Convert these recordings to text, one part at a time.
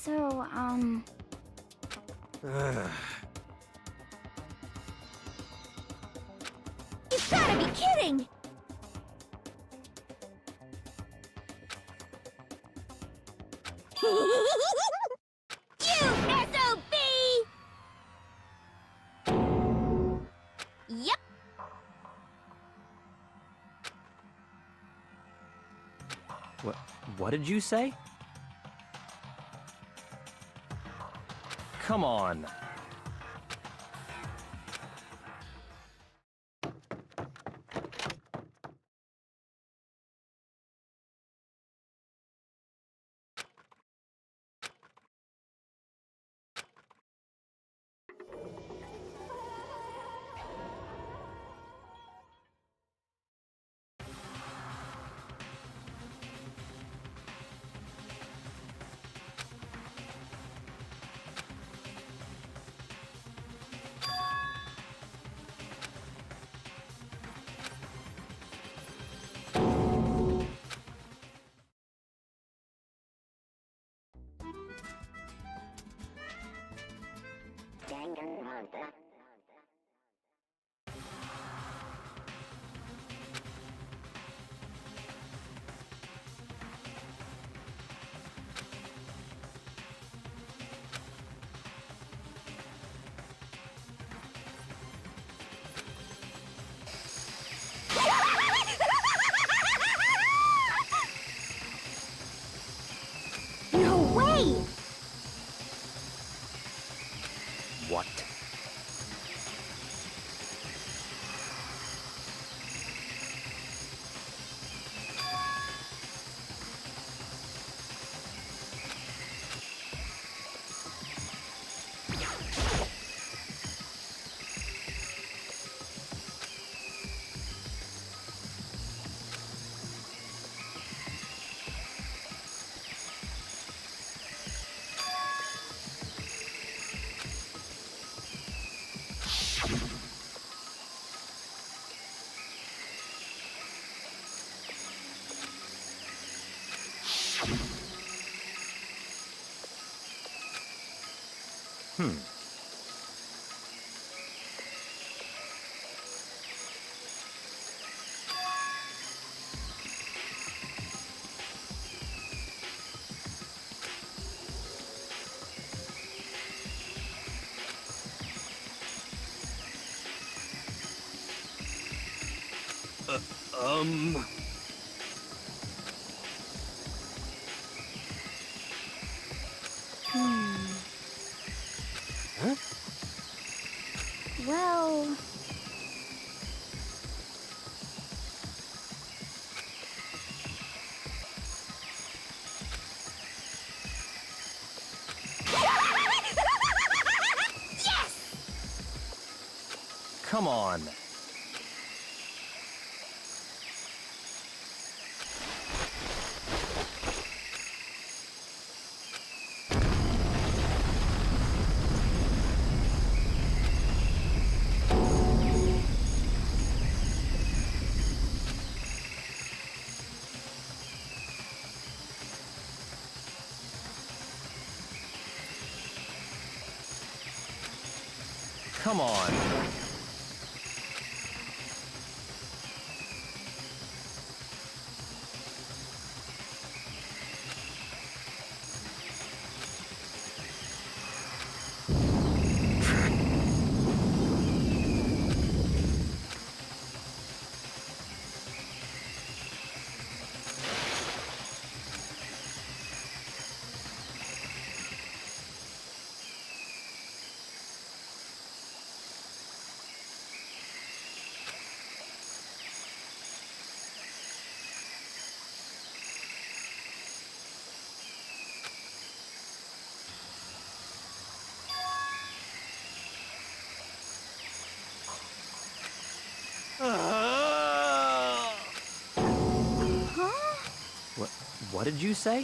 So, You've gotta be kidding! You SOB! Yep. What did you say? Come on. Danganronpa. No way! What? Hmm. Um... Huh? Well... Yes! Come on. Come on. Huh? What did you say?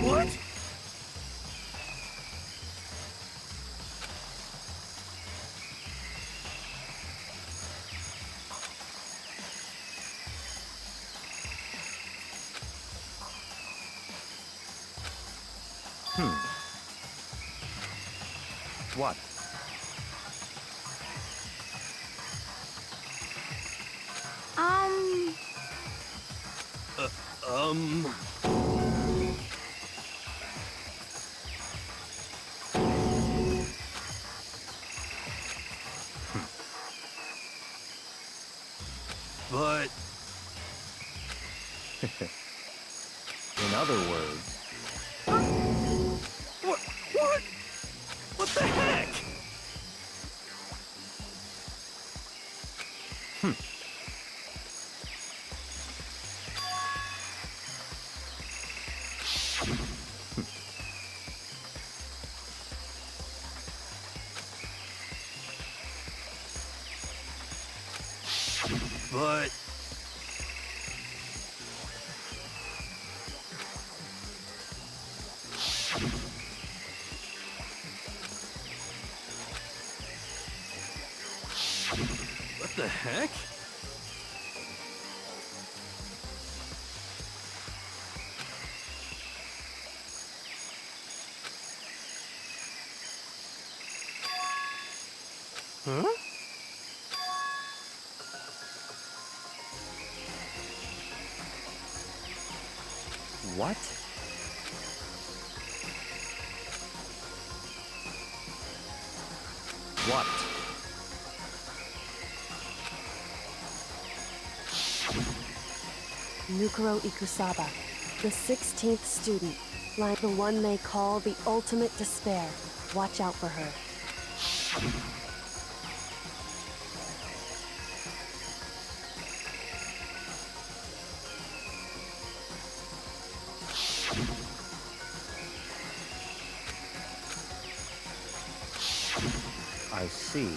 What? What? Um, Um... But... In other words... What? What? What the heck? But... What the heck? Huh? What? What? Nukuro Ikusaba, the 16th student, like the one they call the ultimate despair. Watch out for her. I see.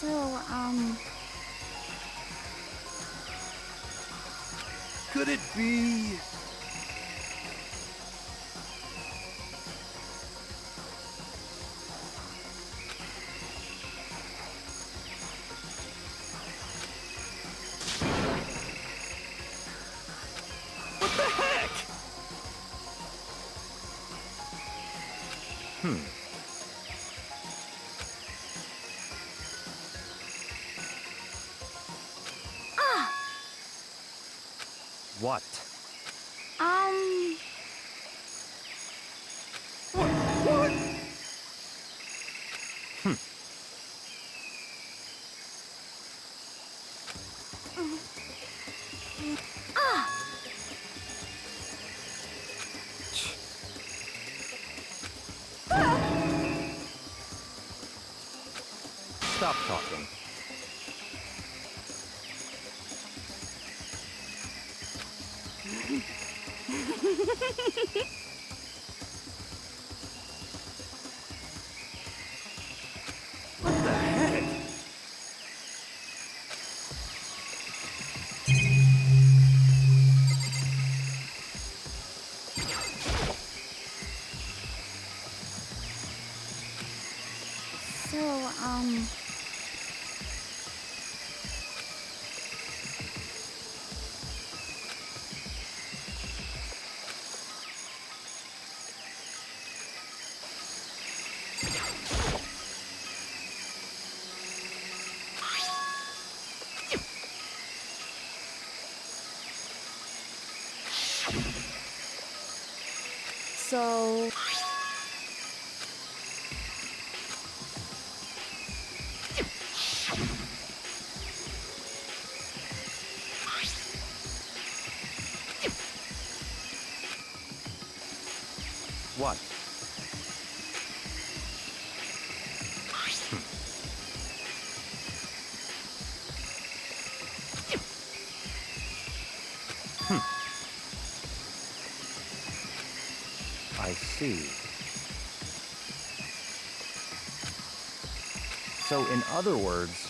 so, Could it be... What the heck? What? What? Stop talking. What the heck? so, So... What? I see. So, in other words...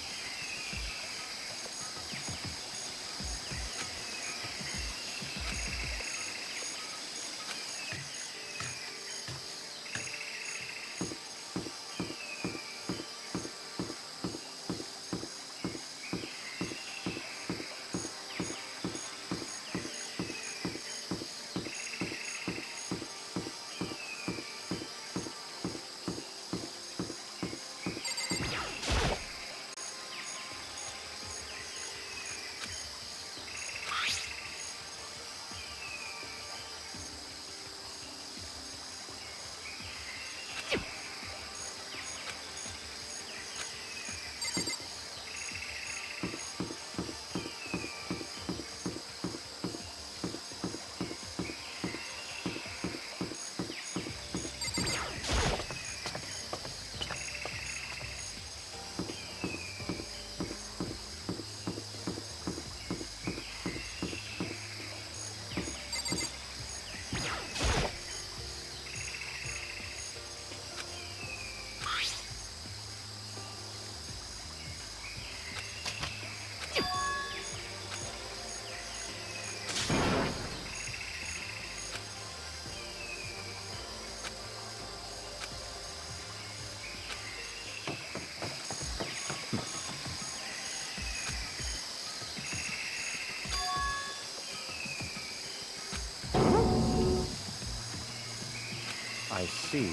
I see.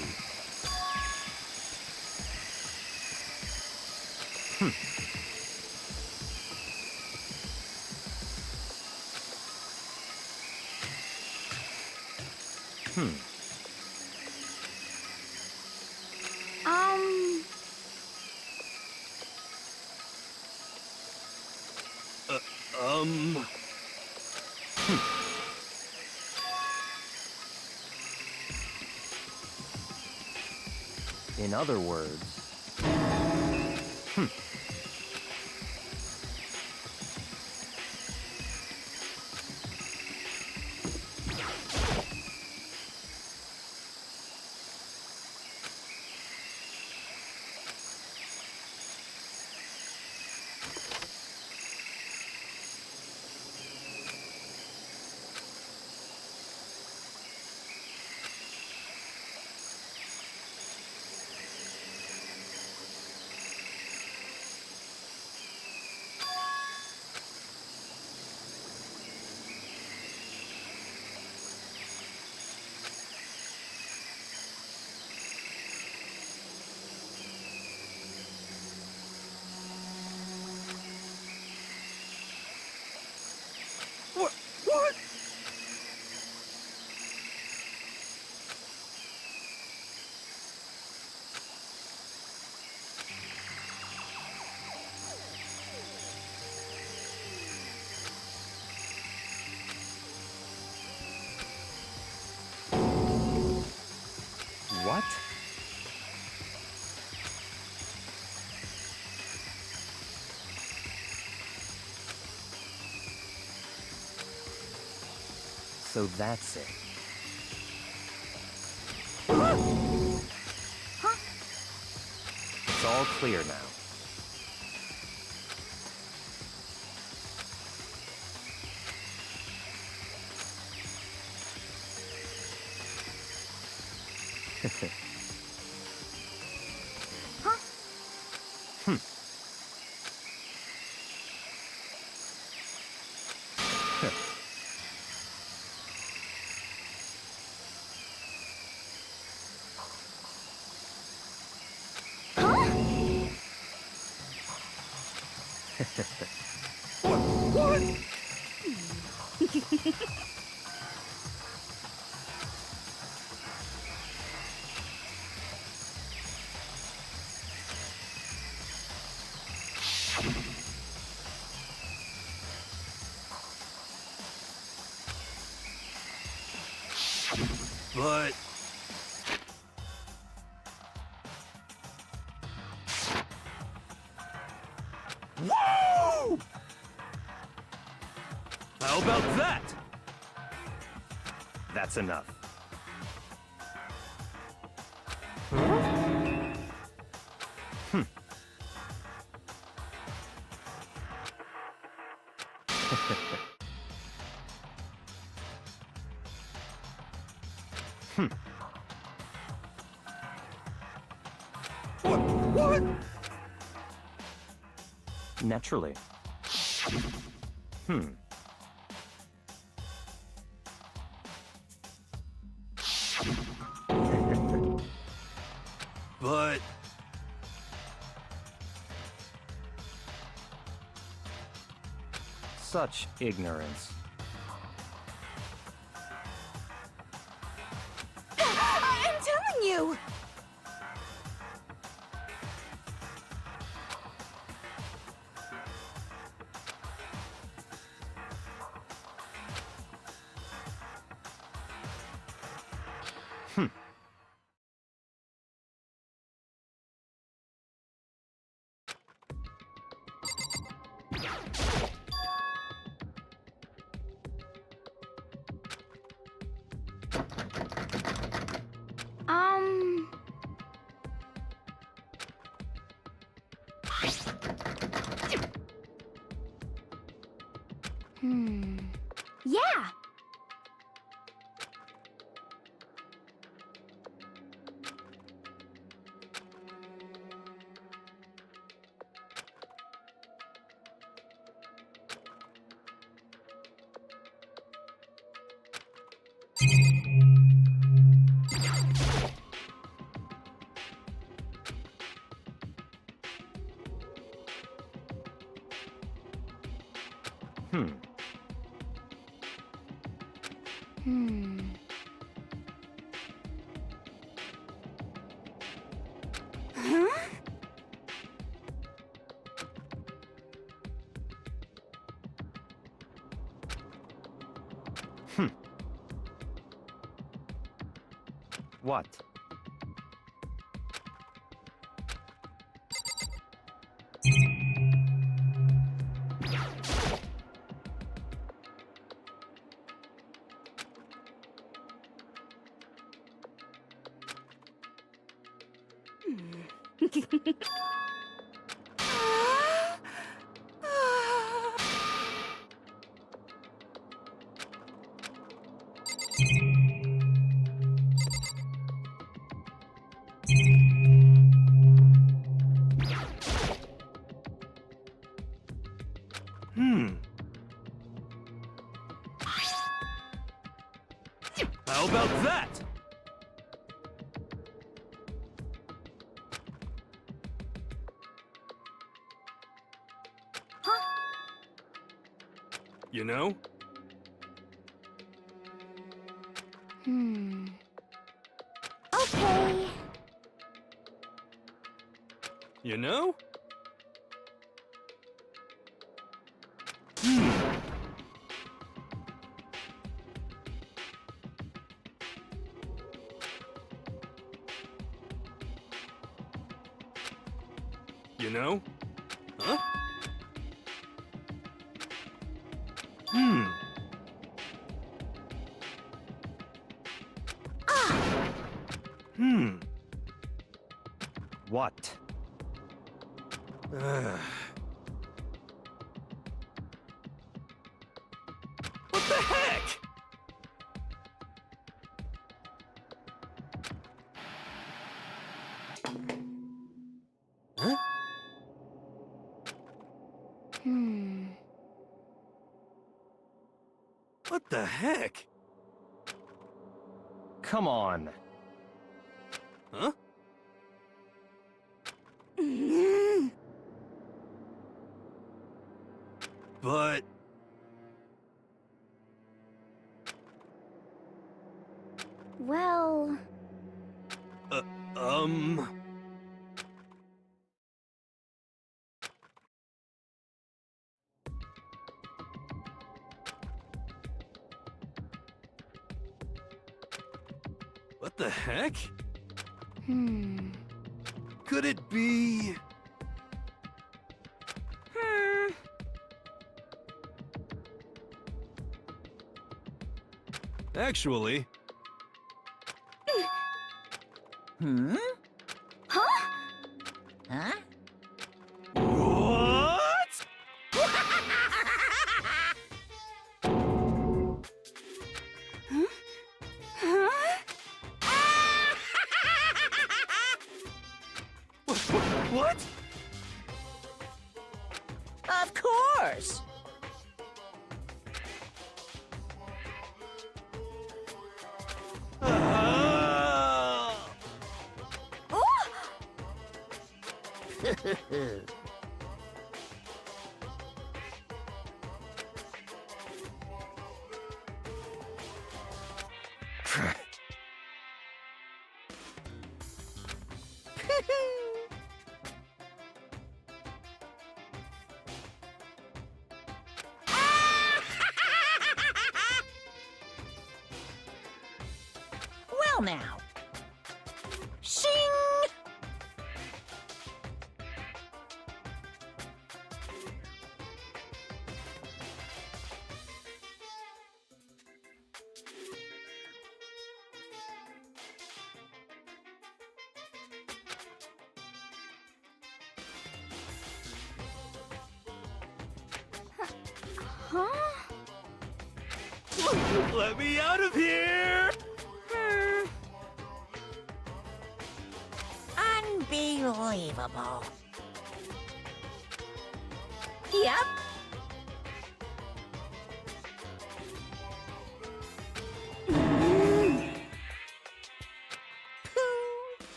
Um, Um... In other words... What? What? So that's it. huh? It's all clear now. Huh? What? But... Whoa! How about that? That's enough. What? Naturally. But... Such ignorance. I'm telling you! Um... Yeah! Hmm. Huh? What? Hmm. How about that? You know? Okay. You know? You know? Huh? What? What the heck? Huh? What the heck? Come on. Huh? But... Well... um... What the heck? Could it be... Actually... Huh? Huh? What? What? Of course! Well now. Shing! Huh? Let me out of here! Unbelievable. Yep.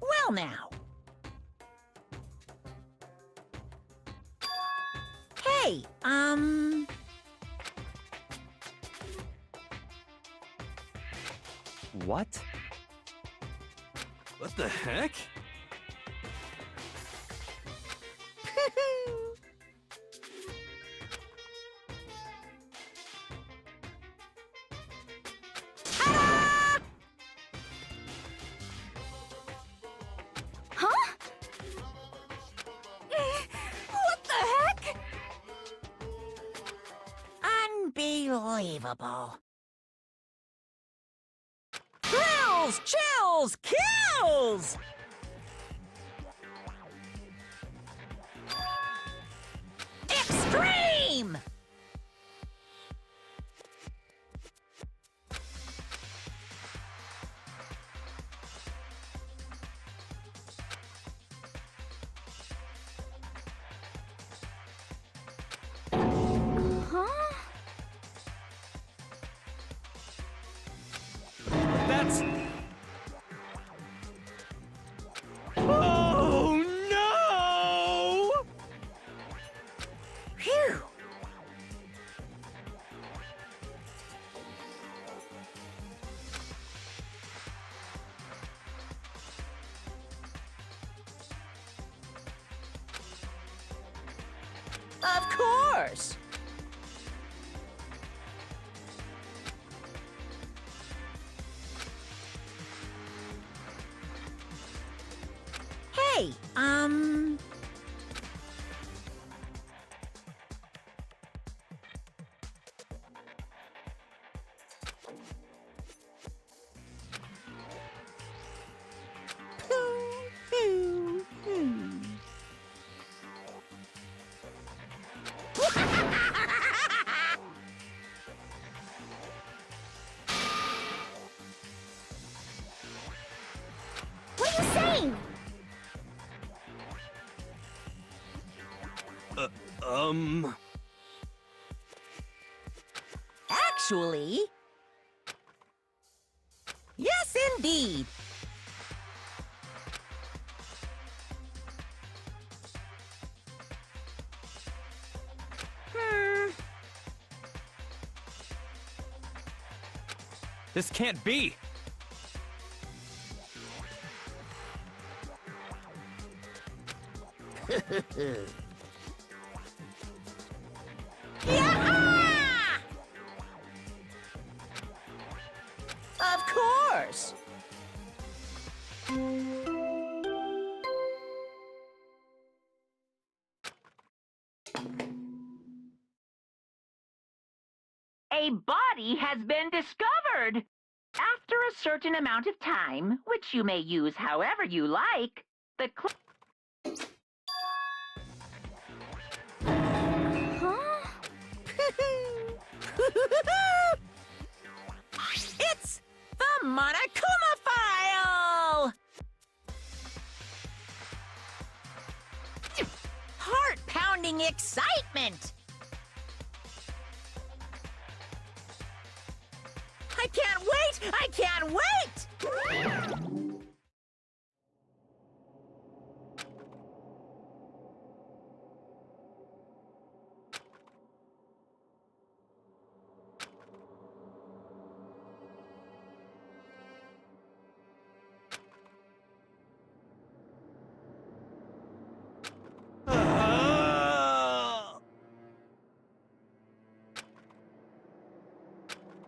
Well now. Hey, What? What the heck? Huh? What the heck? unbelievable. Thrills, chills, kills! Extreme! Huh? That's... Oh, no! Phew! Of course! Hey, What are you saying? Um... Actually... Yes, indeed! This can't be! Yeah! Of course! A body has been discovered! After a certain amount of time, which you may use however you like, the Huh? It's the Monokuma file! Heart-pounding excitement! I can't wait! I can't wait!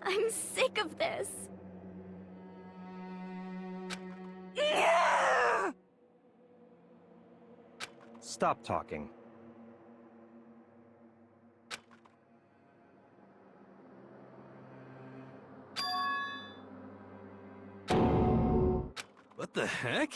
I'm sick of this. Stop talking. What the heck?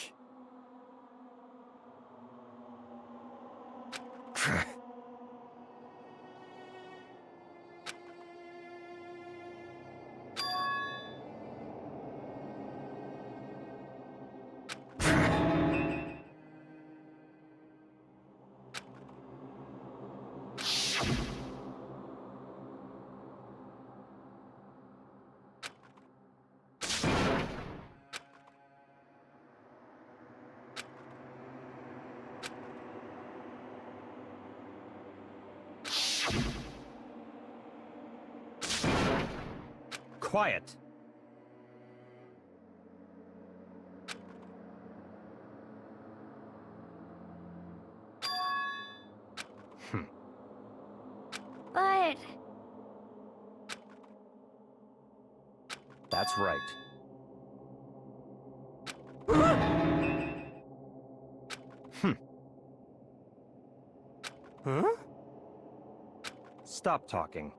Quiet. But That's right. Huh? Stop talking.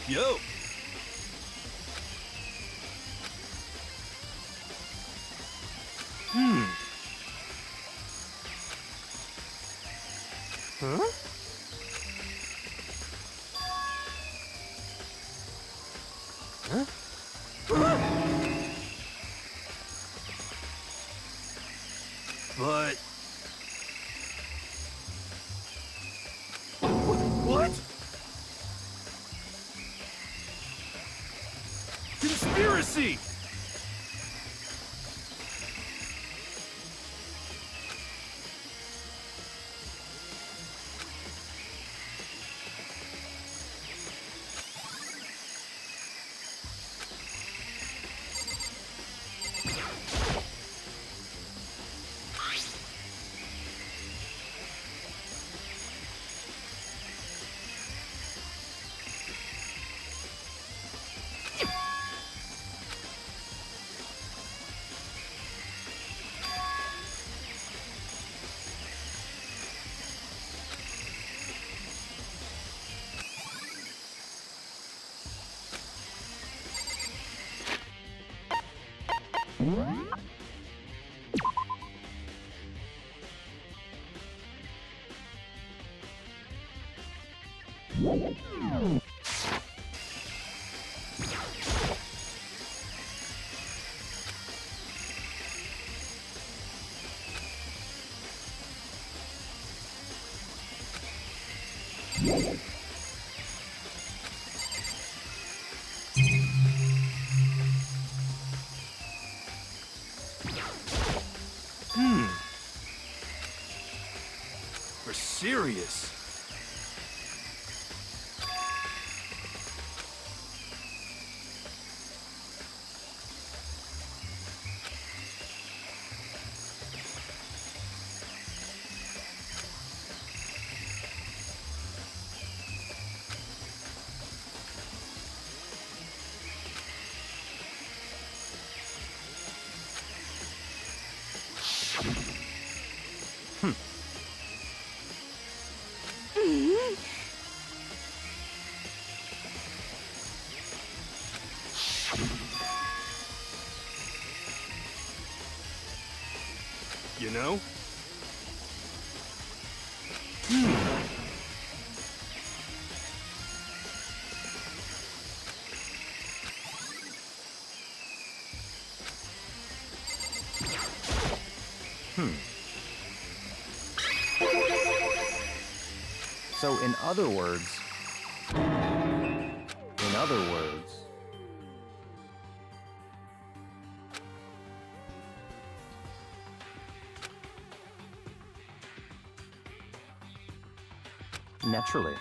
Yo! Huh? Huh? But... What? Conspiracy! We're serious. You know? So in other words, naturally.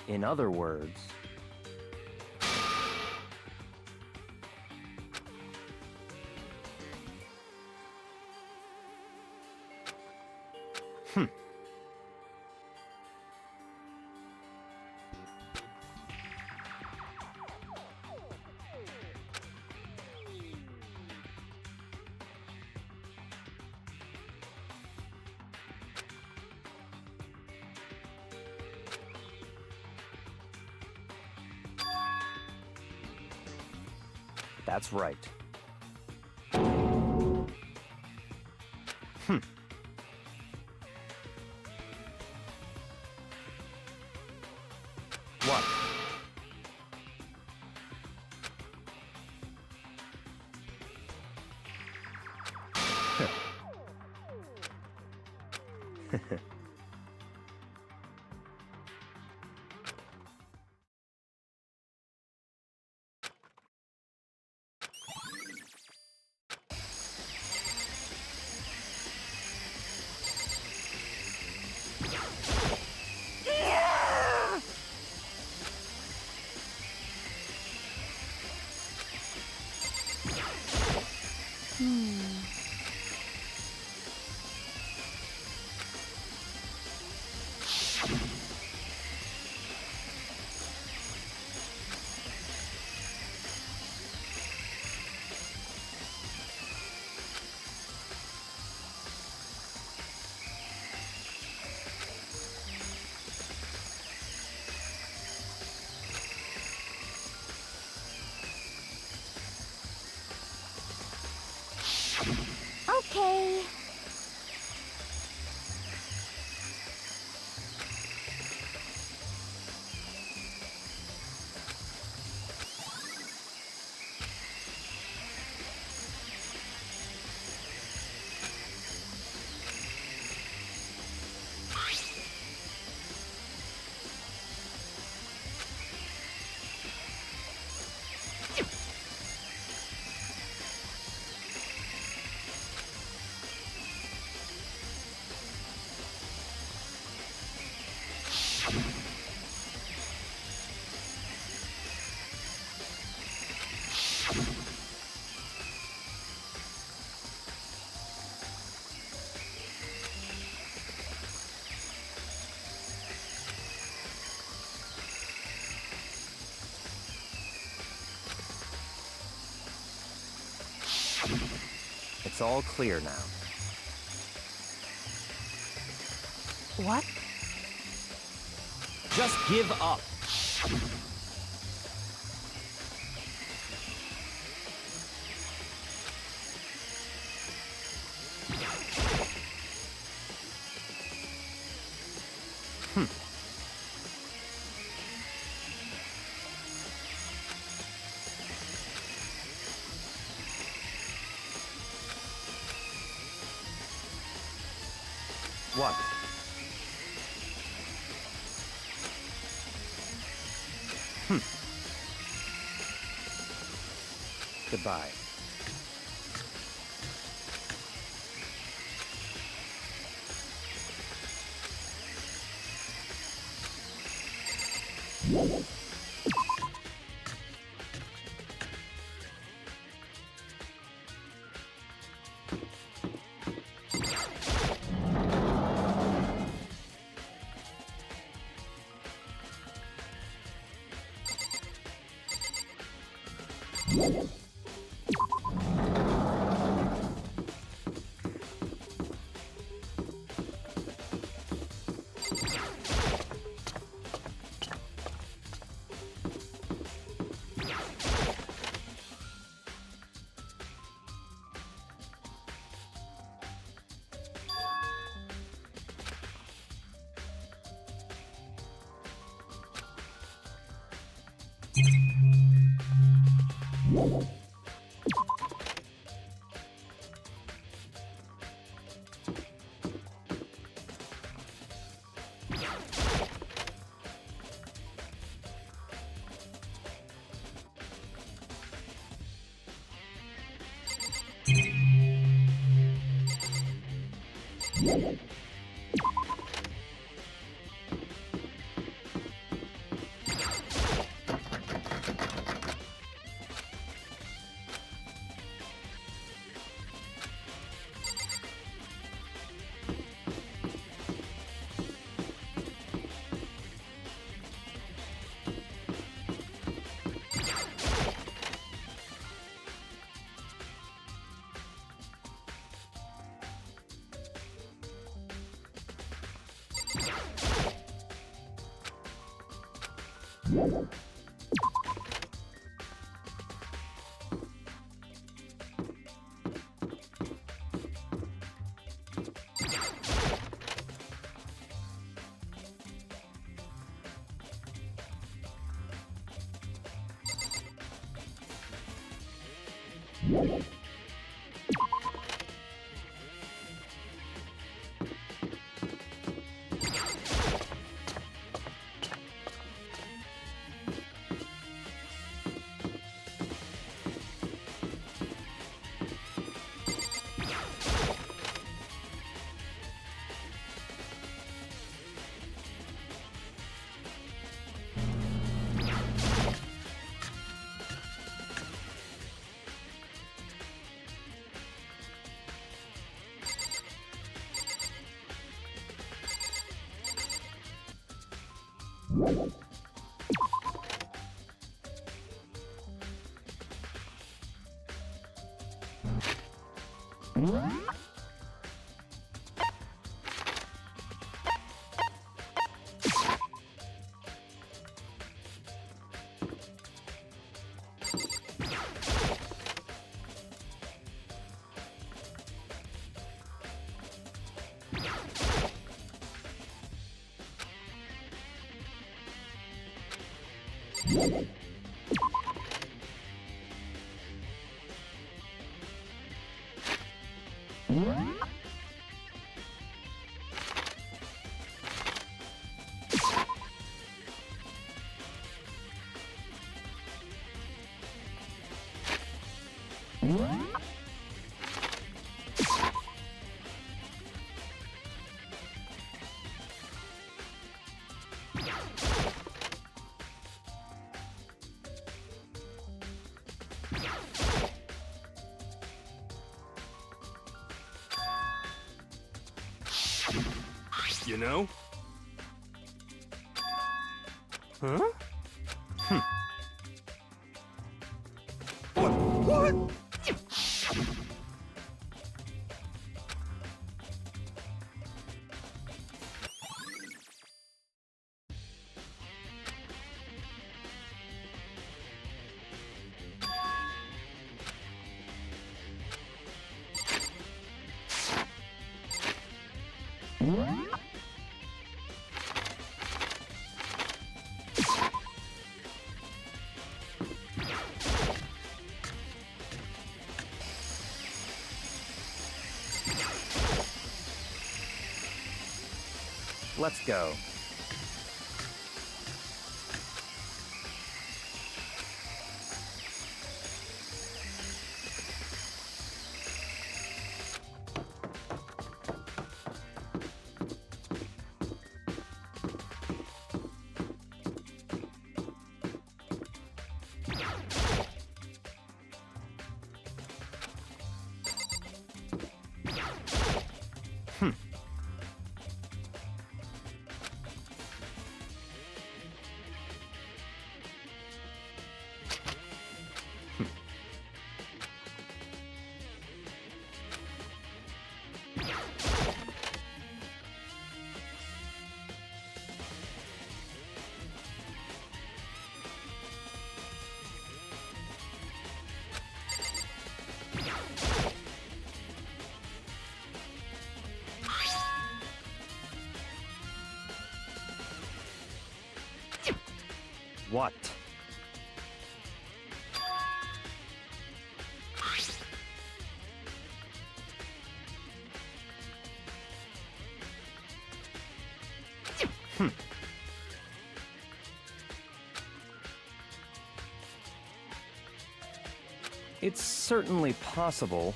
In other words, that's right. What? Okay. It's all clear now. What? Just give up. What? Goodbye. You know? Huh? What? Let's go. What? It's certainly possible.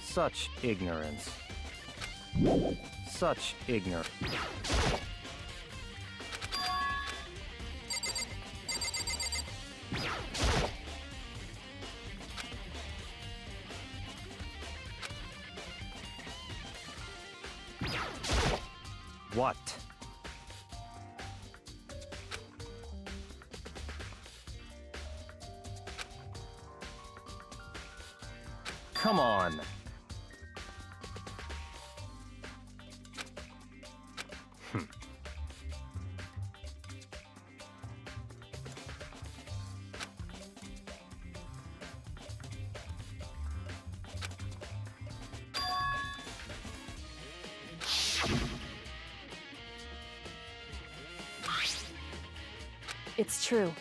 Such ignorance. Such ignorance. What? Come on. It's true.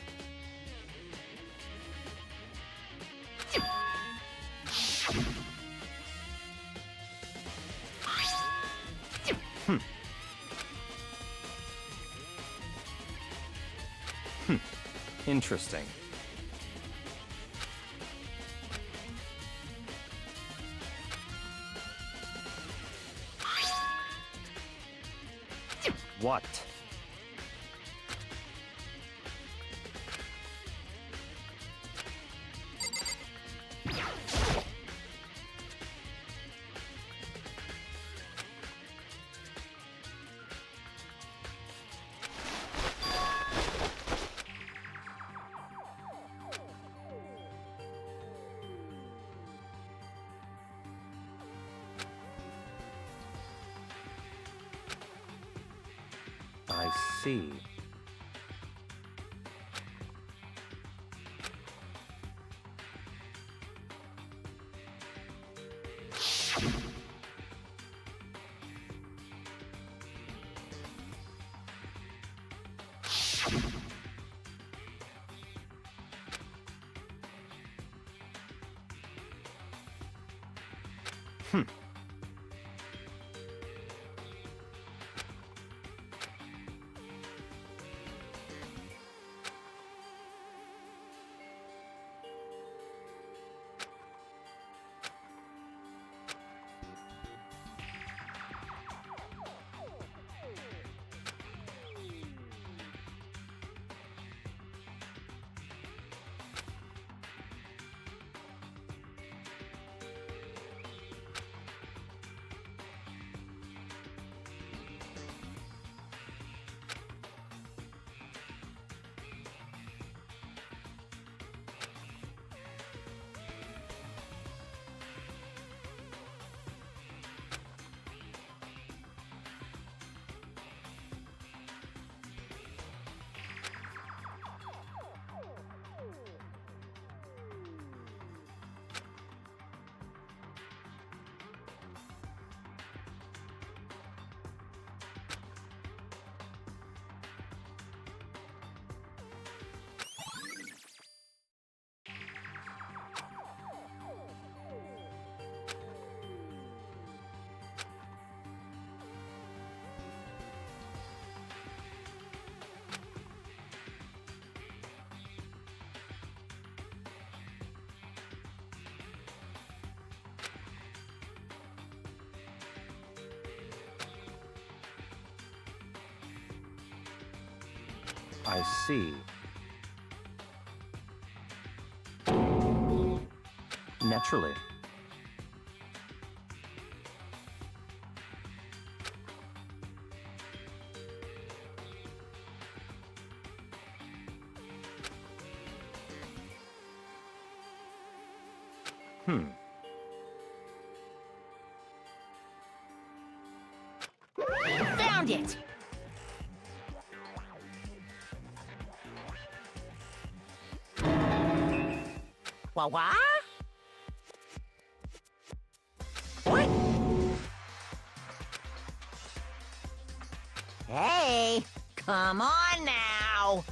Interesting. What? I see. I see. Naturally. Found it! What? What? Hey, come on now!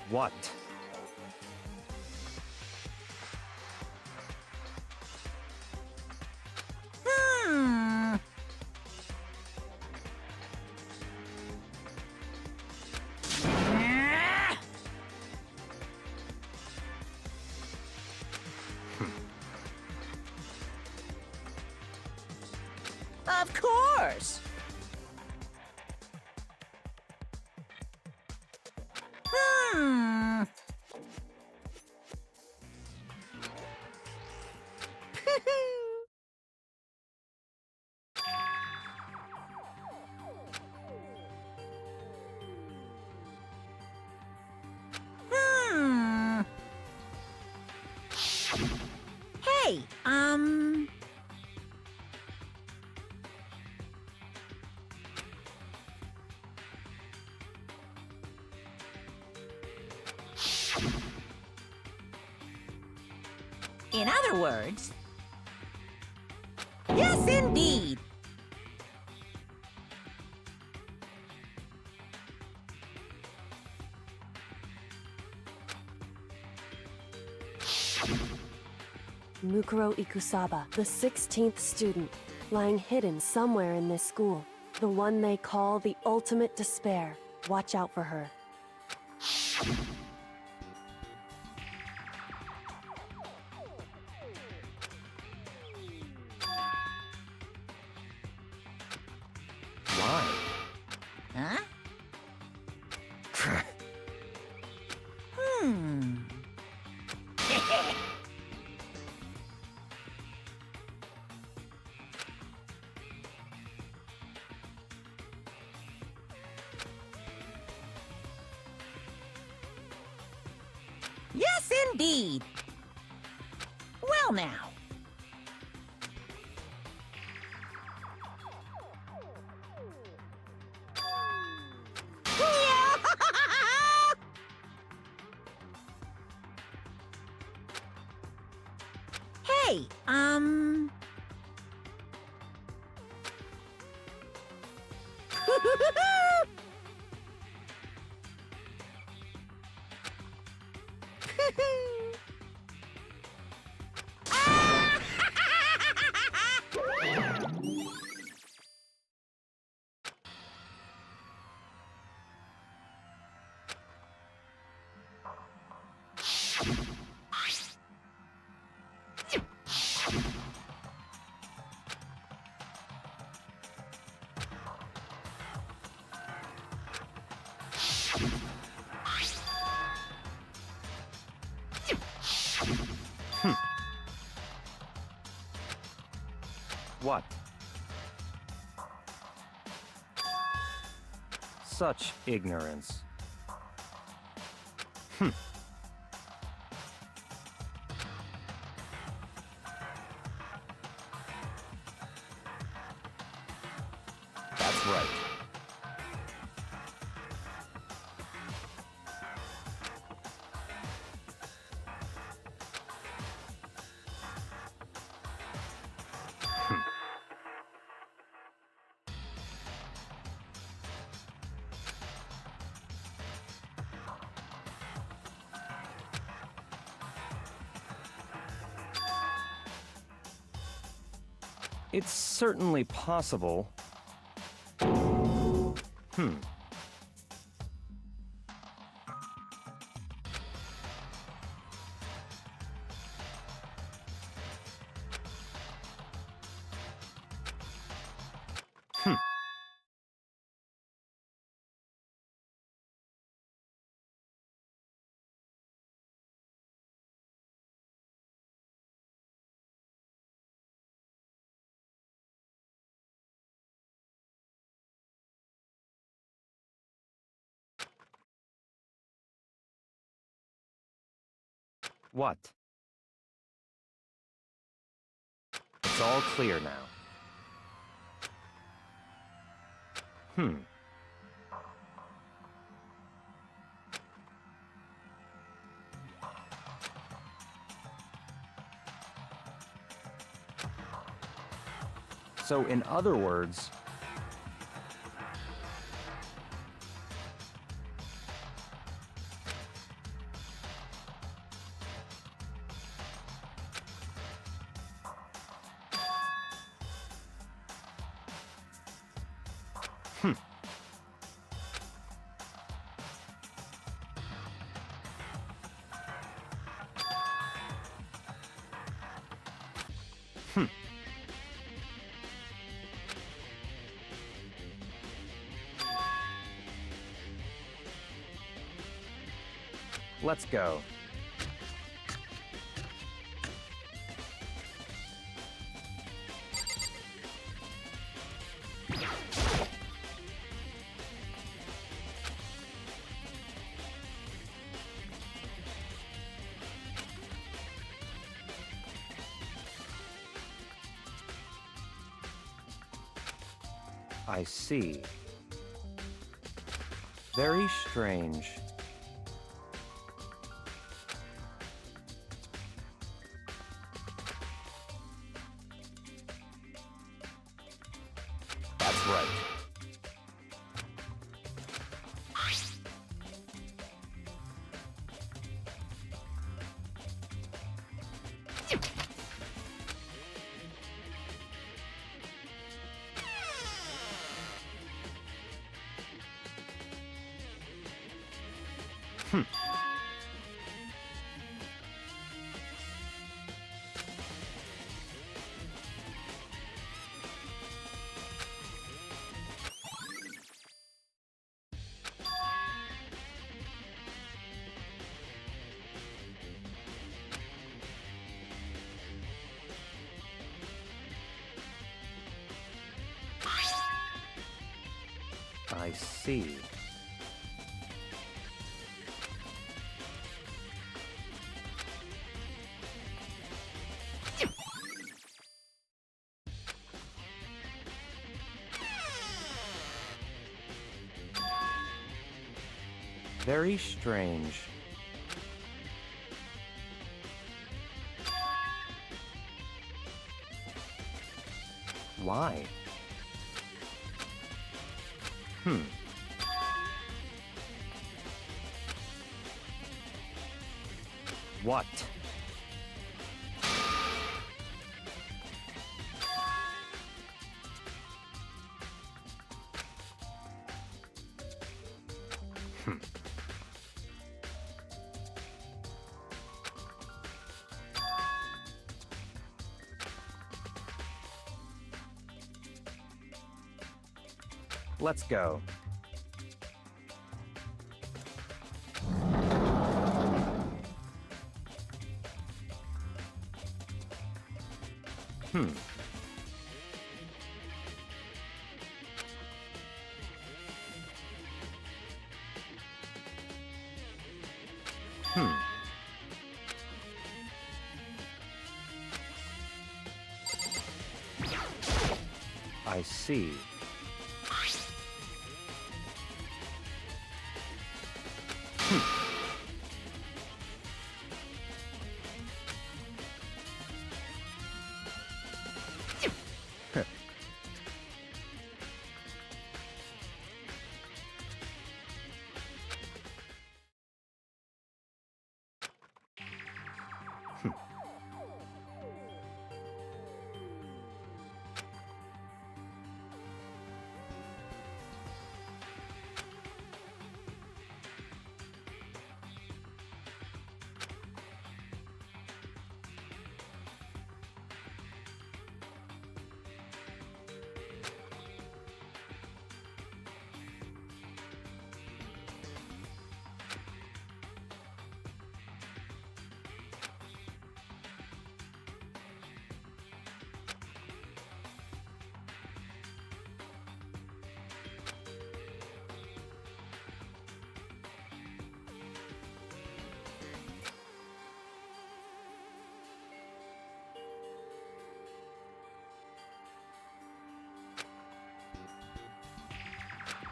What? Hmm. Of course. Hmm. Hmm. Hey, in other words, yes, indeed. Mukuro Ikusaba, the 16th student, lying hidden somewhere in this school. The one they call the ultimate despair. Watch out for her. Why? Huh? Hmm. Yes, indeed. Well, now. Hey, What? Such ignorance. That's right. It's certainly possible. What? It's all clear now. So, in other words, let's go. I see. Very strange. That's right. I see. Very strange. Why? What? Let's go. I see.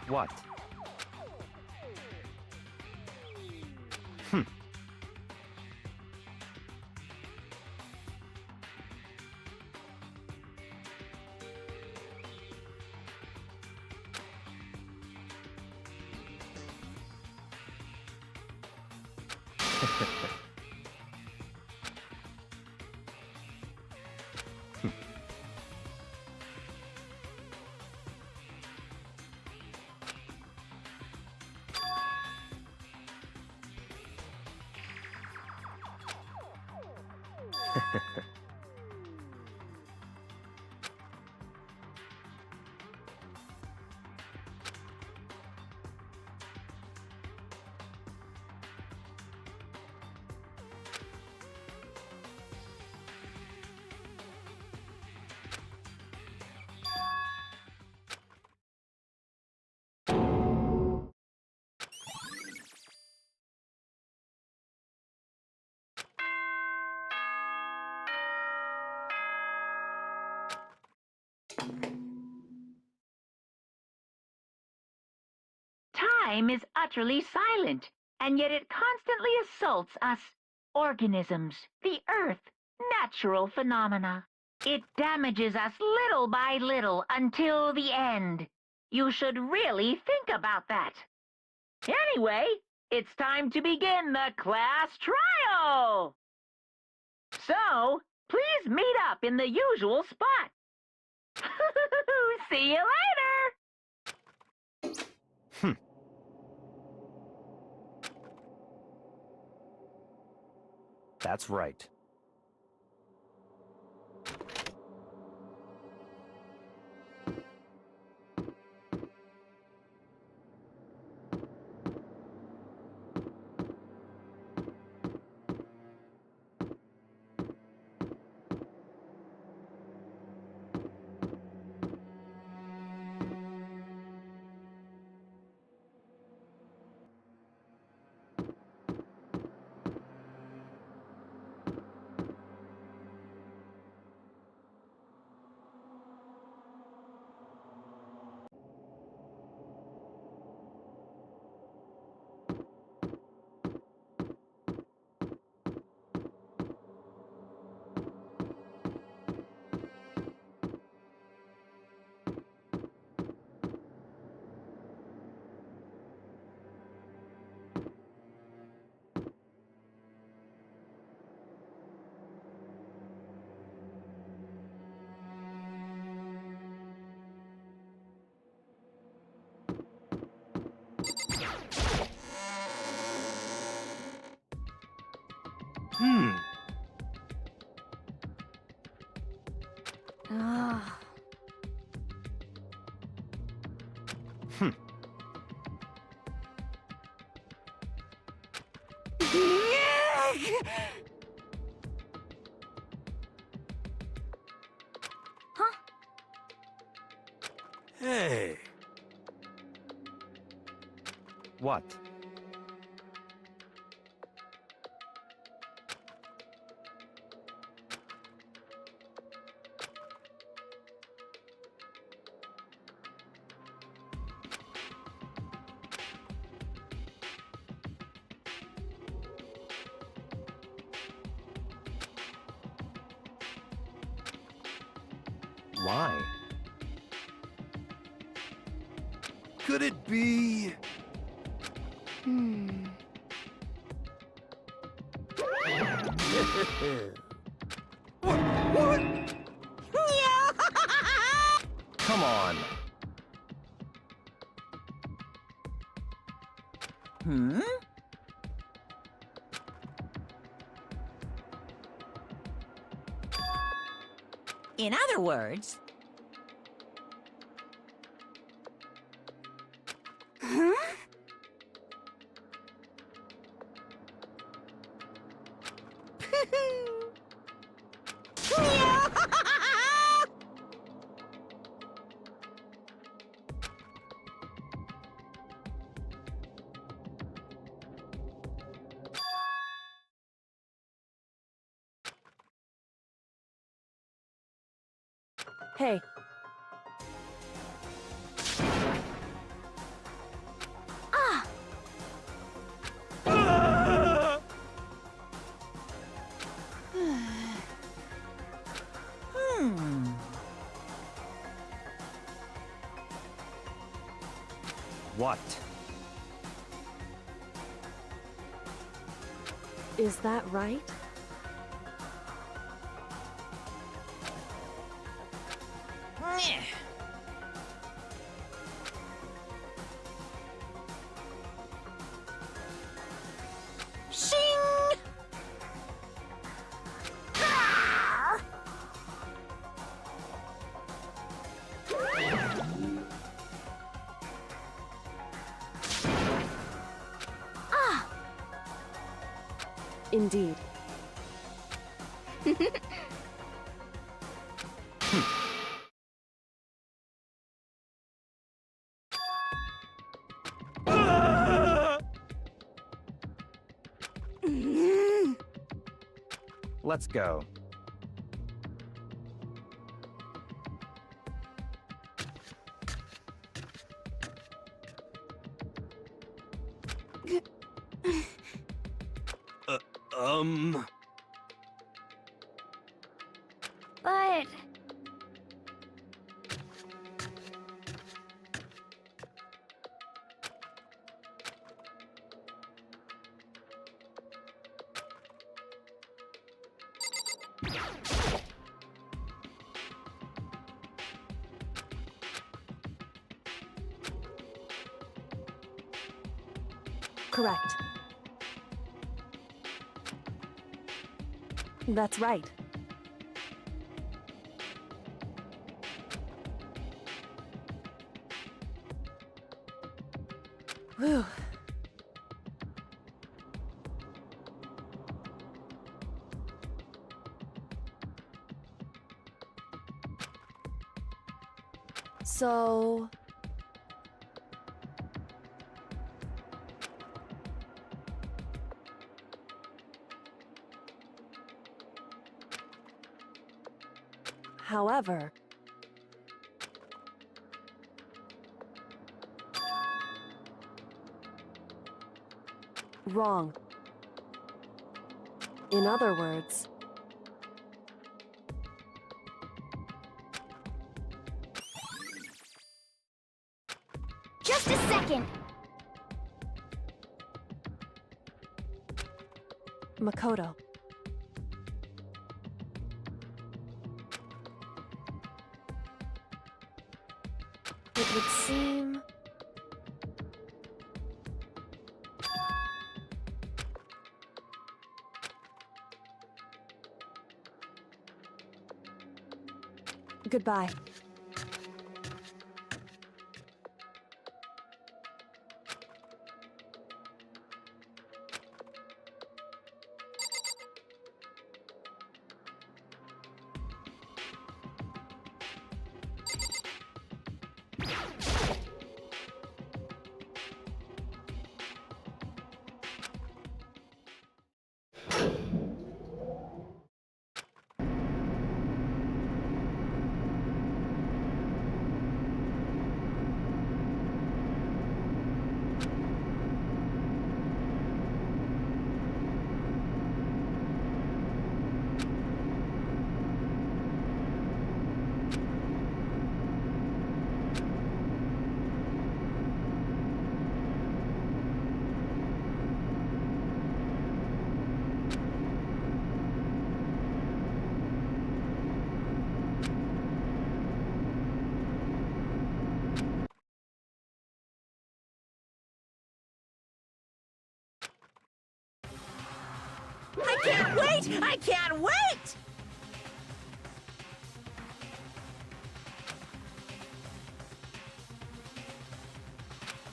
What? Time is utterly silent, and yet it constantly assaults us, organisms, the earth, natural phenomena. It damages us little by little until the end. You should really think about that. Anyway, it's time to begin the class trial. So, please meet up in the usual spot. See you later! That's right. Ah. Huh? Hey. What? Why? Could it be? Hmm. What? Come on. Hmm? In other words, Huh? Hey, Ah! hmm. What? is that right? Nyeh. Shing! Ah! Ah! Indeed. Let's go. Um... But... Correct. That's right. Whew. So... However... Wrong. In other words... Just a second. Makoto. It would seem... Goodbye. I can't wait! I can't wait!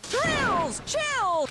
Thrills! Chill!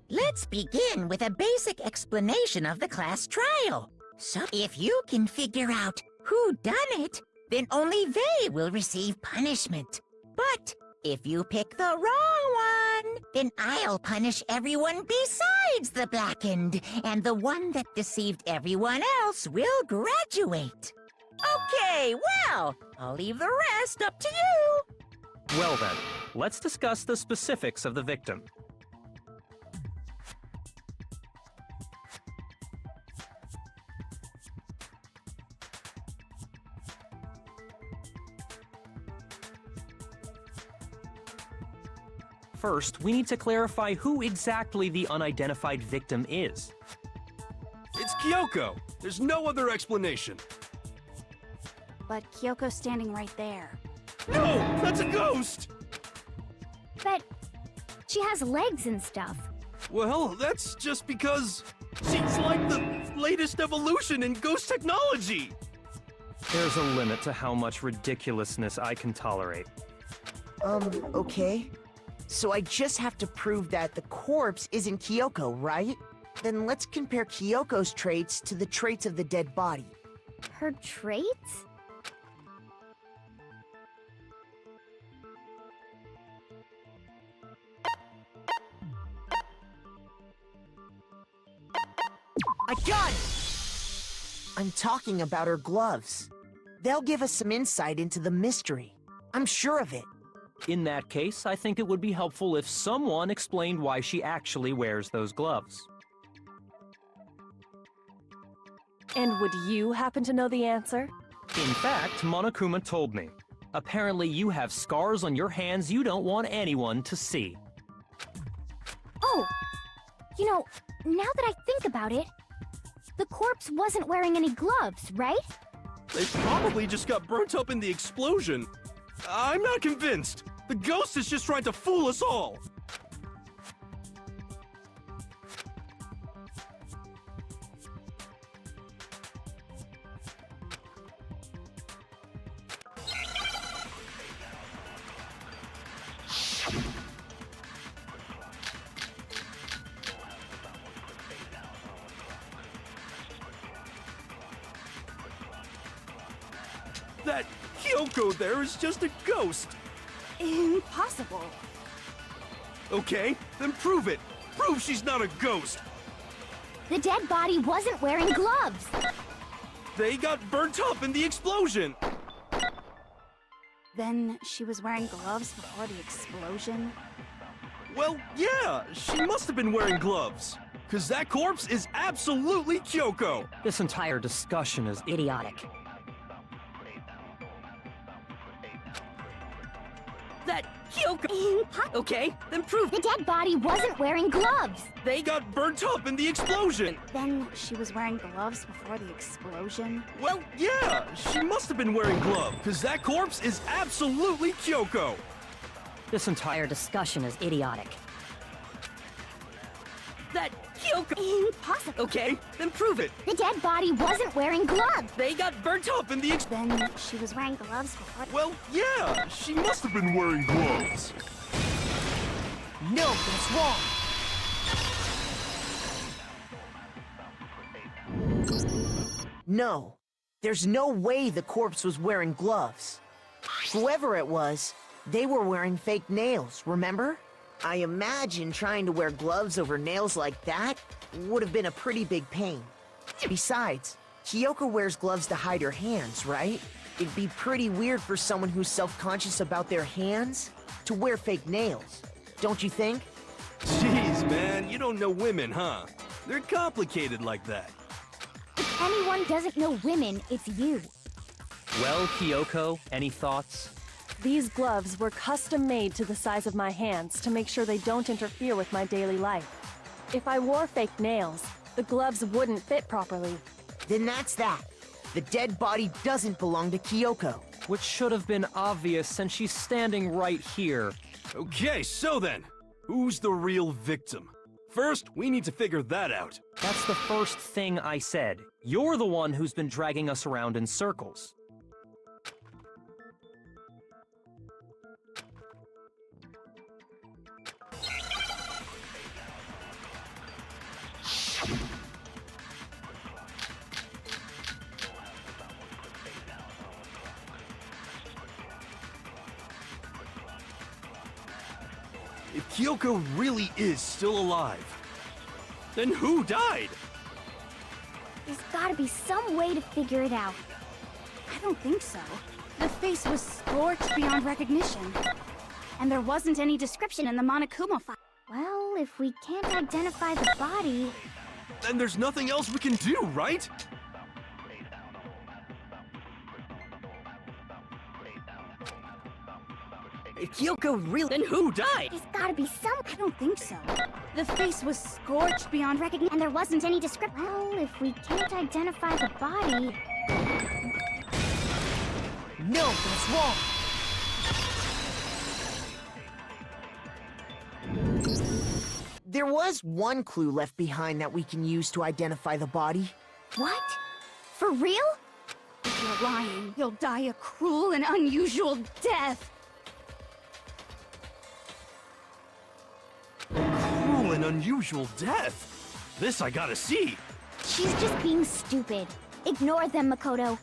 Let's begin with a basic explanation of the class trial. So if you can figure out who done it, then only they will receive punishment. But if you pick the wrong one, then I'll punish everyone besides the blackened, and the one that deceived everyone else will graduate. Okay, well, I'll leave the rest up to you. Well then, let's discuss the specifics of the victim. First, we need to clarify who exactly the unidentified victim is. It's Kyoko. There's no other explanation. But Kyoko's standing right there. No! That's a ghost! But she has legs and stuff. Well, that's just because she's like the latest evolution in ghost technology! There's a limit to how much ridiculousness I can tolerate. Okay. So I just have to prove that the corpse isn't Kyoko, right? Then let's compare Kyoko's traits to the traits of the dead body. Her traits? I got it! I'm talking about her gloves. They'll give us some insight into the mystery. I'm sure of it. In that case, I think it would be helpful if someone explained why she actually wears those gloves. And would you happen to know the answer? In fact, Monokuma told me. Apparently you have scars on your hands you don't want anyone to see. Oh, you know, now that I think about it, the corpse wasn't wearing any gloves, right? They probably just got burnt up in the explosion. I'm not convinced. The ghost is just trying to fool us all. That Kyoko there is just a ghost. Impossible. Okay, then prove it. Prove she's not a ghost. The dead body wasn't wearing gloves. They got burnt up in the explosion. Then she was wearing gloves before the explosion? Well, yeah, she must have been wearing gloves. Cause that corpse is absolutely Kyoko. This entire discussion is idiotic. That Kyoko... Okay, then prove The dead body wasn't wearing gloves. They got burnt up in the explosion. Then she was wearing gloves before the explosion? Well, yeah, she must have been wearing gloves. Cause that corpse is absolutely Kyoko. This entire discussion is idiotic. That Kyoko... Impossible. Okay, then prove it. The dead body wasn't wearing gloves. They got burnt up in the Then she was wearing gloves before... Well, yeah, she must have been wearing gloves. No, that's wrong. No, there's no way the corpse was wearing gloves. Whoever it was, they were wearing fake nails, remember? I imagine trying to wear gloves over nails like that would have been a pretty big pain. Besides, Kyoko wears gloves to hide her hands, right? It'd be pretty weird for someone who's self-conscious about their hands to wear fake nails, don't you think? Jeez, man, you don't know women, huh? They're complicated like that. If anyone doesn't know women, it's you. Well, Kyoko, any thoughts? These gloves were custom made to the size of my hands to make sure they don't interfere with my daily life. If I wore fake nails, the gloves wouldn't fit properly. Then that's that. The dead body doesn't belong to Kyoko. Which should have been obvious since she's standing right here. Okay, so then, who's the real victim? First, we need to figure that out. That's the first thing I said. You're the one who's been dragging us around in circles. If Kyoko really is still alive, then who died? There's gotta be some way to figure it out. I don't think so. The face was scorched beyond recognition. And there wasn't any description in the Monokuma file. Well, if we can't identify the body... Then there's nothing else we can do, right? If Kyoko really... Then who died? There's gotta be some... I don't think so. The face was scorched beyond recognition. And there wasn't any description... Well, if we can't identify the body... No, that's wrong. There was one clue left behind that we can use to identify the body. What? For real? If you're lying, you'll die a cruel and unusual death. Cruel and unusual death. This I gotta see. She's just being stupid. Ignore them, Makoto.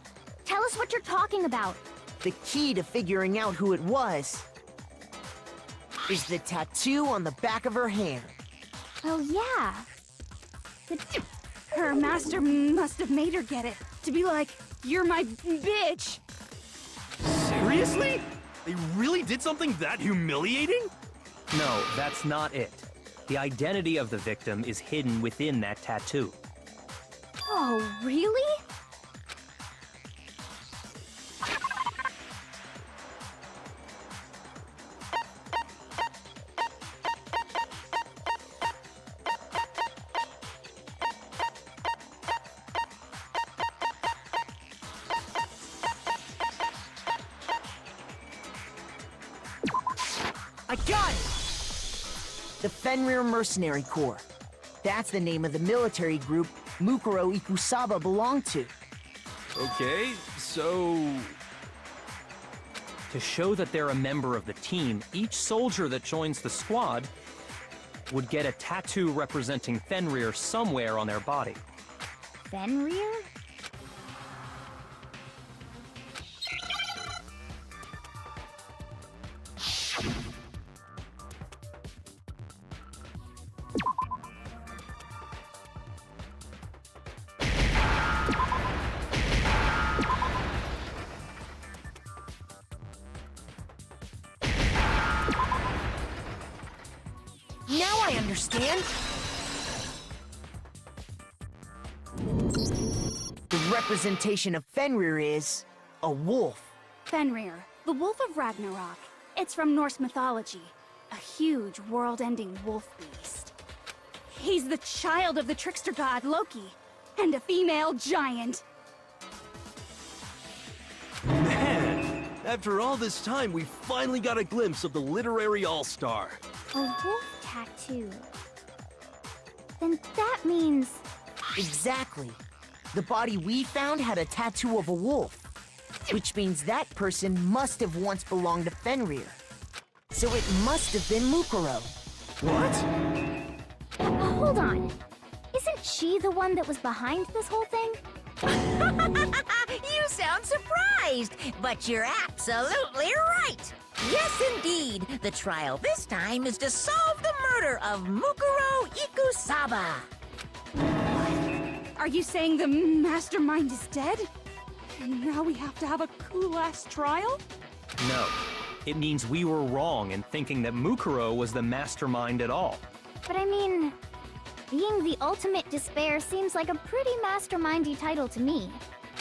Tell us what you're talking about. The key to figuring out who it was is the tattoo on the back of her hand. Oh, yeah. Her master must have made her get it. To be like, you're my bitch. Seriously? They really did something that humiliating? No, that's not it. The identity of the victim is hidden within that tattoo. Oh, really? I got it! The Fenrir Mercenary Corps. That's the name of the military group Mukuro Ikusaba belonged to. Okay, so... To show that they're a member of the team, each soldier that joins the squad would get a tattoo representing Fenrir somewhere on their body. Fenrir? Now I understand! The representation of Fenrir is a wolf. Fenrir, the Wolf of Ragnarok. It's from Norse mythology. A huge, world-ending wolf beast. He's the child of the trickster god Loki, and a female giant. Man! After all this time, we finally got a glimpse of the literary all-star. A wolf tattoo. Then that means... Exactly. The body we found had a tattoo of a wolf, which means that person must have once belonged to Fenrir. So it must have been Mukuro. What? Hold on. Isn't she the one that was behind this whole thing? You sound surprised, but you're absolutely right. Yes, indeed. The trial this time is to solve the murder of Mukuro Ikusaba. Are you saying the mastermind is dead? And now we have to have a cool-ass trial? No. It means we were wrong in thinking that Mukuro was the mastermind at all. But I mean, being the ultimate despair seems like a pretty mastermindy title to me.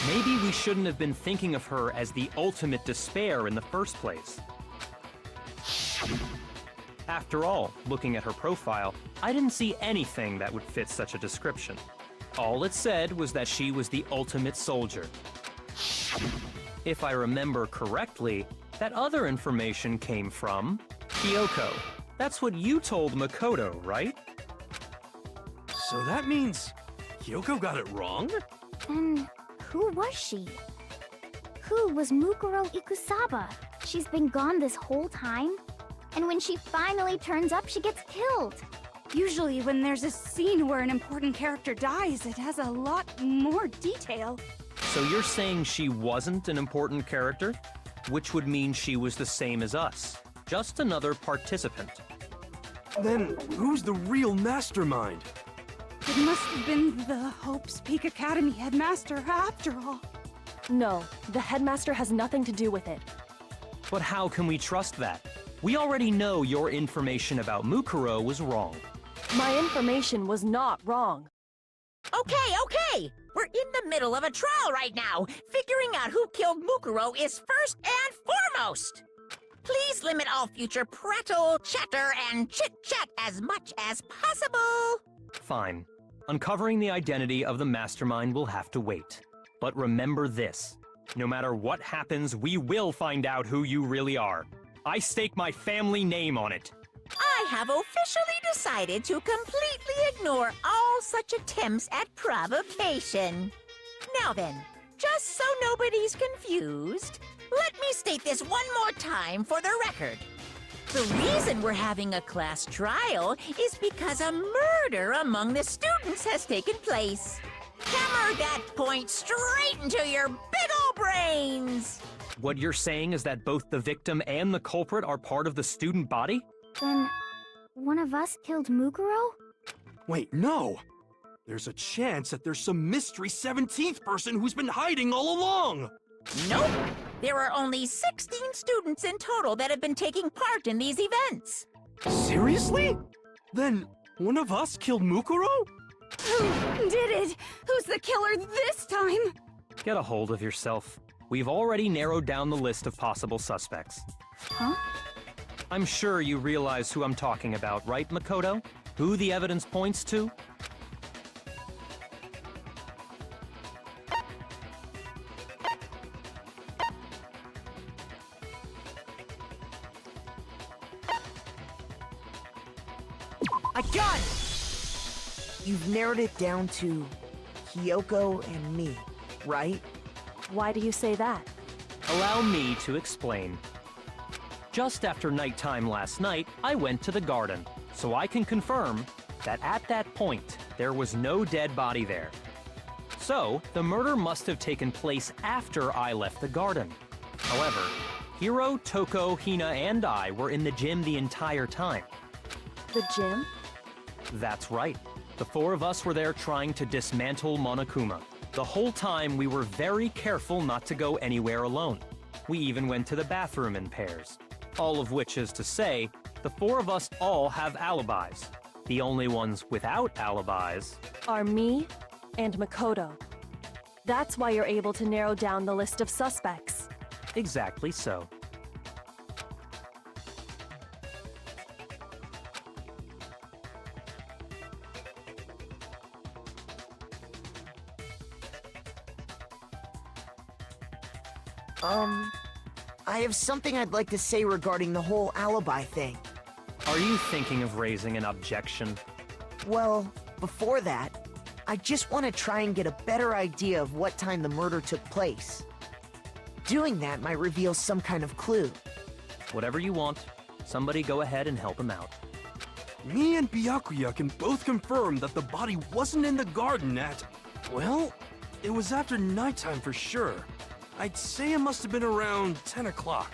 Maybe we shouldn't have been thinking of her as the ultimate despair in the first place. After all, looking at her profile, I didn't see anything that would fit such a description. All it said was that she was the ultimate soldier. If I remember correctly, that other information came from Kyoko. That's what you told Makoto, right? So that means Kyoko got it wrong? Then who was she? Who was Mukuro Ikusaba? She's been gone this whole time? And when she finally turns up, she gets killed. Usually when there's a scene where an important character dies, it has a lot more detail. So you're saying she wasn't an important character? Which would mean she was the same as us. Just another participant. Then who's the real mastermind? It must have been the Hope's Peak Academy headmaster after all. No, the headmaster has nothing to do with it. But how can we trust that? We already know your information about Mukuro was wrong. My information was not wrong. Okay. We're in the middle of a trial right now. Figuring out who killed Mukuro is first and foremost. Please limit all future prattle, chatter, and chit-chat as much as possible. Fine. Uncovering the identity of the mastermind will have to wait. But remember this. No matter what happens, we will find out who you really are. I stake my family name on it. I have officially decided to completely ignore all such attempts at provocation. Now then, just so nobody's confused, let me state this one more time for the record. The reason we're having a class trial is because a murder among the students has taken place. Hammer that point straight into your big ol' brains! What you're saying is that both the victim and the culprit are part of the student body? Then, one of us killed Mukuro? Wait, no! There's a chance that there's some mystery 17th person who's been hiding all along! Nope! There are only 16 students in total that have been taking part in these events. Seriously? Then one of us killed Mukuro? Who did it? Who's the killer this time? Get a hold of yourself. We've already narrowed down the list of possible suspects. Huh? I'm sure you realize who I'm talking about, right, Makoto? Who the evidence points to? I got it! You've narrowed it down to Kyoko and me, right? Why do you say that? Allow me to explain. Just after nighttime last night, I went to the garden, so I can confirm that at that point, there was no dead body there. So, the murder must have taken place after I left the garden. However, Hiro, Toko, Hina, and I were in the gym the entire time. The gym? That's right. The four of us were there trying to dismantle Monokuma. The whole time we were very careful not to go anywhere alone. We even went to the bathroom in pairs. All of which is to say, the four of us all have alibis. The only ones without alibis Are me and Makoto. That's why you're able to narrow down the list of suspects. exactly so. I have something I'd like to say regarding the whole alibi thing. Are you thinking of raising an objection? Well, before that, I just want to try and get a better idea of what time the murder took place. Doing that might reveal some kind of clue. Whatever you want. Somebody go ahead and help him out. Me and Byakuya can both confirm that the body wasn't in the garden at... Well, it was after nighttime for sure. I'd say it must have been around 10 o'clock.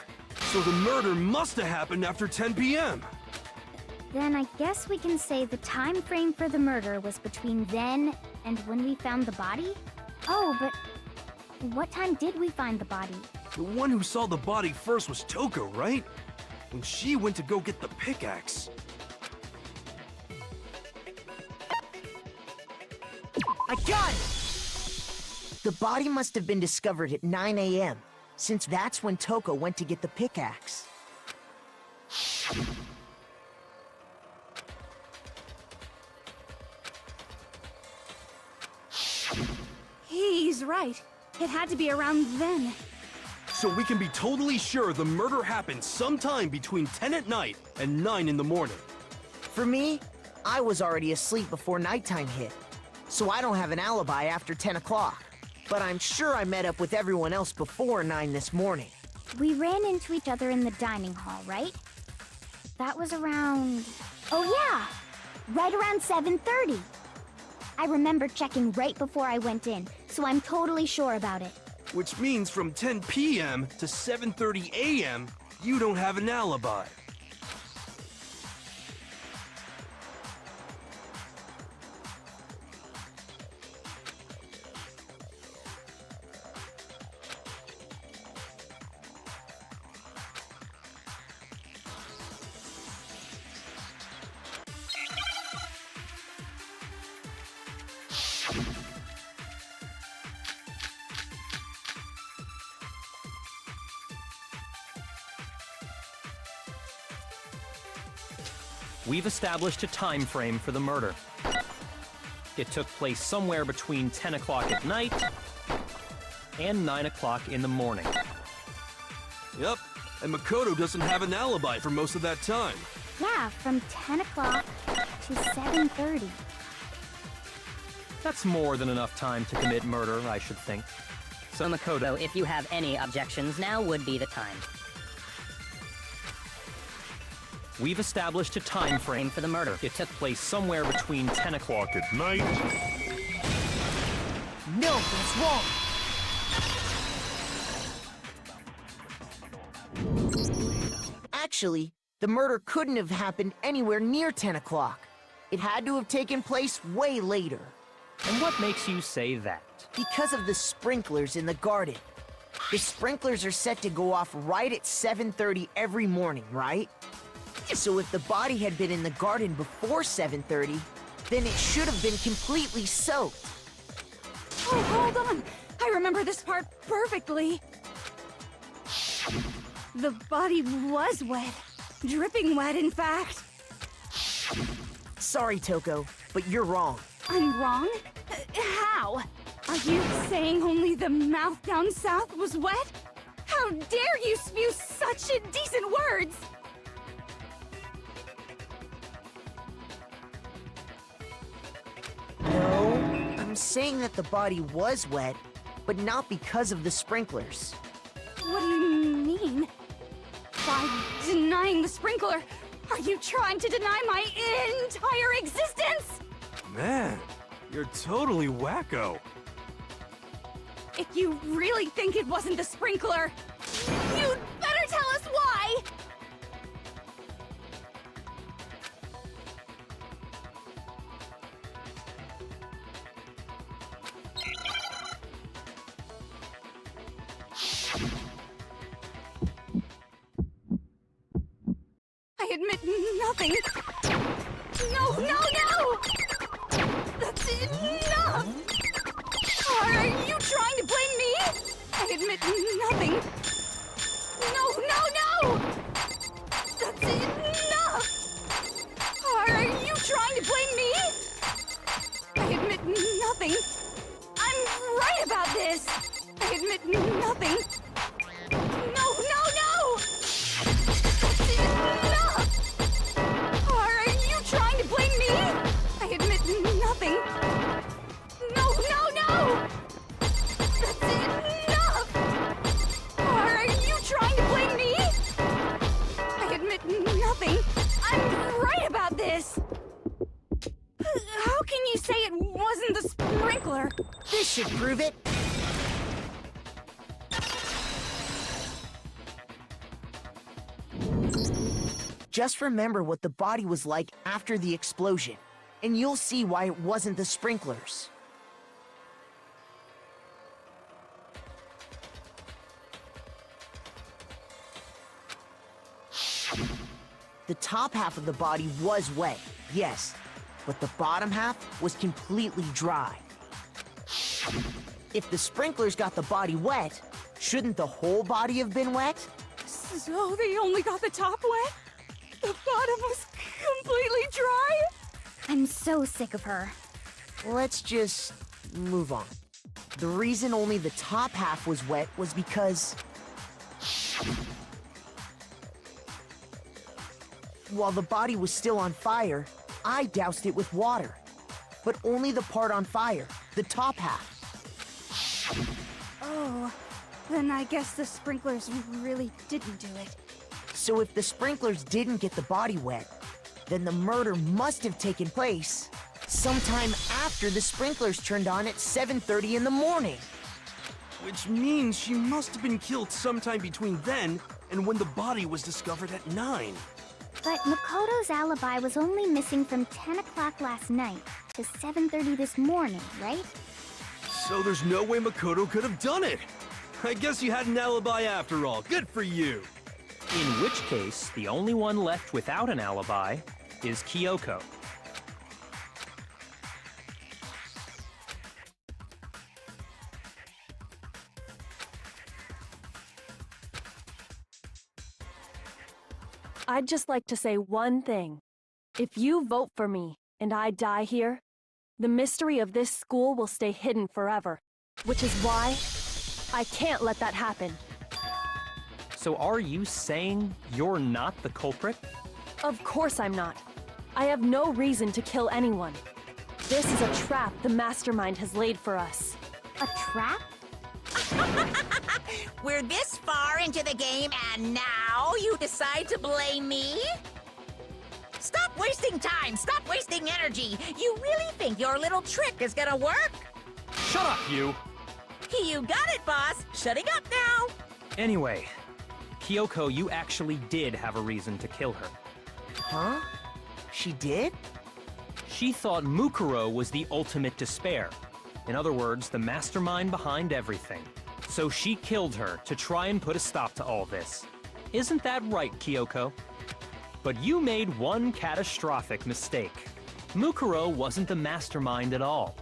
So the murder must have happened after 10 p.m. Then I guess we can say the time frame for the murder was between then and when we found the body? Oh, but what time did we find the body? The one who saw the body first was Toko, right? When she went to go get the pickaxe. I got it! The body must have been discovered at 9 a.m., since that's when Toko went to get the pickaxe. He's right. It had to be around then. So we can be totally sure the murder happened sometime between 10 at night and 9 in the morning. For me, I was already asleep before nighttime hit, so I don't have an alibi after 10 o'clock. But I'm sure I met up with everyone else before 9 this morning. We ran into each other in the dining hall, right? That was around... Oh yeah! Right around 7:30. I remember checking right before I went in, so I'm totally sure about it. Which means from 10 p.m. to 7:30 a.m., you don't have an alibi. We've established a time frame for the murder. It took place somewhere between 10 o'clock at night and 9 o'clock in the morning. Yep, and Makoto doesn't have an alibi for most of that time. Yeah, from 10 o'clock to 7:30. That's more than enough time to commit murder, I should think. So Makoto, if you have any objections, now would be the time. We've established a time frame for the murder. It took place somewhere between 10 o'clock at night. No, that's wrong! Actually, the murder couldn't have happened anywhere near 10 o'clock. It had to have taken place way later. And what makes you say that? Because of the sprinklers in the garden. The sprinklers are set to go off right at 7:30 every morning, right? So if the body had been in the garden before 7:30, then it should have been completely soaked. Oh, hold on! I remember this part perfectly. The body was wet. Dripping wet, in fact. Sorry, Toko, but you're wrong. I'm wrong? How? Are you saying only the mouth down south was wet? How dare you spew such indecent words! saying that the body was wet, but not because of the sprinklers. What do you mean? By denying the sprinkler, are you trying to deny my entire existence? Man, you're totally wacko. If you really think it wasn't the sprinkler, you'd better tell us why! I admit nothing. No, no, no! That's enough! Are you trying to blame me? I admit nothing. No, no, no! That's enough! Are you trying to blame me? I admit nothing. I'm right about this. I admit nothing. No, no, no! That's enough! Are you trying to blame me? I admit nothing. No, no, no! That's enough! Are you trying to blame me? I admit nothing. I'm right about this. How can you say it wasn't the sprinkler? This should prove it. Just remember what the body was like after the explosion, and you'll see why it wasn't the sprinklers. The top half of the body was wet, yes, but the bottom half was completely dry. If the sprinklers got the body wet, shouldn't the whole body have been wet? So they only got the top wet? The bottom was completely dry? I'm so sick of her. Let's just move on. The reason only the top half was wet was because while the body was still on fire, I doused it with water. But only the part on fire, the top half. Oh, then I guess the sprinklers really didn't do it. So if the sprinklers didn't get the body wet, then the murder must have taken place sometime after the sprinklers turned on at 7:30 in the morning. Which means she must have been killed sometime between then and when the body was discovered at 9. But Makoto's alibi was only missing from 10 o'clock last night to 7:30 this morning, right? So there's no way Makoto could have done it. I guess you had an alibi after all. Good for you. In which case, the only one left without an alibi is Kyoko. I'd just like to say one thing. If you vote for me and I die here, the mystery of this school will stay hidden forever. Which is why I can't let that happen. So are you saying you're not the culprit? Of course I'm not. I have no reason to kill anyone. This is a trap the mastermind has laid for us. A trap? We're this far into the game and now you decide to blame me? Stop wasting time! Stop wasting energy! You really think your little trick is gonna work? Shut up, you! You got it, boss! Shutting up now! Anyway, Kyoko, you actually did have a reason to kill her. Huh? She did? She thought Mukuro was the ultimate despair. In other words, the mastermind behind everything. So she killed her to try and put a stop to all this. Isn't that right, Kyoko? But you made one catastrophic mistake. Mukuro wasn't the mastermind at all.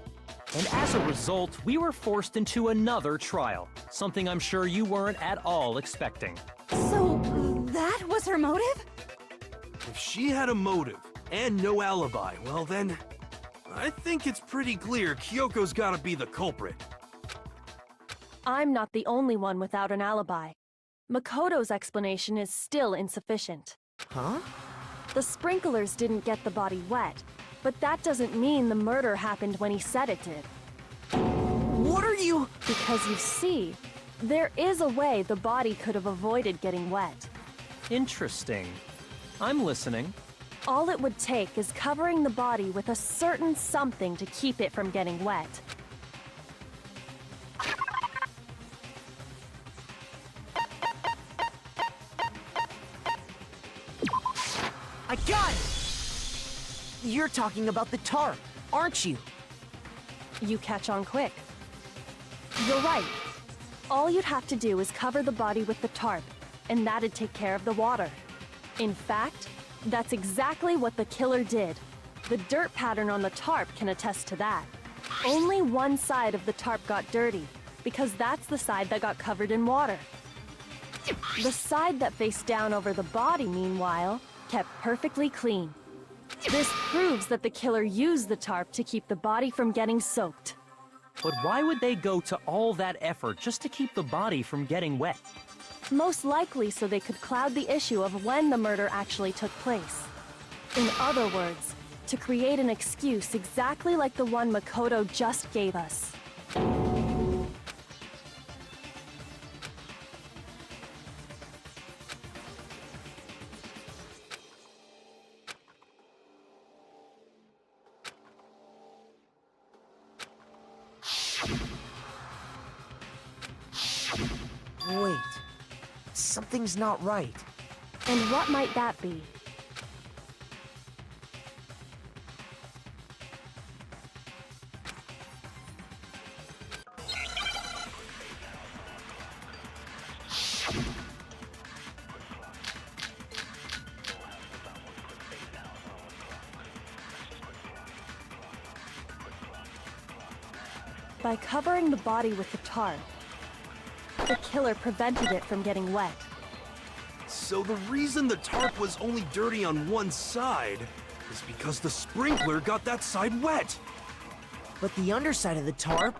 And as a result, we were forced into another trial, something I'm sure you weren't at all expecting. So, that was her motive? If she had a motive and no alibi, well then, I think it's pretty clear Kyoko's gotta be the culprit. I'm not the only one without an alibi. Makoto's explanation is still insufficient. Huh? The sprinklers didn't get the body wet, but that doesn't mean the murder happened when he said it did. What are you... Because you see, there is a way the body could have avoided getting wet. Interesting. I'm listening. All it would take is covering the body with a certain something to keep it from getting wet. I got it! You're talking about the tarp, aren't you? You catch on quick. You're right. All you'd have to do is cover the body with the tarp, and that'd take care of the water. In fact, that's exactly what the killer did. The dirt pattern on the tarp can attest to that. Only one side of the tarp got dirty, because that's the side that got covered in water. The side that faced down over the body, meanwhile, kept perfectly clean. This proves that the killer used the tarp to keep the body from getting soaked. But why would they go to all that effort just to keep the body from getting wet? Most likely so they could cloud the issue of when the murder actually took place. In other words, to create an excuse exactly like the one Makoto just gave us. Wait. Something's not right. And what might that be? By covering the body with the tarp, the killer prevented it from getting wet. So the reason the tarp was only dirty on one side is because the sprinkler got that side wet. But the underside of the tarp,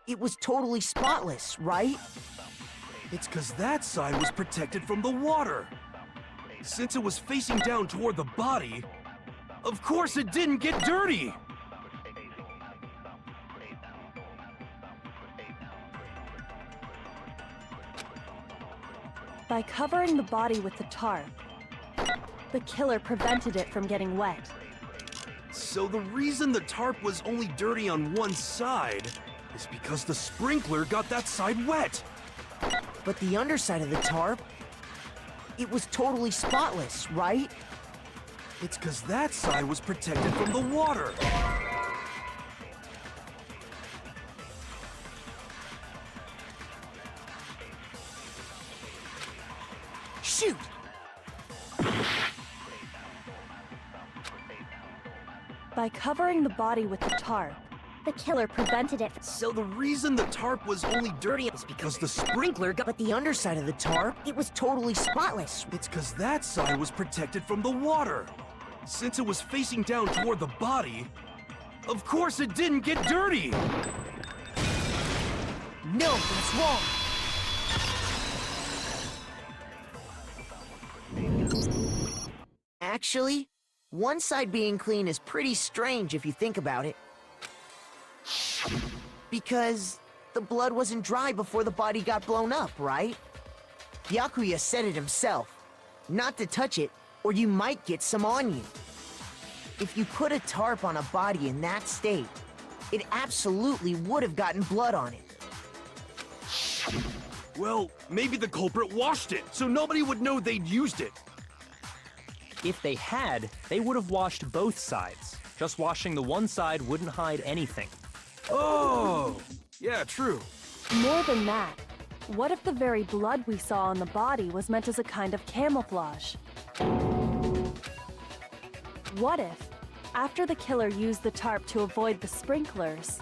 it was totally spotless, right? It's because that side was protected from the water. Since it was facing down toward the body, of course it didn't get dirty. By covering the body with the tarp, the killer prevented it from getting wet. So the reason the tarp was only dirty on one side is because the sprinkler got that side wet. But the underside of the tarp, it was totally spotless, right? It's because that side was protected from the water. Shoot! By covering the body with the tarp, the killer prevented it. So the reason the tarp was only dirty is because the sprinkler got... But the underside of the tarp, it was totally spotless. It's because that side was protected from the water. Since it was facing down toward the body, of course it didn't get dirty. No, that's wrong. Actually, one side being clean is pretty strange if you think about it. Because the blood wasn't dry before the body got blown up, right? Byakuya said it himself. Not to touch it, or you might get some on you. If you put a tarp on a body in that state, it absolutely would have gotten blood on it. Well, maybe the culprit washed it, so nobody would know they'd used it. If they had, they would have washed both sides. Just washing the one side wouldn't hide anything. Oh, yeah, true. More than that, what if the very blood we saw on the body was meant as a kind of camouflage? What if, after the killer used the tarp to avoid the sprinklers,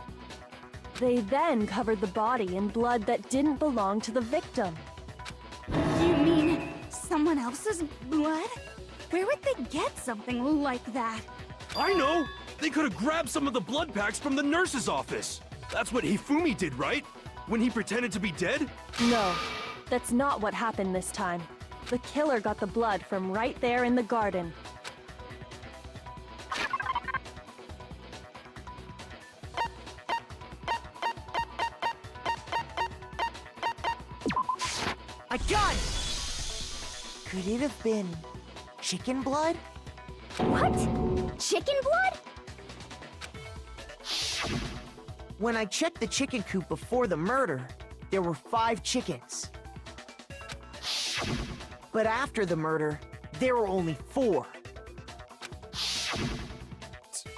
they then covered the body in blood that didn't belong to the victim? You mean someone else's blood? Where would they get something like that? I know! They could have grabbed some of the blood packs from the nurse's office. That's what Hifumi did, right? When he pretended to be dead? No, that's not what happened this time. The killer got the blood from right there in the garden. Could it have been chicken blood? What? Chicken blood? When I checked the chicken coop before the murder, there were 5 chickens. But after the murder, there were only 4.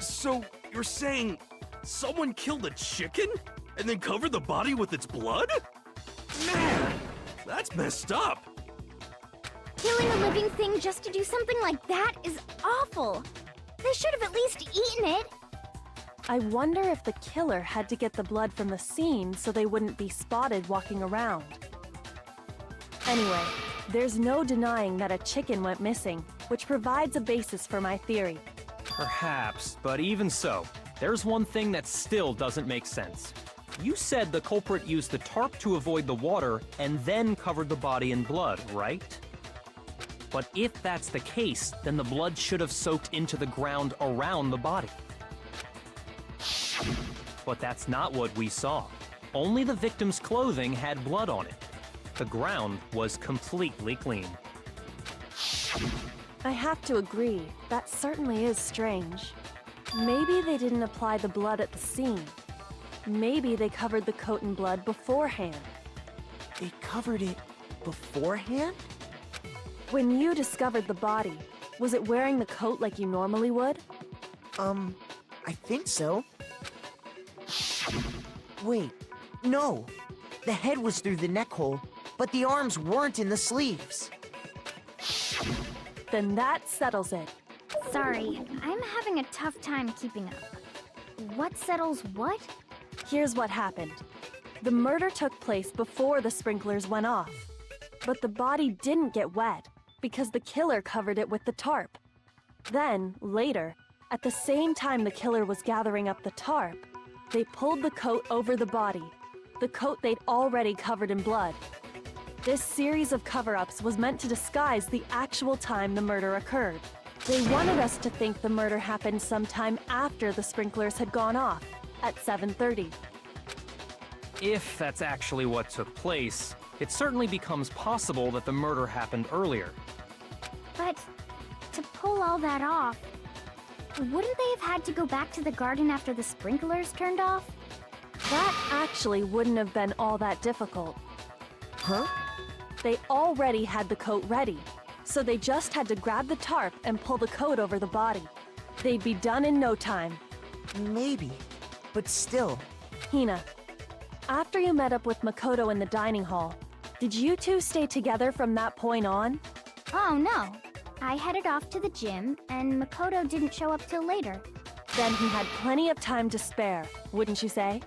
So, you're saying someone killed a chicken and then covered the body with its blood? Man, that's messed up. Killing a living thing just to do something like that is awful. They should have at least eaten it. I wonder if the killer had to get the blood from the scene so they wouldn't be spotted walking around. Anyway, there's no denying that a chicken went missing, which provides a basis for my theory. Perhaps, but even so, there's one thing that still doesn't make sense. You said the culprit used the tarp to avoid the water and then covered the body in blood, right? But if that's the case, then the blood should have soaked into the ground around the body. But that's not what we saw. Only the victim's clothing had blood on it. The ground was completely clean. I have to agree, that certainly is strange. Maybe they didn't apply the blood at the scene. Maybe they covered the coat in blood beforehand. They covered it beforehand? When you discovered the body, was it wearing the coat like you normally would? I think so. Wait, no. The head was through the neck hole, but the arms weren't in the sleeves. Then that settles it. Sorry, I'm having a tough time keeping up. What settles what? Here's what happened. The murder took place before the sprinklers went off. But the body didn't get wet because the killer covered it with the tarp. Then, later, at the same time the killer was gathering up the tarp, they pulled the coat over the body, the coat they'd already covered in blood. This series of cover-ups was meant to disguise the actual time the murder occurred. They wanted us to think the murder happened sometime after the sprinklers had gone off, at 7:30. If that's actually what took place, it certainly becomes possible that the murder happened earlier. But to pull all that off, wouldn't they have had to go back to the garden after the sprinklers turned off? That actually wouldn't have been all that difficult. Huh? They already had the coat ready, so they just had to grab the tarp and pull the coat over the body. They'd be done in no time. Maybe, but still. Hina, after you met up with Makoto in the dining hall, did you two stay together from that point on? Oh no. I headed off to the gym, and Makoto didn't show up till later. Then he had plenty of time to spare, wouldn't you say?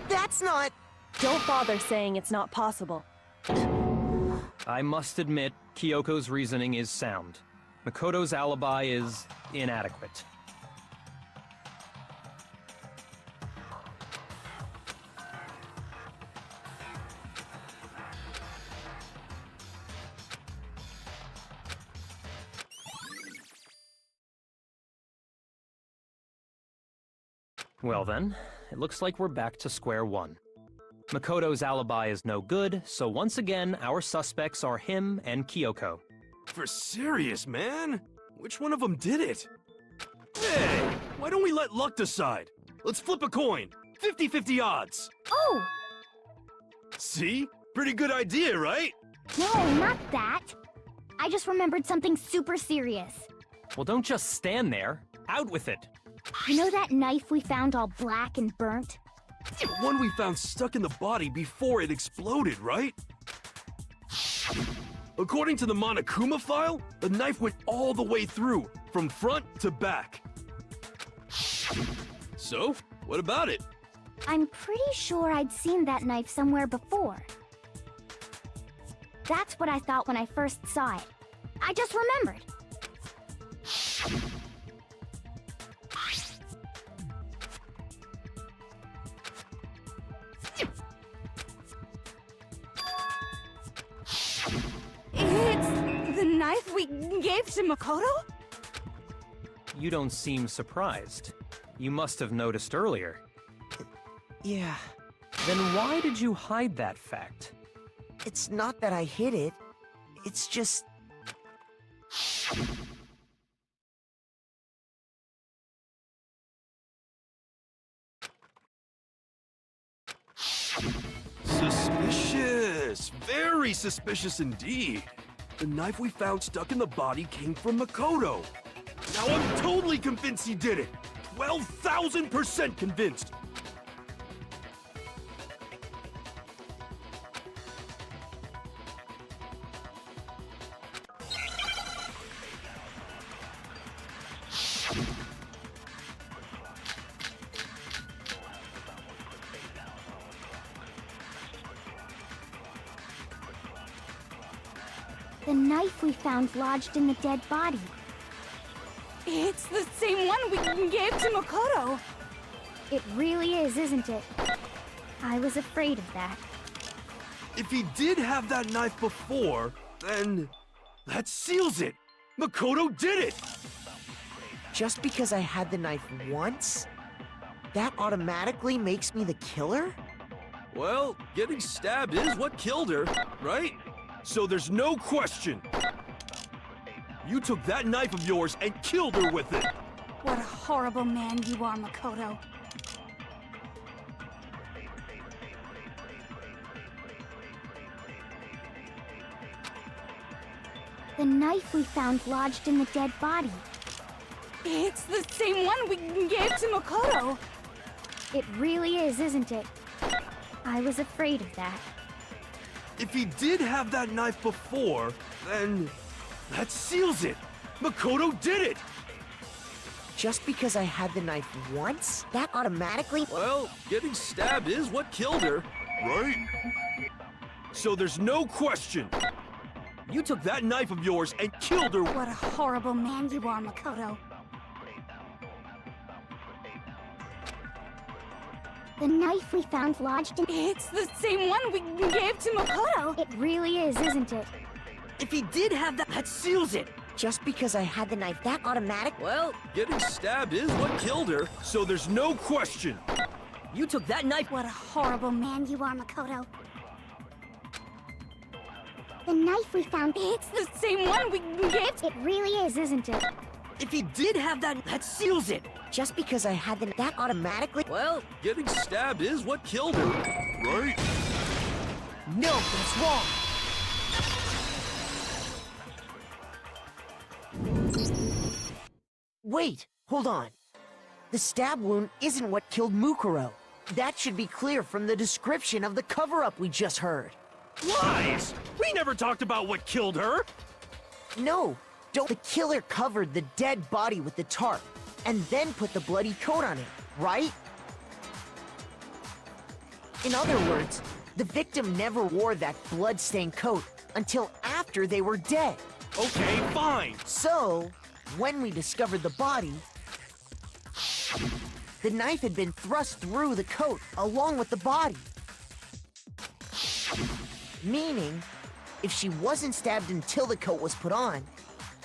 That's not... Don't bother saying it's not possible. I must admit, Kyoko's reasoning is sound. Makoto's alibi is inadequate. Well then, it looks like we're back to square one. Makoto's alibi is no good, so once again, our suspects are him and Kyoko. For serious, man? Which one of them did it? Hey, why don't we let luck decide? Let's flip a coin. 50-50 odds. Oh! See? Pretty good idea, right? No, not that. I just remembered something super serious. Well, don't just stand there. Out with it. You know that knife we found all black and burnt? The one we found stuck in the body before it exploded, right? According to the Monokuma file, the knife went all the way through, from front to back. So, what about it? I'm pretty sure I'd seen that knife somewhere before. That's what I thought when I first saw it. I just remembered. It's the knife we gave to Makoto? You don't seem surprised. You must have noticed earlier. Yeah, Then why did you hide that fact? it's not that I hid it. It's just... Suspicious! Very suspicious indeed. The knife we found stuck in the body came from Makoto. Now I'm totally convinced he did it. 12,000% convinced. The knife we found lodged in the dead body. It's the same one we gave to Makoto. It really is, isn't it? I was afraid of that. If he did have that knife before, then that seals it. Makoto did it. Just because I had the knife once, that automatically makes me the killer? Well, getting stabbed is what killed her, right? So there's no question. You took that knife of yours and killed her with it. What a horrible man you are, Makoto. The knife we found lodged in the dead body. It's the same one we gave to Makoto. It really is, isn't it? I was afraid of that. If he did have that knife before, then that seals it. Makoto did it. Just because I had the knife once, that automatically... Well, getting stabbed is what killed her, right? So there's no question. You took that knife of yours and killed her. What a horrible man you are, Makoto. The knife we found lodged in... It's the same one we gave to Makoto. It really is, isn't it? If he did have that seals it. Just because I had the knife, that automatic... Well, Getting stabbed is what killed her, so there's no question. you took that knife. What a horrible man you are, Makoto. The knife we found... It's the same one we gave... It really is, isn't it? If he did have that seals it. Just because I had the... That automatically... Well, Getting stabbed is what killed her, right? No, that's wrong. Wait, hold on. The stab wound isn't what killed Mukuro. That should be clear from the description of the cover-up we just heard. Lies! We never talked about what killed her. No, don't. The killer covered the dead body with the tarp and then put the bloody coat on it, right? In other words, the victim never wore that blood-stained coat until after they were dead. Okay, fine. So, when we discovered the body, the knife had been thrust through the coat along with the body. Meaning, if she wasn't stabbed until the coat was put on,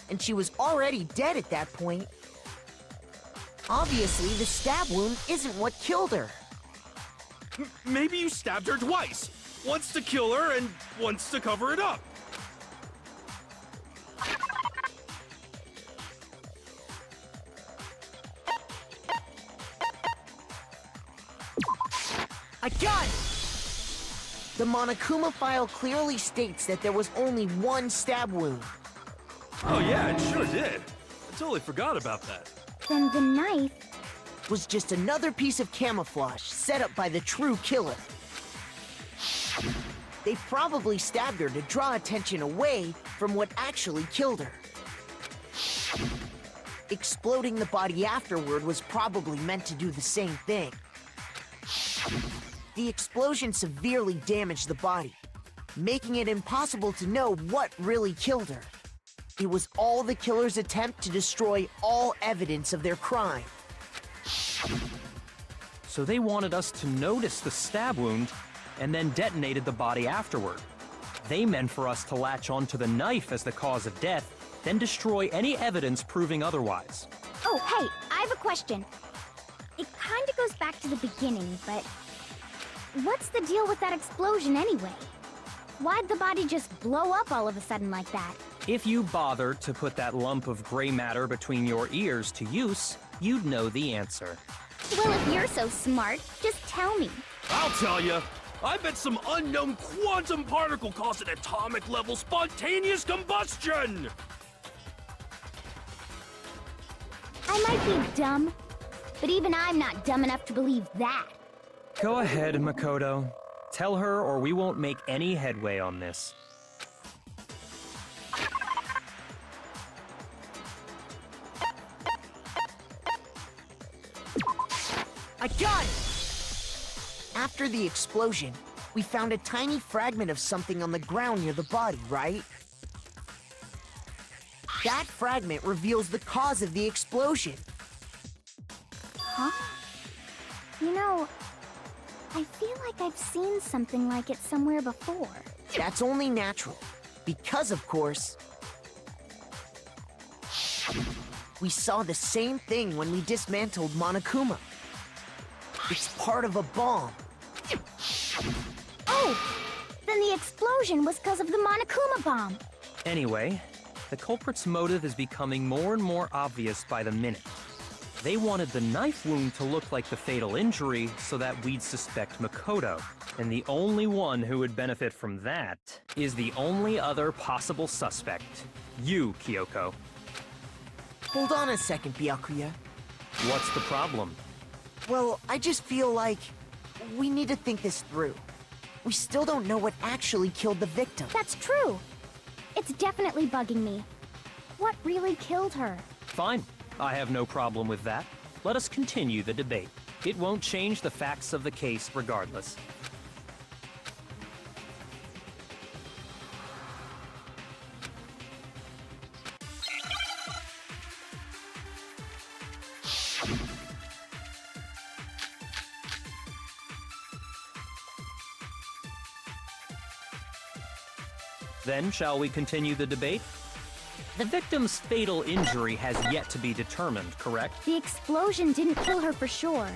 and she was already dead at that point, obviously the stab wound isn't what killed her. Maybe you stabbed her twice. Once to kill her and once to cover it up. I got it. The Monokuma file clearly states that there was only one stab wound. Oh yeah, it sure did. I totally forgot about that. Then the knife... Was just another piece of camouflage set up by the true killer. They probably stabbed her to draw attention away from what actually killed her. Exploding the body afterward was probably meant to do the same thing. The explosion severely damaged the body, making it impossible to know what really killed her. It was all the killer's attempt to destroy all evidence of their crime. So they wanted us to notice the stab wound and then detonated the body afterward. They meant for us to latch onto the knife as the cause of death, then destroy any evidence proving otherwise. Oh, hey, I have a question. It kinda goes back to the beginning, but... What's the deal with that explosion anyway? Why'd the body just blow up all of a sudden like that? If you bothered to put that lump of gray matter between your ears to use, you'd know the answer. Well, if you're so smart, just tell me. I'll tell you. I bet some unknown quantum particle caused an atomic level spontaneous combustion! I might be dumb, but even I'm not dumb enough to believe that. Go ahead, Makoto. Tell her or we won't make any headway on this. I got it! After the explosion, we found a tiny fragment of something on the ground near the body, right? That fragment reveals the cause of the explosion. Huh? You know, I feel like I've seen something like it somewhere before. That's only natural. Because, of course, we saw the same thing when we dismantled Monokuma. It's part of a bomb. Oh! Then the explosion was because of the Monokuma bomb. Anyway, the culprit's motive is becoming more and more obvious by the minute. They wanted the knife wound to look like the fatal injury so that we'd suspect Makoto. And the only one who would benefit from that is the only other possible suspect. You, Kyoko. Hold on a second, Byakuya. What's the problem? Well, I just feel like we need to think this through. We still don't know what actually killed the victim. That's true. It's definitely bugging me. What really killed her? Fine. I have no problem with that. Let us continue the debate. It won't change the facts of the case regardless. Then, shall we continue the debate? The victim's fatal injury has yet to be determined, correct? The explosion didn't kill her for sure.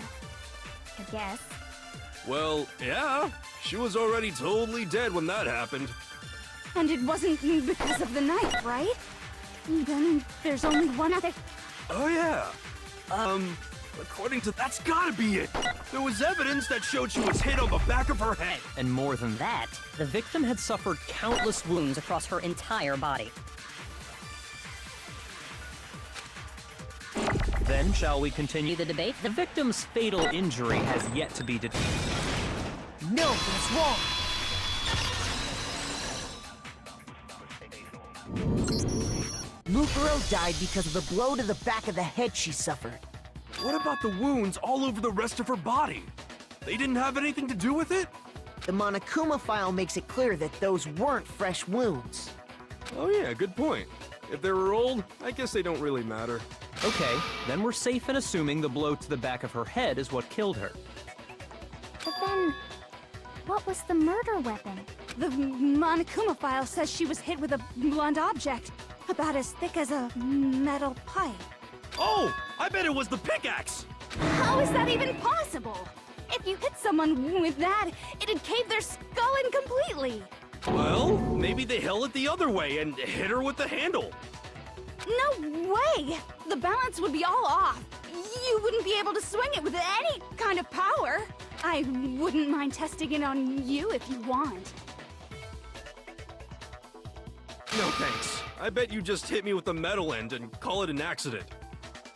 I guess. Well, yeah. She was already totally dead when that happened. And it wasn't because of the knife, right? Then there's only one other... Oh, yeah. According to... That's gotta be it! There was evidence that showed she was hit on the back of her head. And more than that, the victim had suffered countless wounds across her entire body. Then, shall we continue the debate? The victim's fatal injury has yet to be determined. No, that's wrong! Mukuro died because of the blow to the back of the head she suffered. What about the wounds all over the rest of her body? They didn't have anything to do with it? The Monokuma file makes it clear that those weren't fresh wounds. Oh yeah, good point. If they were old, I guess they don't really matter. Okay, then we're safe in assuming the blow to the back of her head is what killed her. But then, what was the murder weapon? The Monokuma file says she was hit with a blunt object, about as thick as a metal pipe. Oh! I bet it was the pickaxe! How is that even possible? If you hit someone with that, it'd cave their skull in completely. Well, maybe they held it the other way and hit her with the handle. No way! The balance would be all off. You wouldn't be able to swing it with any kind of power. I wouldn't mind testing it on you if you want. No thanks. I bet you just hit me with the metal end and call it an accident.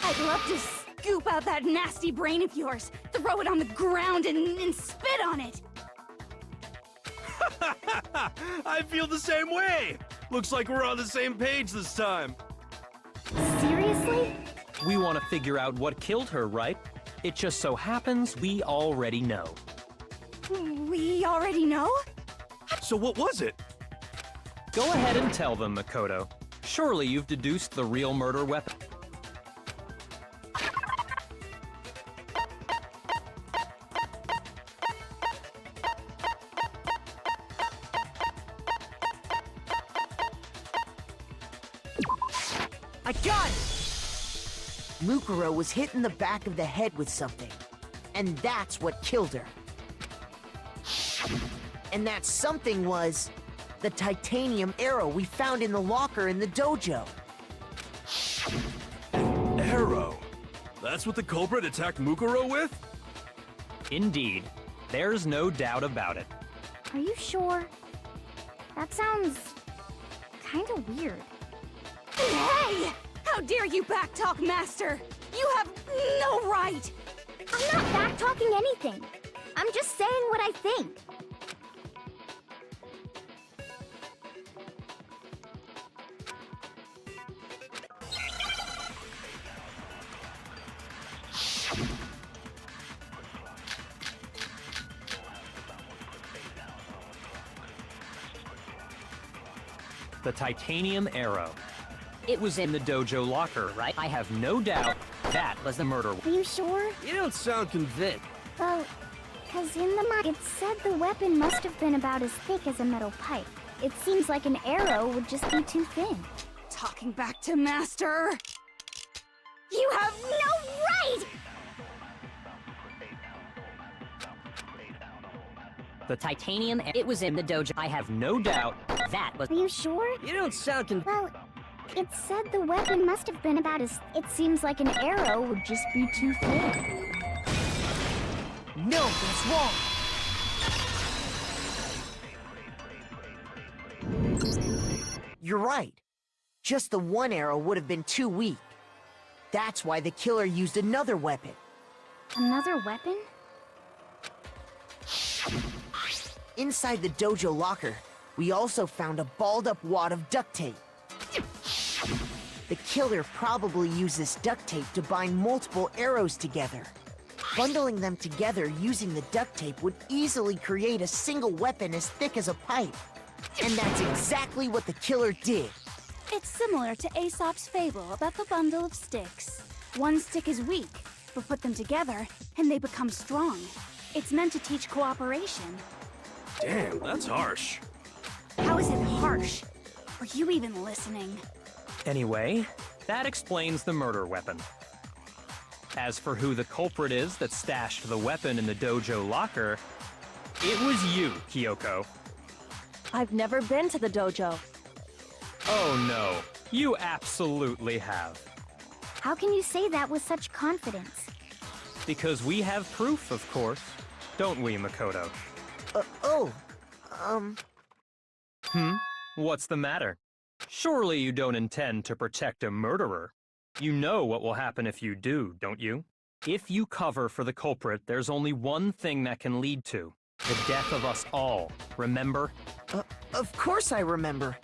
I'd love to scoop out that nasty brain of yours, throw it on the ground and spit on it. I feel the same way! Looks like we're on the same page this time. Seriously? We want to figure out what killed her, right? It just so happens we already know. We already know? So what was it? Go ahead and tell them, Makoto. Surely you've deduced the real murder weapon. I got it! Mukuro was hit in the back of the head with something. And that's what killed her. And that something was The titanium arrow we found in the locker in the dojo. Arrow. That's what the culprit attacked Mukuro with? Indeed. There's no doubt about it. Are you sure? That sounds kinda weird. Hey! How dare you backtalk, Master? You have no right! I'm not back-talking anything. I'm just saying what I think. The titanium arrow. It was in the dojo locker, right? I have no doubt that was the murder. Are you sure? You don't sound convinced. Well, because in the it said the weapon must have been about as thick as a metal pipe. It seems like an arrow would just be too thin. Talking back to Master! You have no right! The titanium, it was in the dojo. I have no doubt that was. Are you sure? You don't sound Well, it said the weapon must have been about as... It seems like an arrow would just be too thin. No, that's wrong. You're right. Just the one arrow would have been too weak. That's why the killer used another weapon. Another weapon? Inside the dojo locker, we also found a balled-up wad of duct tape. The killer probably used this duct tape to bind multiple arrows together. Bundling them together using the duct tape would easily create a single weapon as thick as a pipe. And that's exactly what the killer did. It's similar to Aesop's fable about the bundle of sticks. One stick is weak, but put them together, and they become strong. It's meant to teach cooperation. Damn, that's harsh. How is it harsh? Are you even listening? Anyway, that explains the murder weapon. As for who the culprit is that stashed the weapon in the dojo locker, it was you, Kyoko. I've never been to the dojo. Oh no, you absolutely have. How can you say that with such confidence? Because we have proof, of course. Don't we, Makoto? What's the matter? Surely you don't intend to protect a murderer. You know what will happen if you do, don't you? If you cover for the culprit, there's only one thing that can lead to. The death of us all, remember? Of course I remember.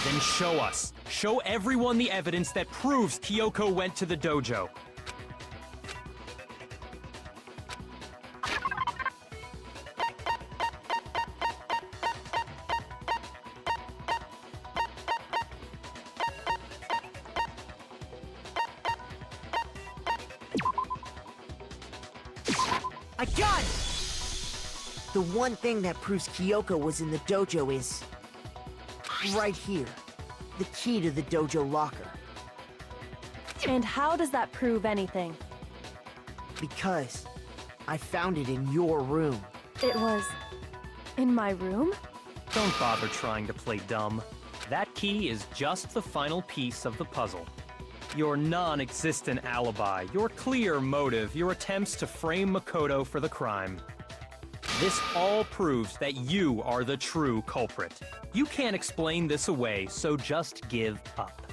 Then show us. Show everyone the evidence that proves Kyoko went to the dojo. I got it! The one thing that proves Kyoko was in the dojo is... right here. The key to the dojo locker. And how does that prove anything? Because I found it in your room. It was in my room? Don't bother trying to play dumb. That key is just the final piece of the puzzle. Your non-existent alibi, your clear motive, your attempts to frame Makoto for the crime. This all proves that you are the true culprit. You can't explain this away, so just give up.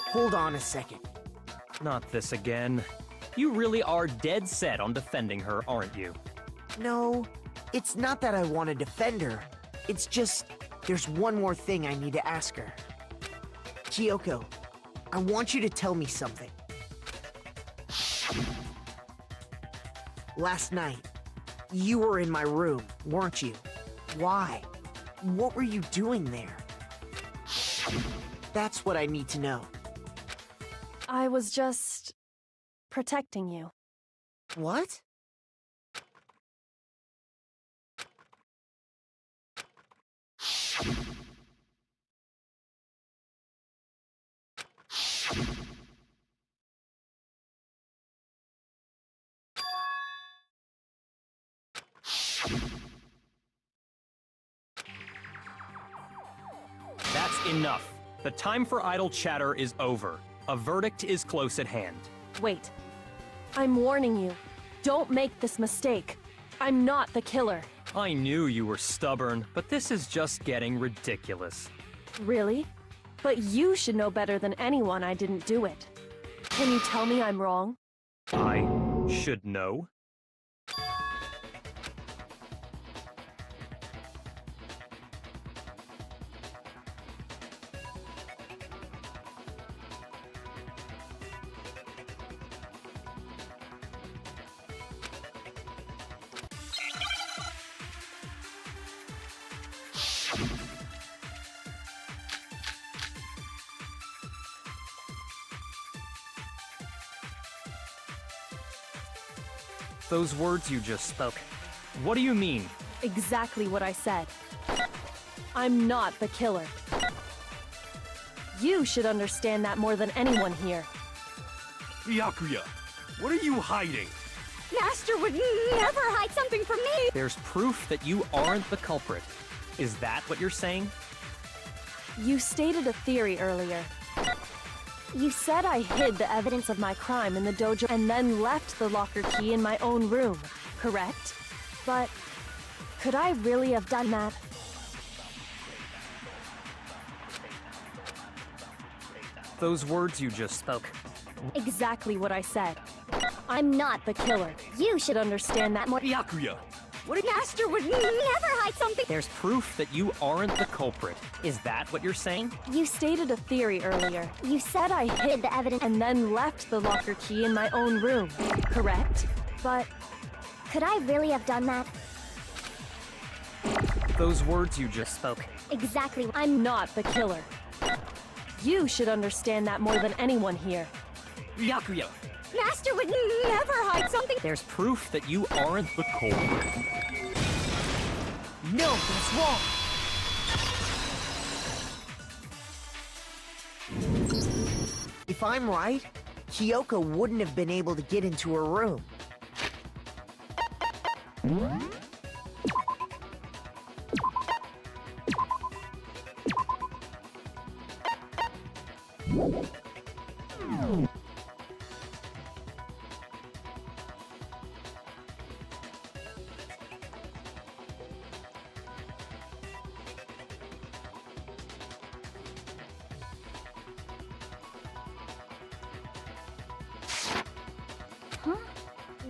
Hold on a second. Not this again. You really are dead set on defending her, aren't you? No, it's not that I want to defend her. It's just, there's one more thing I need to ask her. Kyoko, I want you to tell me something. Last night, you were in my room, weren't you? Why? What were you doing there? That's what I need to know. I was just protecting you. What? Enough. The time for idle chatter is over. A verdict is close at hand. Wait. I'm warning you. Don't make this mistake. I'm not the killer. I knew you were stubborn, but this is just getting ridiculous. Really? But you should know better than anyone I didn't do it. Can you tell me I'm wrong? I should know? Those words you just spoke. What do you mean? Exactly what I said. I'm not the killer. You should understand that more than anyone here. Byakuya, what are you hiding? Master would never hide something from me! There's proof that you aren't the culprit. Is that what you're saying? You stated a theory earlier. You said I hid the evidence of my crime in the dojo and then left the locker key in my own room, correct? But could I really have done that? Those words you just spoke. Exactly what I said. I'm not the killer. You should understand that more. Byakuya, Master would never hide something. There's proof that you aren't the culprit. Is that what you're saying? You stated a theory earlier. You said I hid the evidence and then left the locker key in my own room, correct? But could I really have done that? Those words you just spoke. Exactly. I'm not the killer. You should understand that more than anyone here. Byakuya, Master would never hide something. There's proof that you aren't the culprit. No, that's wrong. If I'm right, Kyoko wouldn't have been able to get into her room.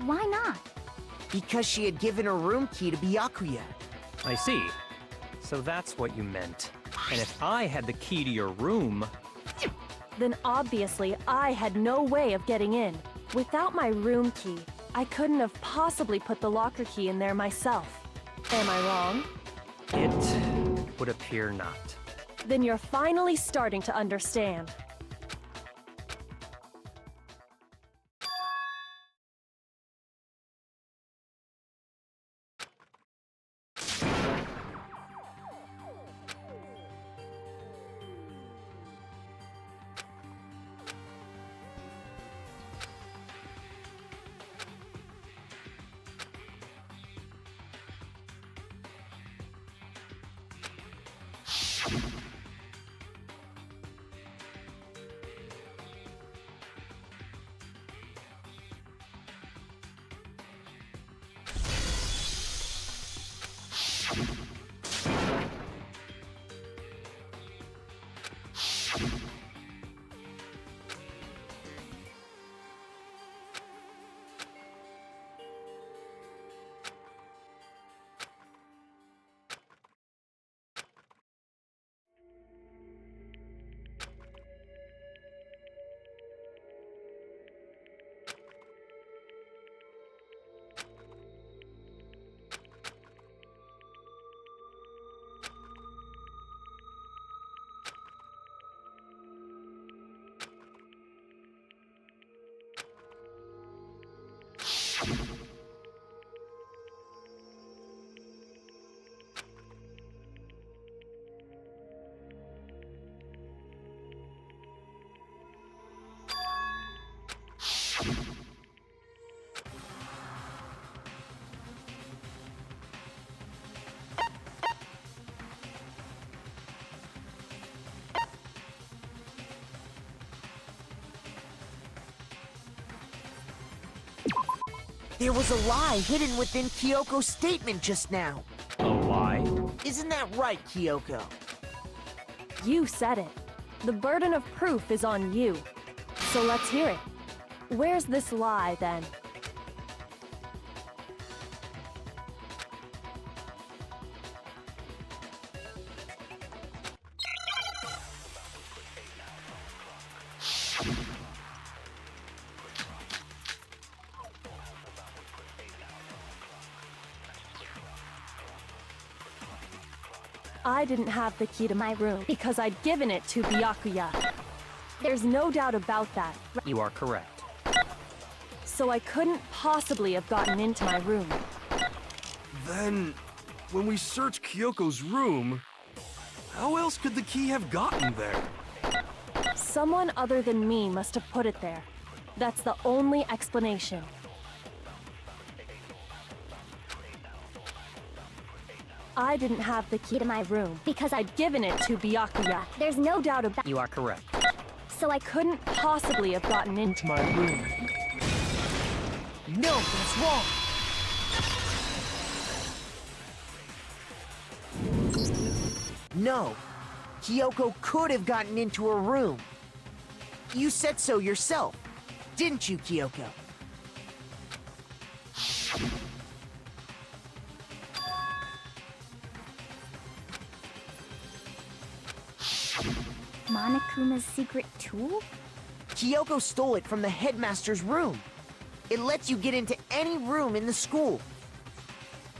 Why not? Because she had given her room key to Byakuya. I see. So that's what you meant. And if I had the key to your room... Then obviously I had no way of getting in. Without my room key, I couldn't have possibly put the locker key in there myself. Am I wrong? It would appear not. Then you're finally starting to understand. There was a lie hidden within Kyoko's statement just now. A lie? Isn't that right, Kyoko? You said it. The burden of proof is on you. So let's hear it. Where's this lie, then? I didn't have the key to my room because I'd given it to Byakuya. There's no doubt about that. You are correct. So I couldn't possibly have gotten into my room. Then, when we searched Kyoko's room, how else could the key have gotten there? Someone other than me must have put it there. That's the only explanation. I didn't have the key to my room because I'd given it to Byakuya. There's no doubt about. You are correct. So I couldn't possibly have gotten into my room. No, that's wrong. No, Kyoko could have gotten into her room. You said so yourself, didn't you, Kyoko? Monokuma's secret tool? Kyoko stole it from the headmaster's room. It lets you get into any room in the school.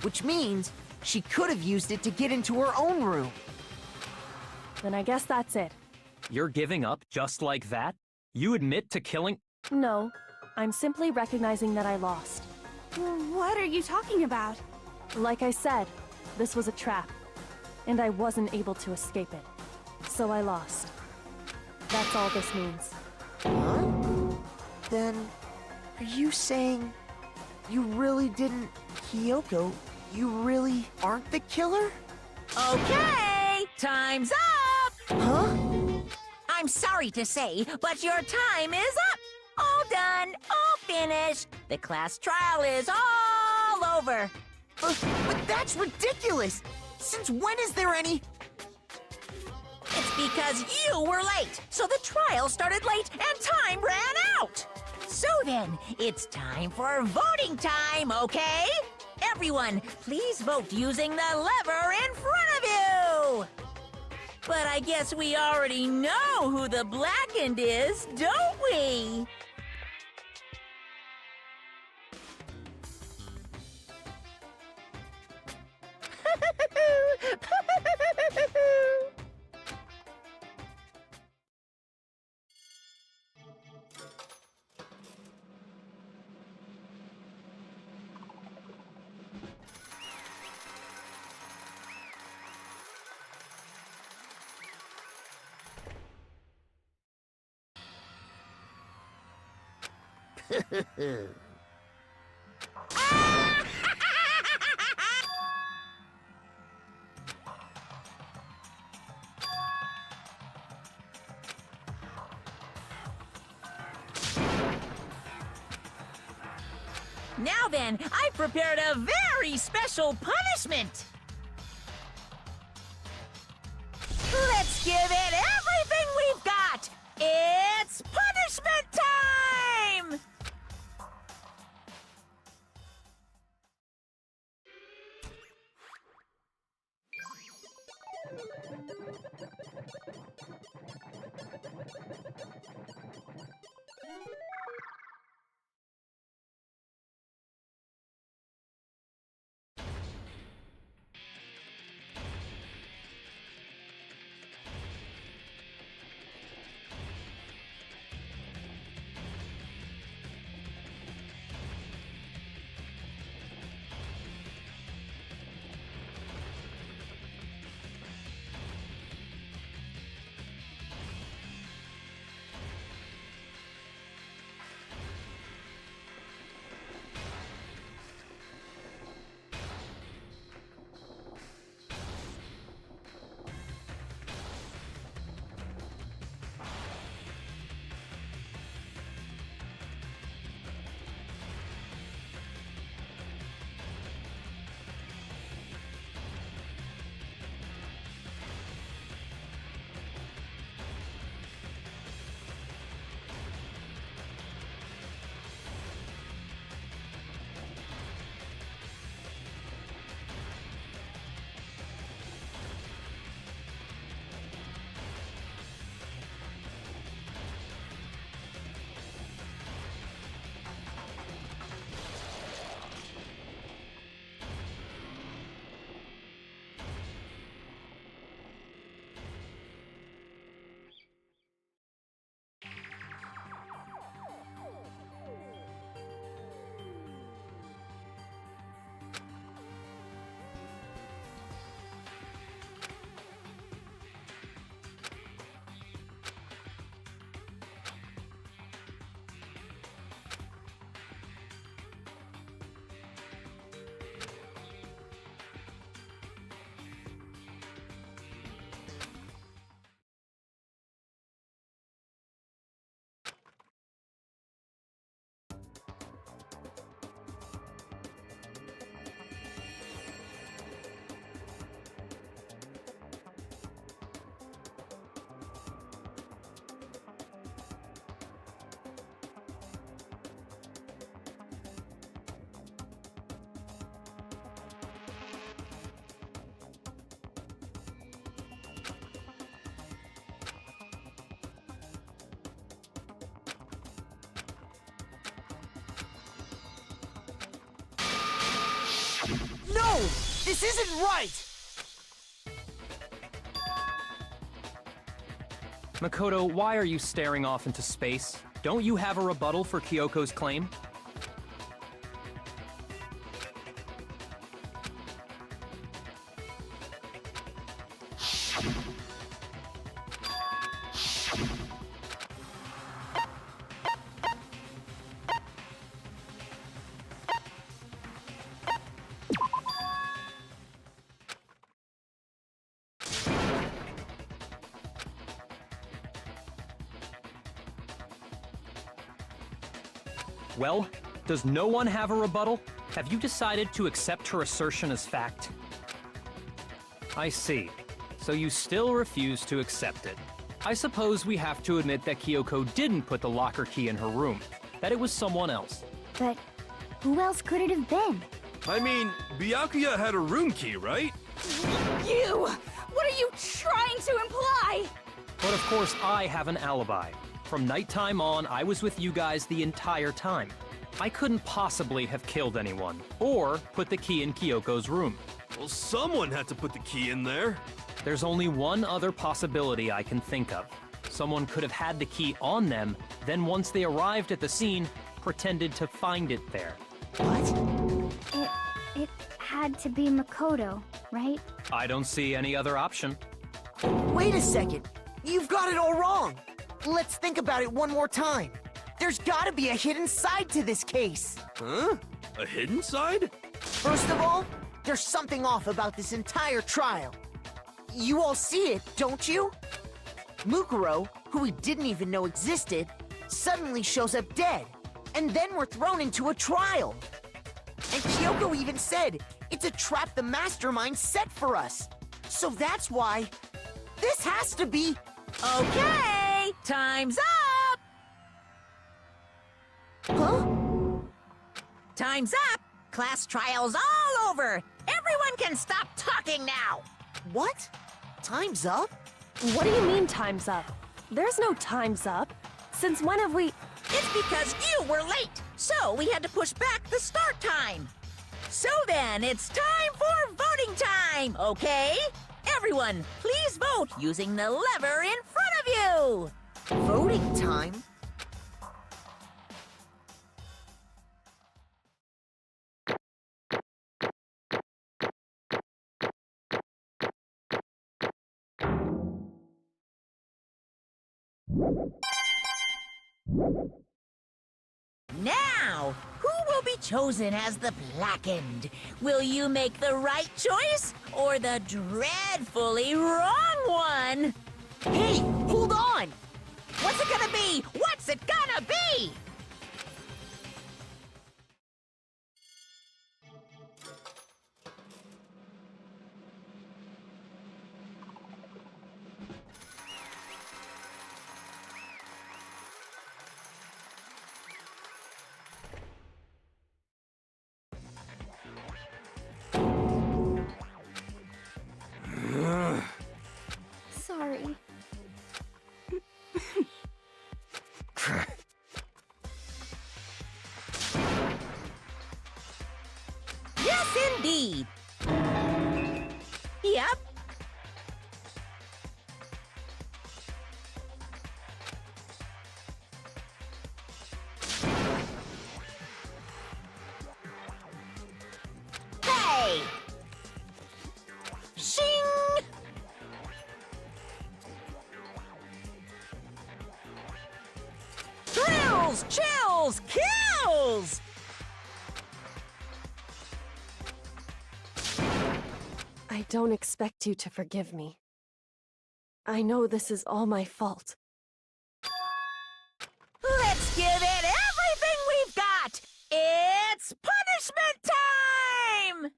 Which means she could have used it to get into her own room. Then I guess that's it. You're giving up just like that? You admit to killing... No, I'm simply recognizing that I lost. What are you talking about? Like I said, this was a trap, and I wasn't able to escape it. So I lost. That's all this means. Huh? Then, are you saying you really didn't... Kyoko, you really aren't the killer? Okay, time's up! Huh? I'm sorry to say, but your time is up! All done, all finished. The class trial is all over. But that's ridiculous! Since when is there any... It's because you were late, so the trial started late and time ran out. So then, it's time for voting time, okay? Everyone, please vote using the lever in front of you. But I guess we already know who the blackened is, don't we? Now then, I've prepared a very special punishment. Let's give it everything we've got. It's punishment time! This isn't right! Makoto, why are you staring off into space? Don't you have a rebuttal for Kyoko's claim? Well, does no one have a rebuttal? Have you decided to accept her assertion as fact? I see. So you still refuse to accept it. I suppose we have to admit that Kyoko didn't put the locker key in her room, that it was someone else. But who else could it have been? I mean, Byakuya had a room key, right? You! What are you trying to imply? But of course I have an alibi. From nighttime on, I was with you guys the entire time. I couldn't possibly have killed anyone, or put the key in Kyoko's room. Well, someone had to put the key in there. There's only one other possibility I can think of. Someone could have had the key on them, then once they arrived at the scene, pretended to find it there. What? It had to be Makoto, right? I don't see any other option. Wait a second. You've got it all wrong. Let's think about it one more time. There's gotta be a hidden side to this case. Huh? A hidden side? First of all, there's something off about this entire trial. You all see it, don't you? Mukuro, who we didn't even know existed, suddenly shows up dead, and then we're thrown into a trial. And Kyoko even said, it's a trap the mastermind set for us. So that's why this has to be... Okay, time's up! Huh? Time's up! Class trial's all over! Everyone can stop talking now! What? Time's up? What do you mean time's up? There's no time's up. Since when have we... It's because you were late, so we had to push back the start time. So then, it's time for voting time, okay? Everyone, please vote using the lever in front of you! Voting time? Now, who will be chosen as the blackened? Will you make the right choice or the dreadfully wrong one? Hey, hold on! What's it gonna be? What's it gonna be? Sorry. Yes, indeed. Yep. Hey! Shing! Thrills, chills, kills! I don't expect you to forgive me. I know this is all my fault. Let's give it everything we've got! It's punishment time!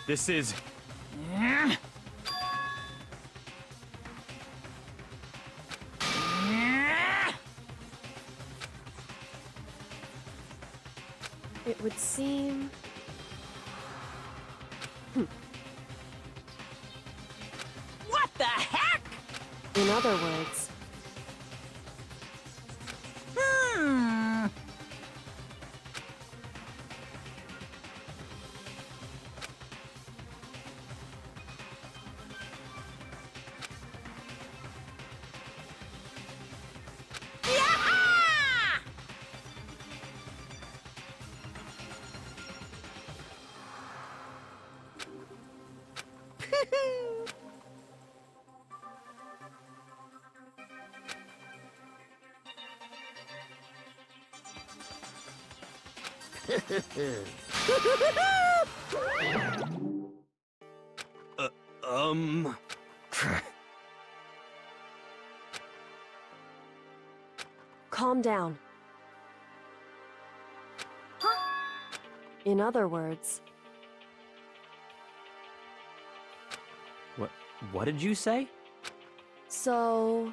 This is... It would seem... What the heck? In other words, calm down. In other words, What did you say? so...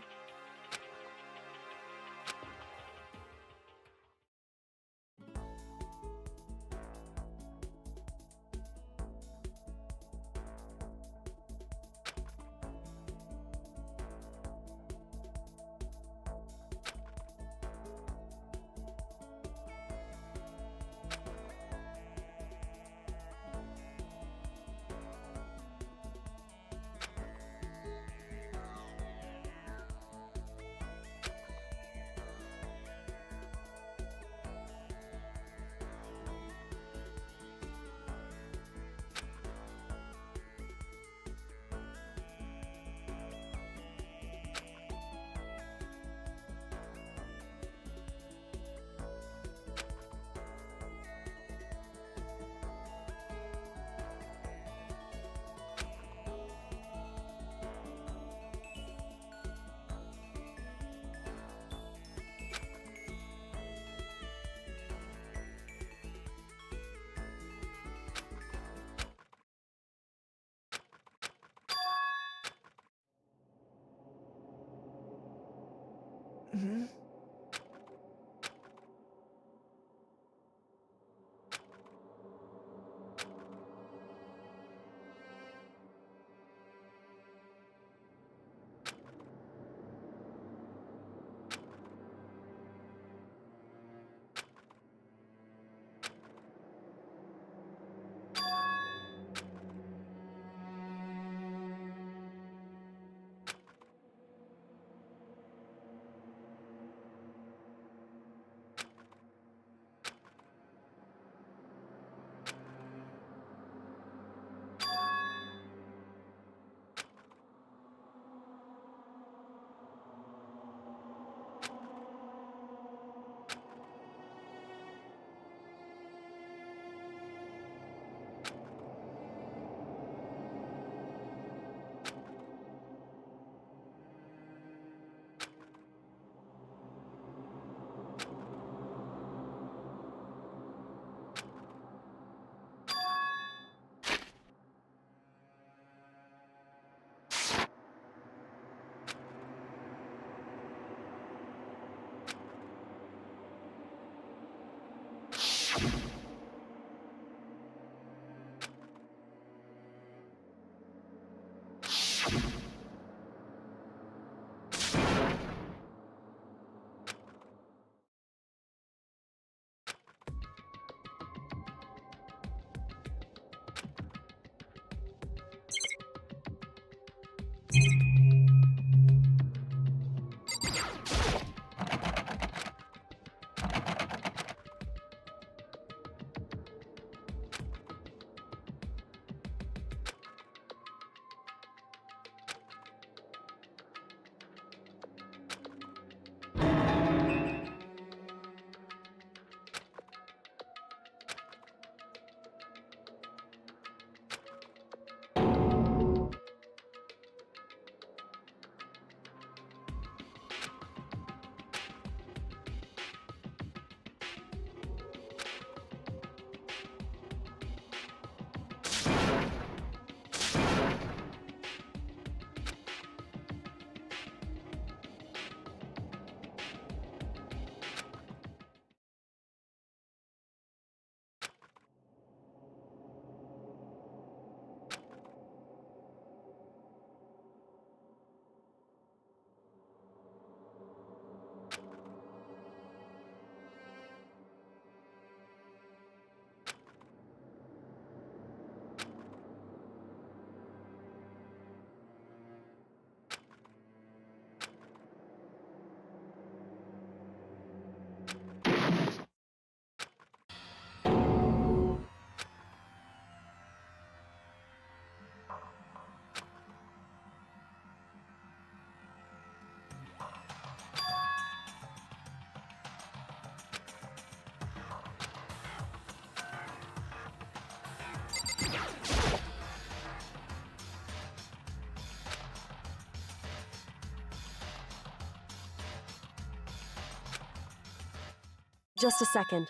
Just a second.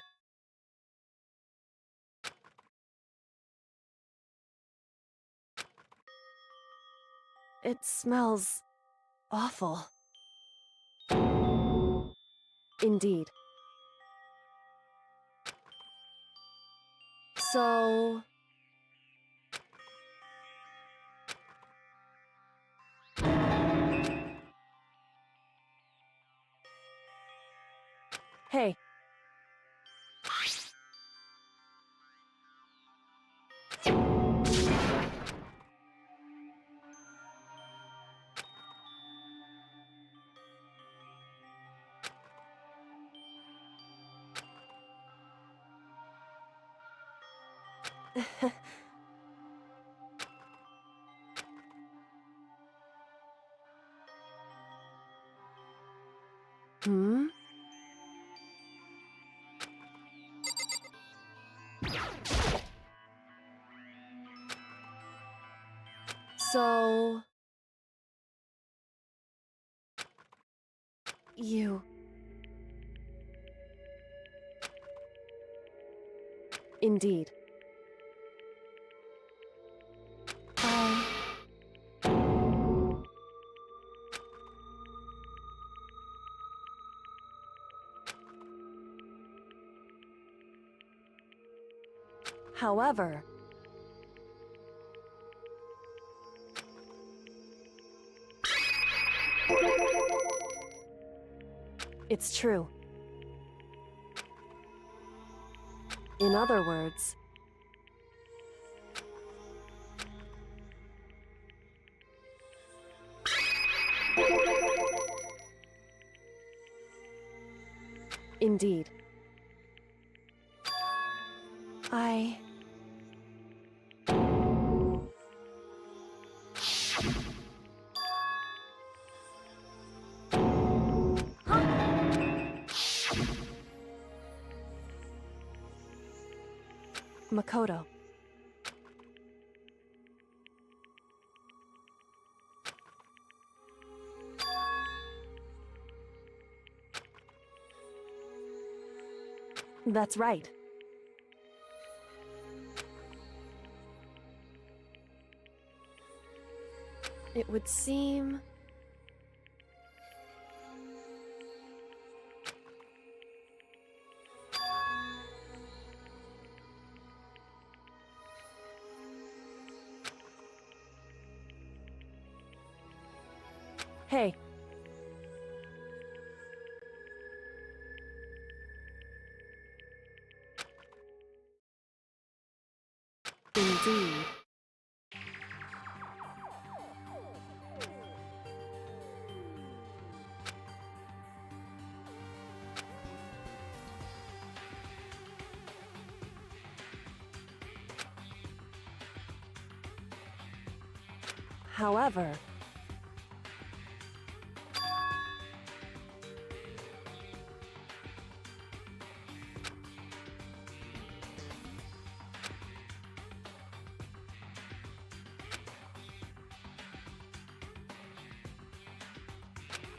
It smells awful. Indeed. So... Hey. Hmm? So... You... Indeed. I... However... It's true. In other words... Indeed. I... Makoto. That's right. It would seem... Hey. Indeed. However...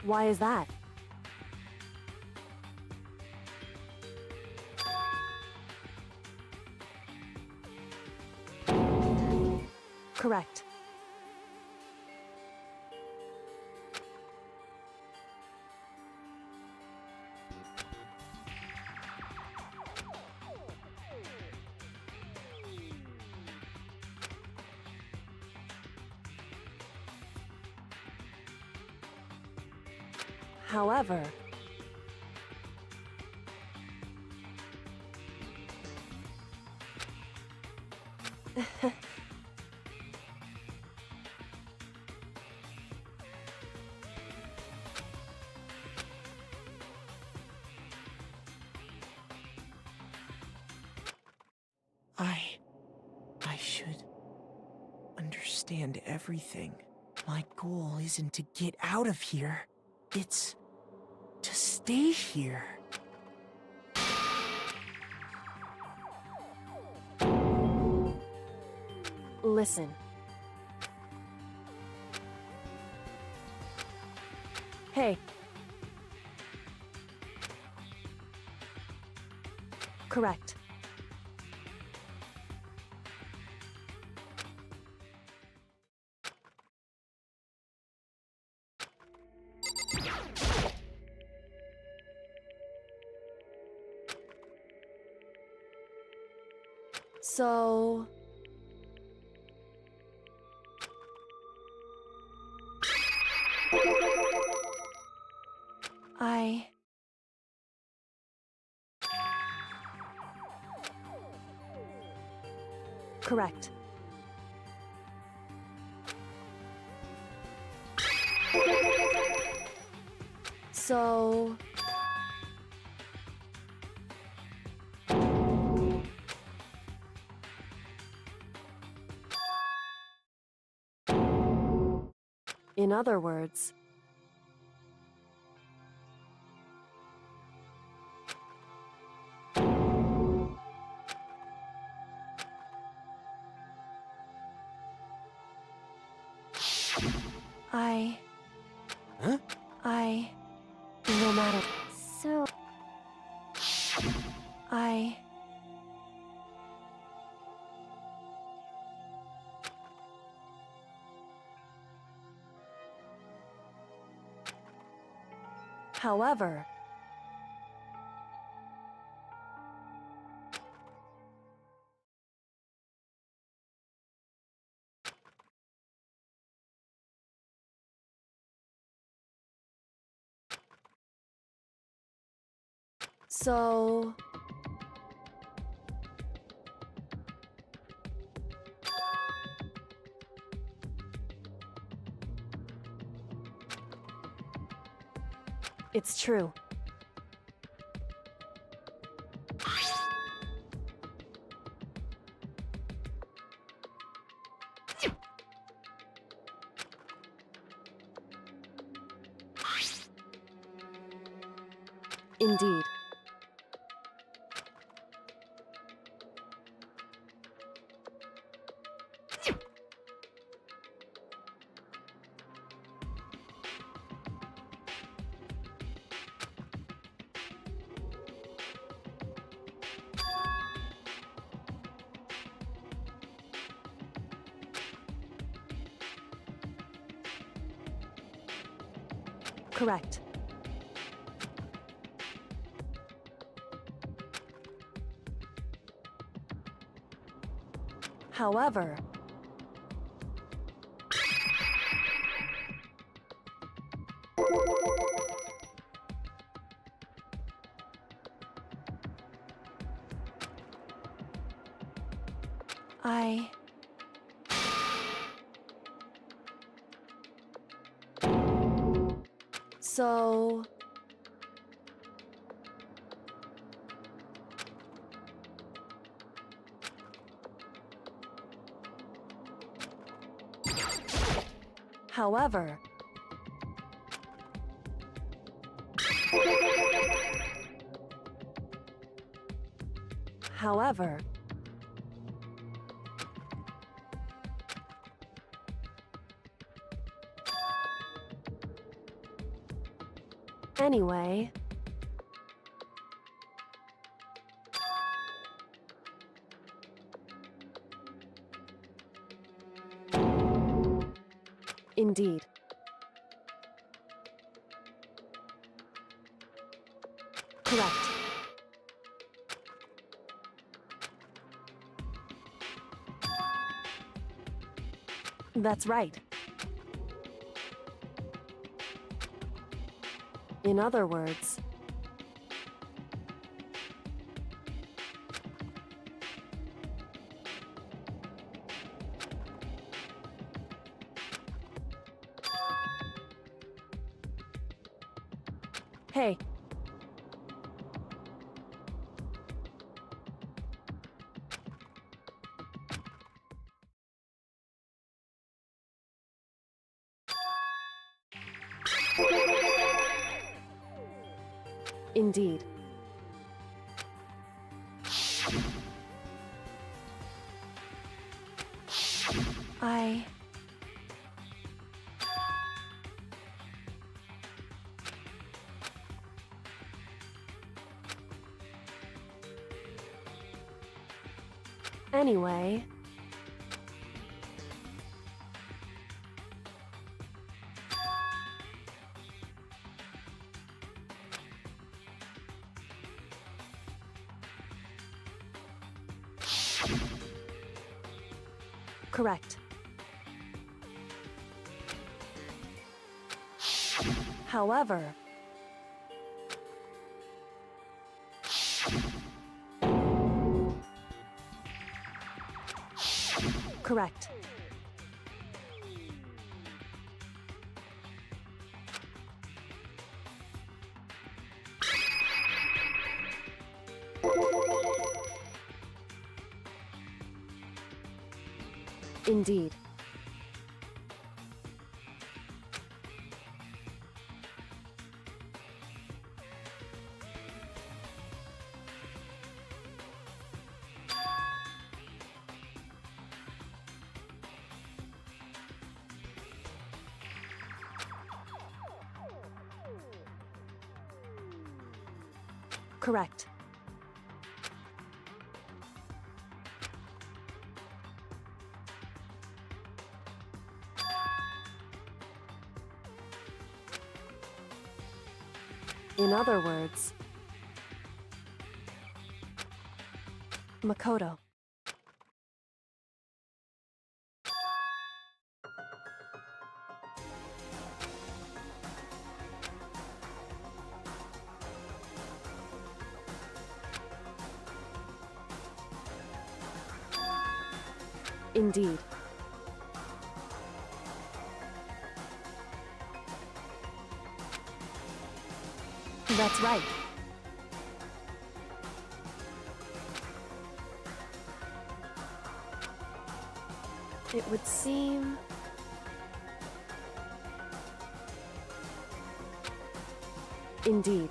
Why is that? Correct. However... I should understand everything. My goal isn't to get out of here. It's to stay here. Listen. Hey. Correct. So... Correct. So... In other words... Huh? No matter... So, However... So... It's true. Indeed. Correct. However... So... However... However... Anyway... Indeed. Correct. That's right. In other words... Hey. Indeed. Anyway... Correct. However... Correct. Indeed. Correct. In other words, Makoto. Indeed. That's right. It would seem... Indeed.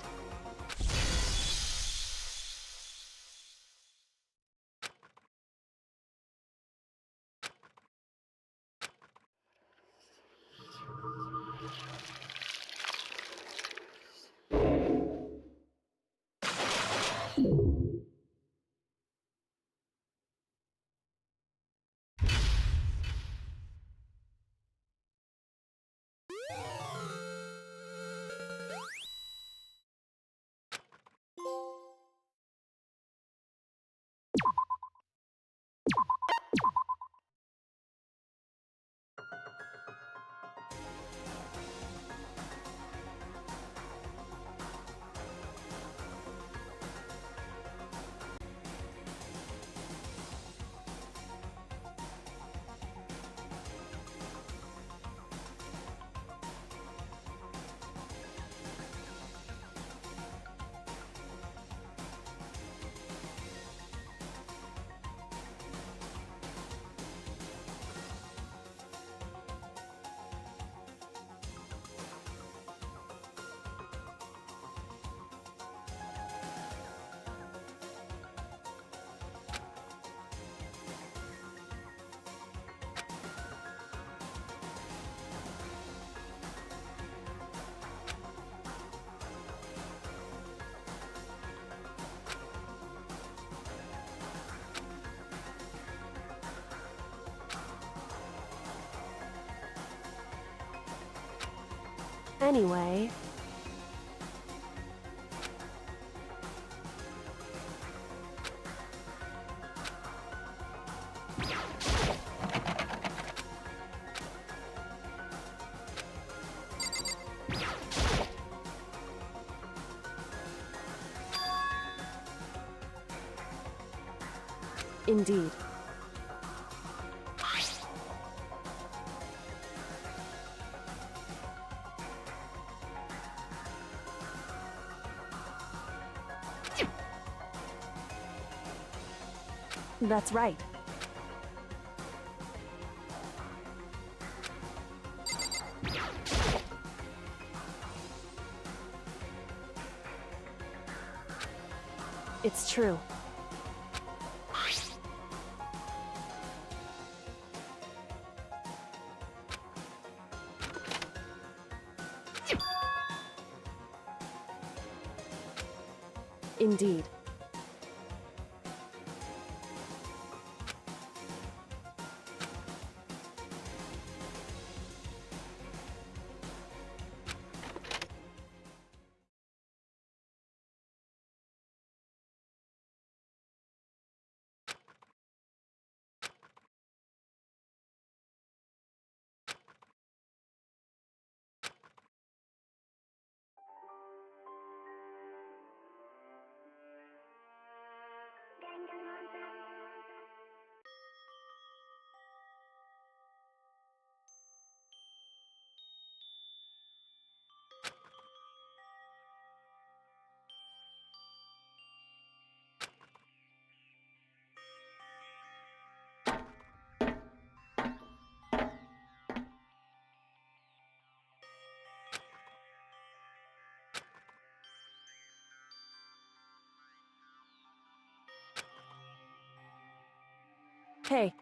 Anyway... Indeed. That's right. It's true. Indeed. Hey.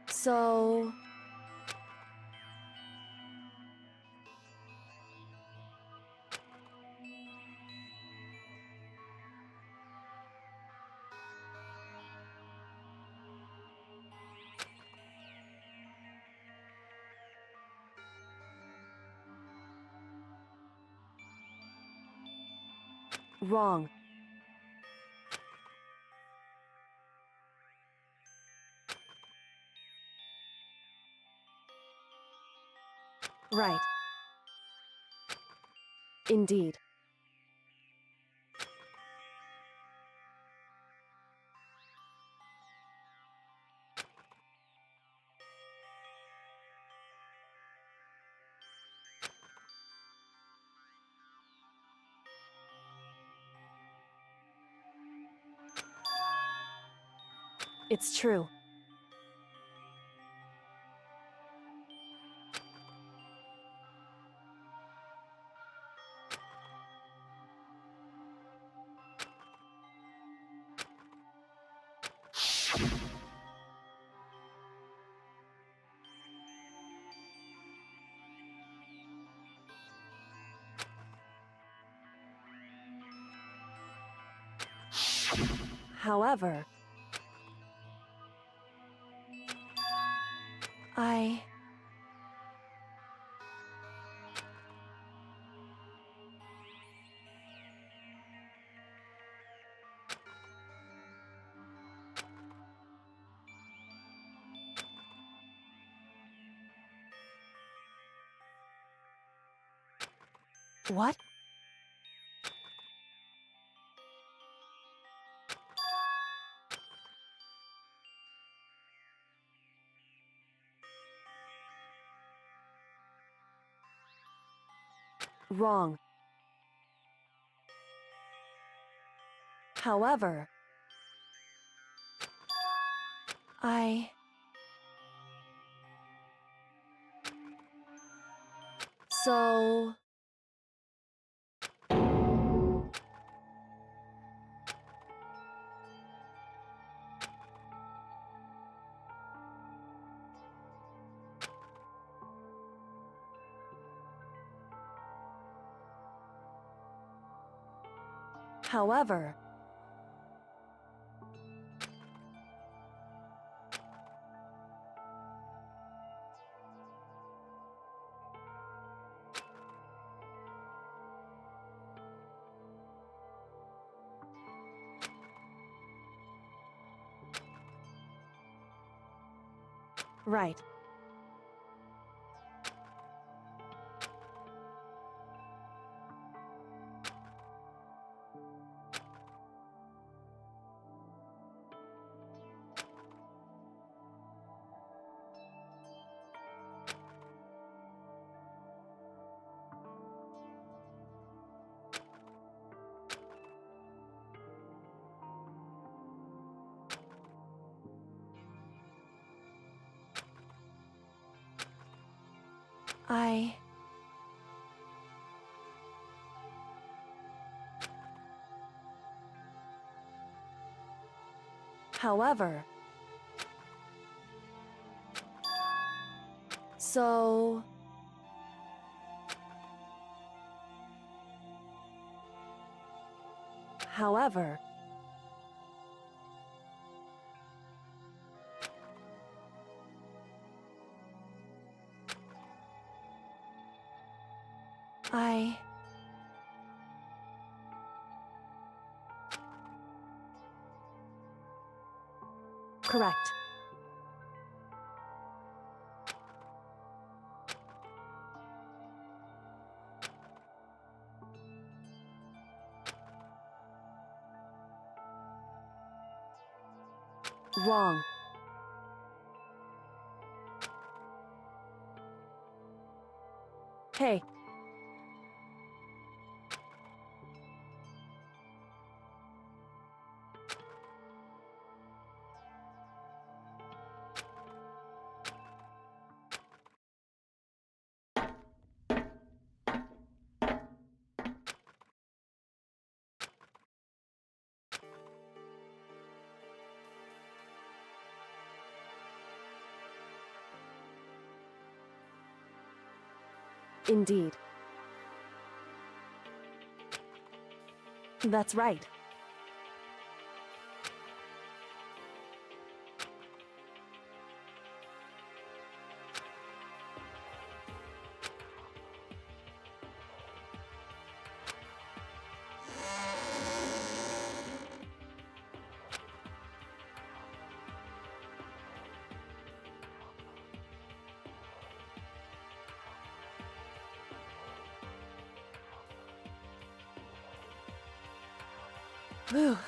So... Wrong. Right. Indeed. It's true. However... What? Wrong. However... So... However... Right. However... So... However... I... Correct. Wrong. Hey. Indeed. That's right. Whew.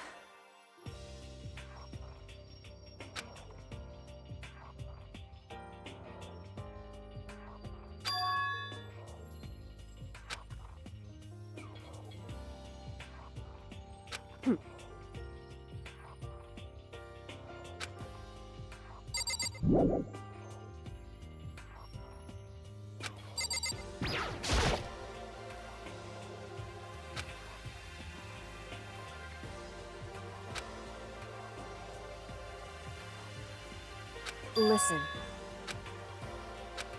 Listen.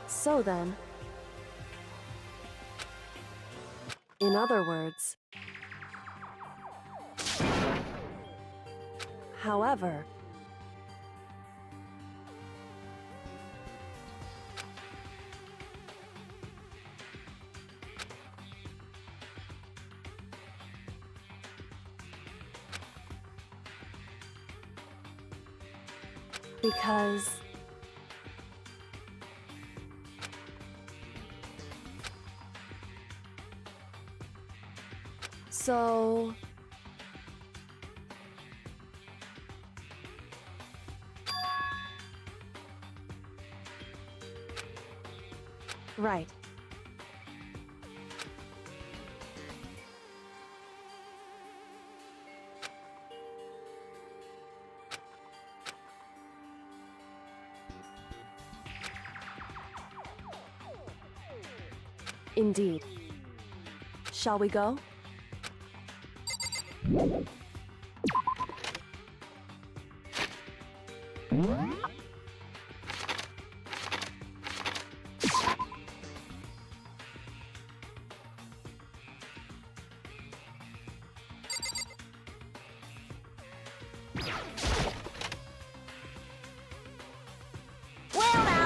So then... In other words... However... Because... So... Right. Indeed. Shall we go?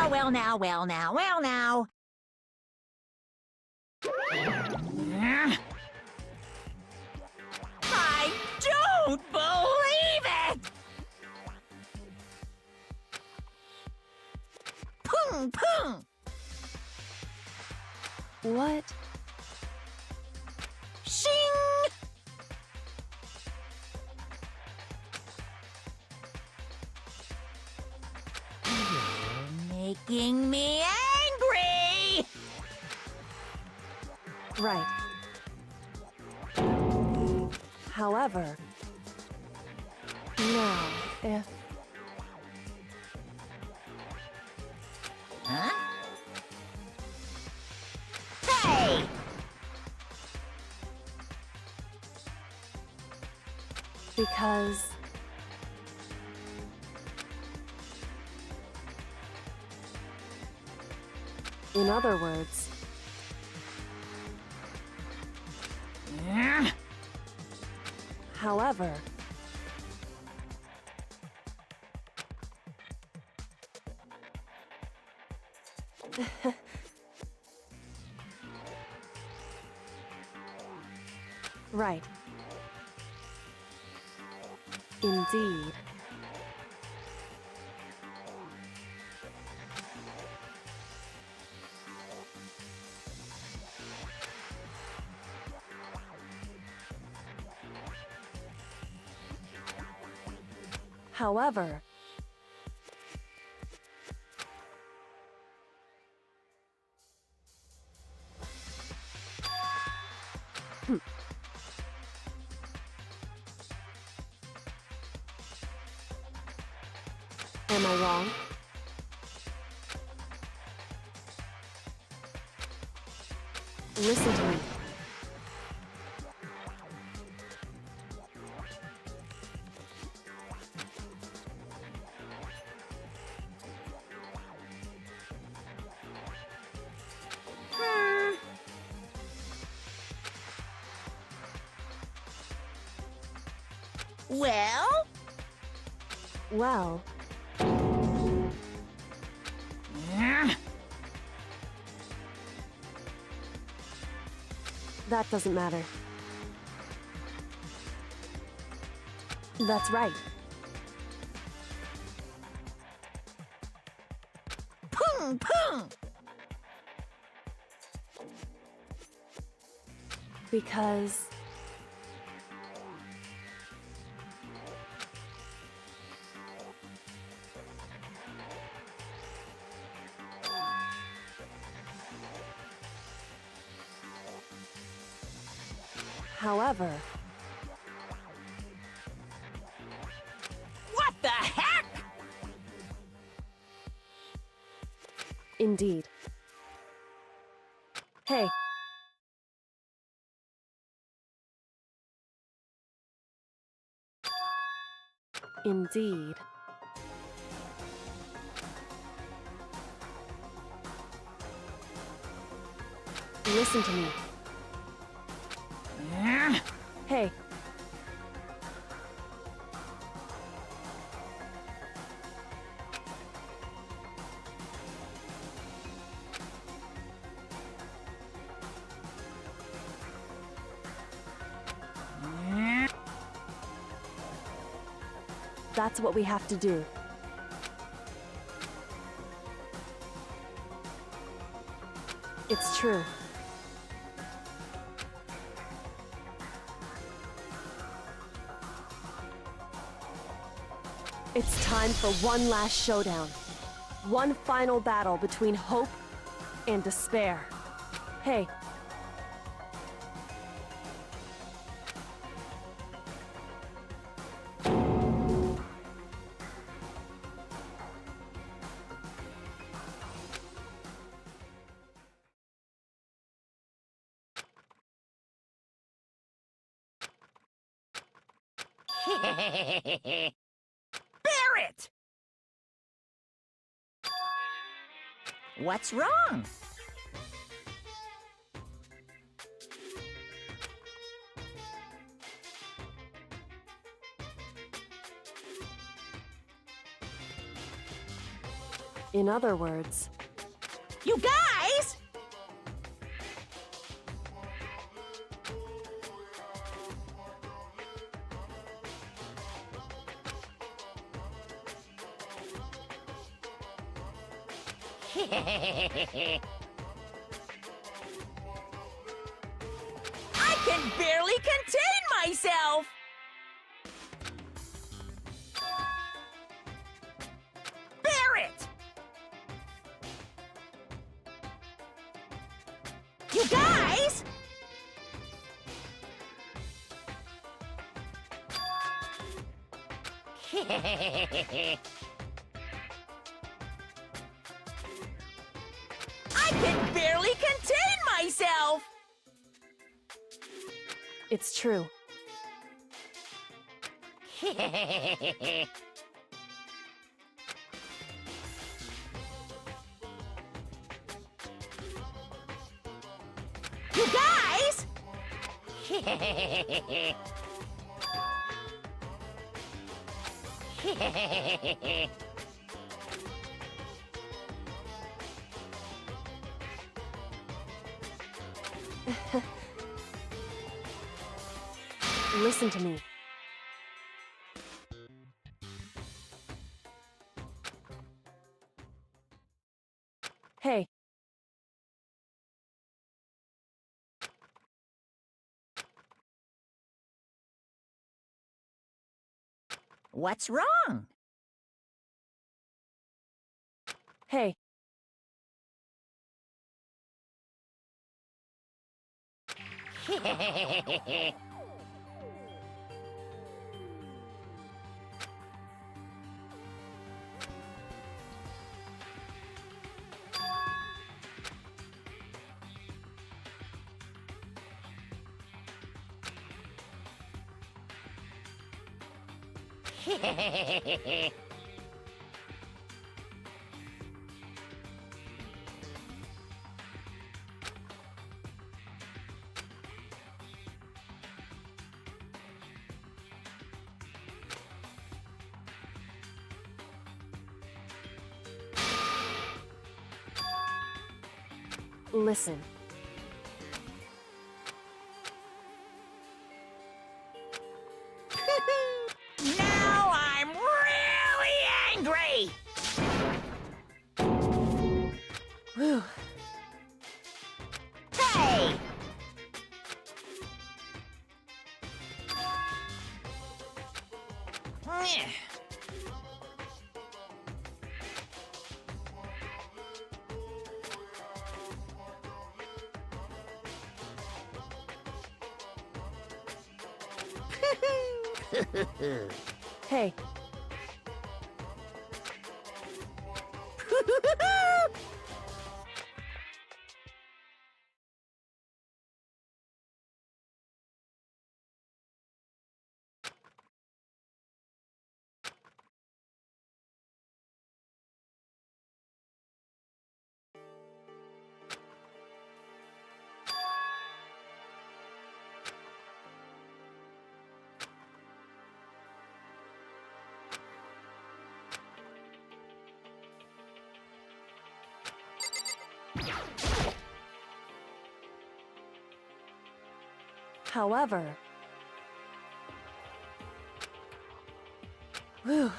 Well now, well now, well now. I don't believe it! Pung, pung! What? Shing! You're making me angry! Right. However... Now, if... Huh? Hey! Because... In other words... However... Right. Indeed. However, am I wrong? Listen to me. Well? Well, that doesn't matter. That's right. Pung pung! Because... However... What the heck? Indeed. Hey. Indeed. Listen to me. Hey. That's what we have to do. It's true. It's time for one last showdown. One final battle between hope and despair. Hey. Barrett! What's wrong? In other words, You guys! I can barely contain myself! Barrett! You guys! I can barely contain myself! it's true. You guys! Listen to me. Hey. What's wrong? Hey. Listen. Now I'm really angry! Whew. Hey! Hey. However... Whew.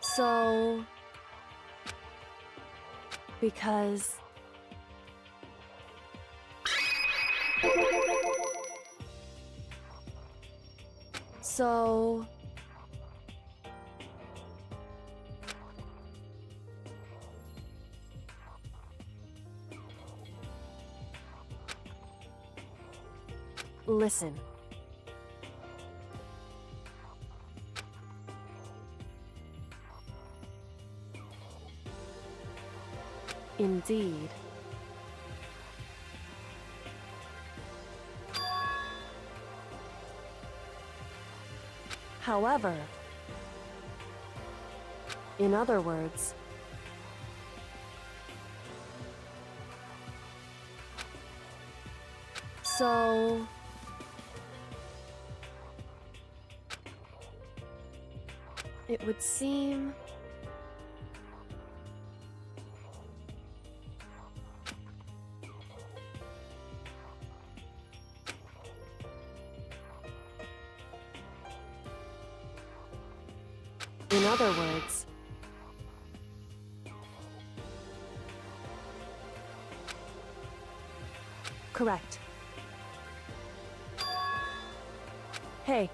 So... Because... So... Listen. Indeed. However, in other words, so... It would seem... In other words... Correct. Hey.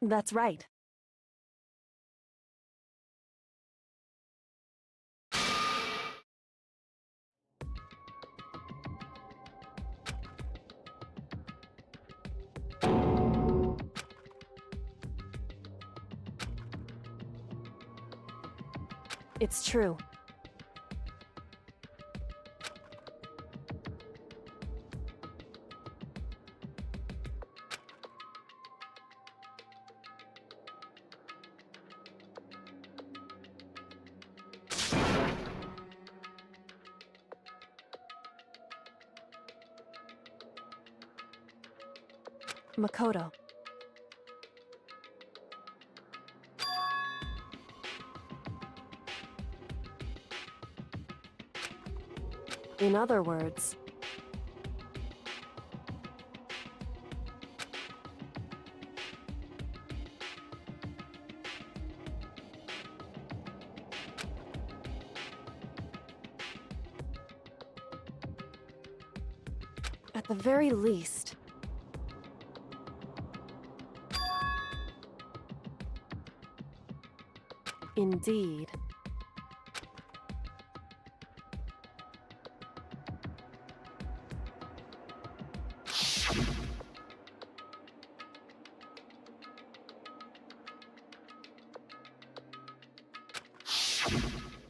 That's right. It's true. Makoto. In other words, at the very least, indeed.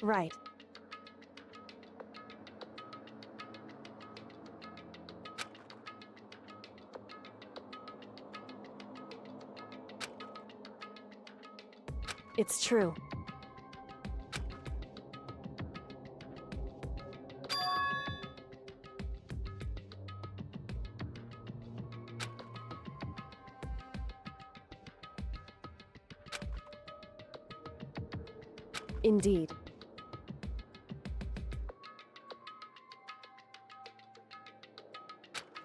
Right. It's true. Indeed.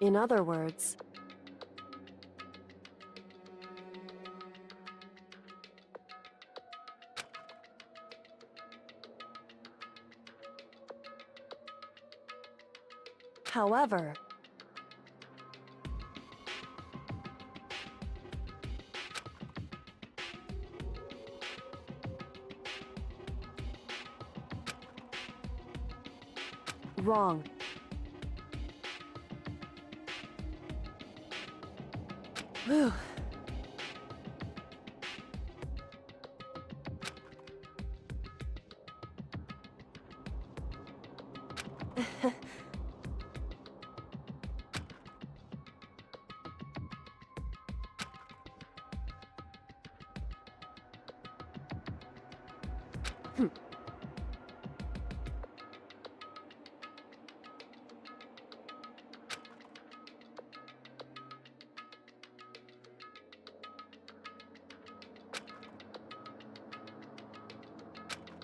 In other words, however, wrong. Whew.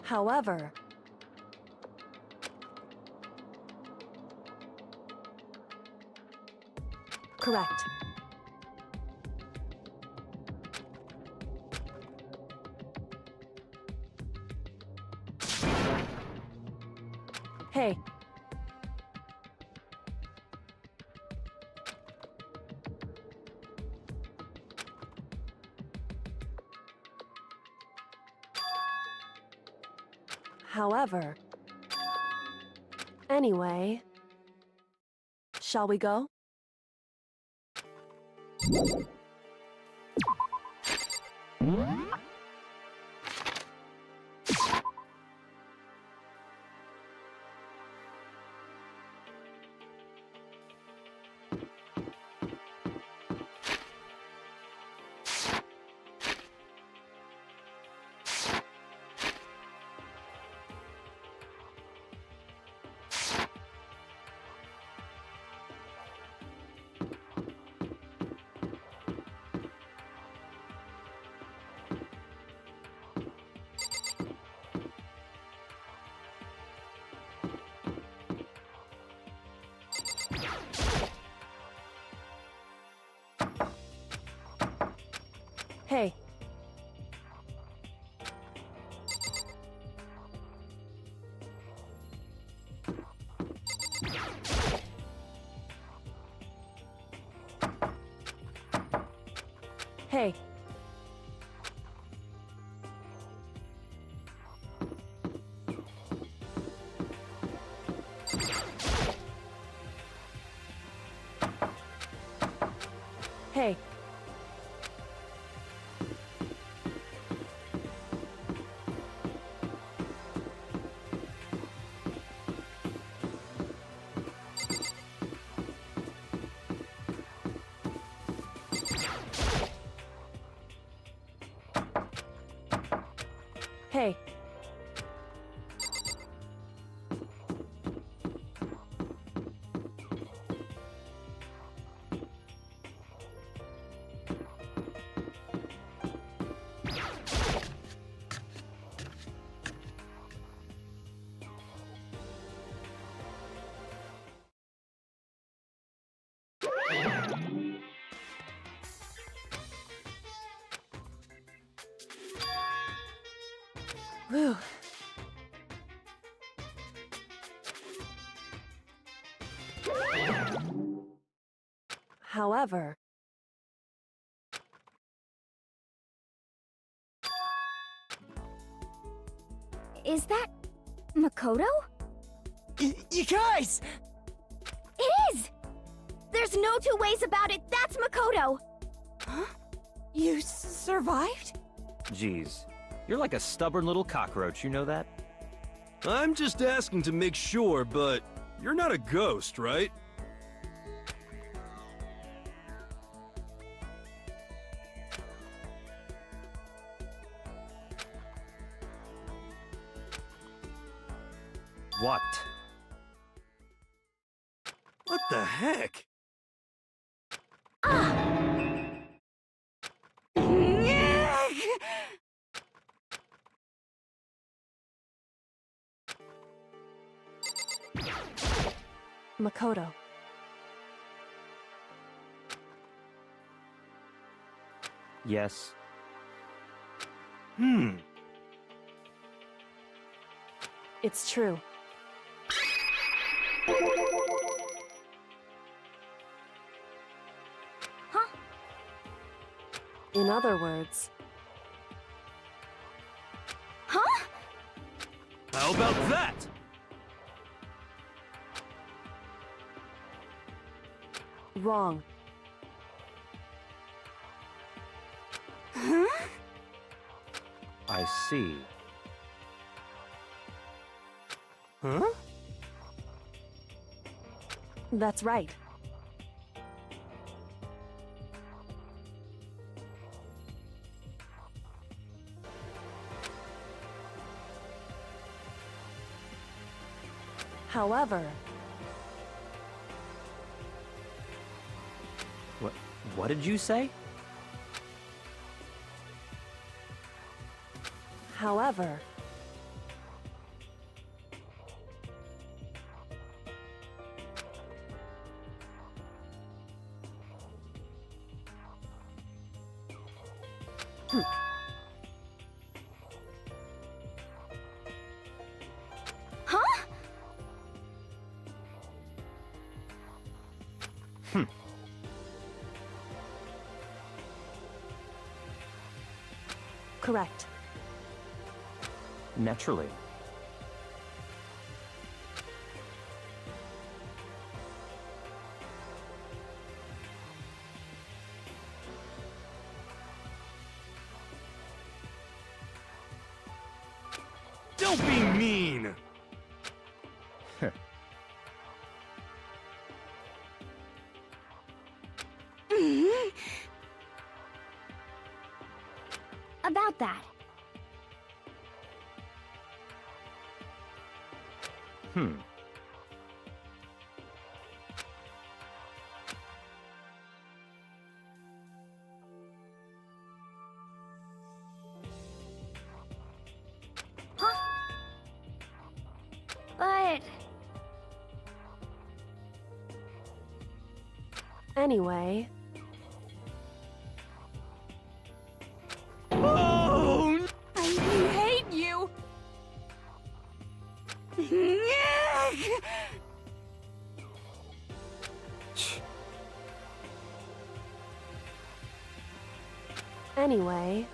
However, correct. Hey. However, anyway, shall we go? Hey. Hey. Hey. Hey. Whew. However, Is that Makoto? You guys! It is! There's no two ways about it, that's Makoto! Huh? You survived? Jeez, you're like a stubborn little cockroach, you know that? I'm just asking to make sure, but you're not a ghost, right? What? What the heck? Makoto. Yes. It's true. Huh? In other words, Huh? How about that? wrong. Huh? I see. Huh? That's right. However, What did you say? however, Huh? correct. Naturally. Don't be mean! About that. Huh? But... Anyway, Oh! I hate you! anyway,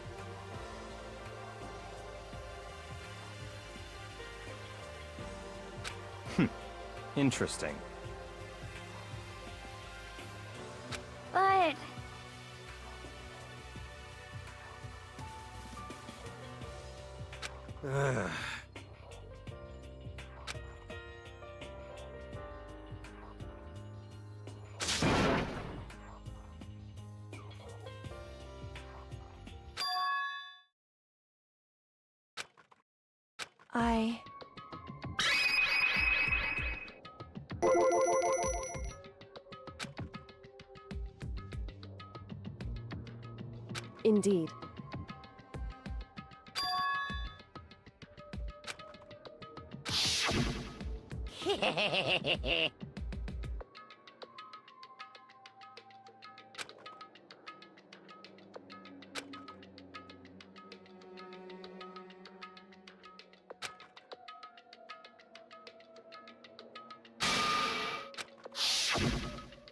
Interesting. But... I... Indeed.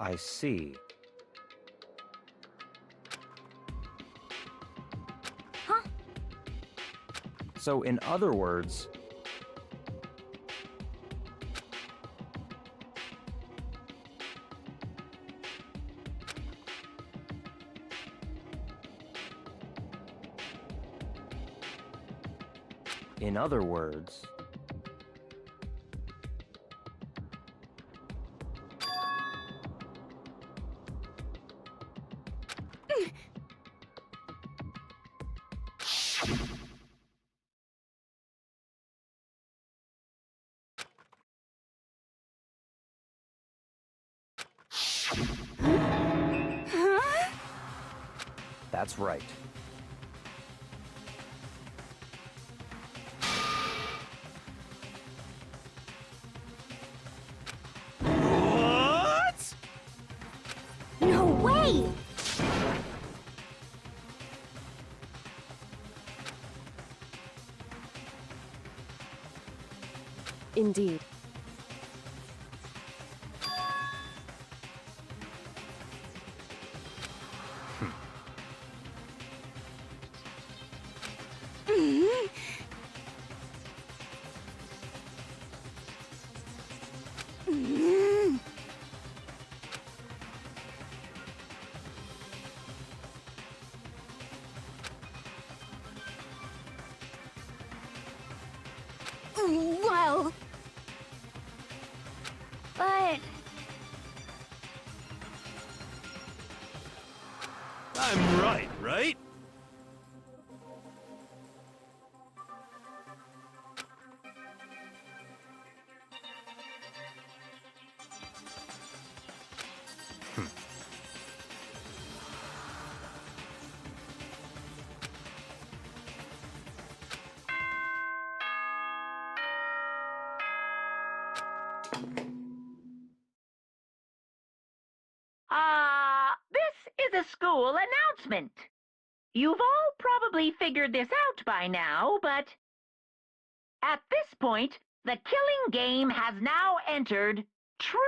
I see. Huh? So, in other words, in other words, that's right. What? No way! Indeed. Well, But I'm right, right? This is a school announcement. You've all probably figured this out by now, but at this point, the killing game has now entered true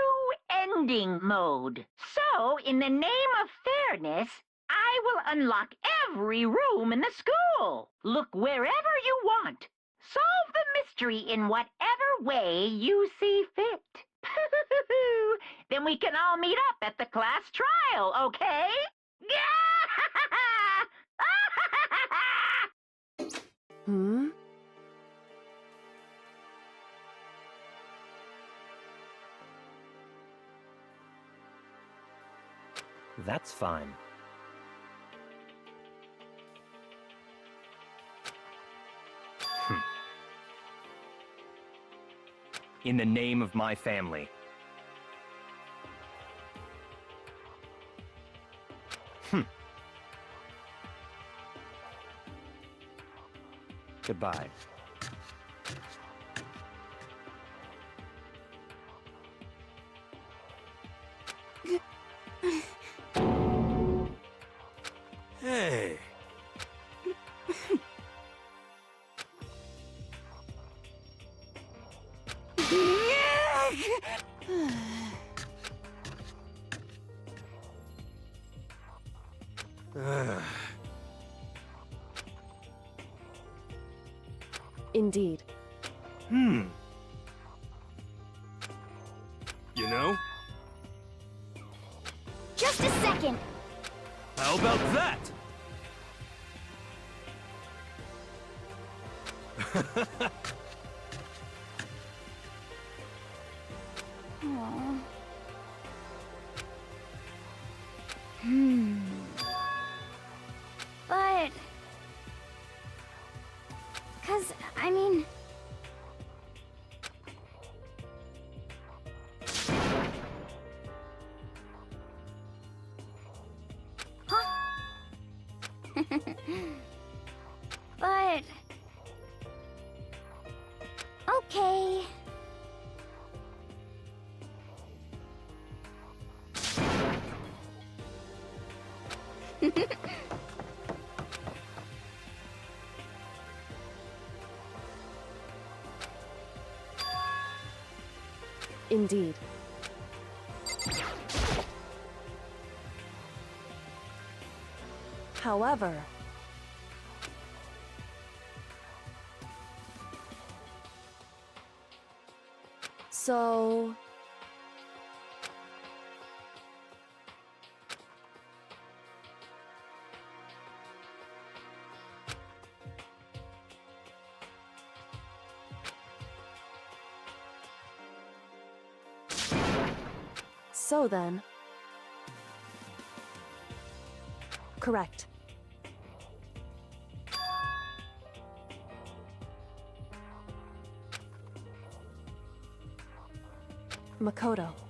ending mode. So, in the name of fairness, I will unlock every room in the school. Look wherever you want. Solve the mystery in whatever way you see fit. Then we can all meet up at the class trial, okay? Hmm? That's fine. In the name of my family. Goodbye. Hey. Indeed. You know? just a second. How about that? Aw. But... 'Cause, I mean... Huh? But... Okay. Indeed. However, so then. Correct. Makoto.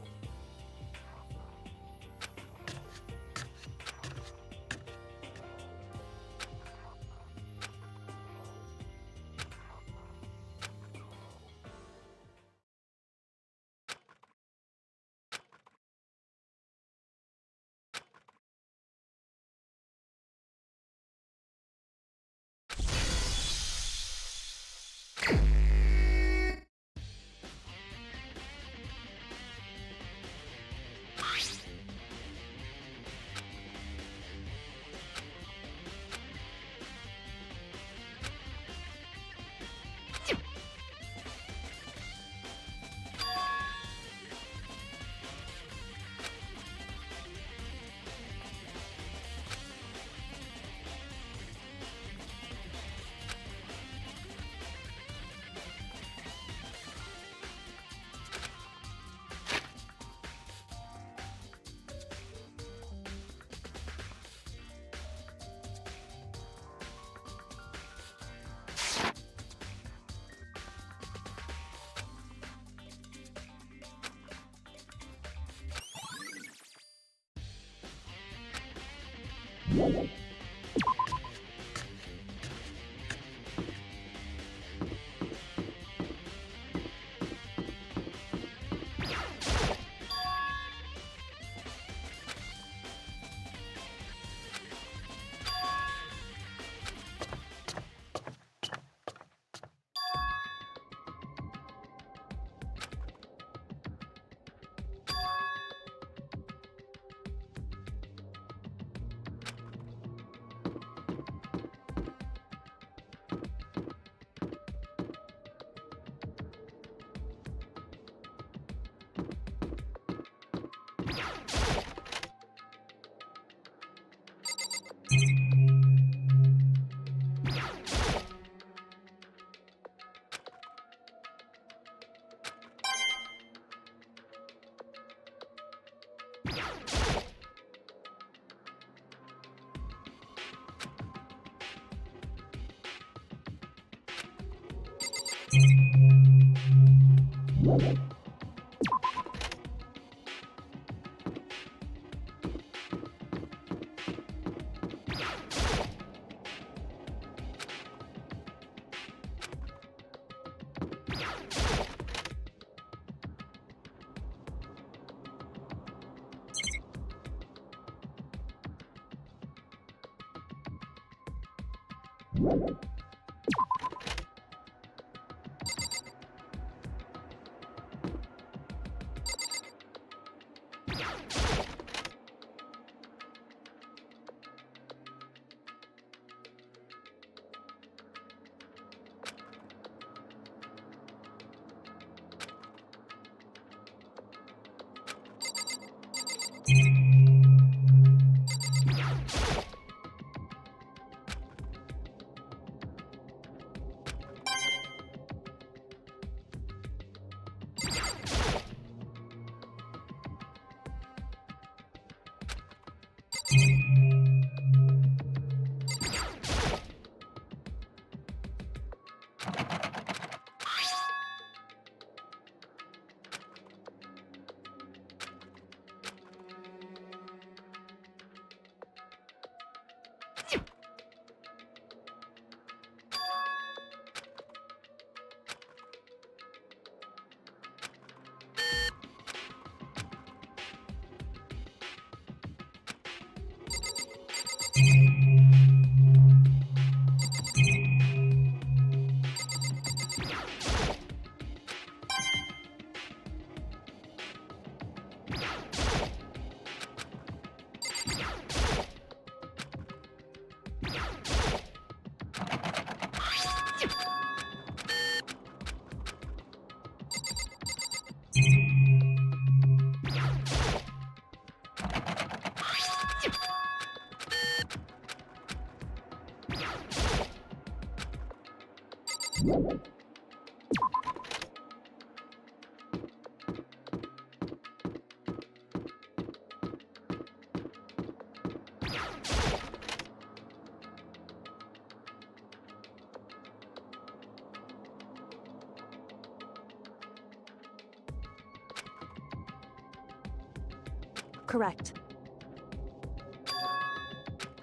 Correct.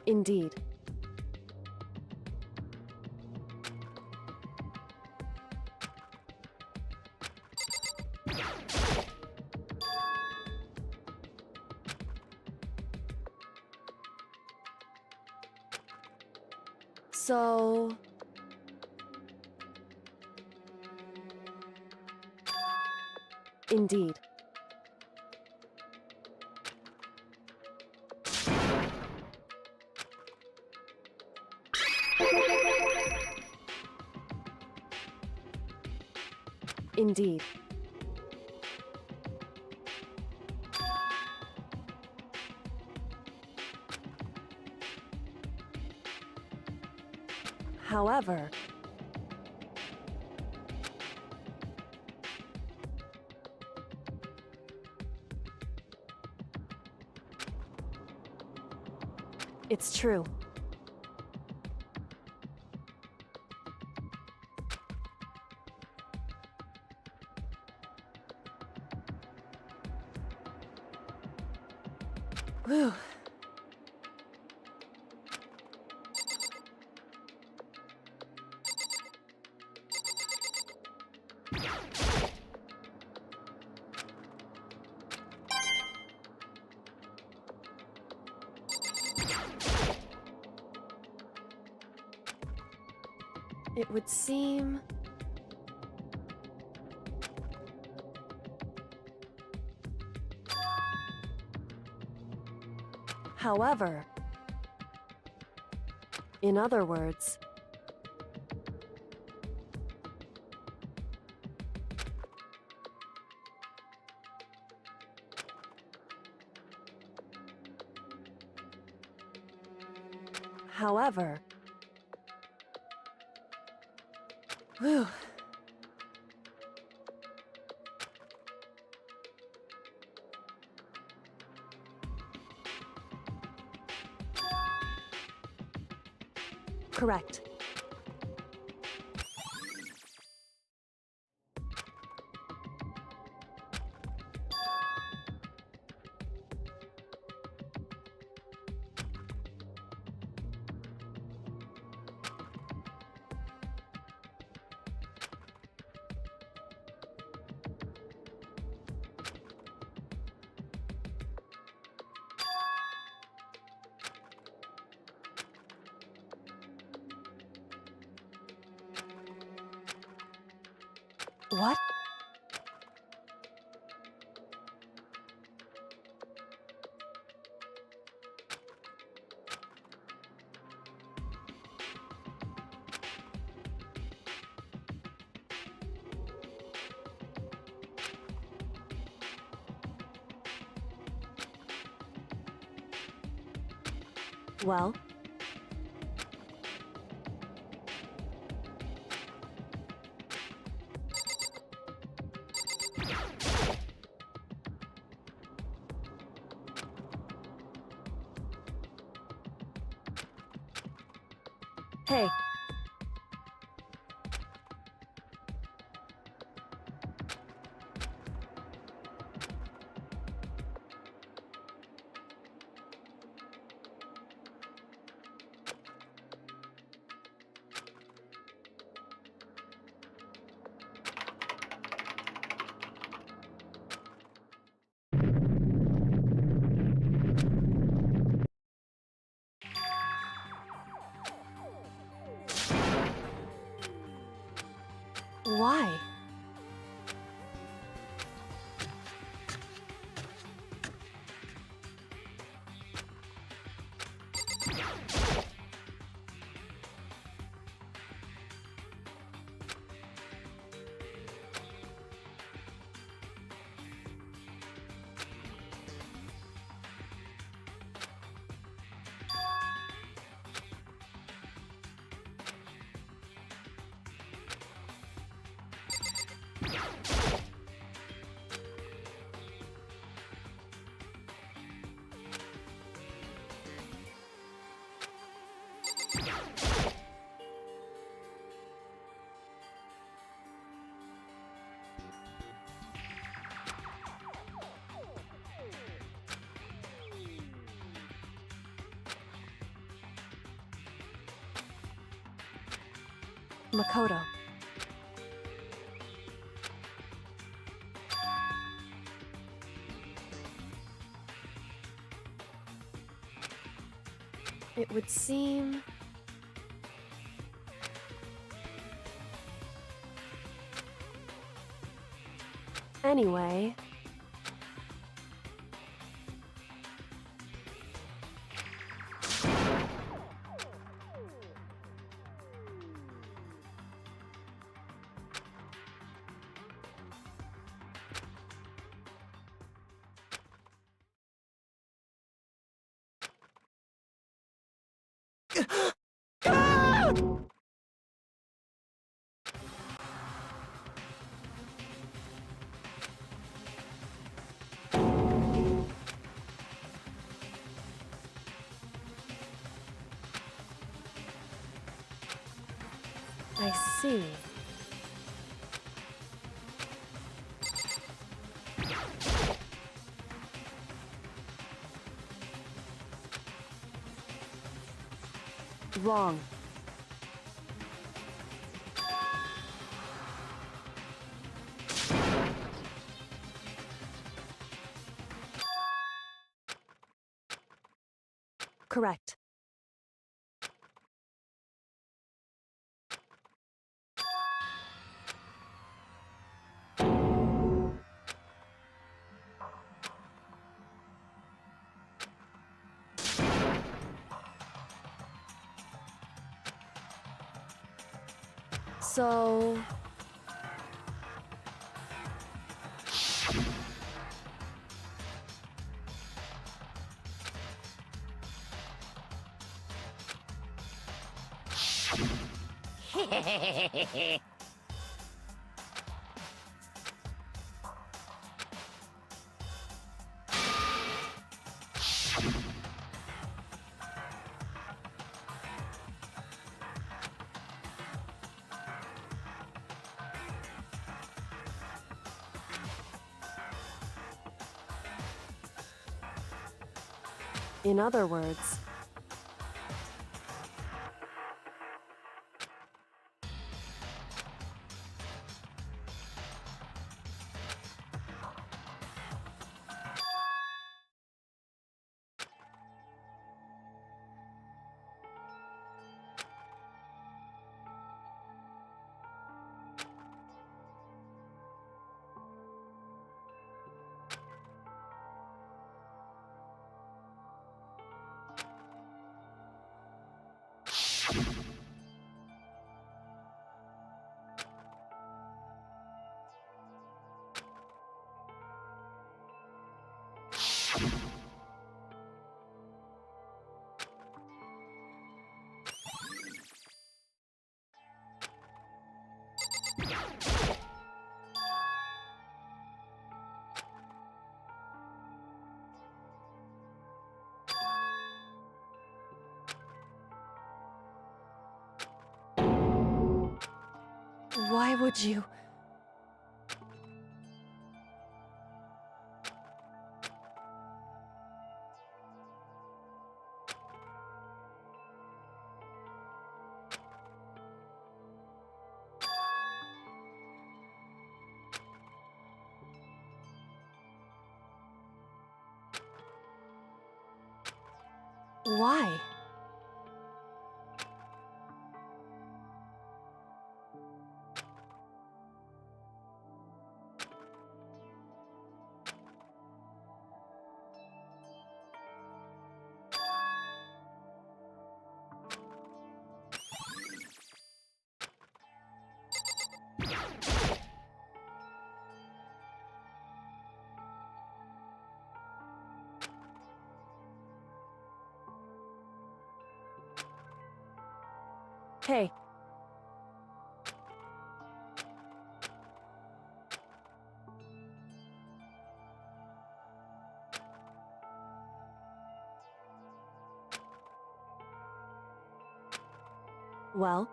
Indeed. So... Indeed. Indeed. However, it's true. Whew. It would seem... However, in other words, however, whew. Correct. What? Well? Hey. Why? Makoto. It would seem... Anyway... I see. Wrong. Correct. So... In other words... Why would you... Why? Hey. Well?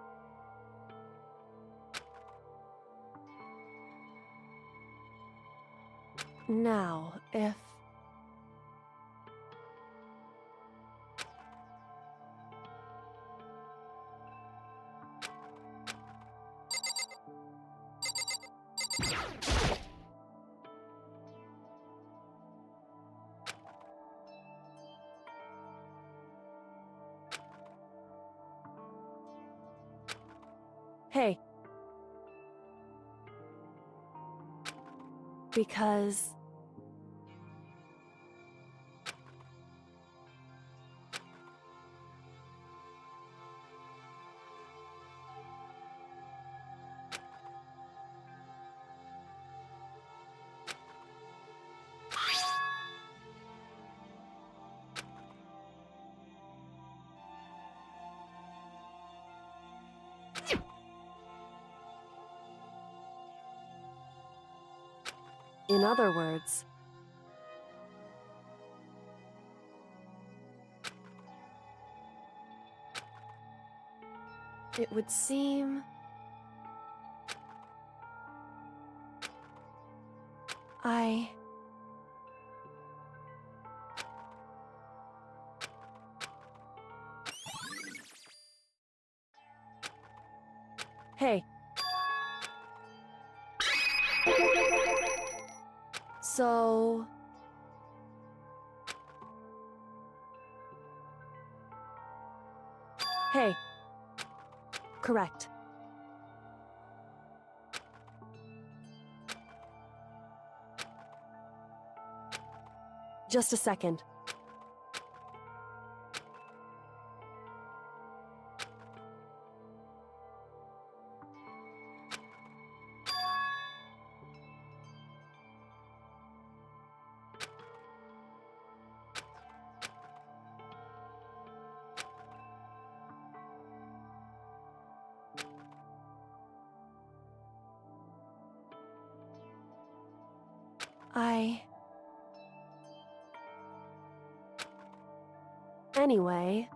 Now, if... Hey. Because... In other words... It would seem... Hey. So... Hey. Correct. Just a second. Anyway...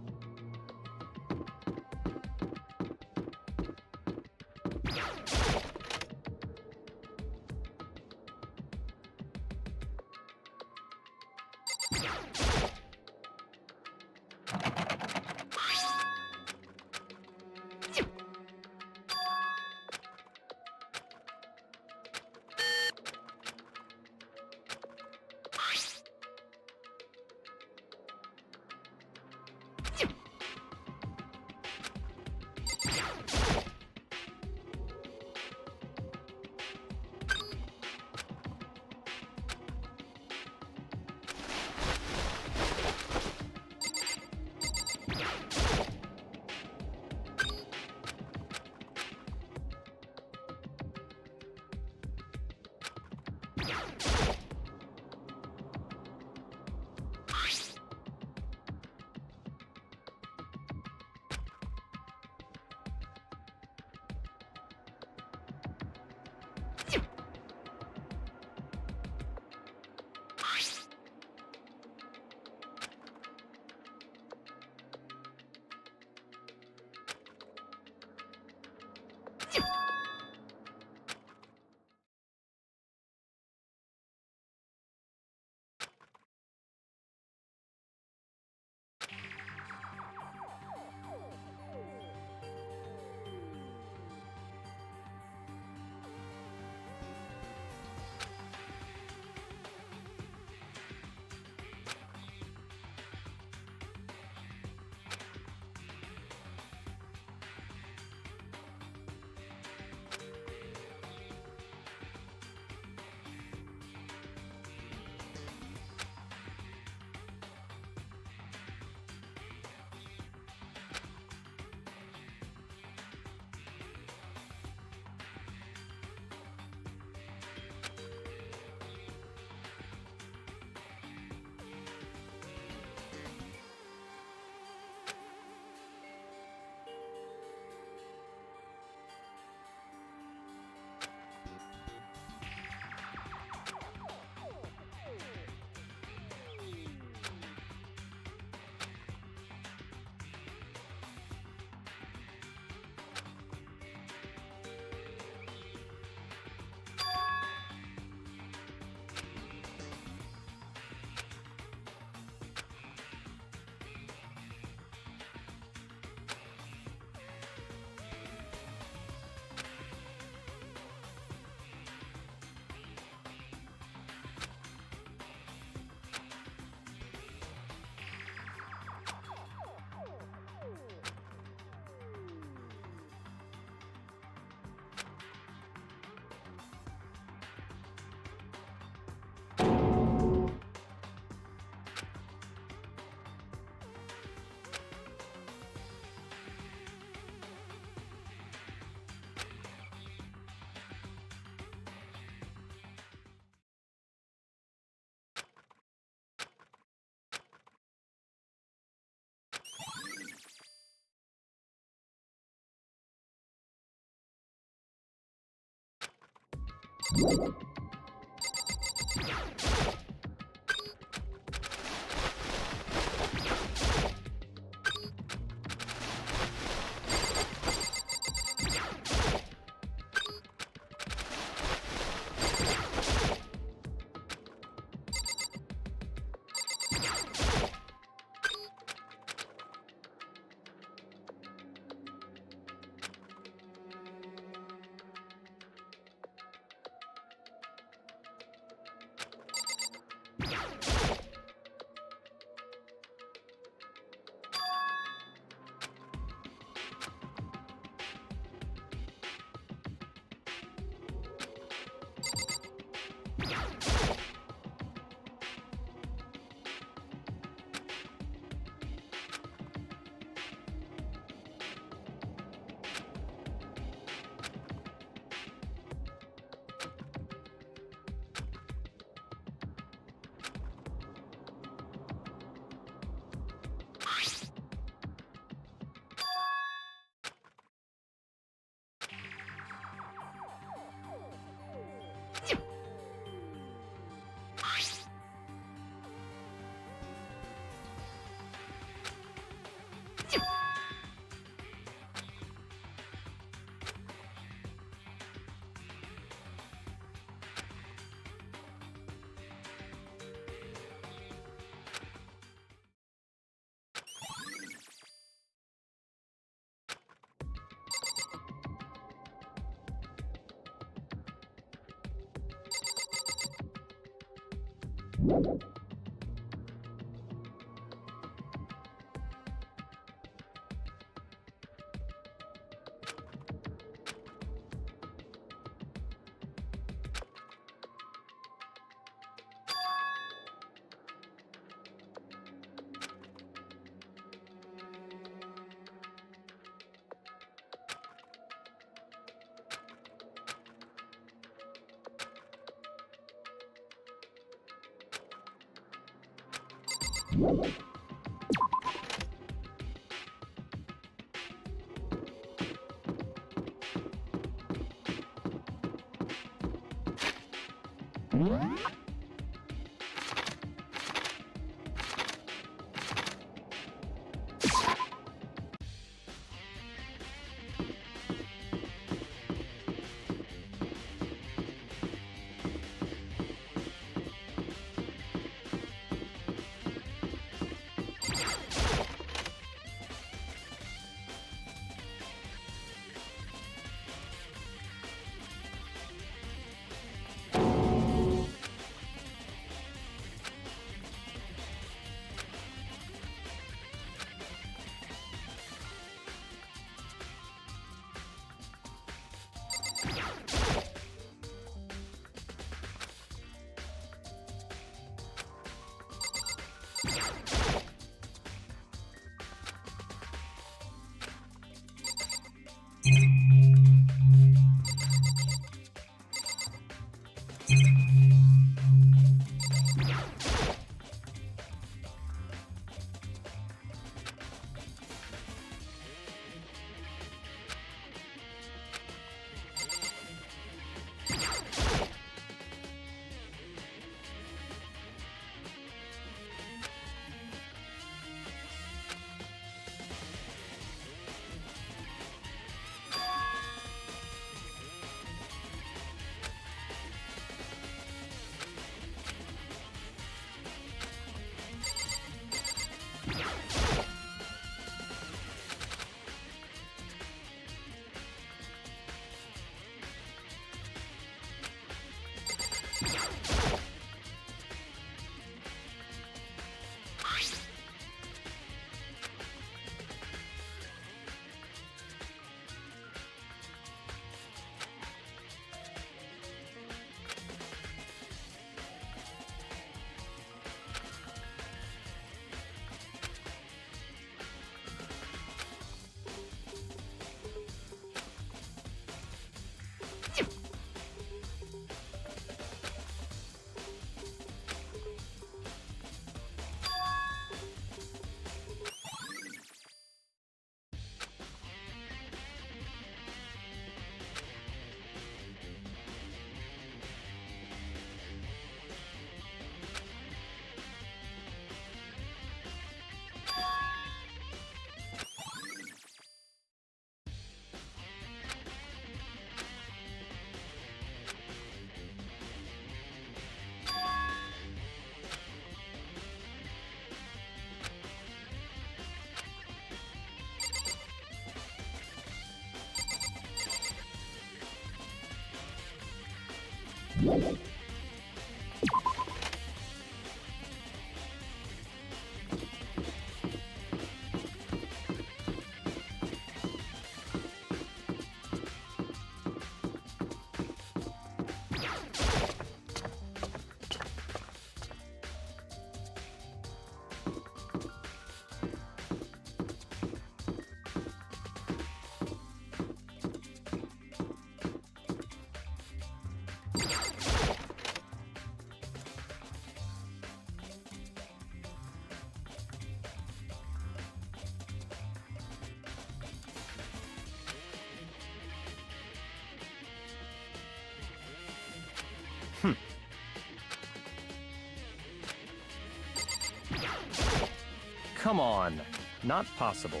Come on, not possible.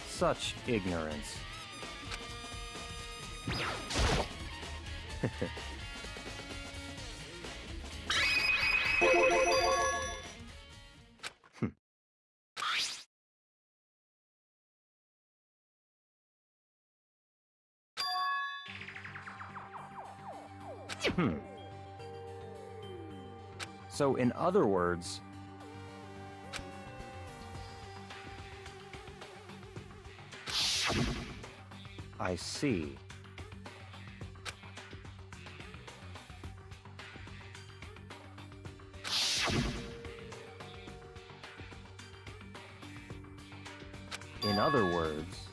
Such ignorance. So, in other words, I see. In other words,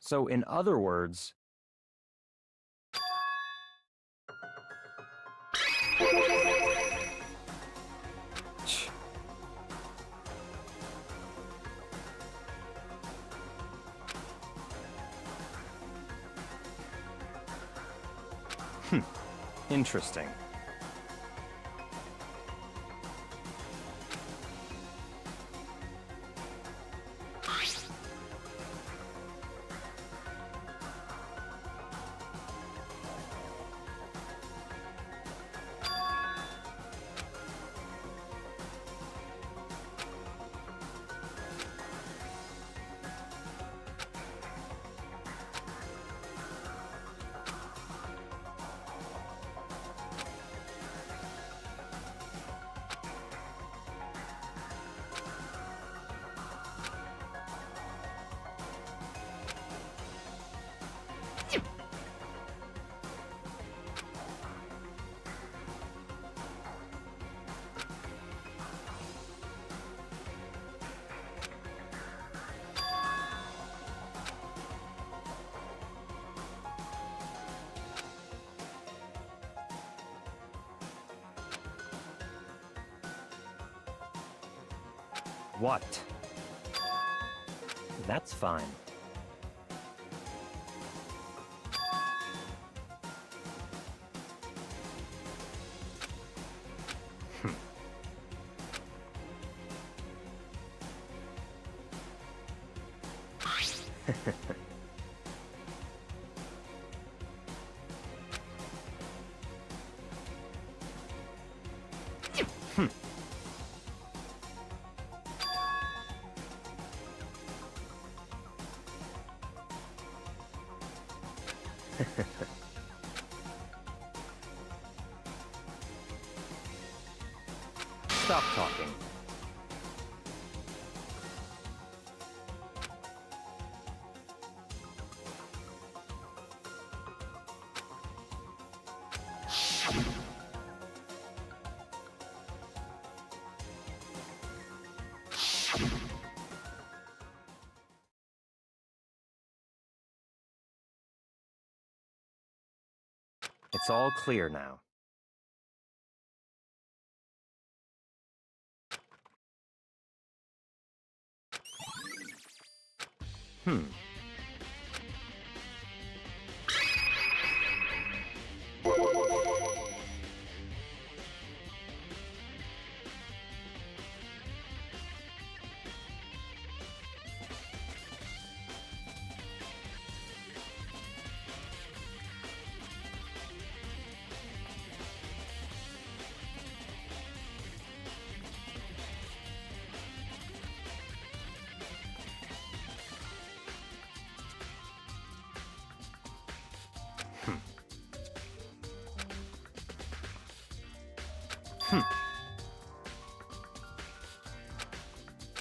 So, in other words, interesting. What? That's fine. Stop talking. It's all clear now.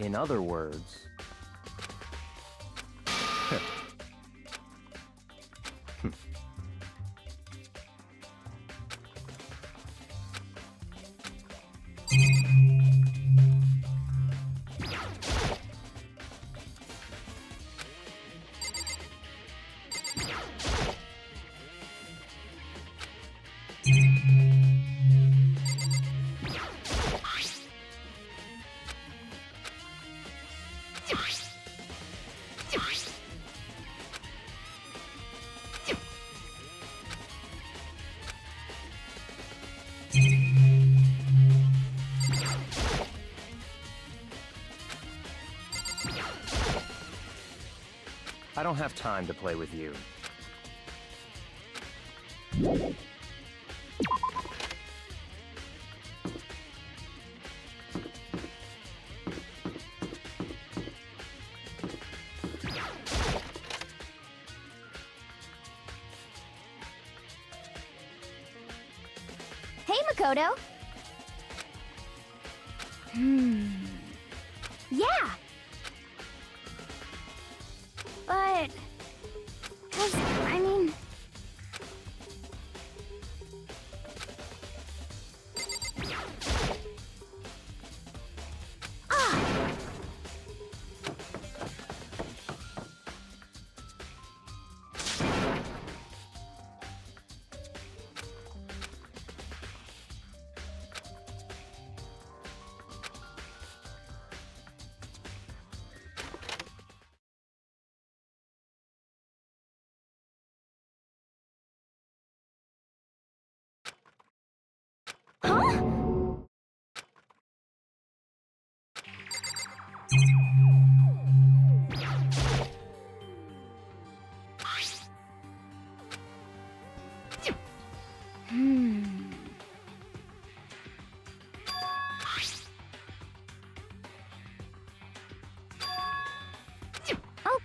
In other words, I don't have time to play with you. Hey, Makoto. Yeah. But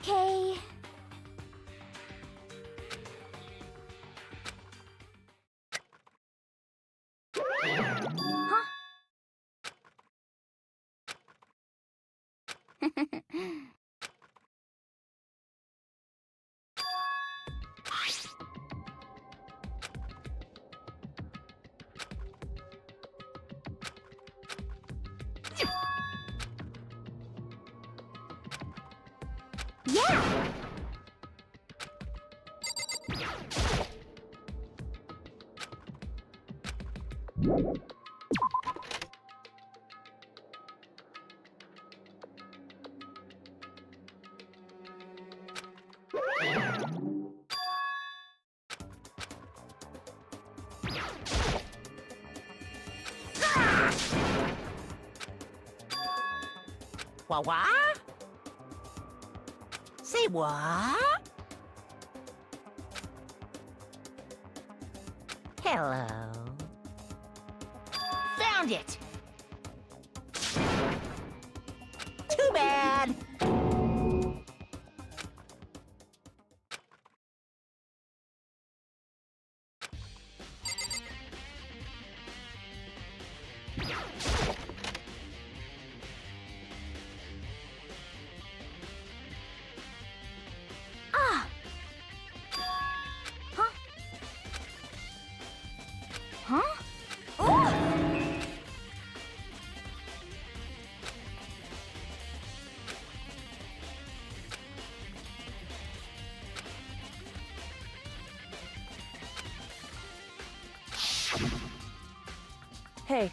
Okay. Huh? Yeah! What? Say what? Hello. Found it! Too bad! Ah! Huh? Huh? Oh! Hey.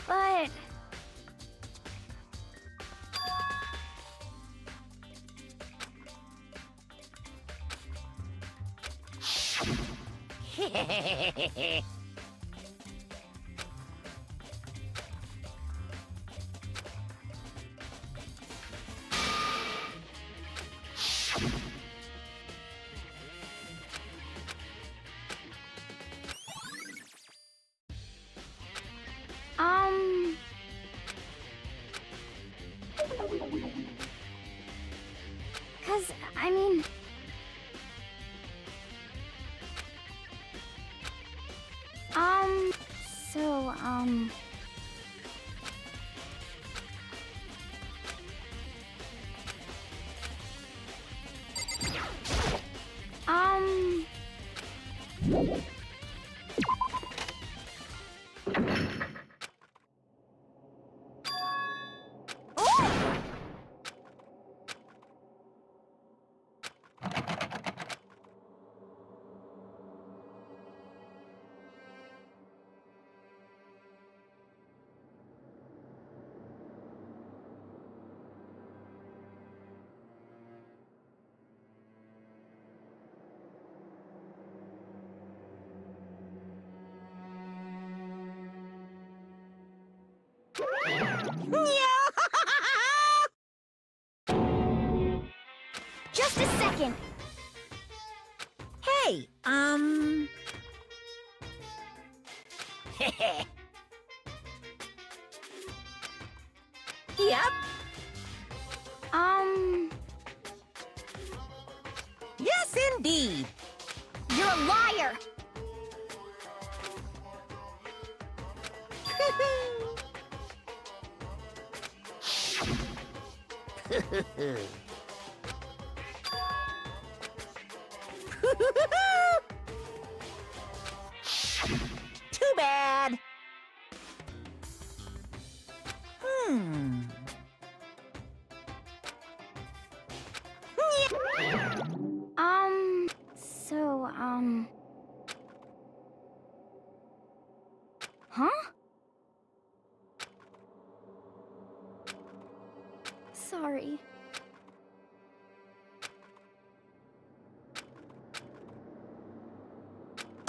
But... Um... 'Cause, I mean... So, just a second! Hey, Yep, yes indeed. You're a liar! Too bad. So, Huh? Sorry.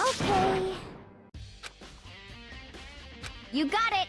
Okay. You got it!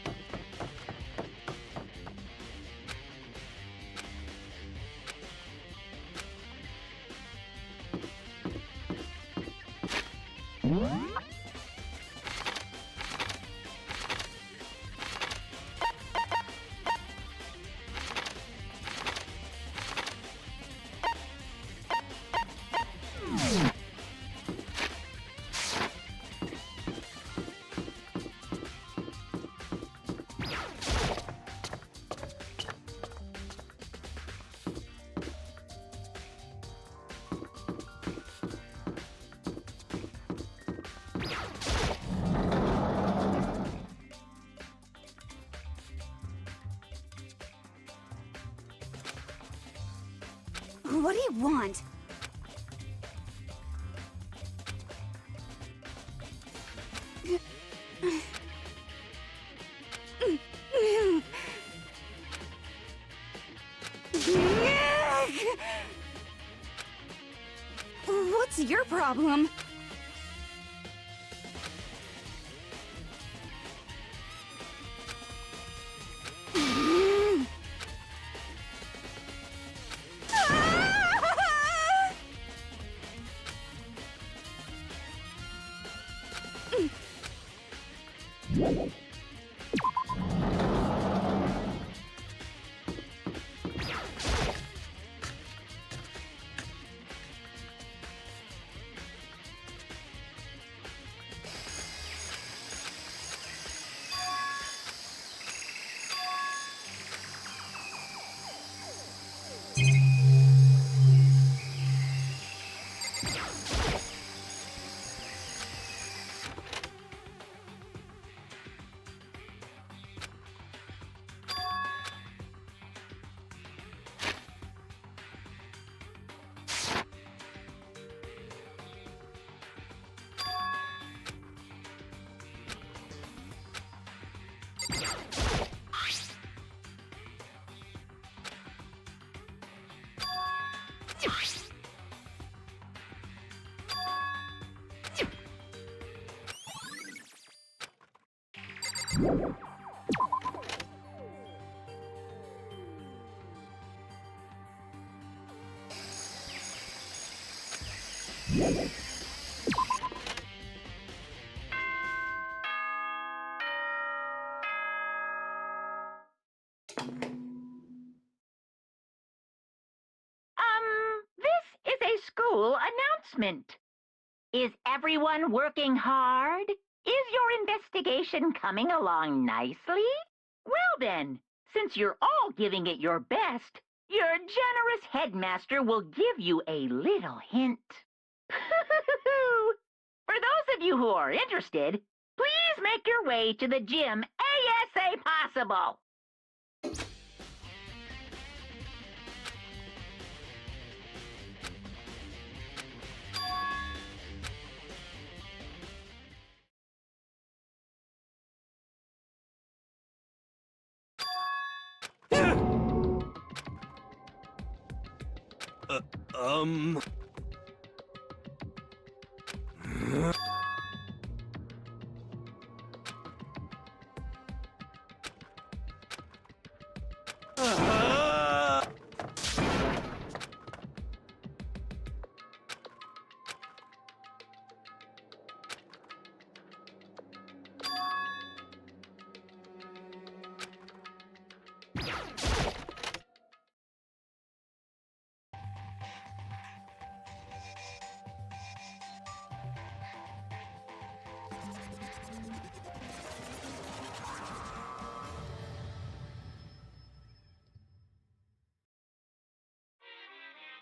What do you want? What's your problem? This is a school announcement. Is everyone working hard? Is your investigation coming along nicely? Well then, since you're all giving it your best, your generous headmaster will give you a little hint. For those of you who are interested, please make your way to the gym ASA possible. Um...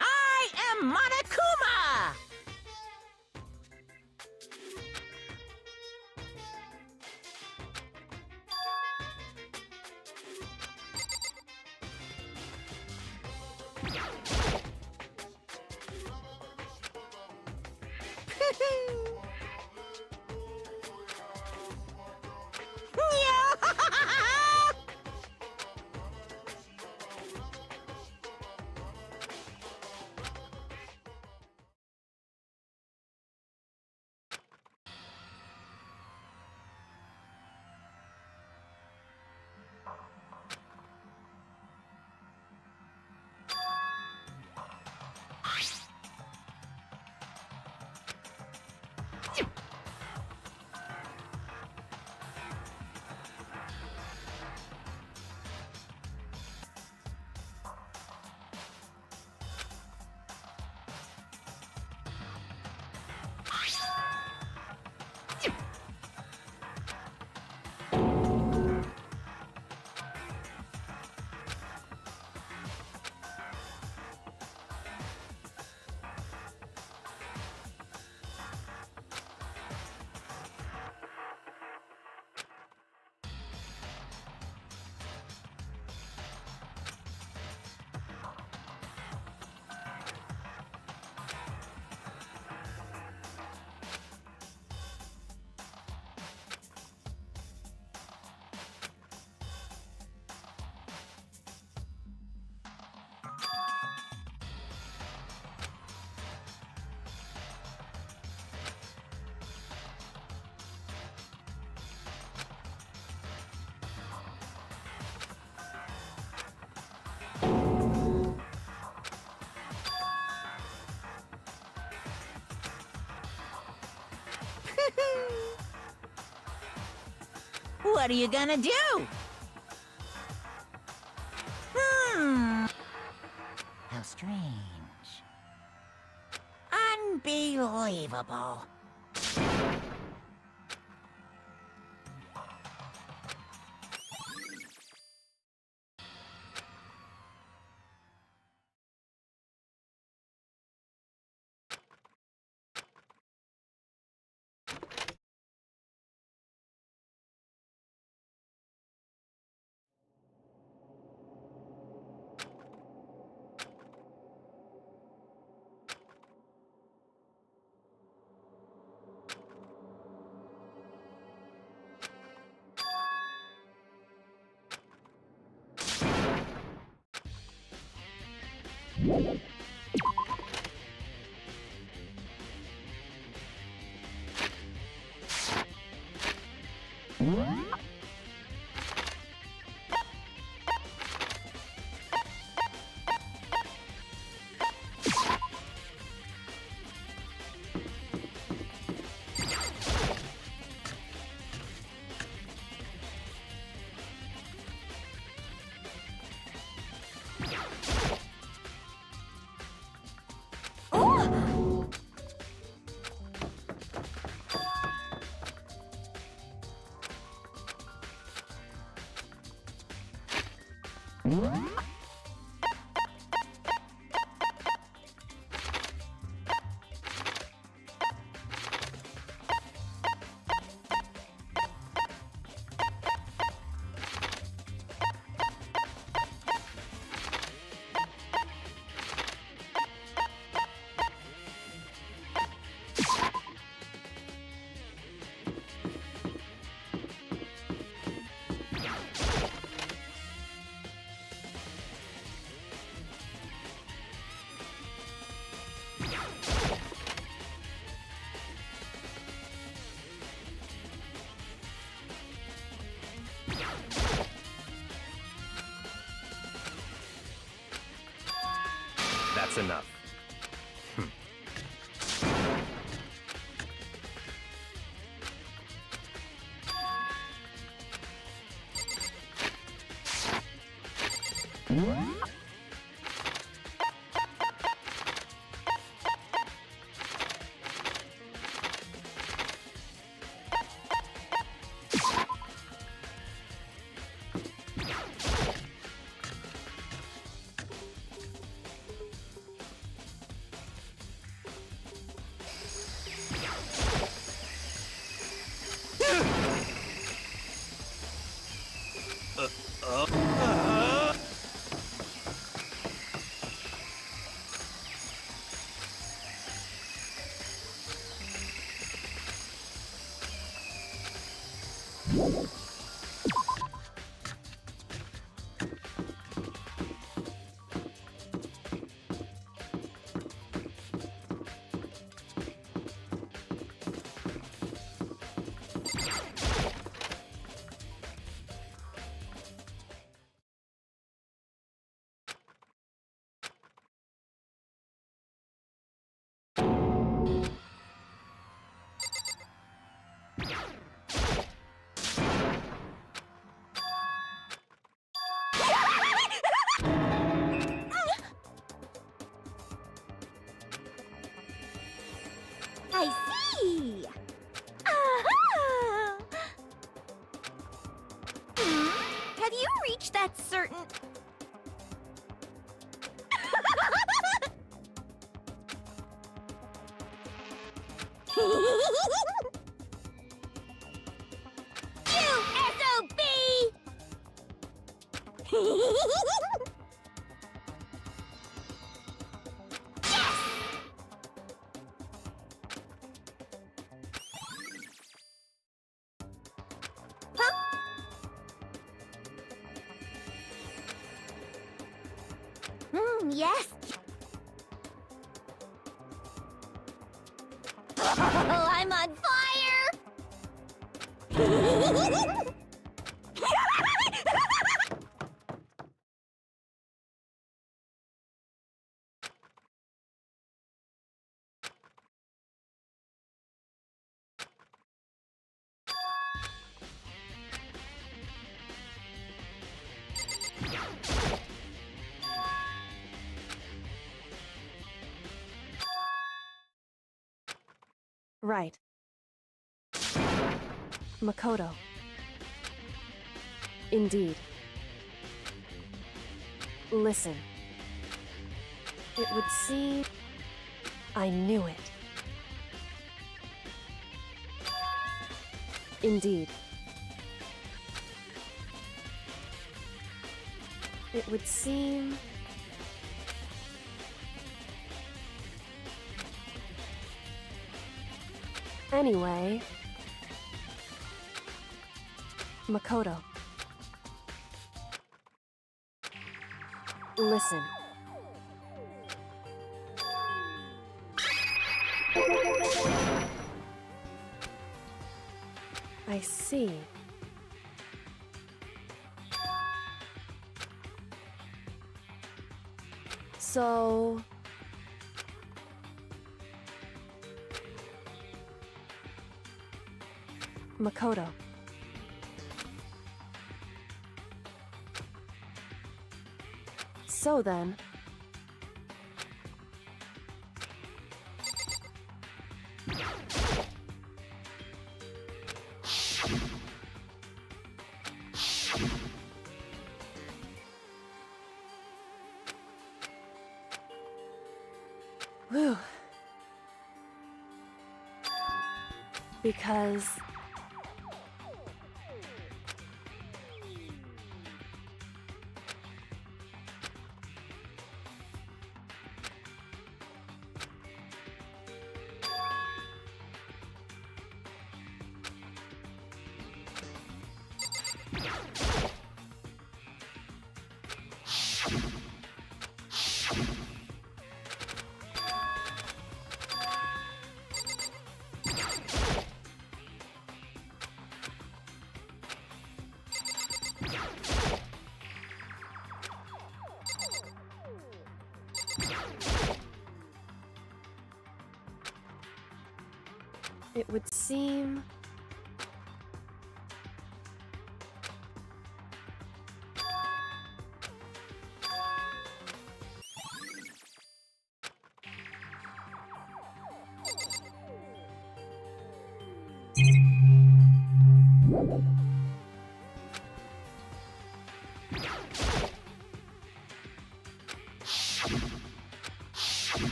I am Monokuma! What are you gonna do? How strange. Unbelievable. That's enough. I see! Aha! Have you reached that certain... You SOB! Yes. Oh, I'm on fire! Right. Makoto. Indeed. Listen. It would seem... I knew it. Indeed. It would seem... Anyway... Makoto. Listen. I see. So... Makoto. So then... Whew. Because... It would seem...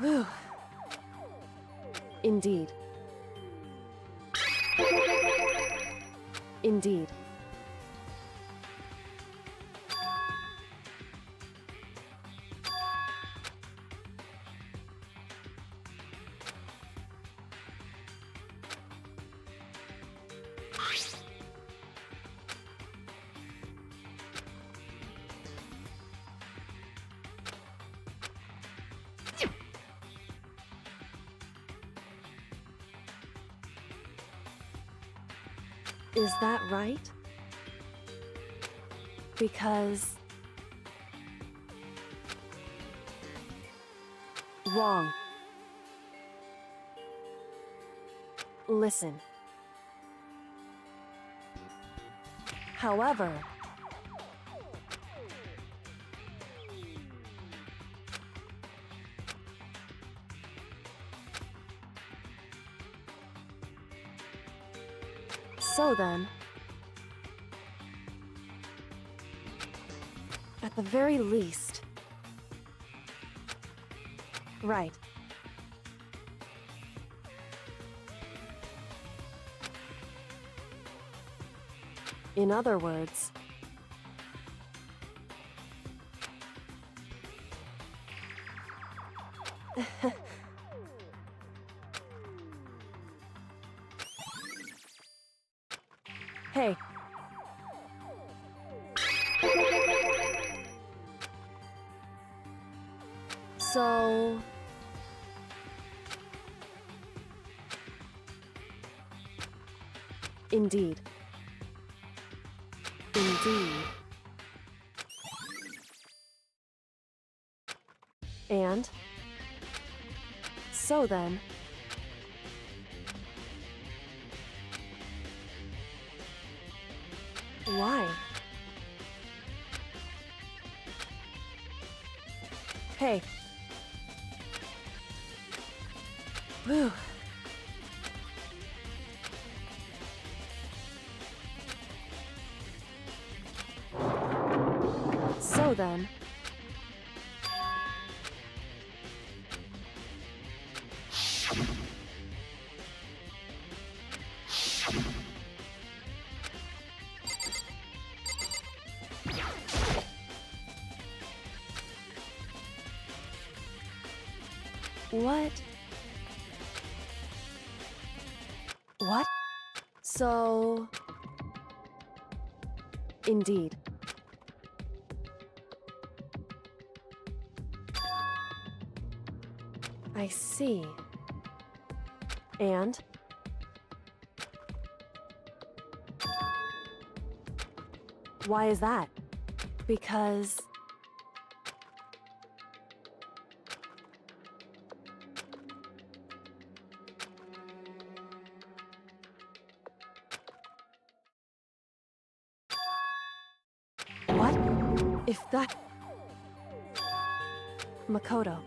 Whew. Indeed. Indeed. Is that right? Because... Wrong. Listen. However... So then... At the very least... Right. In other words... Hey. So... Indeed. Indeed. And? So then... Why? Hey. Whew. So then... What? What? So... Indeed. I see. And? Why is that? Because... What? If that... Makoto.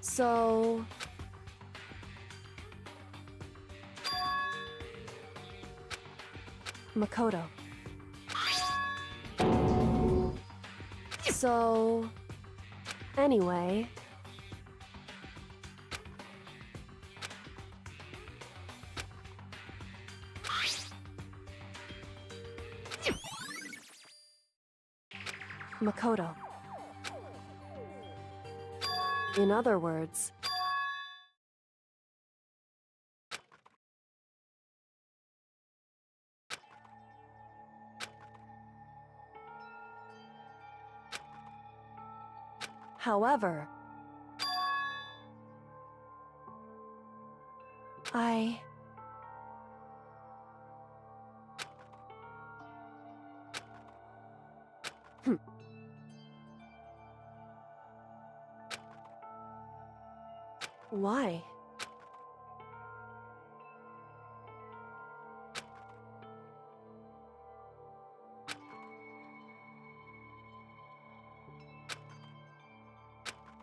So... Makoto. So... Anyway... Makoto. In other words... However... Why?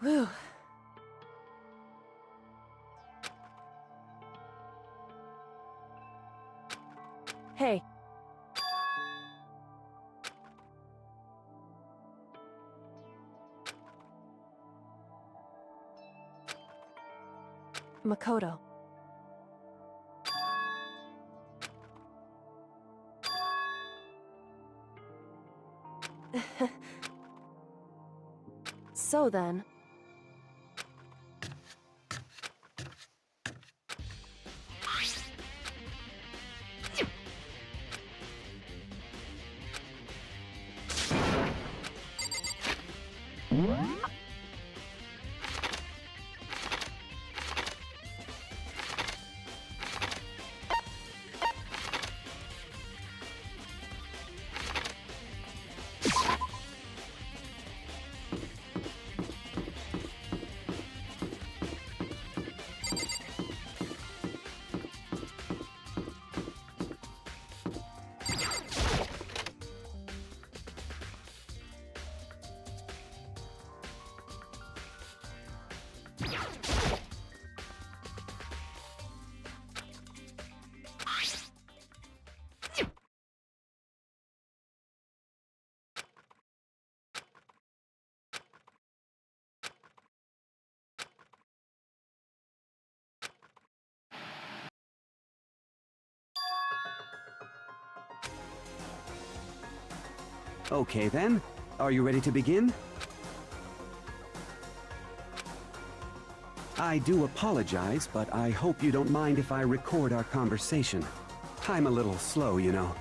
Whew. Hey. Makoto. So then... Okay then, are you ready to begin? I do apologize, but I hope you don't mind if I record our conversation. I'm a little slow, you know.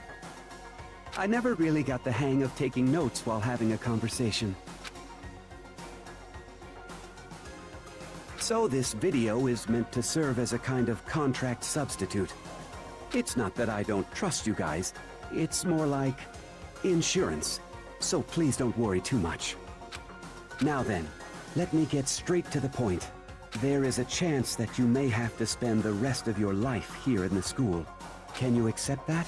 I never really got the hang of taking notes while having a conversation. So this video is meant to serve as a kind of contract substitute. It's not that I don't trust you guys, it's more like insurance. So please don't worry too much. Now then, let me get straight to the point. There is a chance that you may have to spend the rest of your life here in the school. Can you accept that?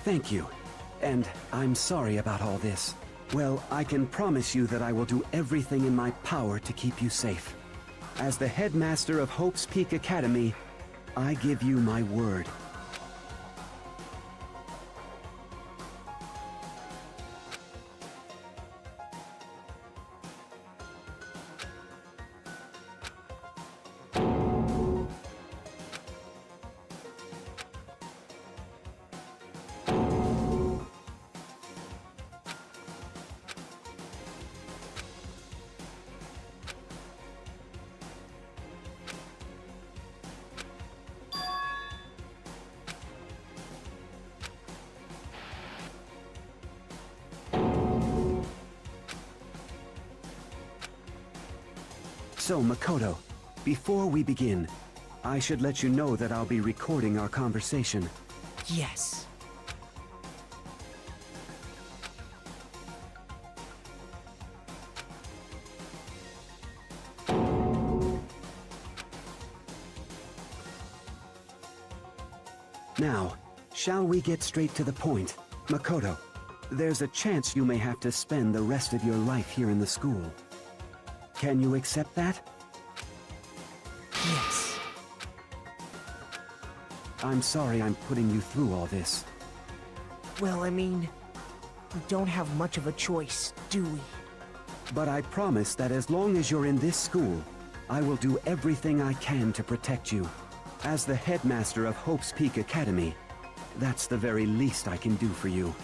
Thank you. And I'm sorry about all this. Well, I can promise you that I will do everything in my power to keep you safe. As the headmaster of Hope's Peak Academy, I give you my word. So, Makoto, before we begin, I should let you know that I'll be recording our conversation. Yes. Now, shall we get straight to the point? Makoto, there's a chance you may have to spend the rest of your life here in the school. Can you accept that? Yes. I'm sorry I'm putting you through all this. Well, I mean, we don't have much of a choice, do we? But I promise that as long as you're in this school, I will do everything I can to protect you. As the headmaster of Hope's Peak Academy, that's the very least I can do for you.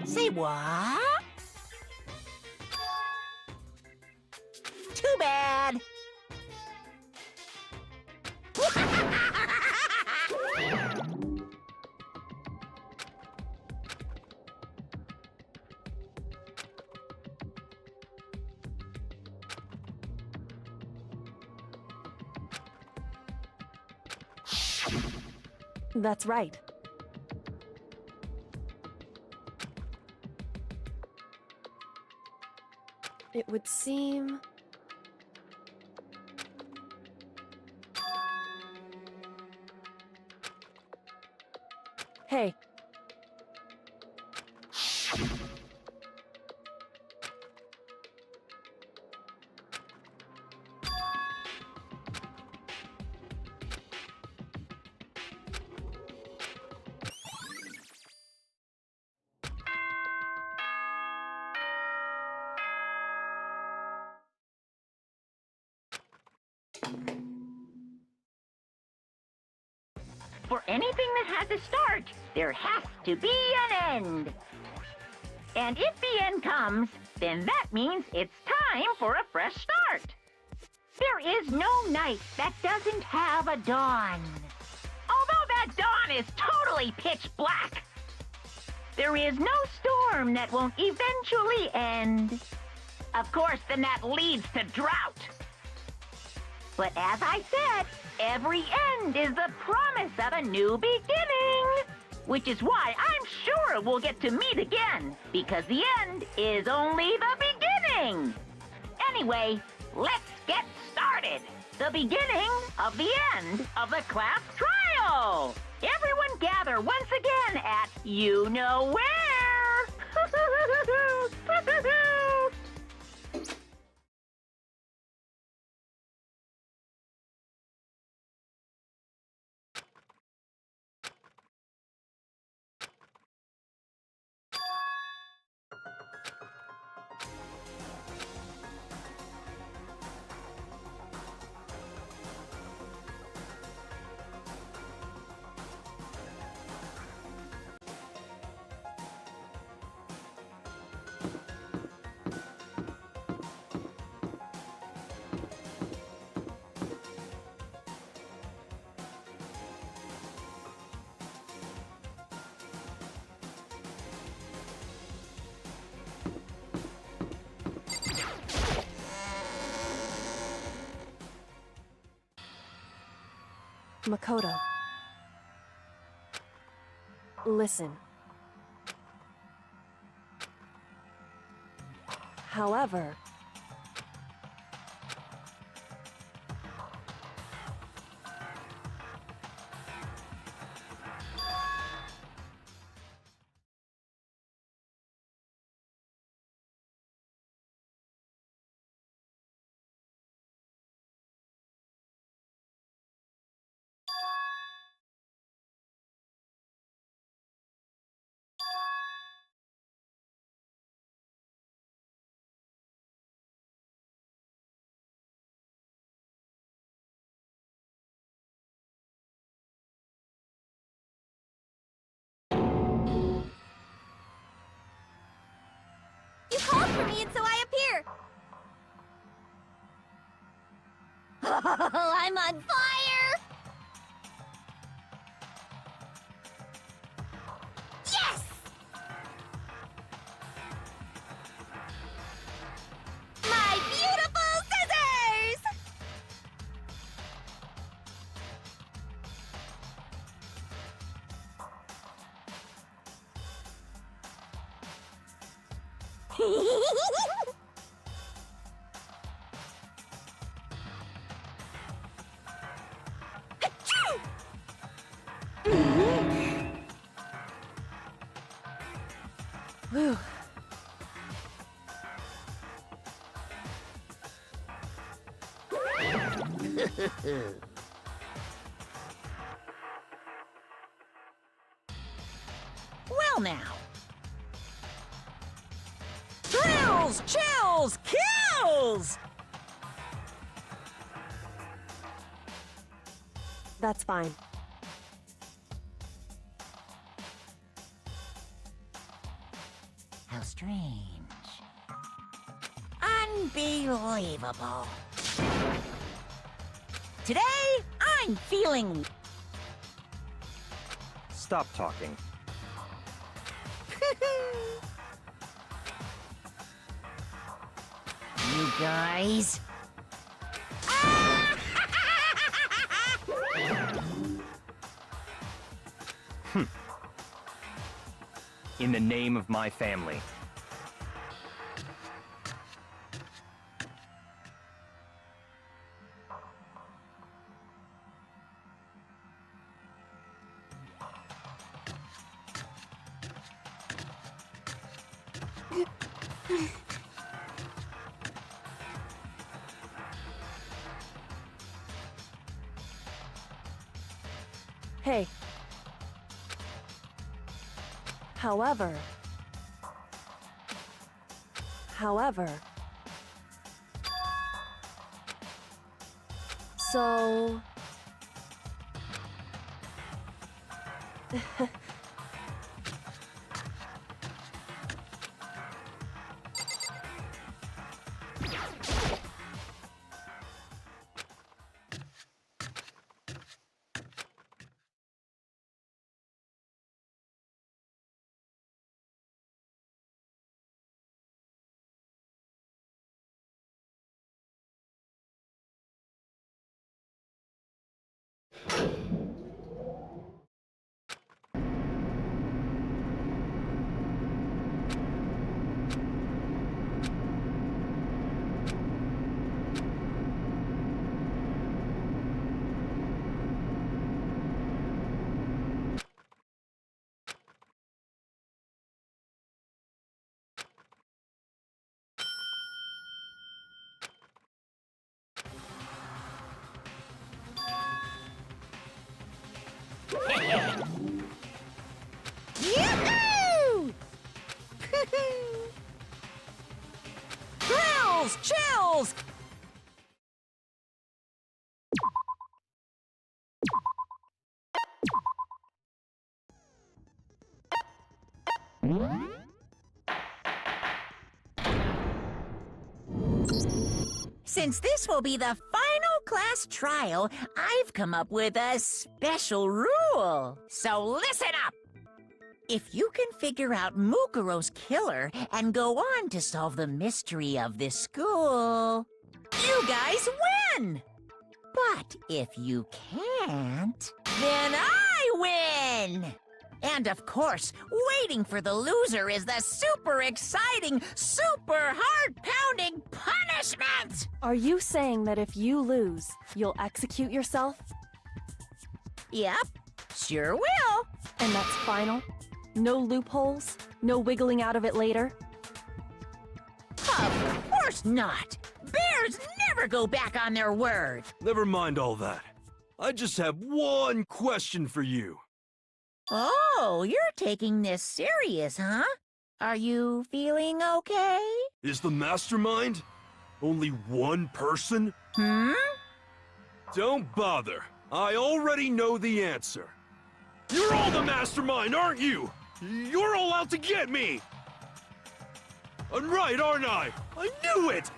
Say what? Too bad. That's right. It would seem... Hey. For anything that has a start, there has to be an end. And if the end comes, then that means it's time for a fresh start. There is no night that doesn't have a dawn. Although that dawn is totally pitch black. There is no storm that won't eventually end. Of course, then that leads to drought. But as I said, every end is the promise of a new beginning. Which is why I'm sure we'll get to meet again, because the end is only the beginning. Anyway, let's get started. the beginning of the end of the class trial. Everyone gather once again at you know where. Makoto. Listen. However, You called for me and so I appear! Oh, I'm on fire! Yes! My beautiful scissors! whew. Well now. Thrills, chills, kills! That's fine. How strange. Unbelievable. Today, I'm feeling... Stop talking. You guys... In the name of my family. Hey. However... So... Since this will be the final class trial, I've come up with a special rule. So listen up! If you can figure out Mukuro's killer and go on to solve the mystery of this school, you guys win! But if you can't, then I win! And of course, waiting for the loser is the super exciting, super heart-pounding punishment! Are you saying that if you lose, you'll execute yourself? Yep, sure will. And that's final? No loopholes? No wiggling out of it later? Of course not! Bears never go back on their word! Never mind all that. I just have one question for you. Oh, you're taking this serious, huh? Are you feeling okay? Is the mastermind only one person? Don't bother. I already know the answer. You're all the mastermind, aren't you? You're all out to get me! I'm right, aren't I? I knew it!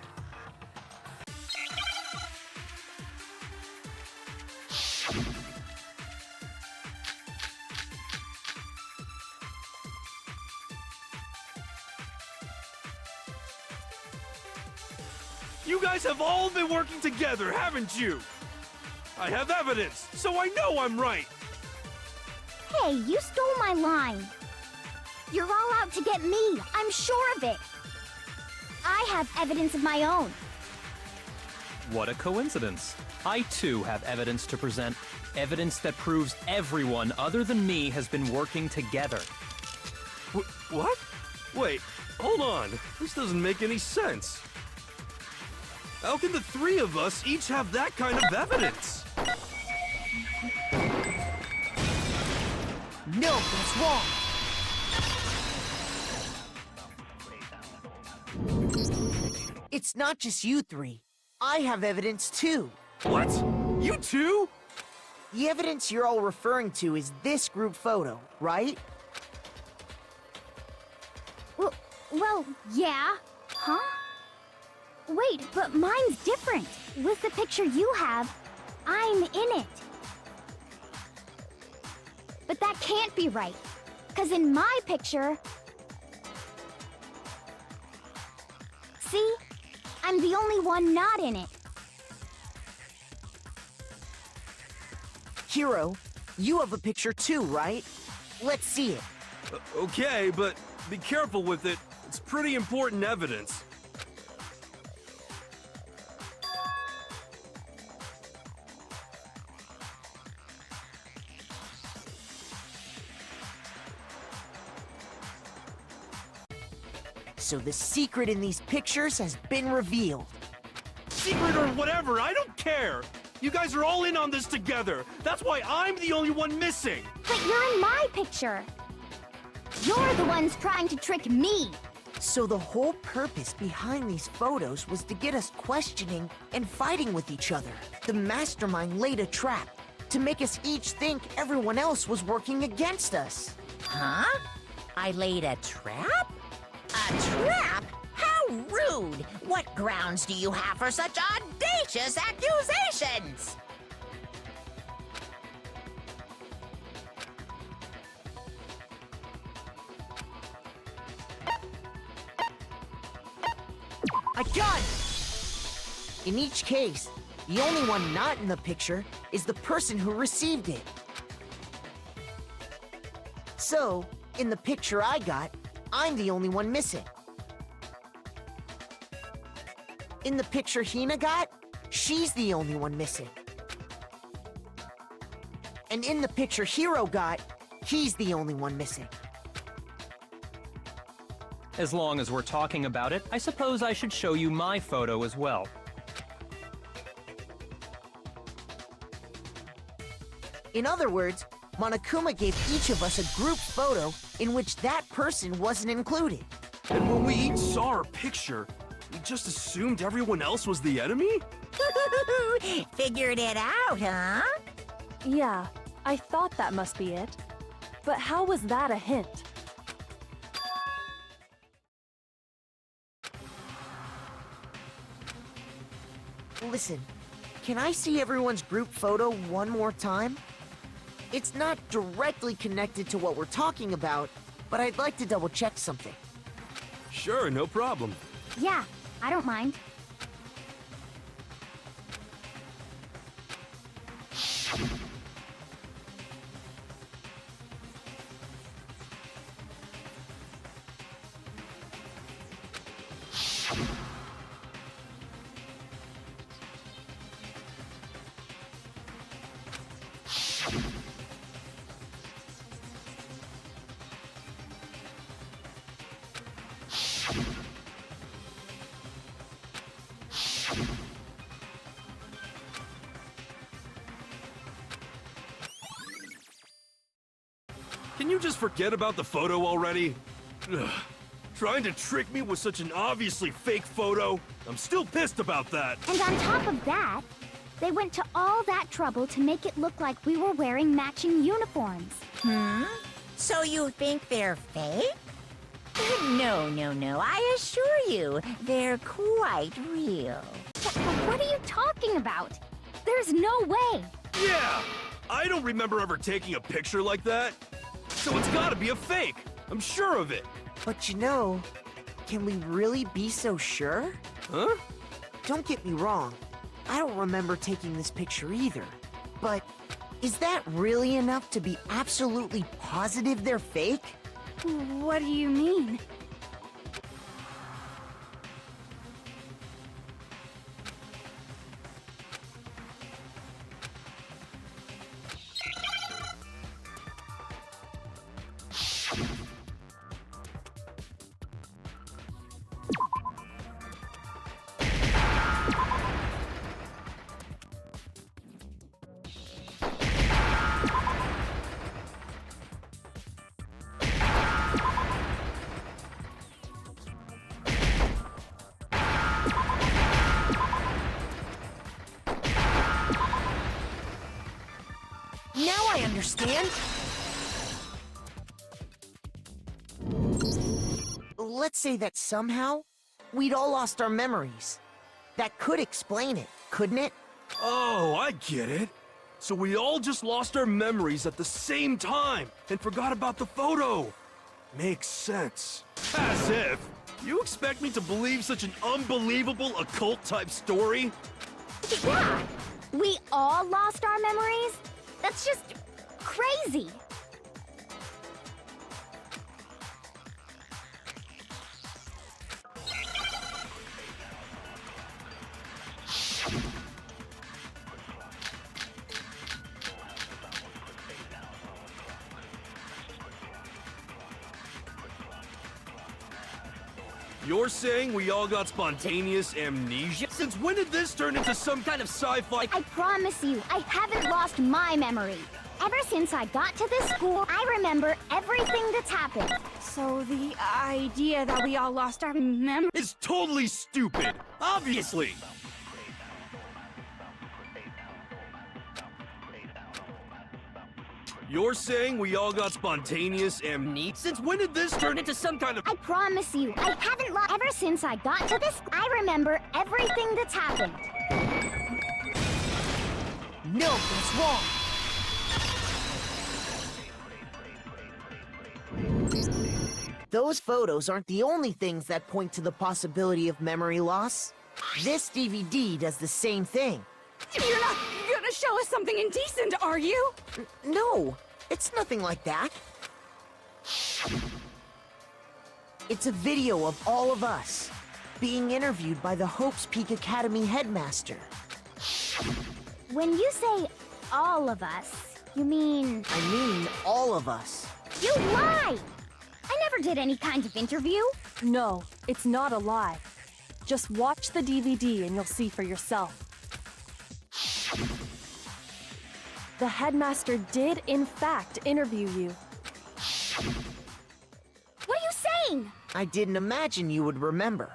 You guys have all been working together, haven't you? I have evidence, so I know I'm right. Hey, you stole my line. You're all out to get me. I'm sure of it. I have evidence of my own. What a coincidence. I too have evidence to present. Evidence that proves everyone other than me has been working together. What? Wait, hold on. This doesn't make any sense. How can the three of us each have that kind of evidence? No, that's wrong. It's not just you three. I have evidence too. What? You too? The evidence you're all referring to is this group photo, right? Well, yeah. Huh? Wait, but mine's different. With the picture you have, I'm in it. But that can't be right. 'Cause in my picture... See? I'm the only one not in it. Hero, you have a picture too, right? Let's see it. Okay, but be careful with it. It's pretty important evidence. So the secret in these pictures has been revealed. Secret or whatever, I don't care! You guys are all in on this together! That's why I'm the only one missing! But you're in my picture. You're the ones trying to trick me. So the whole purpose behind these photos was to get us questioning and fighting with each other. The mastermind laid a trap to make us each think everyone else was working against us. Huh? I laid a trap? A trap? How rude! What grounds do you have for such audacious accusations? I got it! In each case, the only one not in the picture is the person who received it. So, in the picture I got, I'm the only one missing. In the picture Hina got, she's the only one missing. And in the picture Hiro got, he's the only one missing. As long as we're talking about it, I suppose I should show you my photo as well. In other words, Monokuma gave each of us a group photo in which that person wasn't included. And when we each saw our picture, we just assumed everyone else was the enemy? Figured it out, huh? Yeah, I thought that must be it. But how was that a hint? Listen, can I see everyone's group photo one more time? It's not directly connected to what we're talking about, but I'd like to double-check something. Sure, no problem. Yeah, I don't mind. Can you just forget about the photo already? Ugh. Trying to trick me with such an obviously fake photo? I'm still pissed about that. And on top of that, they went to all that trouble to make it look like we were wearing matching uniforms. So you think they're fake? No, no, no. I assure you, they're quite real. What are you talking about? There's no way. Yeah! I don't remember ever taking a picture like that. So it's gotta be a fake. I'm sure of it. But you know, can we really be so sure? Huh? Don't get me wrong, I don't remember taking this picture either. But is that really enough to be absolutely positive they're fake? What do you mean? Now I understand. Let's say that somehow we'd all lost our memories. That could explain it, couldn't it? Oh, I get it. So we all just lost our memories at the same time and forgot about the photo. Makes sense. As if. You expect me to believe such an unbelievable occult-type story? Yeah, we all lost our memories? That's just crazy. You're saying we all got spontaneous amnesia? Since when did this turn into some kind of sci-fi? I promise you, I haven't lost my memory. Ever since I got to this school, I remember everything that's happened. So the idea that we all lost our memory... It's totally stupid. Obviously. You're saying we all got spontaneous amnesia? Since when did this turn into some kind of... I promise you, I haven't lost... Ever since I got to this, I remember everything that's happened. No, that's wrong. Those photos aren't the only things that point to the possibility of memory loss. This DVD does the same thing. You're not gonna show us something indecent, are you? No, it's nothing like that. It's a video of all of us being interviewed by the Hope's Peak Academy headmaster. When you say all of us, you mean... I mean all of us. You lie! I never did any kind of interview. No, it's not a lie. Just watch the DVD and you'll see for yourself. The headmaster did, in fact, interview you. What are you saying? I didn't imagine you would remember.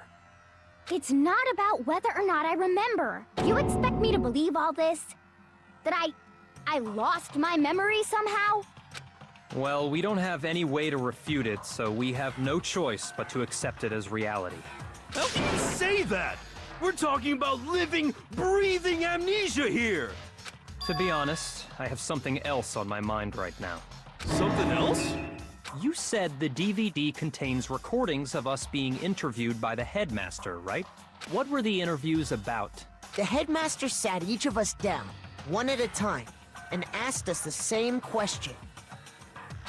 It's not about whether or not I remember. You expect me to believe all this? That I lost my memory somehow? Well, we don't have any way to refute it, so we have no choice but to accept it as reality. How can you say that? We're talking about living, breathing amnesia here! To be honest, I have something else on my mind right now. Something else? You said the DVD contains recordings of us being interviewed by the headmaster, right? What were the interviews about? The headmaster sat each of us down, one at a time, and asked us the same question.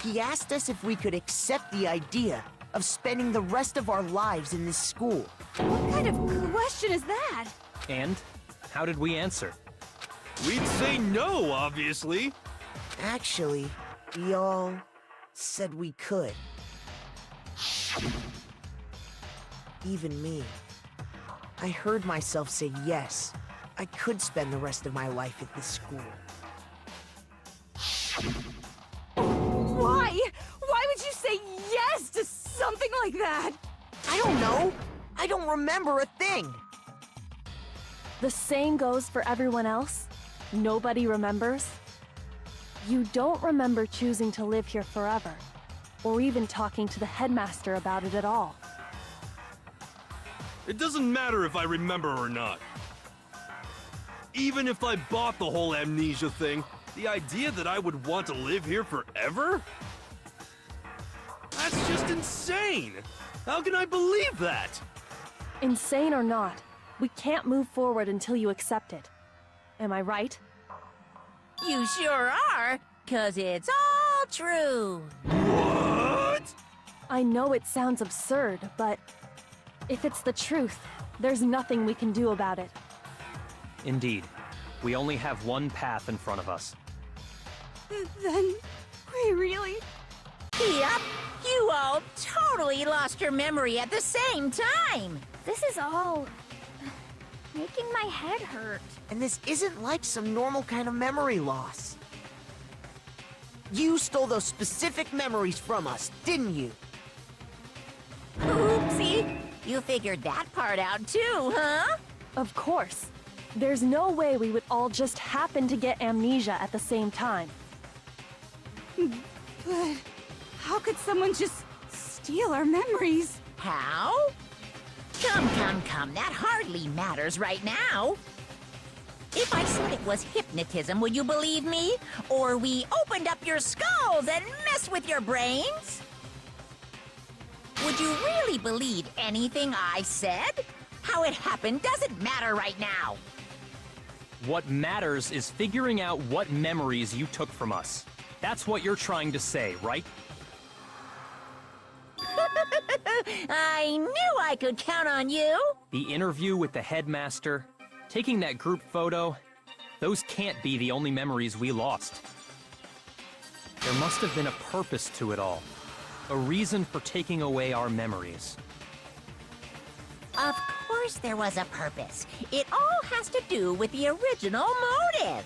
He asked us if we could accept the idea of spending the rest of our lives in this school. What kind of question is that? And how did we answer? We'd say no, obviously. Actually, we all said we could. Even me. I heard myself say yes. I could spend the rest of my life at this school. Why? Why would you say yes to something like that? I don't know. I don't remember a thing. The same goes for everyone else? Nobody remembers? You don't remember choosing to live here forever, or even talking to the headmaster about it at all. It doesn't matter if I remember or not. Even if I bought the whole amnesia thing, the idea that I would want to live here forever? That's just insane! How can I believe that? Insane or not, we can't move forward until you accept it. Am I right? You sure are, 'cause it's all true. What? I know it sounds absurd, but if it's the truth, there's nothing we can do about it. Indeed. We only have one path in front of us. Then we really... Yep, you all totally lost your memory at the same time. This is all making my head hurt. And this isn't like some normal kind of memory loss. You stole those specific memories from us, didn't you? Oopsie, you figured that part out too, huh? Of course. There's no way we would all just happen to get amnesia at the same time. But how could someone just steal our memories? How? Come, that hardly matters right now. If I said it was hypnotism, would you believe me? Or we opened up your skulls and messed with your brains? Would you really believe anything I said? How it happened doesn't matter right now. What matters is figuring out what memories you took from us. That's what you're trying to say, right? I knew I could count on you. The interview with the headmaster, taking that group photo, those can't be the only memories we lost. There must have been a purpose to it all. A reason for taking away our memories. Of course there was a purpose. It all has to do with the original motive.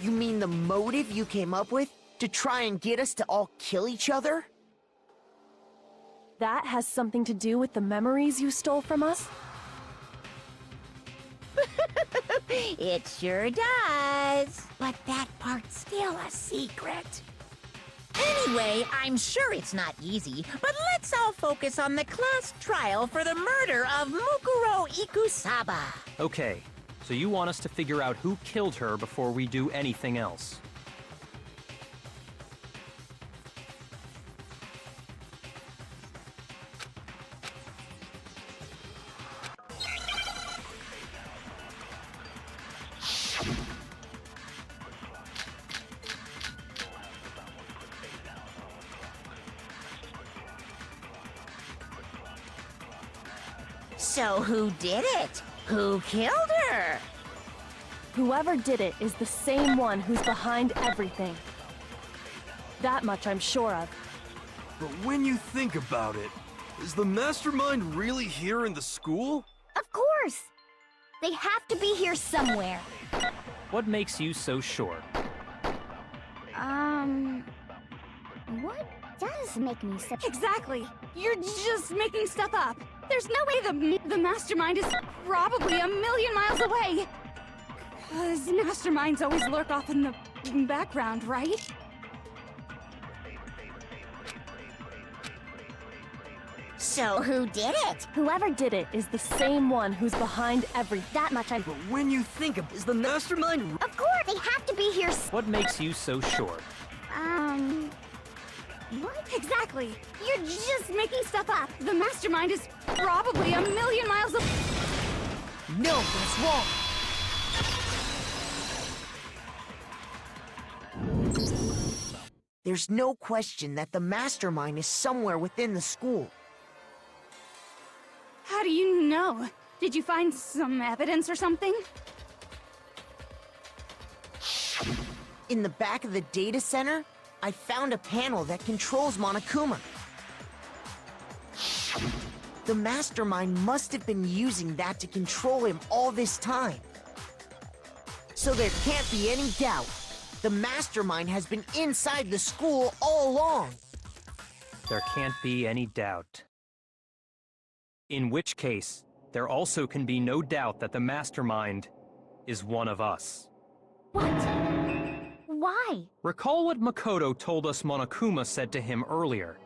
You mean the motive you came up with? To try and get us to all kill each other? That has something to do with the memories you stole from us? It sure does. But that part's still a secret. Anyway, I'm sure it's not easy, but let's all focus on the class trial for the murder of Mukuro Ikusaba. Okay, so you want us to figure out who killed her before we do anything else. So who did it? Who killed her? Whoever did it is the same one who's behind everything. That much I'm sure of. But when you think about it, is the mastermind really here in the school? Of course! They have to be here somewhere. What makes you so sure? What does make me such... Exactly. You're just making stuff up. There's no way the mastermind is probably a million miles away. 'Cause masterminds always lurk off in the background, right? So who did it? Whoever did it is the same one who's behind everything. That much I... But when you think of, is the mastermind? Of course, they have to be here. What makes you so sure? What? Exactly. You're just making stuff up. The mastermind is probably a million miles away. No, that's wrong. There's no question that the mastermind is somewhere within the school. How do you know? Did you find some evidence or something? In the back of the data center, I found a panel that controls Monokuma. The mastermind must have been using that to control him all this time. So there can't be any doubt. The mastermind has been inside the school all along. There can't be any doubt. In which case, there also can be no doubt that the mastermind is one of us. What? Why? Recall what Makoto told us Monokuma said to him earlier.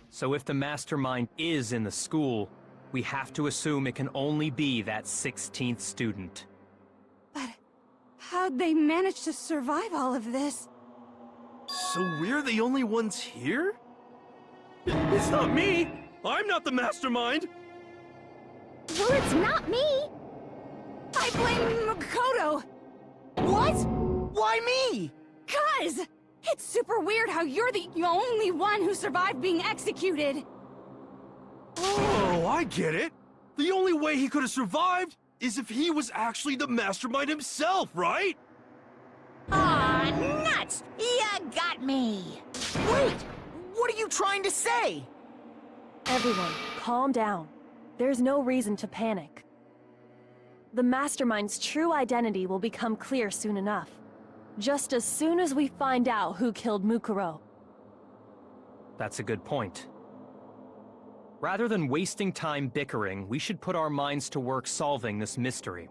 So if the mastermind is in the school, we have to assume it can only be that 16th student. But how'd they manage to survive all of this? So we're the only ones here? It's not me! I'm not the mastermind! Well, it's not me. I blame Makoto! What? Why me? 'Cause it's super weird how you're the only one who survived being executed. Oh, I get it. The only way he could have survived is if he was actually the mastermind himself, right? Aw, nuts! You got me! Wait! What are you trying to say? Everyone, calm down. There's no reason to panic. The mastermind's true identity will become clear soon enough. Just as soon as we find out who killed Mukuro. That's a good point. Rather than wasting time bickering, we should put our minds to work solving this mystery.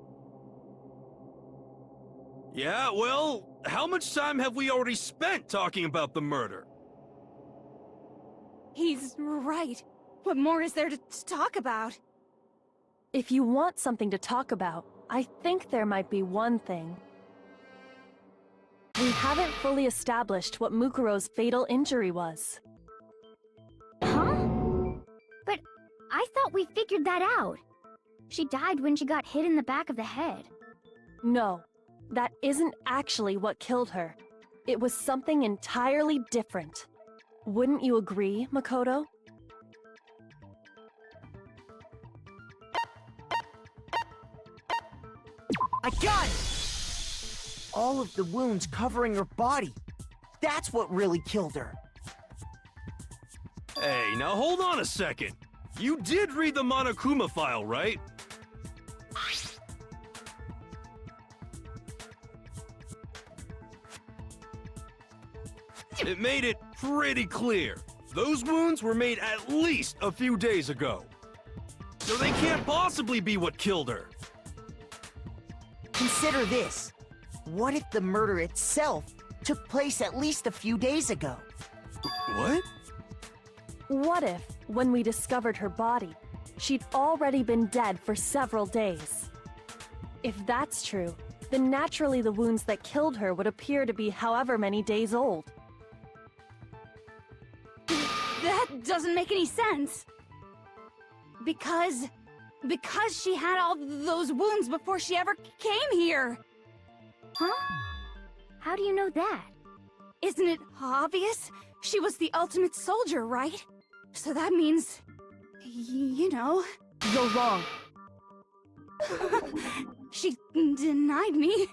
Yeah, well, how much time have we already spent talking about the murder? He's right. What more is there to talk about? If you want something to talk about, I think there might be one thing. We haven't fully established what Mukuro's fatal injury was. Huh? But I thought we figured that out. She died when she got hit in the back of the head. No, that isn't actually what killed her. It was something entirely different. Wouldn't you agree, Makoto? I got it! All of the wounds covering her body. That's what really killed her. Hey, now hold on a second. You did read the Monokuma file, right? It made it pretty clear. Those wounds were made at least a few days ago. So they can't possibly be what killed her. Consider this. What if the murder itself took place at least a few days ago? What? What if, when we discovered her body, she'd already been dead for several days? If that's true, then naturally the wounds that killed her would appear to be however many days old. That doesn't make any sense. Because she had all those wounds before she ever came here. Huh? How do you know that? Isn't it obvious? She was the ultimate soldier, right? So that means, you know... You're wrong. She denied me.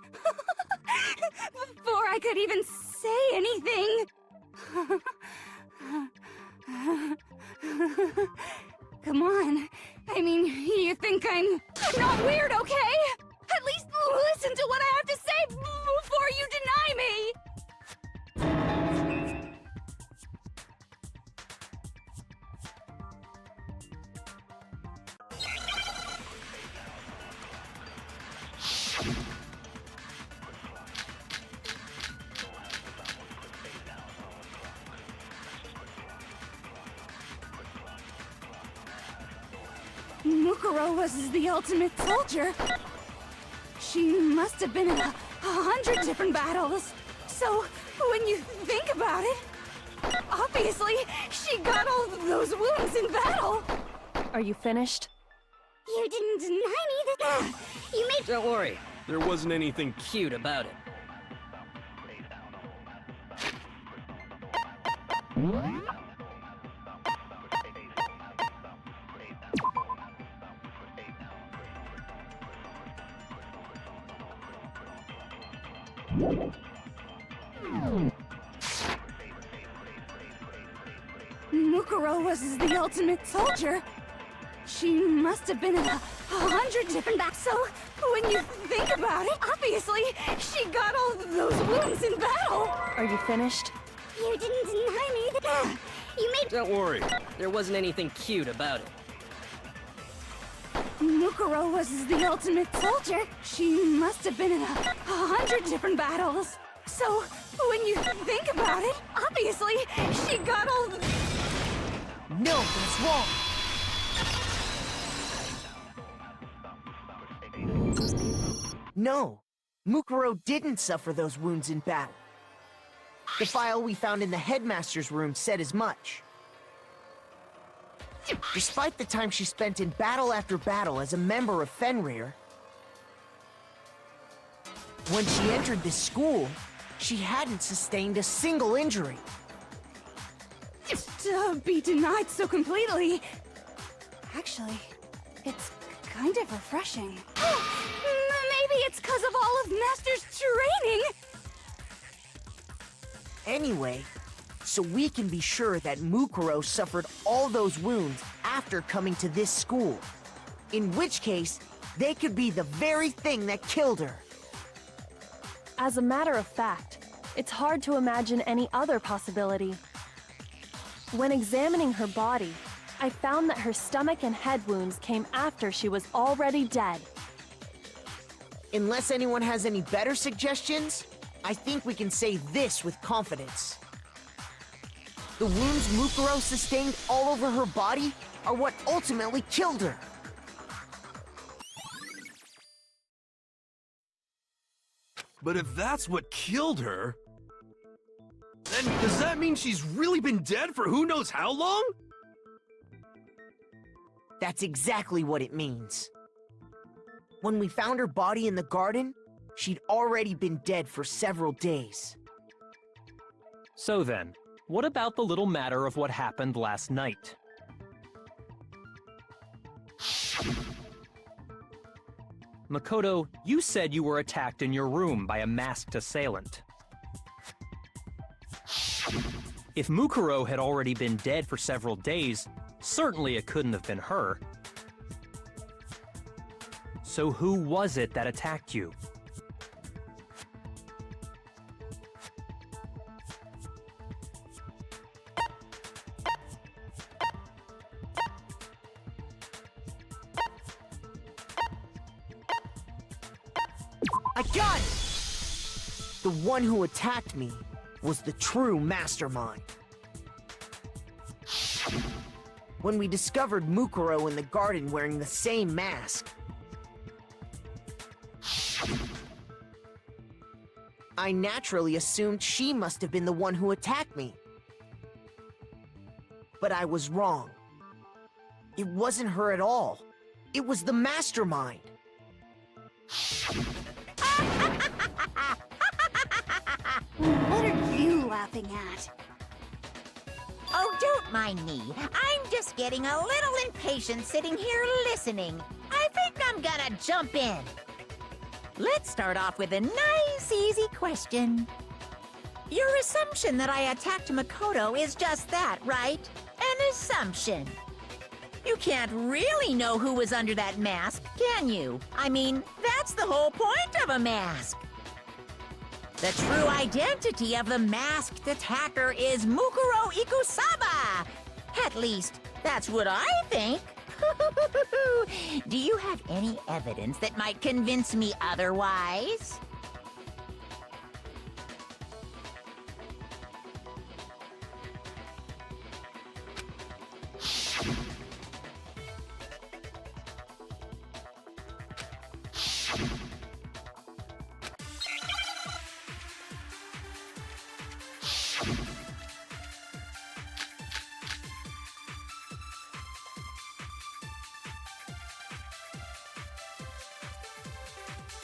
Before I could even say anything. Come on. I mean, you think I'm not weird, okay? At least listen to what I have to say before you deny me! Mukuro was the ultimate soldier. She must have been in 100 different battles. So, when you think about it, obviously, she got all those wounds in battle. Are you finished? You didn't deny me that. You made. Don't worry, There wasn't anything cute about it. Mukuro was the ultimate soldier. She must have been in 100 different battles. So, when you think about it, obviously, she got all those wounds in battle. Are you finished? You didn't deny me that. You made. Don't worry, there wasn't anything cute about it. Mukuro was the ultimate soldier. She must have been in 100 different battles. So, when you think about it, obviously, she got all the... No, that's wrong. No, Mukuro didn't suffer those wounds in battle. The file we found in the headmaster's room said as much. Despite the time she spent in battle after battle as a member of Fenrir, when she entered this school, she hadn't sustained a single injury. To be denied so completely... Actually, it's kind of refreshing. Maybe it's because of all of Master's training! Anyway, so we can be sure that Mukuro suffered all those wounds after coming to this school. In which case, they could be the very thing that killed her. As a matter of fact, it's hard to imagine any other possibility. When examining her body, I found that her stomach and head wounds came after she was already dead. Unless anyone has any better suggestions, I think we can say this with confidence. The wounds Mukuro sustained all over her body are what ultimately killed her. But if that's what killed her, then does that mean she's really been dead for who knows how long? That's exactly what it means. When we found her body in the garden, she'd already been dead for several days. So then, what about the little matter of what happened last night? Makoto, you said you were attacked in your room by a masked assailant. If Mukuro had already been dead for several days, certainly it couldn't have been her. So who was it that attacked you? I got it! The one who attacked me was the true mastermind. When we discovered Mukuro in the garden wearing the same mask, I naturally assumed she must have been the one who attacked me. But I was wrong. It wasn't her at all. It was the mastermind. What are you laughing at? Oh, don't mind me. I'm just getting a little impatient sitting here listening. I think I'm gonna jump in. Let's start off with a nice, easy question. Your assumption that I attacked Makoto is just that, right? An assumption. You can't really know who was under that mask, can you? I mean, that's the whole point of a mask. The true identity of the masked attacker is Mukuro Ikusaba. At least, that's what I think. Do you have any evidence that might convince me otherwise?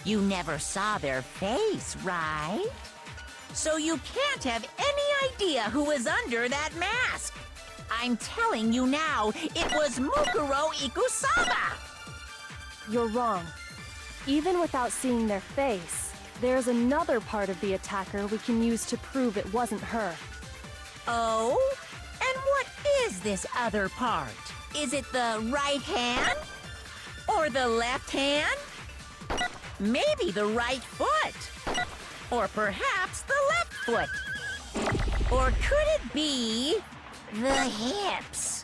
You never saw their face, right? So you can't have any idea who was under that mask. I'm telling you now, it was Mukuro Ikusaba! You're wrong. Even without seeing their face, there's another part of the attacker we can use to prove it wasn't her. Oh? And what is this other part? Is it the right hand? Or the left hand? Maybe the right foot. Or perhaps the left foot. Or could it be the hips?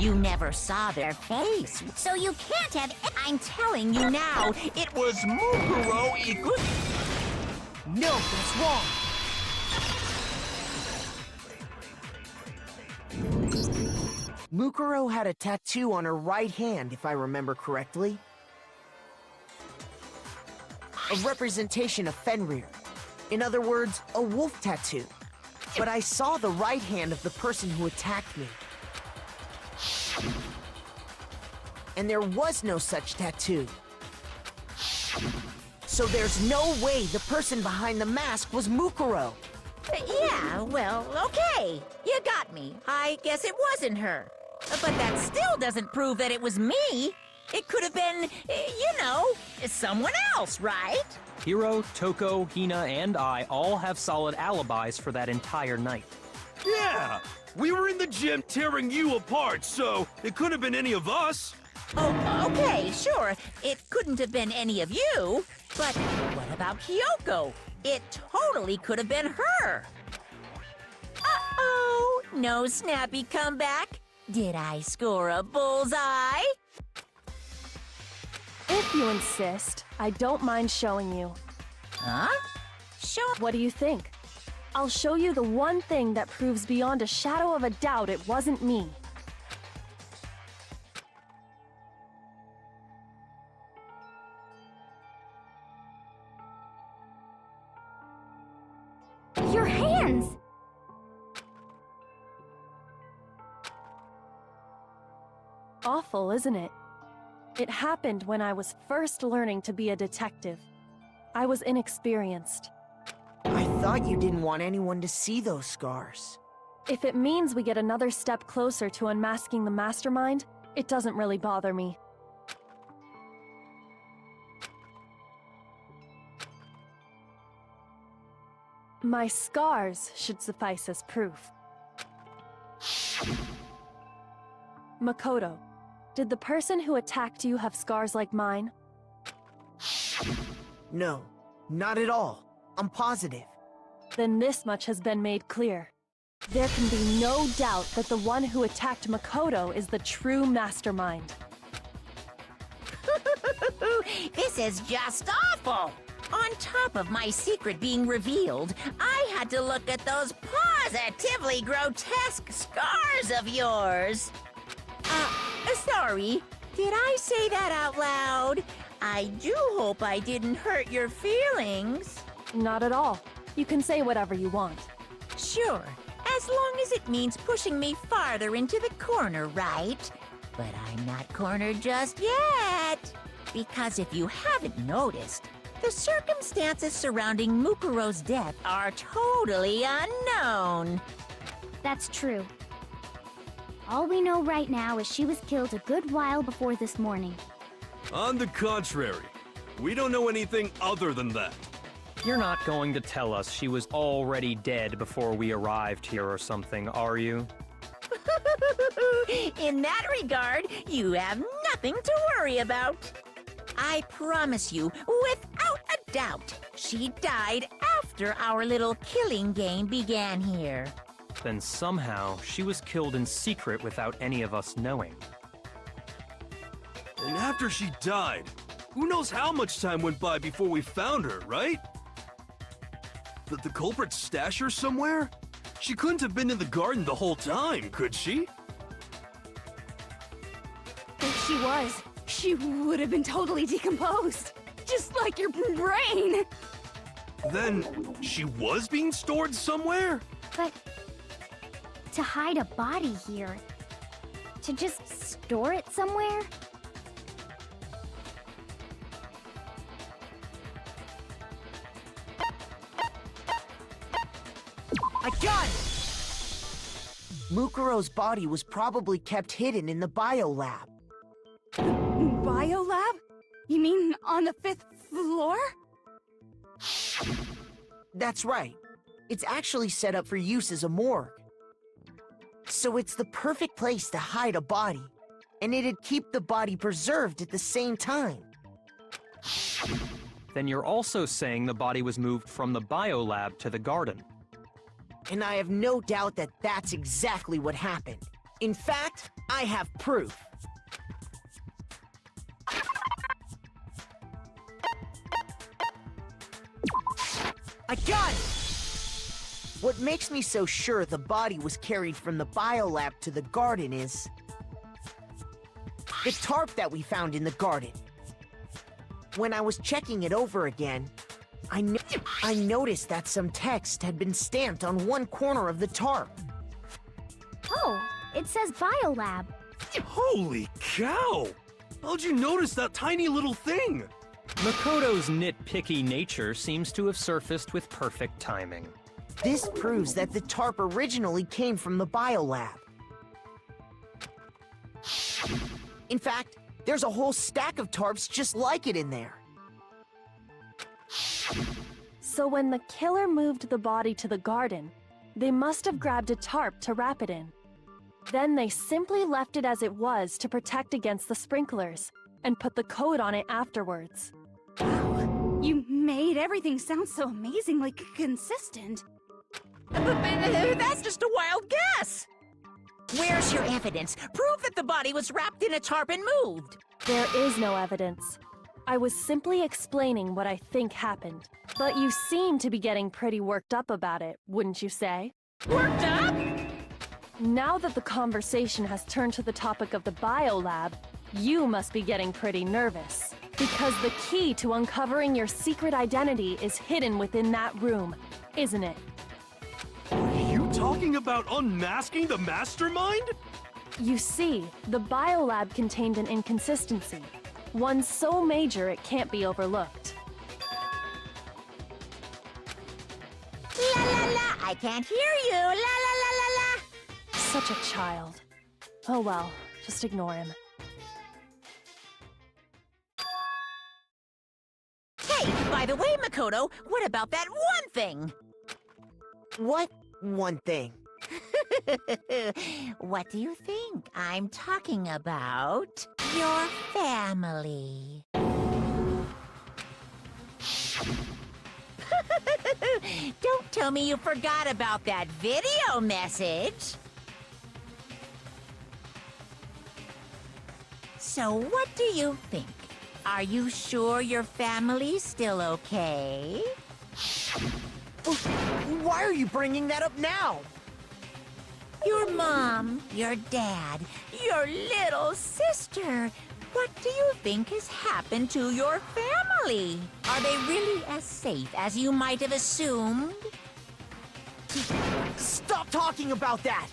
You never saw their face, so you can't have... I'm telling you now, it was Mukuro Ikusaba. No, that's wrong. Mukuro had a tattoo on her right hand, if I remember correctly. A representation of Fenrir. In other words, a wolf tattoo. But I saw the right hand of the person who attacked me. And there was no such tattoo. So there's no way the person behind the mask was Mukuro. Yeah, well, okay. You got me. I guess it wasn't her. But that still doesn't prove that it was me. It could have been, someone else, right? Hiro, Toko, Hina, and I all have solid alibis for that entire night. Yeah! We were in the gym tearing you apart, so it couldn't have been any of us. Oh, okay, sure. It couldn't have been any of you. But what about Kyoko? It totally could have been her. Uh-oh, no snappy comeback. Did I score a bullseye? If you insist, I don't mind showing you. Huh? Sure. What do you think? I'll show you the one thing that proves beyond a shadow of a doubt it wasn't me. Your hands! Awful, isn't it? It happened when I was first learning to be a detective. I was inexperienced. I thought you didn't want anyone to see those scars. If it means we get another step closer to unmasking the mastermind, it doesn't really bother me. My scars should suffice as proof. Makoto, did the person who attacked you have scars like mine? No, not at all. I'm positive. Then this much has been made clear. There can be no doubt that the one who attacked Makoto is the true mastermind. This is just awful! On top of my secret being revealed, I had to look at those positively grotesque scars of yours. Sorry, did I say that out loud? I do hope I didn't hurt your feelings. Not at all. You can say whatever you want. Sure, as long as it means pushing me farther into the corner, right? But I'm not cornered just yet. Because if you haven't noticed, the circumstances surrounding Mukuro's death are totally unknown. That's true. All we know right now is she was killed a good while before this morning. On the contrary, we don't know anything other than that. You're not going to tell us she was already dead before we arrived here or something, are you? In that regard, you have nothing to worry about. I promise you, without a doubt, she died after our little killing game began here. Then somehow she was killed in secret without any of us knowing. And after she died, who knows how much time went by before we found her, right? Did the culprit stash her somewhere? She couldn't have been in the garden the whole time, could she? If she was, she would have been totally decomposed. Just like your brain. Then, she was being stored somewhere? But to hide a body here, to just store it somewhere? I got it! Mukuro's body was probably kept hidden in the biolab. Biolab? You mean on the 5th floor? That's right. It's actually set up for use as a morgue. So it's the perfect place to hide a body, and it'd keep the body preserved at the same time. Then you're also saying the body was moved from the biolab to the garden. And I have no doubt that that's exactly what happened. In fact, I have proof. I got it! What makes me so sure the body was carried from the biolab to the garden is the tarp that we found in the garden. When I was checking it over again, I noticed that some text had been stamped on one corner of the tarp. Oh, it says Biolab. Holy cow! How'd you notice that tiny little thing? Makoto's nitpicky nature seems to have surfaced with perfect timing. This proves that the tarp originally came from the biolab. In fact, there's a whole stack of tarps just like it in there. So when the killer moved the body to the garden, they must have grabbed a tarp to wrap it in. Then they simply left it as it was to protect against the sprinklers, and put the coat on it afterwards. You made everything sound so amazingly consistent. That's just a wild guess! Where's your evidence? Prove that the body was wrapped in a tarp and moved! There is no evidence. I was simply explaining what I think happened. But you seem to be getting pretty worked up about it, wouldn't you say? Worked up? Now that the conversation has turned to the topic of the biolab, you must be getting pretty nervous. Because the key to uncovering your secret identity is hidden within that room, isn't it? Are you talking about unmasking the mastermind? You see, the biolab contained an inconsistency. One so major it can't be overlooked. La la la, I can't hear you. La la la la la. Such a child. Oh well, just ignore him. Hey, by the way, Makoto, what about that one thing? What one thing? What do you think I'm talking about? Your family. Don't tell me you forgot about that video message. So what do you think? Are you sure your family's still okay? Why are you bringing that up now? Your mom, your dad, your little sister. What do you think has happened to your family? Are they really as safe as you might have assumed? Stop talking about that!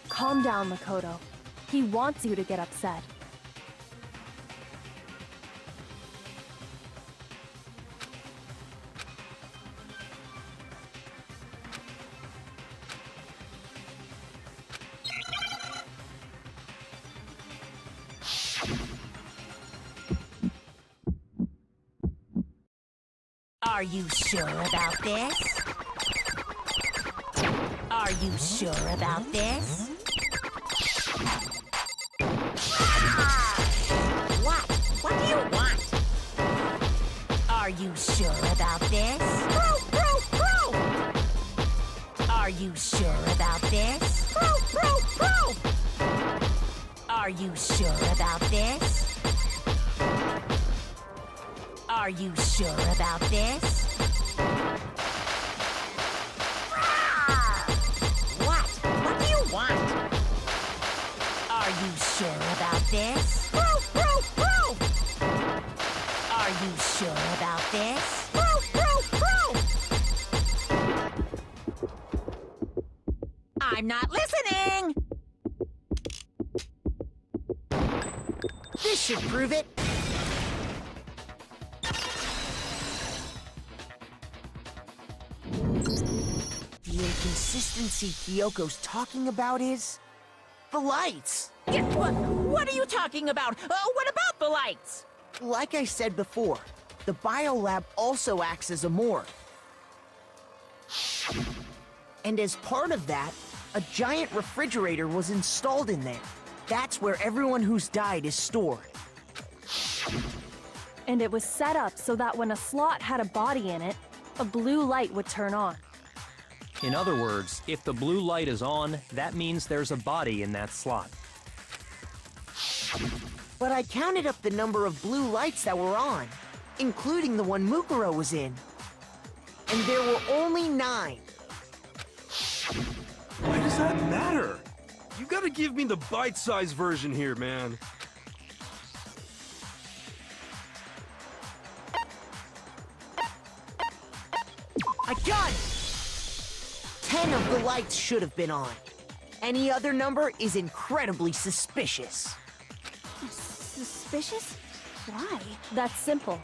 Calm down, Makoto. He wants you to get upset. Are you sure about this? Are you sure about this? What? What do you want? Are you sure about this? Are you sure about this? Are you sure about this? Are you sure about this? What? What do you want? Are you sure about this? Are you sure about this? I'm not listening! This should prove it. The inconsistency Kyoko's talking about is... the lights! What are you talking about? What about the lights? Like I said before, the biolab also acts as a morgue. And as part of that, a giant refrigerator was installed in there. That's where everyone who's died is stored. And it was set up so that when a slot had a body in it, a blue light would turn on. In other words, if the blue light is on, that means there's a body in that slot. But I counted up the number of blue lights that were on, including the one Mukuro was in. And there were only 9. Why does that matter? You gotta give me the bite-sized version here, man. I got it! 10 of the lights should have been on. Any other number is incredibly suspicious. Suspicious? Why? That's simple.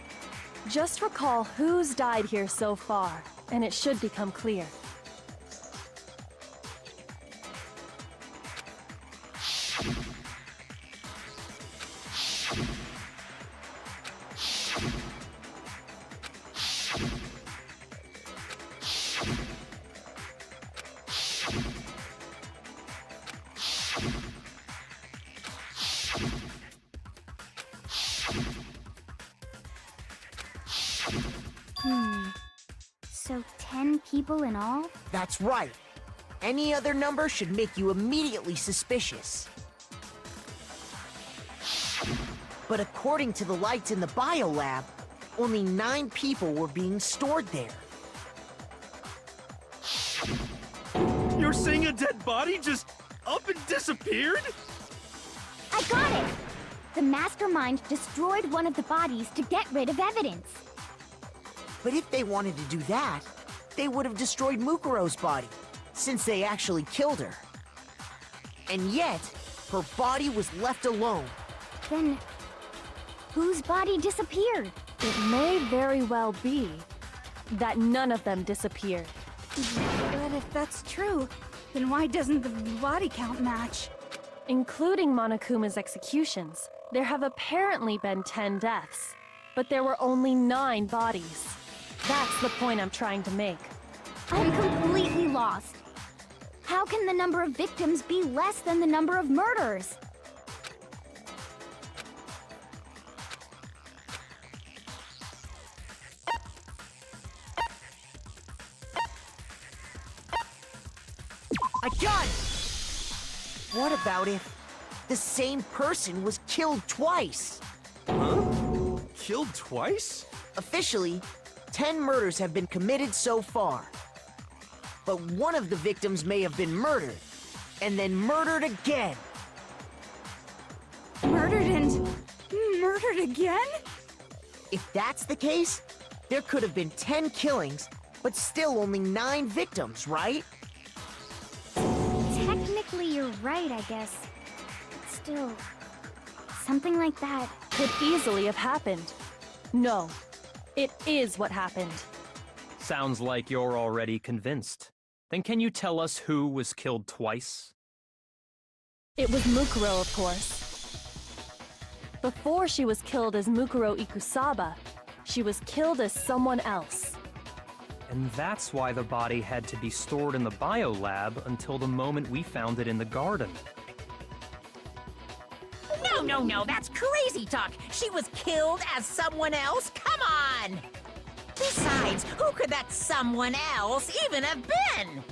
Just recall who's died here so far, and it should become clear. So 10 people in all? That's right. Any other number should make you immediately suspicious. But according to the lights in the biolab, only 9 people were being stored there. You're saying a dead body just up and disappeared? I got it! The mastermind destroyed one of the bodies to get rid of evidence. But if they wanted to do that, they would have destroyed Mukuro's body, since they actually killed her. And yet, her body was left alone. Then, whose body disappeared? It may very well be that none of them disappeared. But if that's true, then why doesn't the body count match? Including Monokuma's executions, there have apparently been 10 deaths, but there were only 9 bodies. That's the point I'm trying to make. I'm completely lost. How can the number of victims be less than the number of murders? I got it! What about if the same person was killed twice? Huh? Killed twice? Officially, 10 murders have been committed so far. But one of the victims may have been murdered, and then murdered again. Murdered and murdered again? If that's the case, there could have been 10 killings, but still only 9 victims, right? Technically, you're right, I guess. But still, something like that. Could easily have happened. No, it is what happened. Sounds like you're already convinced. Then can you tell us who was killed twice? It was Mukuro, of course. Before she was killed as Mukuro Ikusaba, she was killed as someone else. And that's why the body had to be stored in the biolab until the moment we found it in the garden. No, that's crazy talk. She was killed as someone else? Come on! Besides, who could that someone else even have been?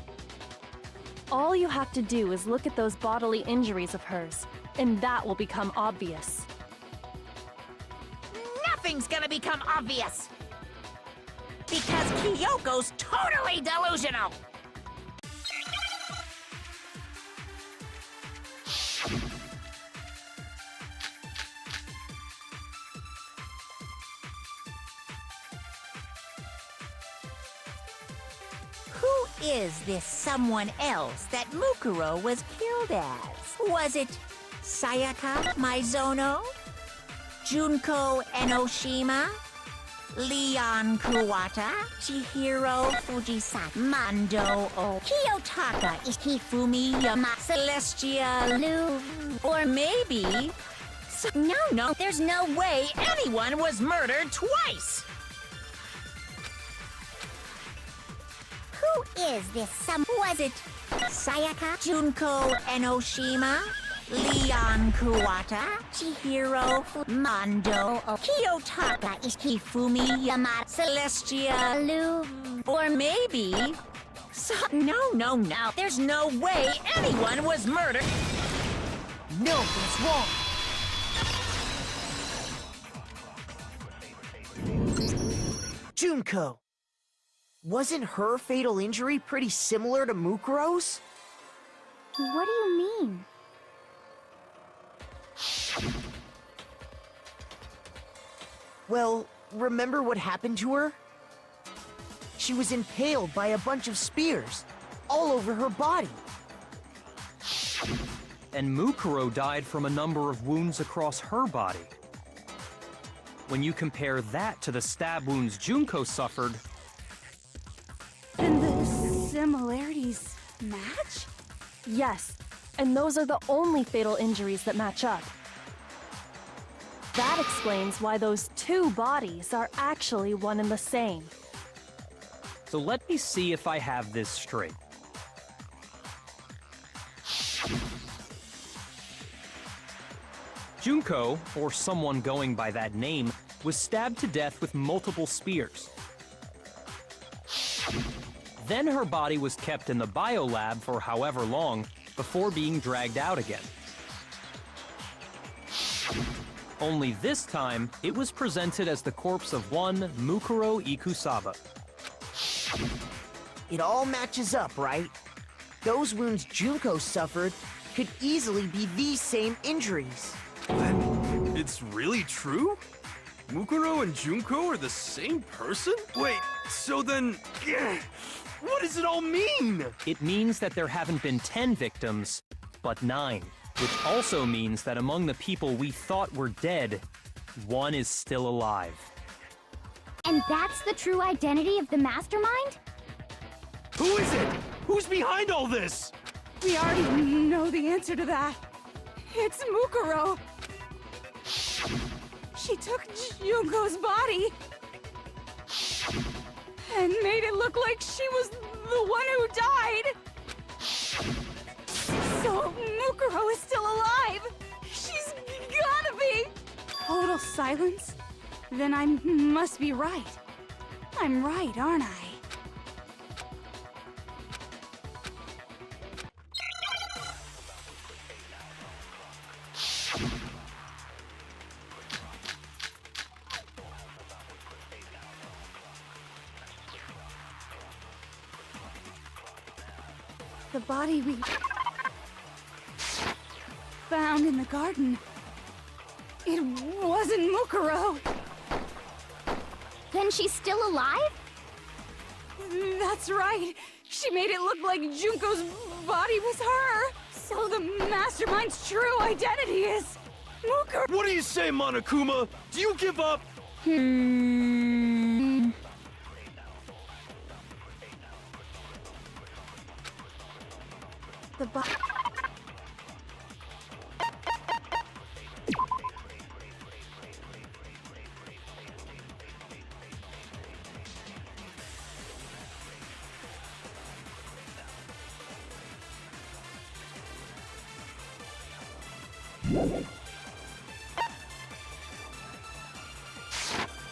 All you have to do is look at those bodily injuries of hers, and that will become obvious. Nothing's gonna become obvious! Because Kyoko's totally delusional! Who is this someone else that Mukuro was killed as? Was it Sayaka Maizono? Junko Enoshima? Leon Kuwata? Chihiro Fujisaki? Mando O? Kiyotaka Hifumi Yama? Celestia Lu? Or maybe... No, there's no way anyone was murdered twice! Who is this Was it Sayaka? Junko Enoshima? Leon Kuwata? Chihiro Mando? Kiyotaka Hifumi Yama? Celestia Lu? Or maybe... No. There's no way anyone was murdered. No, that's wrong. Junko. Wasn't her fatal injury pretty similar to Mukuro's? What do you mean? Well, remember what happened to her? She was impaled by a bunch of spears, all over her body. And Mukuro died from a number of wounds across her body. When you compare that to the stab wounds Junko suffered... Then the similarities match? Yes, and those are the only fatal injuries that match up. That explains why those two bodies are actually one and the same. So let me see if I have this straight. Junko, or someone going by that name, was stabbed to death with multiple spears. Then her body was kept in the biolab for however long before being dragged out again. Only this time, it was presented as the corpse of one Mukuro Ikusaba. It all matches up, right? Those wounds Junko suffered could easily be these same injuries. Then, it's really true? Mukuro and Junko are the same person? Wait, so then... what does it all mean? It means that there haven't been 10 victims, but 9. Which also means that among the people we thought were dead, one is still alive. And that's the true identity of the mastermind? Who is it? Who's behind all this? We already know the answer to that. It's Mukuro. She took Junko's body and made it look like she was the one who died. So Mukuro is still alive. She's gotta be. Total silence? Then I must be right. I'm right, aren't I? The body we found in the garden. It wasn't Mukuro. Then she's still alive? That's right. She made it look like Junko's body was her. So the mastermind's true identity is Mukuro. What do you say, Monokuma? Do you give up? The body.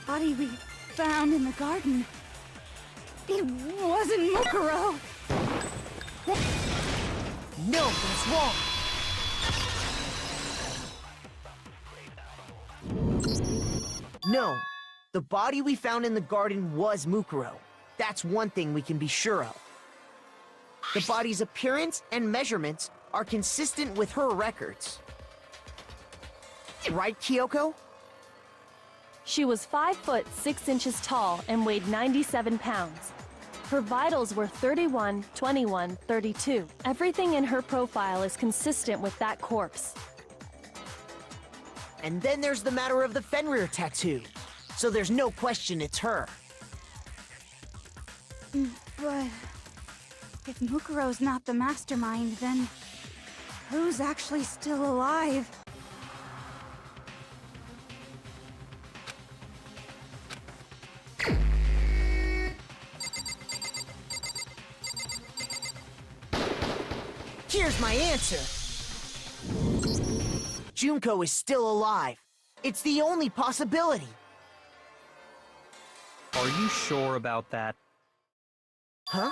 Body we found in the garden. It wasn't Mukuro. No, that's wrong. No, the body we found in the garden was Mukuro. That's one thing we can be sure of. The body's appearance and measurements are consistent with her records. Right, Kyoko? She was 5 foot 6 inches tall and weighed 97 pounds. Her vitals were 31, 21, 32. Everything in her profile is consistent with that corpse. And then there's the matter of the Fenrir tattoo. So there's no question it's her. But if Mukuro's not the mastermind, then who's actually still alive? Here's my answer. Junko is still alive. It's the only possibility. Are you sure about that? Huh?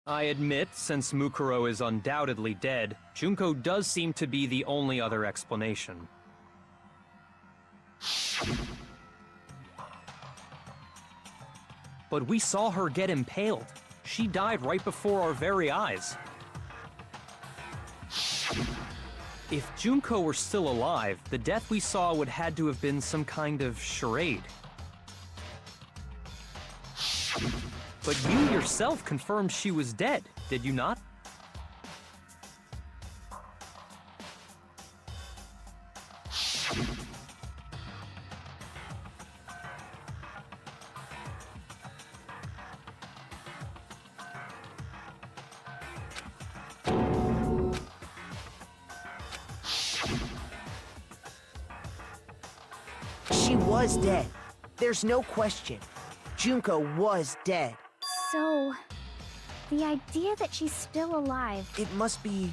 I admit, since Mukuro is undoubtedly dead, Junko does seem to be the only other explanation. But we saw her get impaled. She died right before our very eyes. If Junko were still alive, the death we saw would had to have been some kind of charade. But you yourself confirmed she was dead, did you not? She was dead. There's no question. Junko was dead. So, the idea that she's still alive... It must be...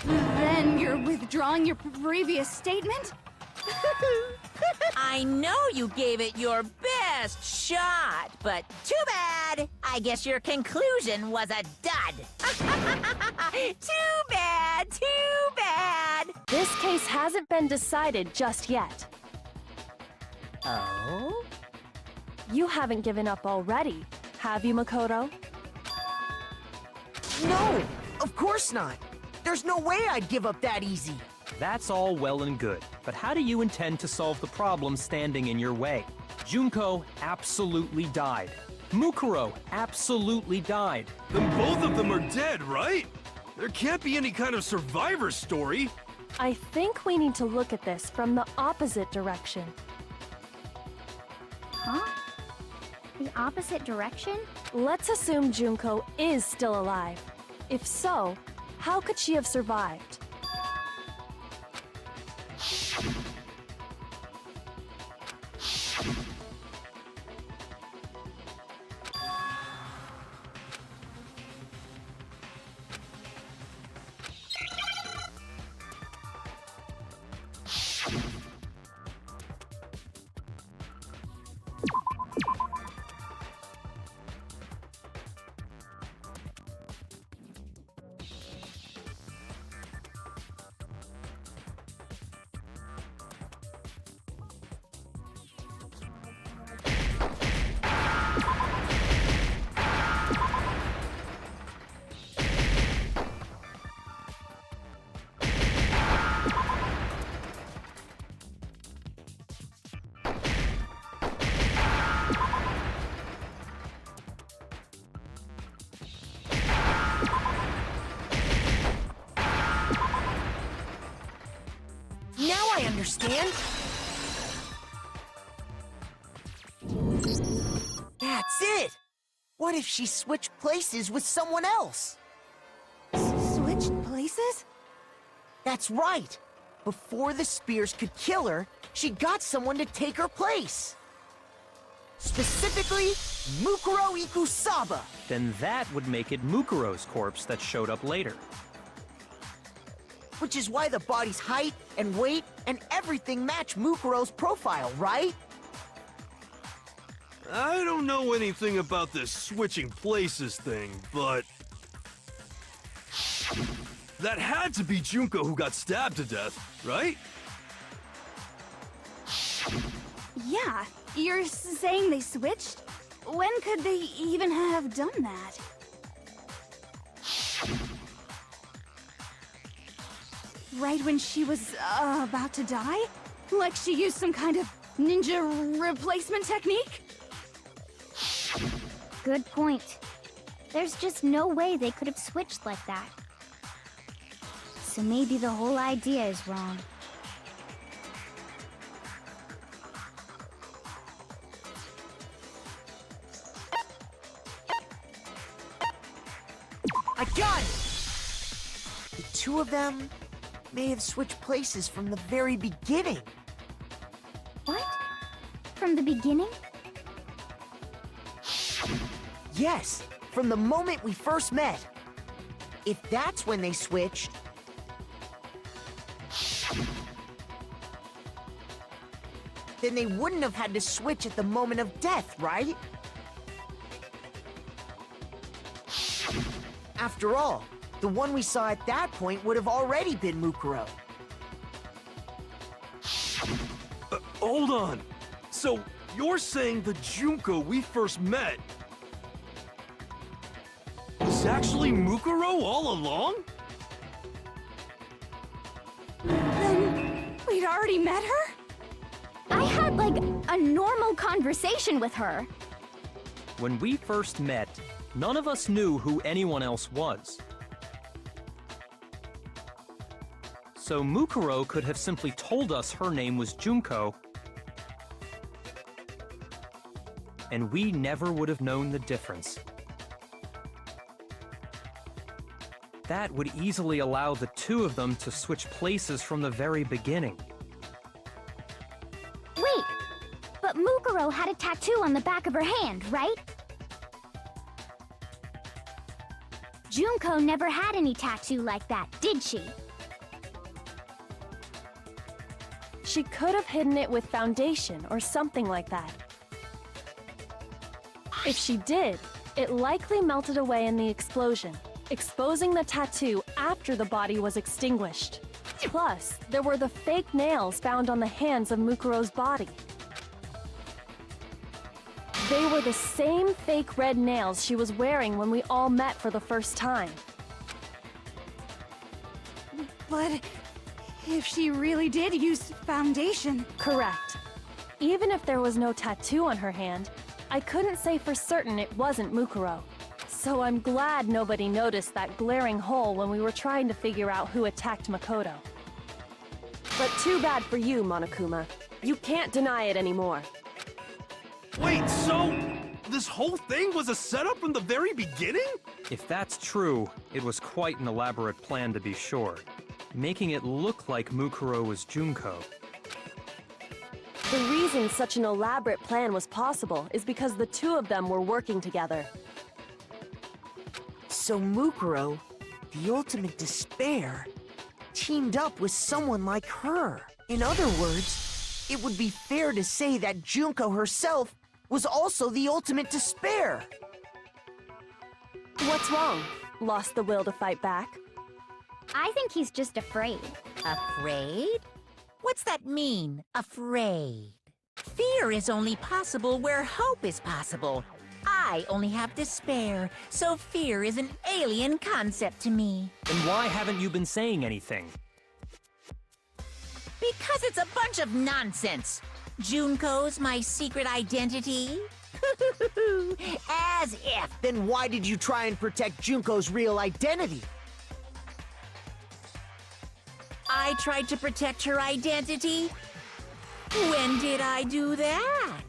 Then you're withdrawing your previous statement? I know you gave it your best shot, but too bad. I guess your conclusion was a dud. Too bad, too bad. This case hasn't been decided just yet. Oh? You haven't given up already, have you, Makoto? No! Of course not! There's no way I'd give up that easy! That's all well and good, but how do you intend to solve the problem standing in your way? Junko absolutely died. Mukuro absolutely died. Then both of them are dead, right? There can't be any kind of survivor story. I think we need to look at this from the opposite direction. Huh? The opposite direction? Let's assume Junko is still alive. If so, how could she have survived? Now I understand! That's it! What if she switched places with someone else? Switched places? That's right! Before the spears could kill her, she got someone to take her place! Specifically, Mukuro Ikusaba! Then that would make it Mukuro's corpse that showed up later. Which is why the body's height and weight and everything match Mukuro's profile, right? I don't know anything about this switching places thing, but... that had to be Junko who got stabbed to death, right? Yeah, you're saying they switched? When could they even have done that? Right when she was about to die? Like she used some kind of ninja replacement technique? Good point. There's just no way they could have switched like that. So maybe the whole idea is wrong. I got it! The two of them may have switched places from the very beginning. What? From the beginning? Yes, from the moment we first met. If that's when they switched... then they wouldn't have had to switch at the moment of death, right? After all, the one we saw at that point would have already been Mukuro. Hold on. So, you're saying the Junko we first met was actually Mukuro all along? Then we'd already met her? I had, like, a normal conversation with her. When we first met, none of us knew who anyone else was. So Mukuro could have simply told us her name was Junko, and we never would have known the difference. That would easily allow the two of them to switch places from the very beginning. Wait, but Mukuro had a tattoo on the back of her hand, right? Junko never had any tattoo like that, did she? She could have hidden it with foundation or something like that. If she did, it likely melted away in the explosion, exposing the tattoo after the body was extinguished. Plus, there were the fake nails found on the hands of Mukuro's body. They were the same fake red nails she was wearing when we all met for the first time. But if she really did use foundation... Correct. Even if there was no tattoo on her hand, I couldn't say for certain it wasn't Mukuro. So I'm glad nobody noticed that glaring hole when we were trying to figure out who attacked Makoto. But too bad for you, Monokuma. You can't deny it anymore. Wait, so this whole thing was a setup from the very beginning? If that's true, it was quite an elaborate plan to be sure, making it look like Mukuro was Junko. The reason such an elaborate plan was possible is because the two of them were working together. So Mukuro, the ultimate despair, teamed up with someone like her. In other words, it would be fair to say that Junko herself was also the ultimate despair. What's wrong? Lost the will to fight back? I think he's just afraid. Afraid? What's that mean, afraid? Fear is only possible where hope is possible. I only have despair, so fear is an alien concept to me. Then why haven't you been saying anything? Because it's a bunch of nonsense. Junko's my secret identity? As if. Then why did you try and protect Junko's real identity? I tried to protect her identity? When did I do that?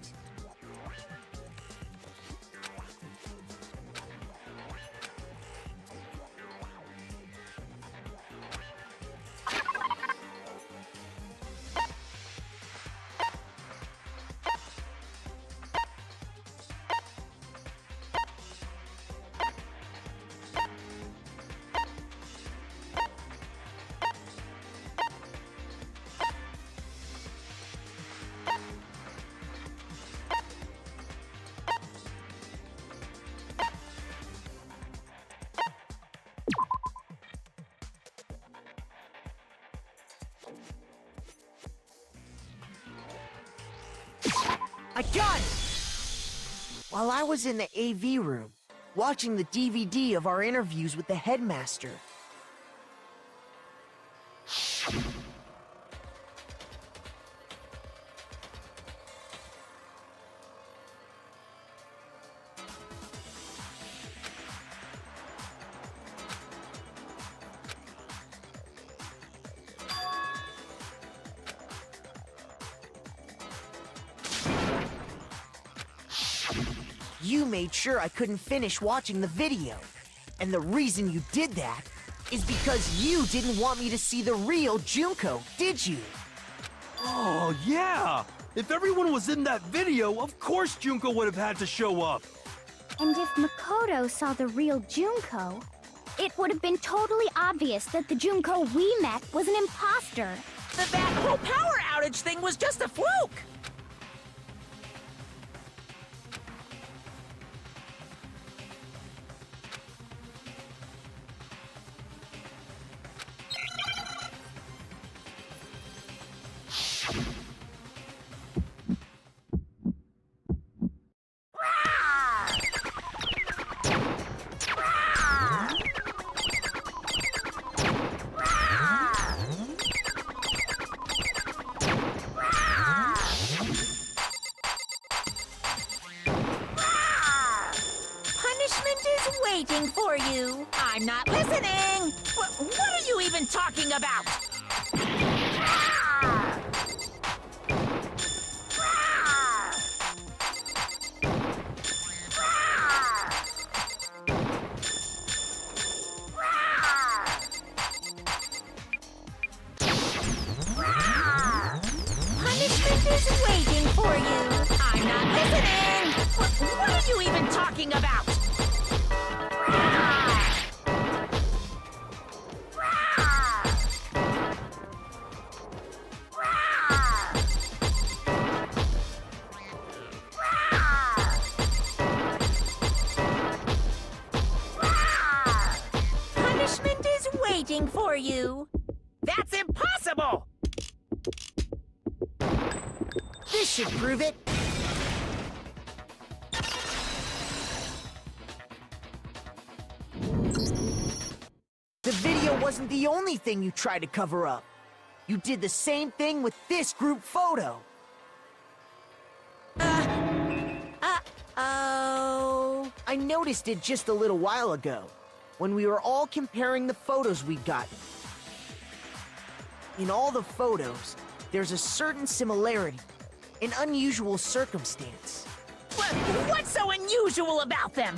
I got it! While I was in the AV room, watching the DVD of our interviews with the headmaster. You made sure I couldn't finish watching the video. And the reason you did that is because you didn't want me to see the real Junko, did you? Oh, yeah! If everyone was in that video, of course Junko would have had to show up. And if Makoto saw the real Junko, it would have been totally obvious that the Junko we met was an imposter. That whole power outage thing was just a fluke! Waiting for you. I'm not listening. What are you even talking about? Punishment is waiting for you. I'm not listening. What are you even talking about? Punishment is waiting for you. That's impossible! This should prove it. The video wasn't the only thing you tried to cover up. You did the same thing with this group photo. Oh. I noticed it just a little while ago, when we were all comparing the photos we'd gotten. In all the photos, there's a certain similarity, an unusual circumstance. What's so unusual about them?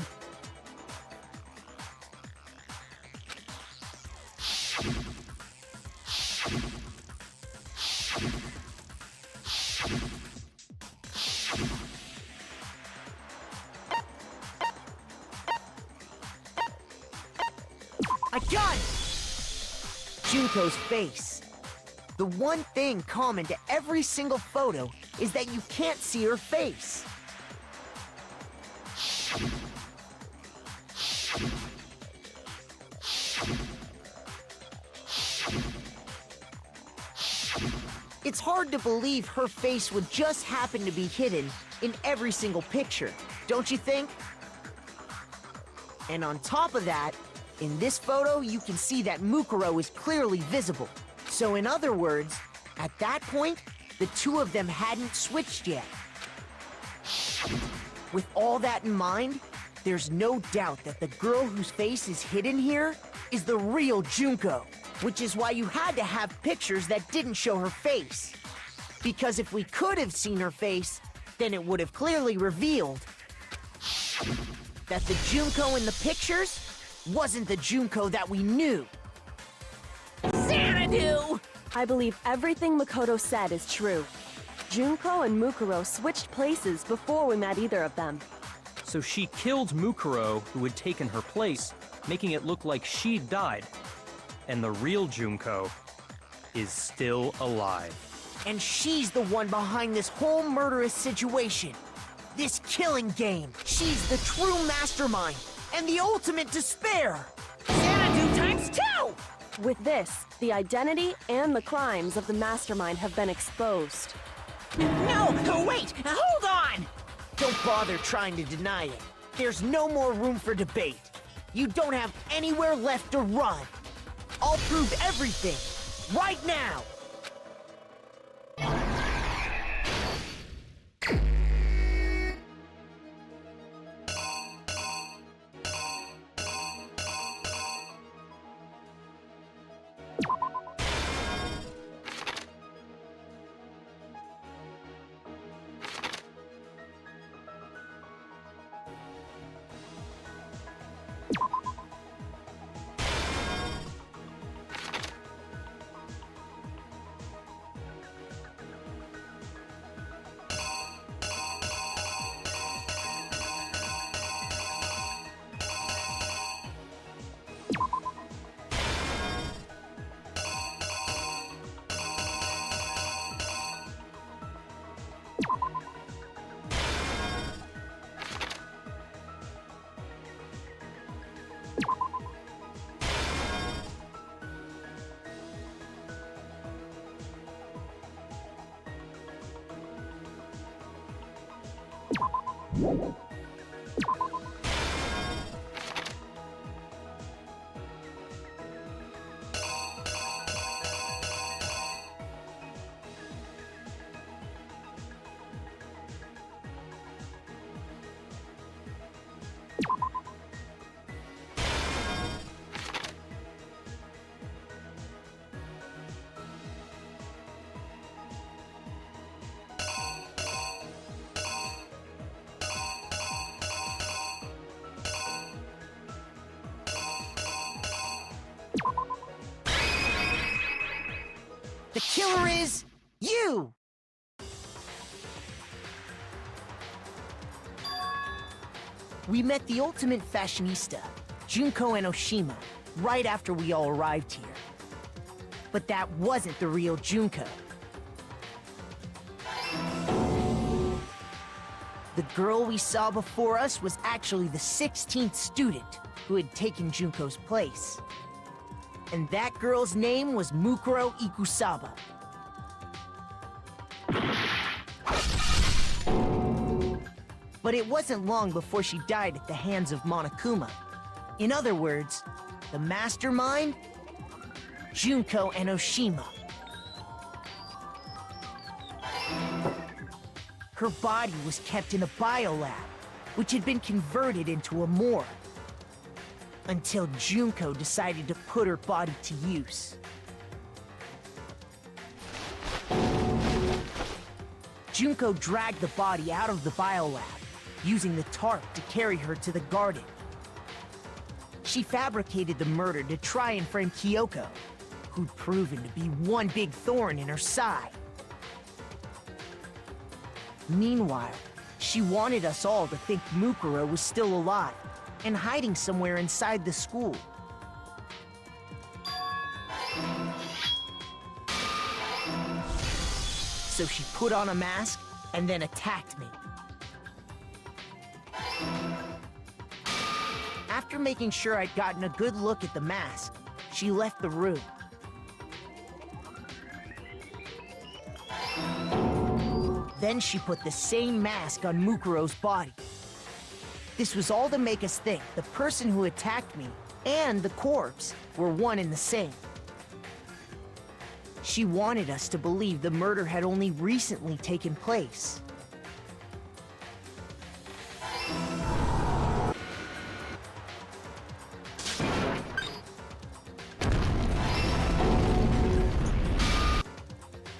I got it! Junko's face. The one thing common to every single photo is that you can't see her face. It's hard to believe her face would just happen to be hidden in every single picture, don't you think? And on top of that, in this photo, you can see that Mukuro is clearly visible. So in other words, at that point, the two of them hadn't switched yet. With all that in mind, there's no doubt that the girl whose face is hidden here is the real Junko, which is why you had to have pictures that didn't show her face. Because if we could have seen her face, then it would have clearly revealed that the Junko in the pictures wasn't the Junko that we knew. Xanadu! I believe everything Makoto said is true. Junko and Mukuro switched places before we met either of them. So she killed Mukuro, who had taken her place, making it look like she'd died. And the real Junko is still alive. And she's the one behind this whole murderous situation. This killing game. She's the true mastermind and the ultimate despair. Xanadu times 2! With this, the identity and the crimes of the mastermind have been exposed. No, wait! Hold on! Don't bother trying to deny it. There's no more room for debate. You don't have anywhere left to run. I'll prove everything, right now! The killer is you! We met the ultimate fashionista, Junko Enoshima, right after we all arrived here. But that wasn't the real Junko. The girl we saw before us was actually the 16th student who had taken Junko's place. And that girl's name was Mukuro Ikusaba. But it wasn't long before she died at the hands of Monokuma. In other words, the mastermind, Junko Enoshima. Her body was kept in a biolab, which had been converted into a morgue. Until Junko decided to put her body to use. Junko dragged the body out of the biolab, using the tarp to carry her to the garden. She fabricated the murder to try and frame Kyoko, who'd proven to be one big thorn in her side. Meanwhile, she wanted us all to think Mukuro was still alive and hiding somewhere inside the school. So she put on a mask and then attacked me. After making sure I'd gotten a good look at the mask, she left the room. Then she put the same mask on Mukuro's body. This was all to make us think the person who attacked me and the corpse were one and the same. She wanted us to believe the murder had only recently taken place.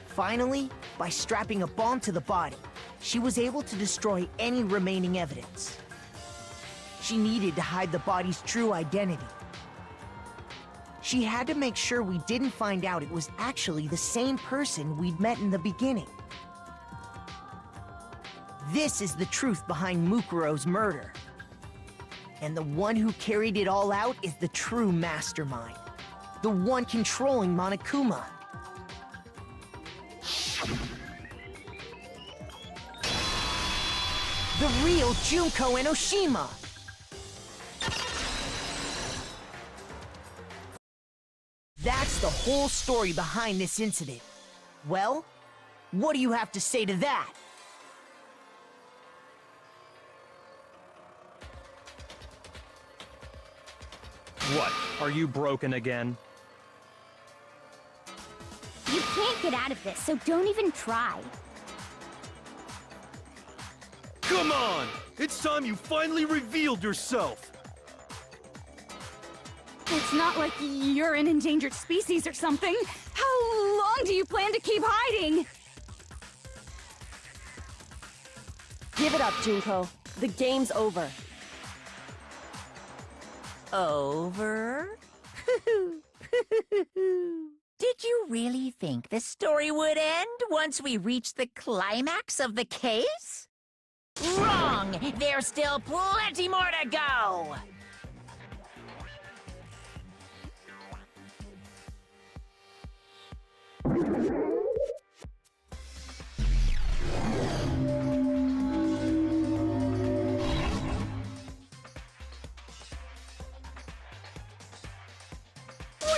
Finally, by strapping a bomb to the body, she was able to destroy any remaining evidence. She needed to hide the body's true identity. She had to make sure we didn't find out it was actually the same person we'd met in the beginning. This is the truth behind Mukuro's murder. And the one who carried it all out is the true mastermind. The one controlling Monokuma. The real Junko Enoshima! That's the whole story behind this incident. Well, What do you have to say to that? What? Are you broken again? You can't get out of this, so don't even try. Come on! It's time you finally revealed yourself! It's not like you're an endangered species or something. How long do you plan to keep hiding? Give it up, Junko. The game's over. Over? Did you really think the story would end once we reached the climax of the case? Wrong! There's still plenty more to go!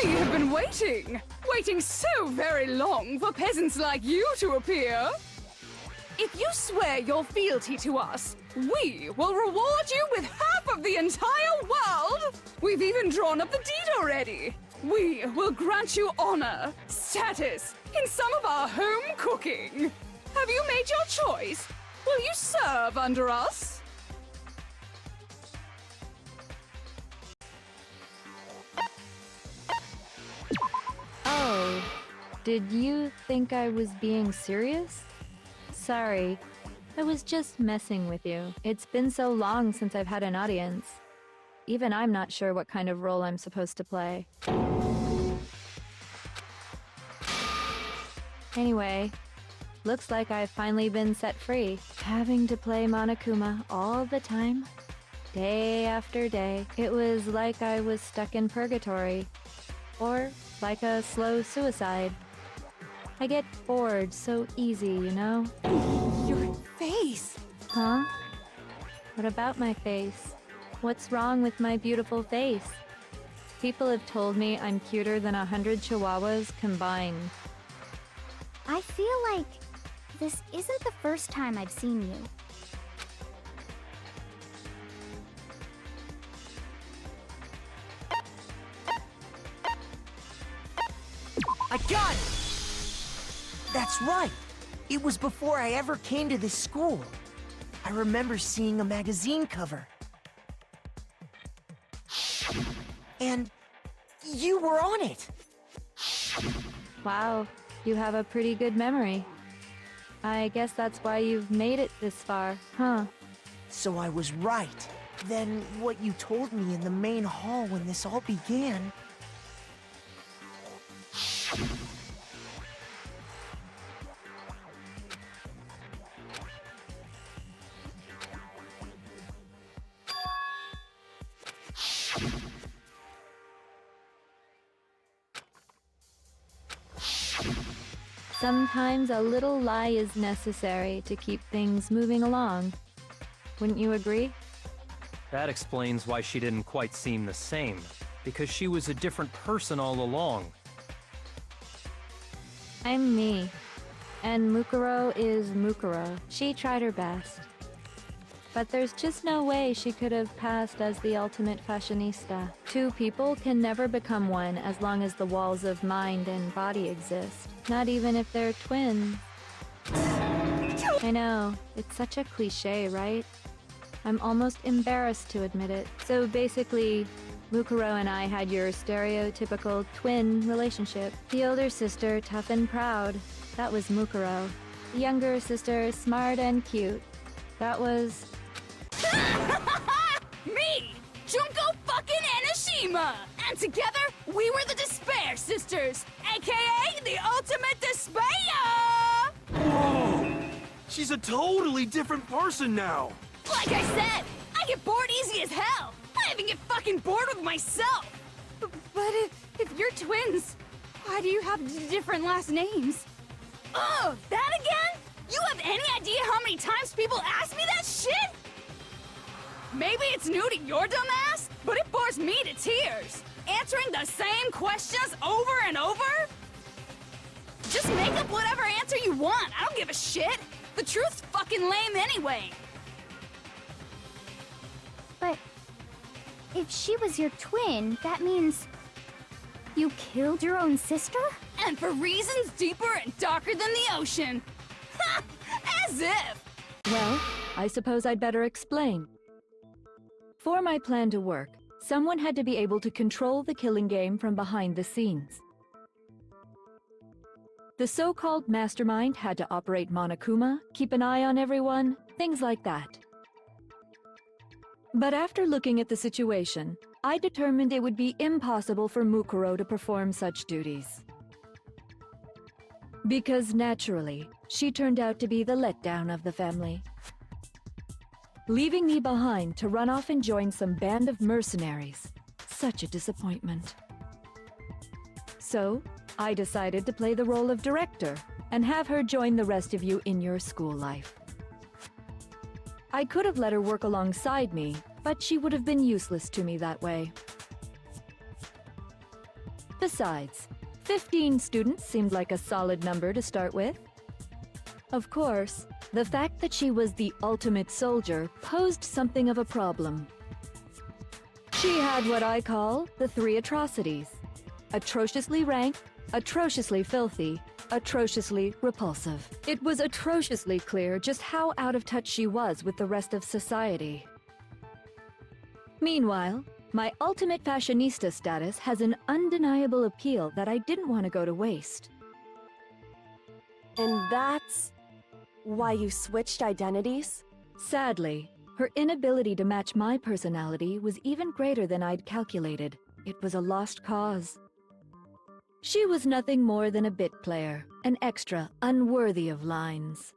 We have been waiting so very long for peasants like you to appear. If you swear your fealty to us, we will reward you with half of the entire world! We've even drawn up the deed already. We will grant you honor, status, in some of our home cooking. Have you made your choice? Will you serve under us? Oh, did you think I was being serious? Sorry, I was just messing with you. It's been so long since I've had an audience. Even I'm not sure what kind of role I'm supposed to play. Anyway, looks like I've finally been set free. Having to play Monokuma all the time, day after day. It was like I was stuck in purgatory. Or like a slow suicide. I get bored so easy, you know? Your face! Huh? What about my face? What's wrong with my beautiful face? People have told me I'm cuter than 100 chihuahuas combined. I feel like this isn't the first time I've seen you. I got it! That's right! It was before I ever came to this school. I remember seeing a magazine cover. And you were on it! Wow, you have a pretty good memory. I guess that's why you've made it this far, huh? So I was right. Then what you told me in the main hall when this all began... Sometimes a little lie is necessary to keep things moving along. Wouldn't you agree? That explains why she didn't quite seem the same, because she was a different person all along. I'm me. And Mukuro is Mukuro. She tried her best. But there's just no way she could have passed as the ultimate fashionista. Two people can never become one as long as the walls of mind and body exist. Not even if they're twins. I know, it's such a cliche, right? I'm almost embarrassed to admit it. So basically, Mukuro and I had your stereotypical twin relationship. The older sister, tough and proud. That was Mukuro. The younger sister, smart and cute. That was... Me! Junko fucking Enoshima! And together, we were the Despair Sisters, aka the Ultimate Despair! Whoa! She's a totally different person now! Like I said, I get bored easy as hell! I even get fucking bored with myself! But if you're twins, why do you have different last names? Oh, that again? You have any idea how many times people ask me that shit? Maybe it's new to your dumb ass, but it bores me to tears. Answering the same questions over and over? Just make up whatever answer you want. I don't give a shit. The truth's fucking lame anyway. But if she was your twin, that means you killed your own sister? And for reasons deeper and darker than the ocean. Ha! As if! Well, I suppose I'd better explain. For my plan to work, someone had to be able to control the killing game from behind the scenes. The so-called mastermind had to operate Monokuma, keep an eye on everyone, things like that. But after looking at the situation, I determined it would be impossible for Mukuro to perform such duties. Because naturally, she turned out to be the letdown of the family, leaving me behind to run off and join some band of mercenaries. Such a disappointment. So, I decided to play the role of director and have her join the rest of you in your school life. I could have let her work alongside me, but she would have been useless to me that way. Besides, 15 students seemed like a solid number to start with. Of course, the fact that she was the ultimate soldier posed something of a problem. She had what I call the 3 atrocities: atrociously rank, atrociously filthy, atrociously repulsive. It was atrociously clear just how out of touch she was with the rest of society. Meanwhile, my ultimate fashionista status has an undeniable appeal that I didn't want to go to waste. And that's why you switched identities? Sadly, her inability to match my personality was even greater than I'd calculated. It was a lost cause. She was nothing more than a bit player, an extra unworthy of lines.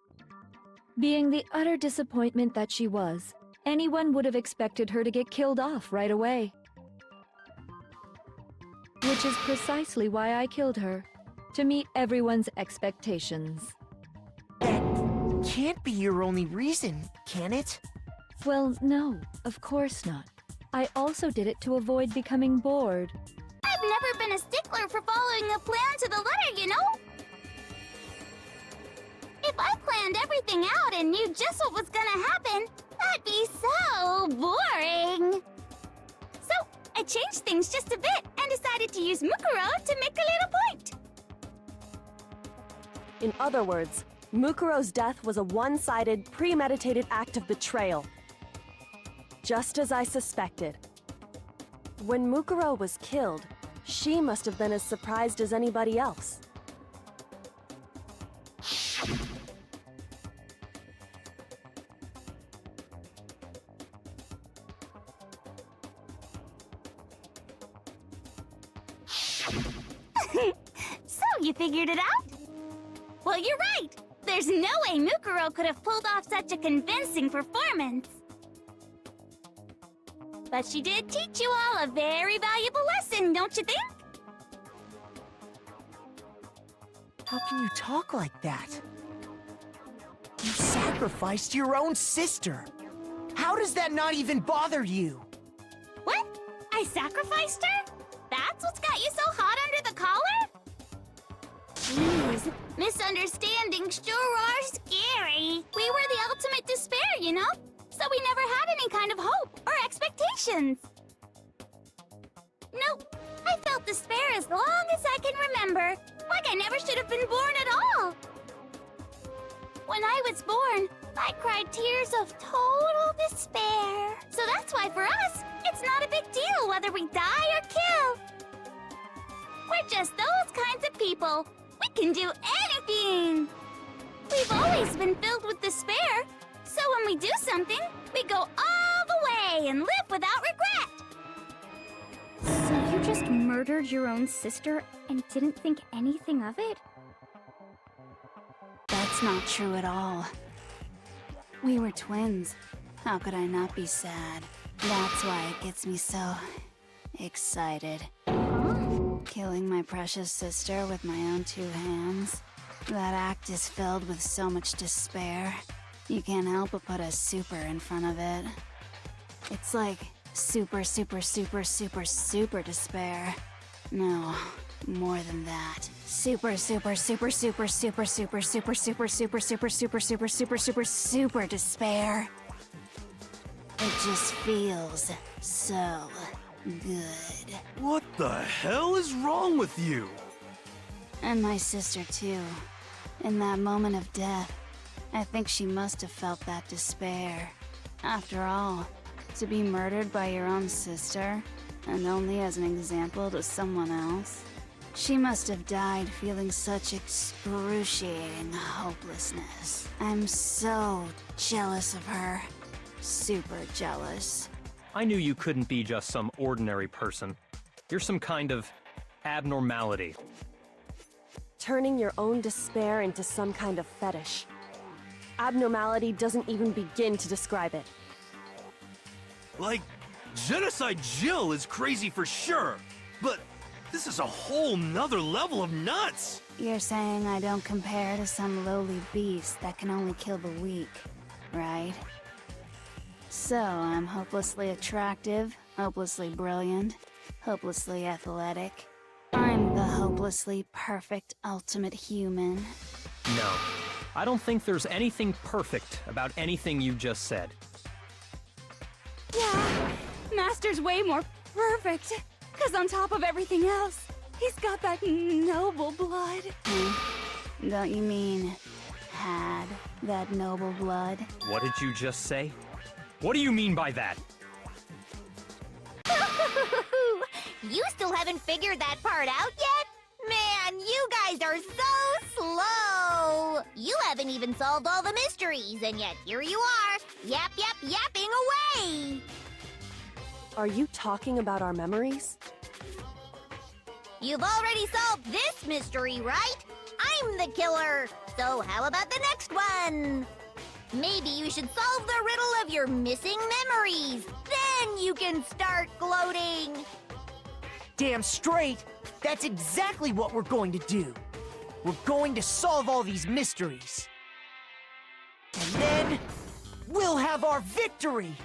Being the utter disappointment that she was, anyone would have expected her to get killed off right away. Which is precisely why I killed her, to meet everyone's expectations. That can't be your only reason, can it? Well, no, of course not. I also did it to avoid becoming bored. I've never been a stickler for following a plan to the letter, you know? If I planned everything out and knew just what was gonna happen, that'd be so boring. So, I changed things just a bit and decided to use Mukuro to make a little point. In other words, Mukuro's death was a one-sided, premeditated act of betrayal. Just as I suspected. When Mukuro was killed, she must have been as surprised as anybody else. So, you figured it out? Well, you're right. There's no way Mukuro could have pulled off such a convincing performance. But she did teach you all a very valuable lesson, don't you think? How can you talk like that? You sacrificed your own sister! How does that not even bother you? What? I sacrificed her? That's what's got you so hot under the collar? Jeez, misunderstandings sure are scary. We were the ultimate despair, you know? So we never had any kind of hope or expectations. Nope, I felt despair as long as I can remember. Like I never should have been born at all. When I was born, I cried tears of total despair. So that's why for us, it's not a big deal whether we die or kill. We're just those kinds of people. We can do anything. We've always been filled with despair. So when we do something, we go all the way and live without regret. So you just murdered your own sister and didn't think anything of it? That's not true at all. We were twins. How could I not be sad? That's why it gets me so excited. Killing my precious sister with my own 2 hands. That act is filled with so much despair. You can't help but put a super in front of it. It's like super, super, super, super, super despair. No, More than that. Super, super, super, super, super, super, super, super, super, super, super, super, super, super, super despair. It just feels so good. What the hell is wrong with you? And my sister, too. In that moment of death, I think she must have felt that despair. After all, to be murdered by your own sister, and only as an example to someone else, she must have died feeling such excruciating hopelessness. I'm so jealous of her. Super jealous. I knew you couldn't be just some ordinary person. You're some kind of abnormality. Turning your own despair into some kind of fetish. Abnormality doesn't even begin to describe it. Like, Genocide Jill is crazy for sure, but this is a whole nother level of nuts! You're saying I don't compare to some lowly beast that can only kill the weak, right? So I'm hopelessly attractive, hopelessly brilliant, hopelessly athletic. I'm the hopelessly perfect ultimate human. No, I don't think there's anything perfect about anything you just said. Yeah, Master's way more perfect. 'Cause on top of everything else, he's got that noble blood. Don't you mean had that noble blood? What did you just say? What do you mean by that? You still haven't figured that part out yet? Man, you guys are so slow! You haven't even solved all the mysteries, and yet here you are, yapping away! Are you talking about our memories? You've already solved this mystery, right? I'm the killer, so how about the next one? Maybe you should solve the riddle of your missing memories. Then you can start gloating. Damn straight! That's exactly what we're going to do. We're going to solve all these mysteries. And then, we'll have our victory!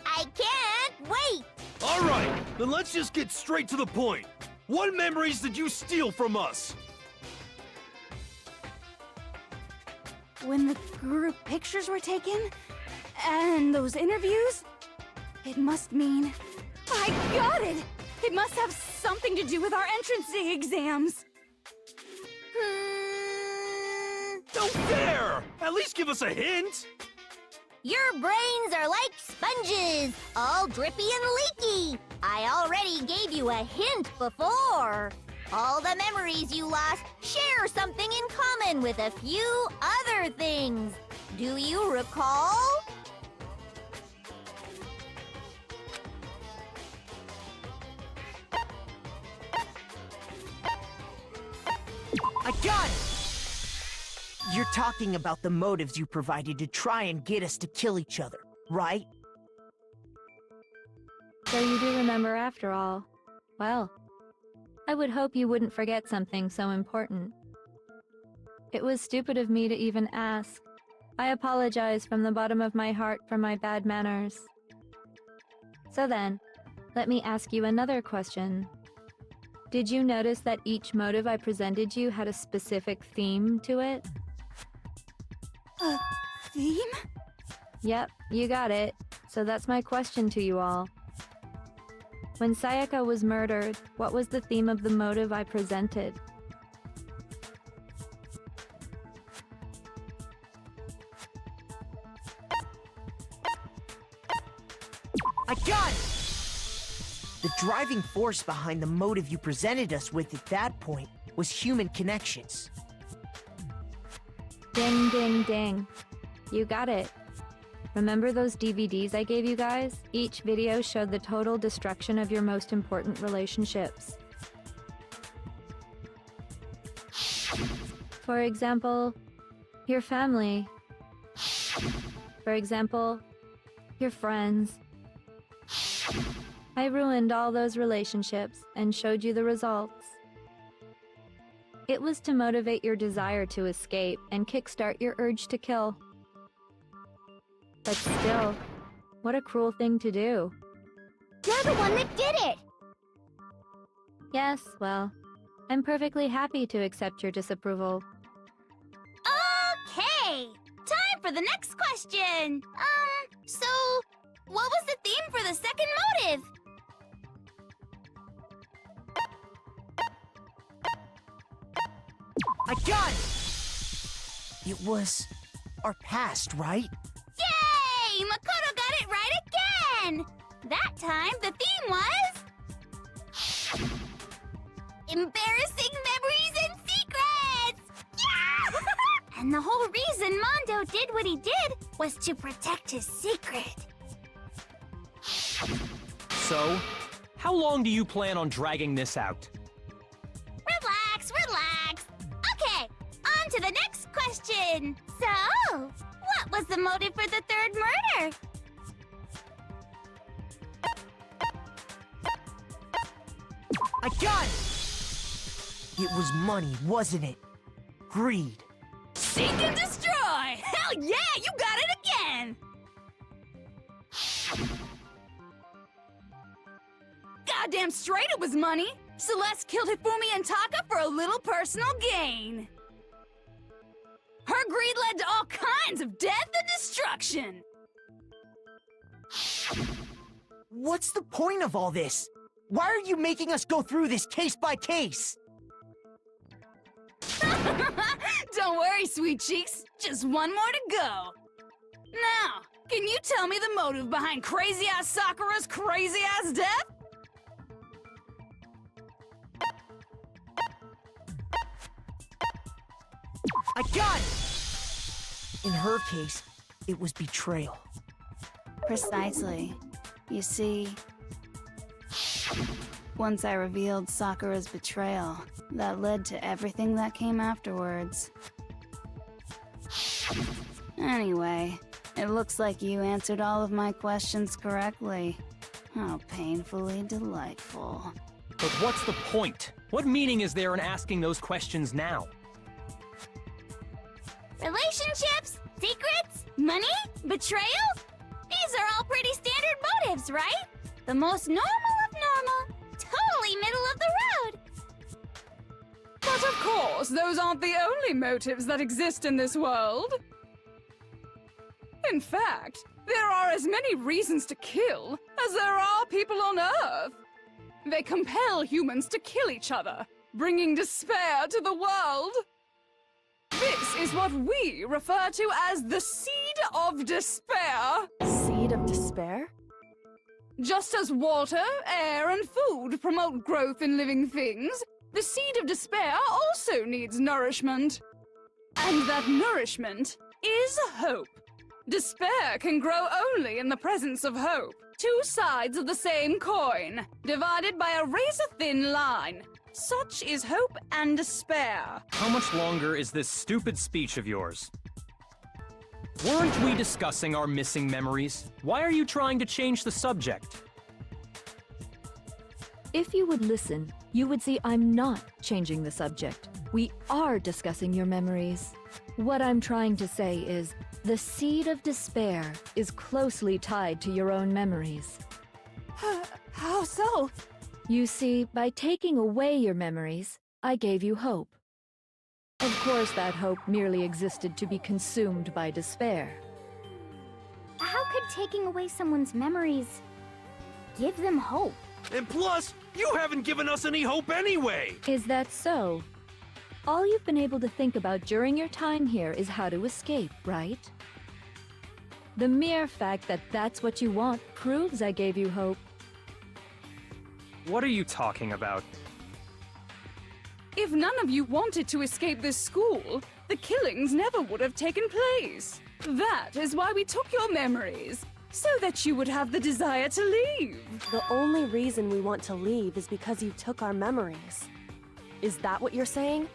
I can't wait! Alright, then let's just get straight to the point. What memories did you steal from us? When the group pictures were taken, and those interviews, it must mean... I got it! It must have something to do with our entrance exams. Don't dare! At least give us a hint! Your brains are like sponges, all drippy and leaky. I already gave you a hint before. All the memories you lost share something in common with a few other things. Do you recall? I got it! You're talking about the motives you provided to try and get us to kill each other, right? So you do remember after all. Well, I would hope you wouldn't forget something so important. It was stupid of me to even ask. I apologize from the bottom of my heart for my bad manners. So then, let me ask you another question. Did you notice that each motive I presented you had a specific theme to it? A theme? Yep, you got it. So that's my question to you all. When Sayaka was murdered, what was the theme of the motive I presented? I got it! The driving force behind the motive you presented us with at that point was human connections. Ding, ding, ding. You got it. Remember those DVDs I gave you guys? Each video showed the total destruction of your most important relationships. For example, your family. For example, your friends. I ruined all those relationships and showed you the results. It was to motivate your desire to escape and kickstart your urge to kill. But still, what a cruel thing to do. You're the one that did it! Yes, well, I'm perfectly happy to accept your disapproval. Okay! Time for the next question! So, what was the theme for the second motive? I got it! It was our past, right? Yay! Makoto got it right again! That time, the theme was... embarrassing memories and secrets! Yeah! And the whole reason Mondo did what he did was to protect his secret. So, how long do you plan on dragging this out? Relax, relax. Okay, on to the next question. So, what was the motive for the third murder? I got it! It was money, wasn't it? Greed. Seek and destroy! Hell yeah, you got it again! Goddamn straight it was money! Celeste killed Hifumi and Taka for a little personal gain. Her greed led to all kinds of death and destruction! What's the point of all this? Why are you making us go through this case by case? Don't worry, sweet cheeks. Just one more to go. Now, can you tell me the motive behind crazy-ass Sakura's crazy-ass death? I got it! In her case, it was betrayal. Precisely. You see, once I revealed Sakura's betrayal, that led to everything that came afterwards. Anyway, it looks like you answered all of my questions correctly. How painfully delightful. But what's the point? What meaning is there in asking those questions now? Relationships? Secrets? Money? Betrayal? These are all pretty standard motives, right? The most normal of normal. Totally middle of the road. But of course, those aren't the only motives that exist in this world. In fact, there are as many reasons to kill as there are people on Earth. They compel humans to kill each other, bringing despair to the world. This is what we refer to as the seed of despair. Seed of despair? Just as water, air, and food promote growth in living things, the seed of despair also needs nourishment. And that nourishment is hope. Despair can grow only in the presence of hope. Two sides of the same coin, divided by a razor-thin line. Such is hope and despair. How much longer is this stupid speech of yours? Weren't we discussing our missing memories? Why are you trying to change the subject? If you would listen, you would see I'm not changing the subject. We are discussing your memories. What I'm trying to say is, the seed of despair is closely tied to your own memories. How so? You see, by taking away your memories, I gave you hope. Of course, that hope merely existed to be consumed by despair. How could taking away someone's memories give them hope? And plus, you haven't given us any hope anyway! Is that so? All you've been able to think about during your time here is how to escape, right? The mere fact that that's what you want proves I gave you hope. What are you talking about? If none of you wanted to escape this school, the killings never would have taken place. That is why we took your memories, so that you would have the desire to leave. The only reason we want to leave is because you took our memories. Is that what you're saying?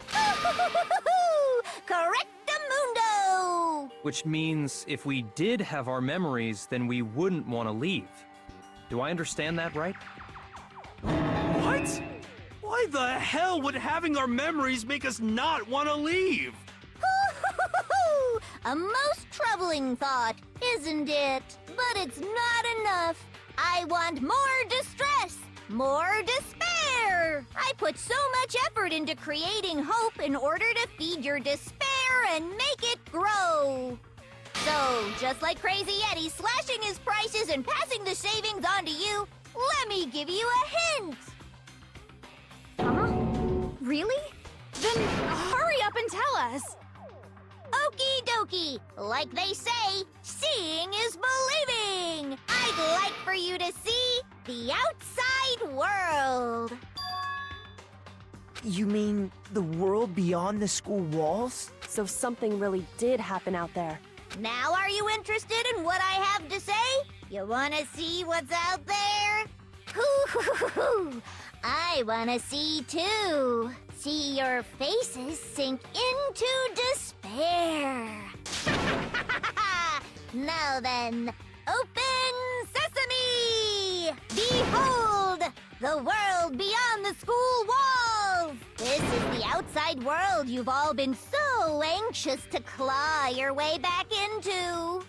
Correctamundo! Which means if we did have our memories, then we wouldn't want to leave. Do I understand that right? What? Why the hell would having our memories make us not want to leave? A most troubling thought, isn't it? But it's not enough. I want more distress, more despair. I put so much effort into creating hope in order to feed your despair and make it grow. So, just like Crazy Eddie slashing his prices and passing the savings on to you, let me give you a hint. Huh? Really? Then hurry up and tell us. Okie dokie. Like they say, seeing is believing. I'd like for you to see the outside world. You mean the world beyond the school walls? So something really did happen out there. Now are you interested in what I have to say? You wanna see what's out there? Hoo-hoo-hoo-hoo! I wanna see too. See your faces sink into despair. Now then, open sesame! Behold, the world beyond the school walls! This is the outside world you've all been so anxious to claw your way back into.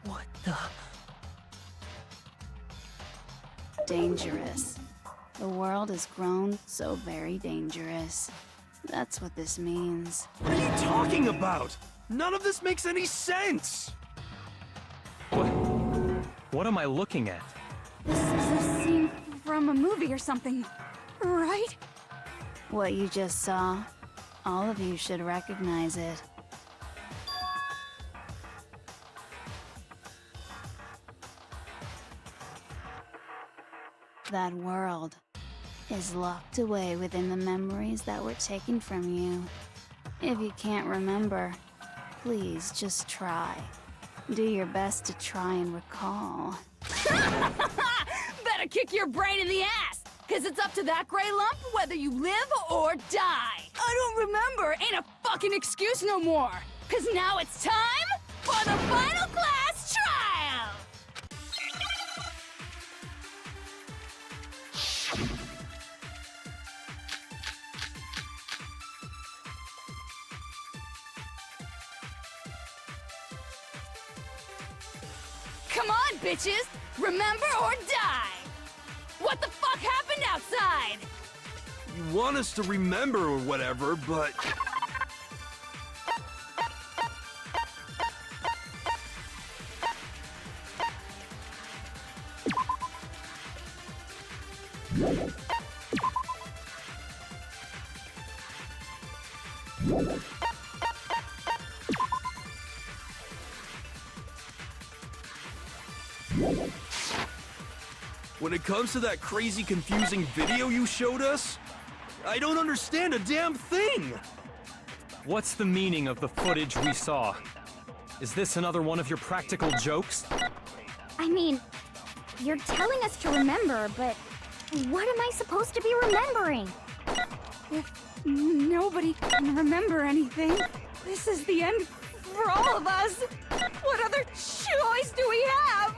What the? Dangerous. The world has grown so very dangerous. That's what this means. What are you talking about? None of this makes any sense! What am I looking at? This is a scene from a movie or something, right? What you just saw, all of you should recognize it. That world is locked away within the memories that were taken from you. If you can't remember, please just try. Do your best to try and recall. Better kick your brain in the ass, cause it's up to that gray lump whether you live or die. I don't remember ain't a fucking excuse no more, cause now it's time for the final class trial! Come on, bitches! Remember or die! What the fuck happened outside? You want us to remember or whatever, but... When it comes to that crazy, confusing video you showed us, I don't understand a damn thing! What's the meaning of the footage we saw? Is this another one of your practical jokes? I mean, you're telling us to remember, but what am I supposed to be remembering? If nobody can remember anything, this is the end for all of us. What other choice do we have?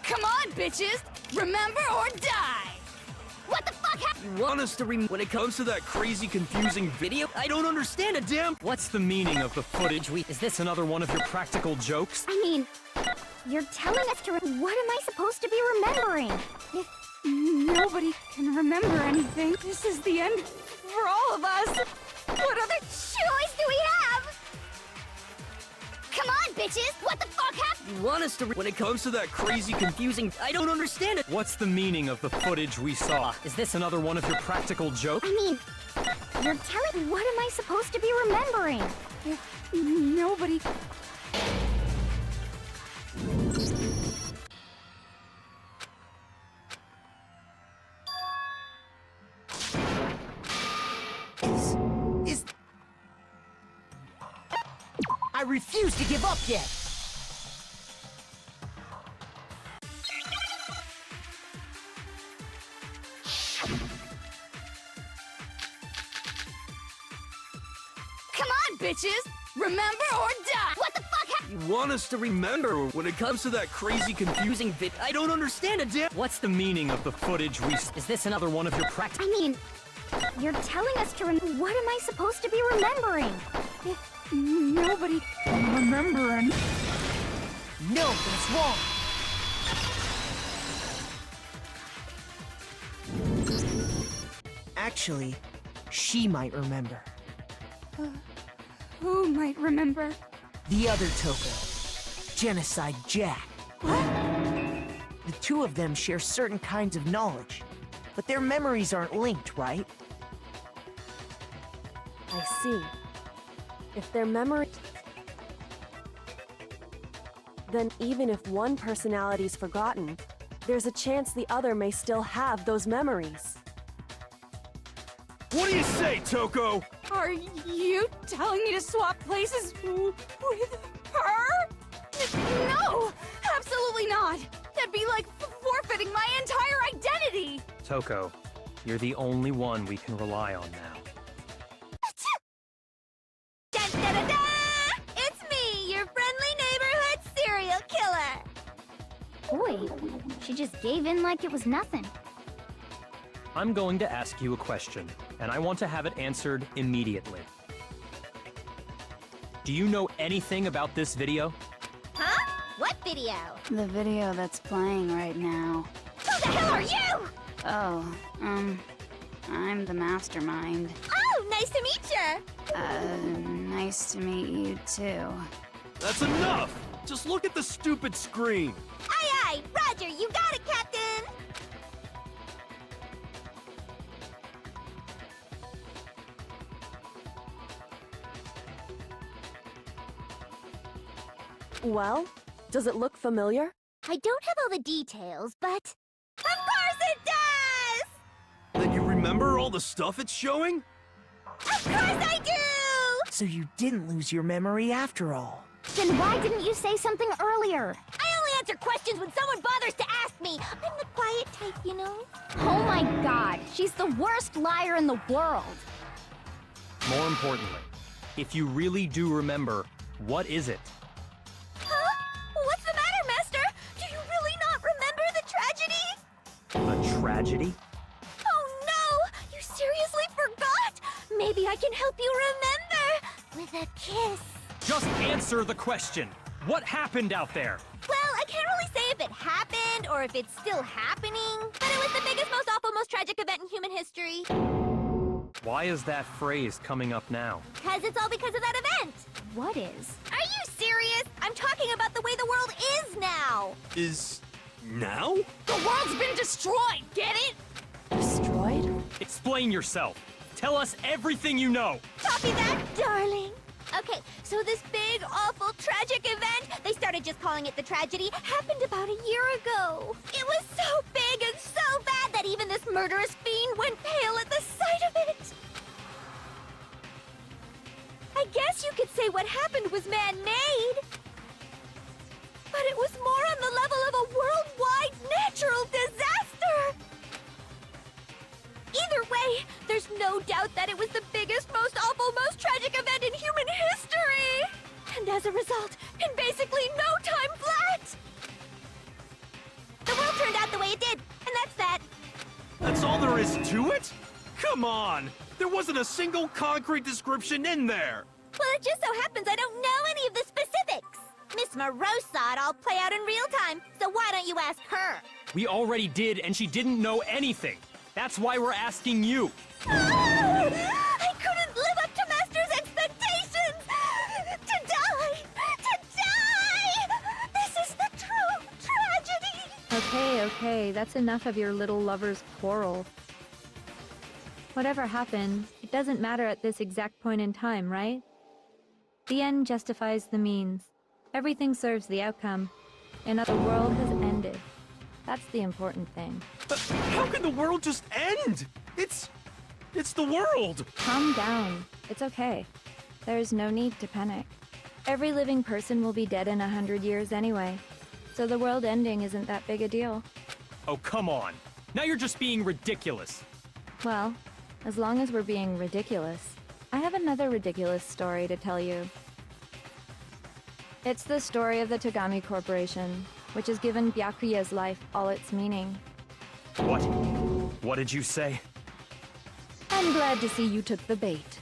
Come on, bitches! Remember or die! What the fuck You want us to when it comes to that crazy, confusing video, I don't understand a damn... What's the meaning of the footage we... Is this another one of your practical jokes? I mean, you're telling us to what am I supposed to be remembering? If nobody can remember anything, this is the end for all of us. What other choice do we have? Come on, bitches! What the fuck happened? You want us to when it comes to that crazy, confusing... I don't understand it. What's the meaning of the footage we saw? Is this another one of your practical jokes? I mean, you're telling what am I supposed to be remembering? If nobody... I refuse to give up yet! bitches! Remember or die! What the fuck You want us to remember when it comes to that crazy, confusing bit? I don't understand it, damn. What's the meaning of the footage we... Is this another one of your I mean, you're telling us to what am I supposed to be remembering? Nobody remembering. No, that's wrong. Actually, she might remember. Who might remember? The other Toko, Genocide Jack. The two of them share certain kinds of knowledge, but their memories aren't linked, right? I see. If their memory... Then even if one personality's forgotten, there's a chance the other may still have those memories. What do you say, Toko? Are you telling me to swap places with her? No! Absolutely not! That'd be like forfeiting my entire identity! Toko, you're the only one we can rely on now. Dun, da, da, da! It's me, your friendly neighborhood serial killer! Boy, she just gave in like it was nothing. I'm going to ask you a question, and I want to have it answered immediately. Do you know anything about this video? Huh? What video? The video that's playing right now. Who the hell are you? Oh, I'm the mastermind. Oh, nice to meet you! Nice to meet you too. That's enough! Just look at the stupid screen. Aye aye, Roger, you got it, Captain! Well, does it look familiar? I don't have all the details, but... Of course it does! Then you remember all the stuff it's showing? Of course I do! So you didn't lose your memory after all. Then why didn't you say something earlier? I only answer questions when someone bothers to ask me. I'm the quiet type, you know? Oh my god, she's the worst liar in the world. More importantly, if you really do remember, what is it? Huh? What's the matter, Master? Do you really not remember the tragedy? A tragedy? Oh no! You seriously forgot? Maybe I can help you remember with a kiss. Just answer the question. What happened out there? Well, I can't really say if it happened or if it's still happening, but it was the biggest, most awful, most tragic event in human history. Why is that phrase coming up now? Because it's all because of that event. What is? Are you serious? I'm talking about the way the world is now. Is... now? The world's been destroyed, get it? Destroyed? Explain yourself. Tell us everything you know. Copy that, darling. Okay, so this big, awful, tragic event, they started just calling it the tragedy, happened about a year ago. It was so big and so bad that even this murderous fiend went pale at the sight of it. I guess you could say what happened was man-made. But it was more on the level of a worldwide natural disaster. Either way, there's no doubt that it was the biggest, most awful, most tragic event in human history! And as a result, in basically no time flat! The world turned out the way it did, and that's that. That's all there is to it? Come on! There wasn't a single concrete description in there! Well, it just so happens I don't know any of the specifics. Miss Moreau saw it all play out in real time, so why don't you ask her? We already did, and she didn't know anything. That's why we're asking you. I couldn't live up to Master's expectations! To die! To die! This is the true tragedy! Okay, that's enough of your little lover's quarrel. Whatever happened, it doesn't matter at this exact point in time, right? The end justifies the means. Everything serves the outcome. And the world has ended. That's the important thing. How can the world just end? It's the world! Calm down. It's okay. There's no need to panic. Every living person will be dead in 100 years anyway. So the world ending isn't that big a deal. Oh, come on. Now you're just being ridiculous. Well, as long as we're being ridiculous, I have another ridiculous story to tell you. It's the story of the Togami Corporation, which has given Byakuya's life all its meaning. What? What did you say? I'm glad to see you took the bait.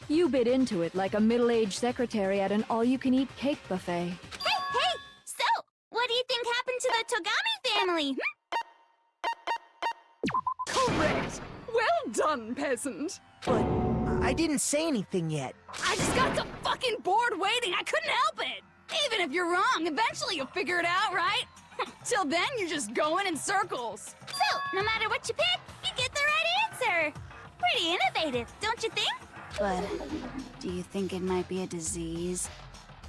You bit into it like a middle-aged secretary at an all-you-can-eat cake buffet. Hey! So, what do you think happened to the Togami family? Correct! Well done, peasant! But I didn't say anything yet. I just got so fucking bored waiting, I couldn't help it! Even if you're wrong, eventually you'll figure it out, right? Till then, you're just going in circles. So, no matter what you pick, you get the right answer. Pretty innovative, don't you think? But do you think it might be a disease?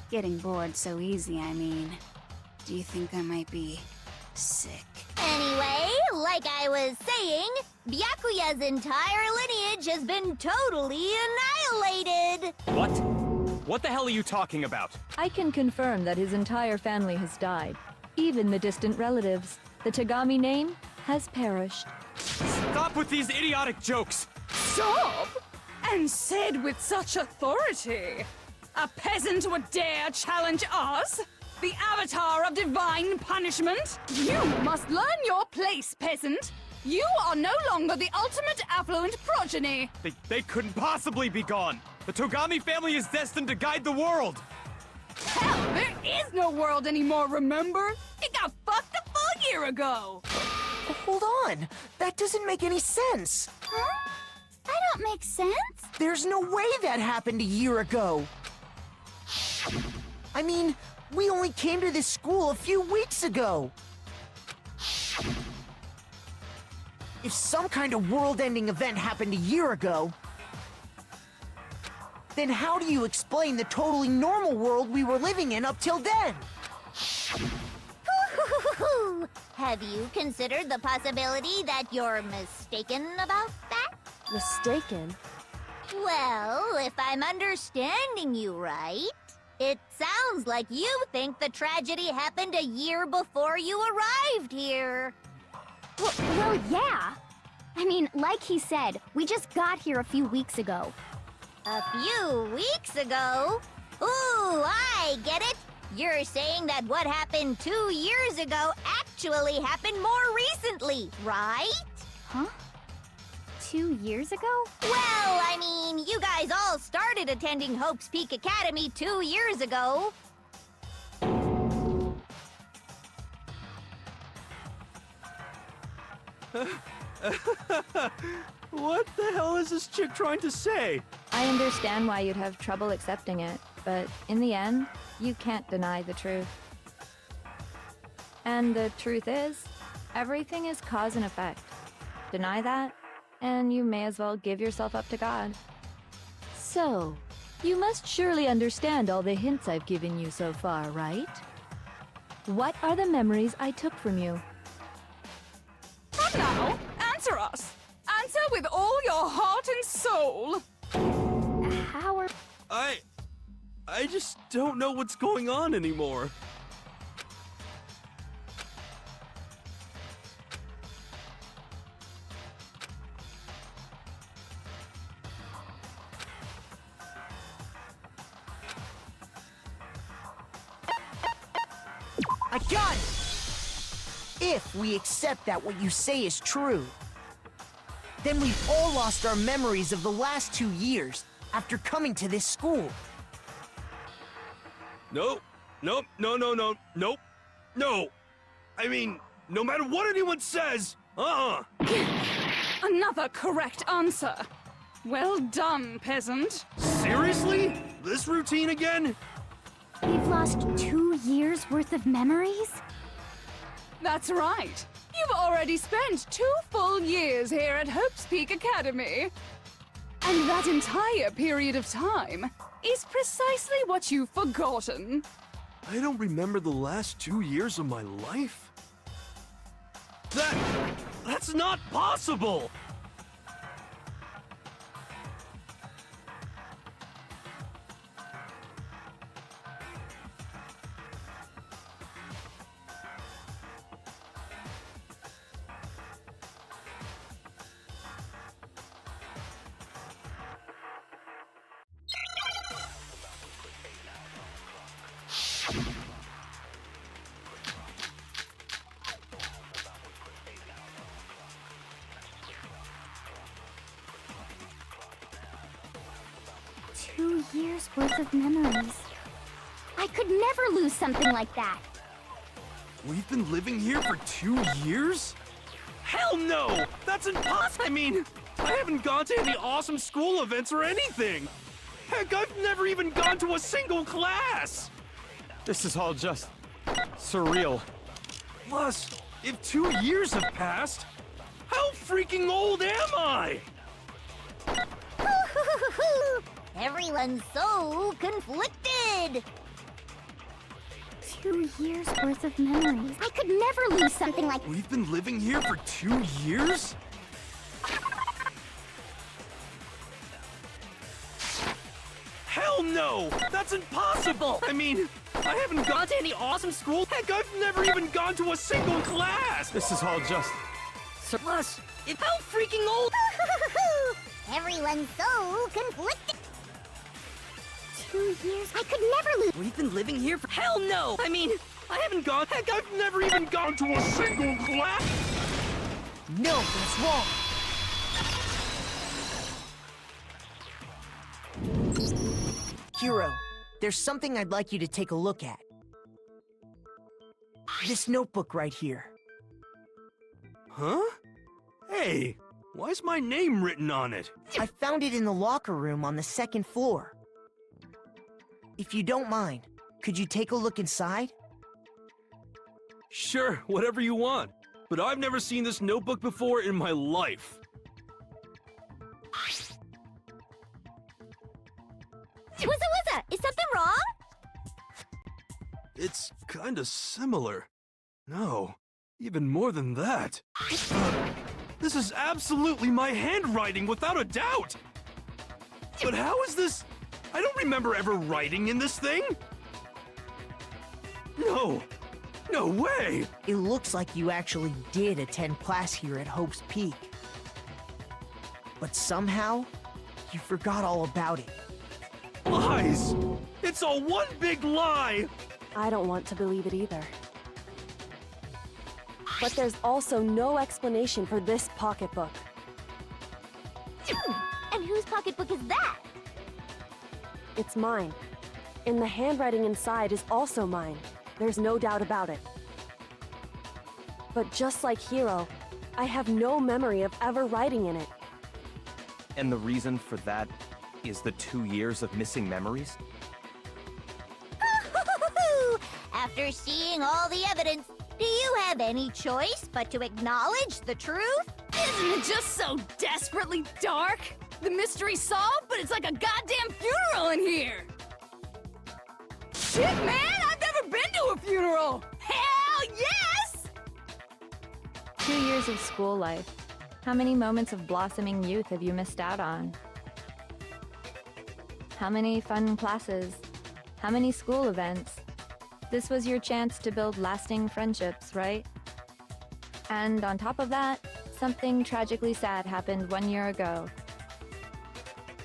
Getting bored so easy, I mean. Do you think I might be sick? Anyway, like I was saying, Byakuya's entire lineage has been totally annihilated. What? What the hell are you talking about? I can confirm that his entire family has died. Even the distant relatives. The Togami name has perished. Stop with these idiotic jokes! Stop! And said with such authority. A peasant would dare challenge us? The avatar of divine punishment? You must learn your place, peasant. You are no longer the ultimate affluent progeny. They couldn't possibly be gone! The Togami family is destined to guide the world! Hell, there is no world anymore, remember? It got fucked a full year ago. Hold on. That doesn't make any sense. Huh? I don't make sense. There's no way that happened a year ago. I mean, we only came to this school a few weeks ago. If some kind of world-ending event happened a year ago, then how do you explain the totally normal world we were living in up till then? Have you considered the possibility that you're mistaken about that? Mistaken? Well, if I'm understanding you right, it sounds like you think the tragedy happened a year before you arrived here. Well, yeah. I mean, like he said, we just got here a few weeks ago. A few weeks ago? Ooh, I get it. You're saying that what happened 2 years ago actually happened more recently, right? Huh? 2 years ago? Well, I mean, you guys all started attending Hope's Peak Academy 2 years ago. What the hell is this chick trying to say? I understand why you'd have trouble accepting it, but in the end, you can't deny the truth. And the truth is, everything is cause and effect. Deny that, and you may as well give yourself up to God. So, you must surely understand all the hints I've given you so far, right? What are the memories I took from you? Come now, answer us. Answer with all your heart and soul. How are... I just don't know what's going on anymore. I got it! If we accept that what you say is true, then we've all lost our memories of the last 2 years after coming to this school. Nope. No. I mean, no matter what anyone says, Another correct answer. Well done, peasant. Seriously? This routine again? We've lost 2 years worth of memories? That's right. You've already spent 2 full years here at Hope's Peak Academy. And that entire period of time is precisely what you've forgotten. I don't remember the last 2 years of my life? That's not possible! 2 years worth of memories. I could never lose something like that. We've been living here for 2 years? Hell no! That's impossible! I mean, I haven't gone to any awesome school events or anything! Heck, I've never even gone to a single class! This is all just surreal. Plus, if 2 years have passed, how freaking old am I? Everyone's so conflicted. 2 years worth of memories. I could never lose something like. We've been living here for 2 years? Hell no! That's impossible! I mean, I haven't gone to any awesome school. Heck, I've never even gone to a single class! This is all just... Plus, how freaking old? Everyone's so conflicted. 2 years. I could never lose. We've been living here for... Hell no! I mean, I haven't gone. Heck, I've never even gone to a single class! No, that's wrong. Hero, there's something I'd like you to take a look at. This notebook right here. Huh? Hey, why's my name written on it? I found it in the locker room on the 2nd floor. If you don't mind, could you take a look inside? Sure, whatever you want. But I've never seen this notebook before in my life. What's Is something wrong? It's kinda similar. No, even more than that. This is absolutely my handwriting, without a doubt! But how is this? I don't remember ever writing in this thing! No! No way! It looks like you actually did attend class here at Hope's Peak. But somehow, you forgot all about it. Lies! It's all one big lie! I don't want to believe it either. But there's also no explanation for this pocketbook. And whose pocketbook is that? It's mine. And the handwriting inside is also mine. There's no doubt about it. But just like Hiro, I have no memory of ever writing in it. And the reason for that is the 2 years of missing memories? After seeing all the evidence, do you have any choice but to acknowledge the truth? Isn't it just so desperately dark? The mystery's solved, but it's like a goddamn funeral in here! Shit, man! I've never been to a funeral! Hell yes! 2 years of school life. How many moments of blossoming youth have you missed out on? How many fun classes? How many school events? This was your chance to build lasting friendships, right? And on top of that, something tragically sad happened 1 year ago.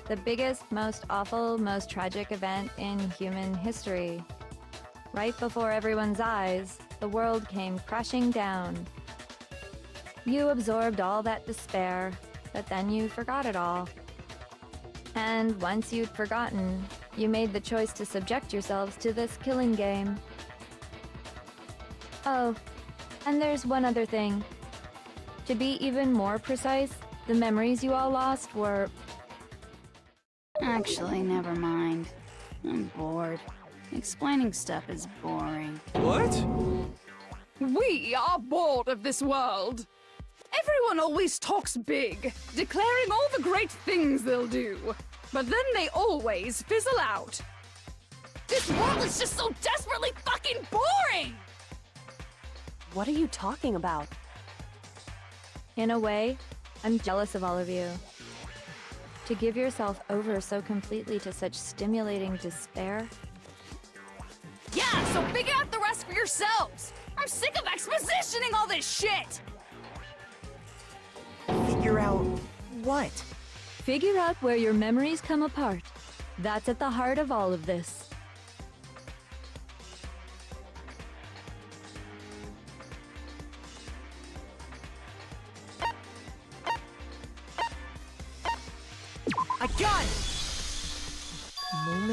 The biggest, most awful, most tragic event in human history. Right before everyone's eyes, the world came crashing down. You absorbed all that despair, but then you forgot it all. And once you'd forgotten, you made the choice to subject yourselves to this killing game. Oh, and there's one other thing. To be even more precise, the memories you all lost were... Actually, never mind. I'm bored. Explaining stuff is boring. What? We are bored of this world. Everyone always talks big, declaring all the great things they'll do. But then they always fizzle out. This world is just so desperately fucking boring! What are you talking about? In a way, I'm jealous of all of you. To give yourself over so completely to such stimulating despair. Yeah, so figure out the rest for yourselves! I'm sick of expositioning all this shit! Figure out what? Figure out where your memories come apart. That's at the heart of all of this.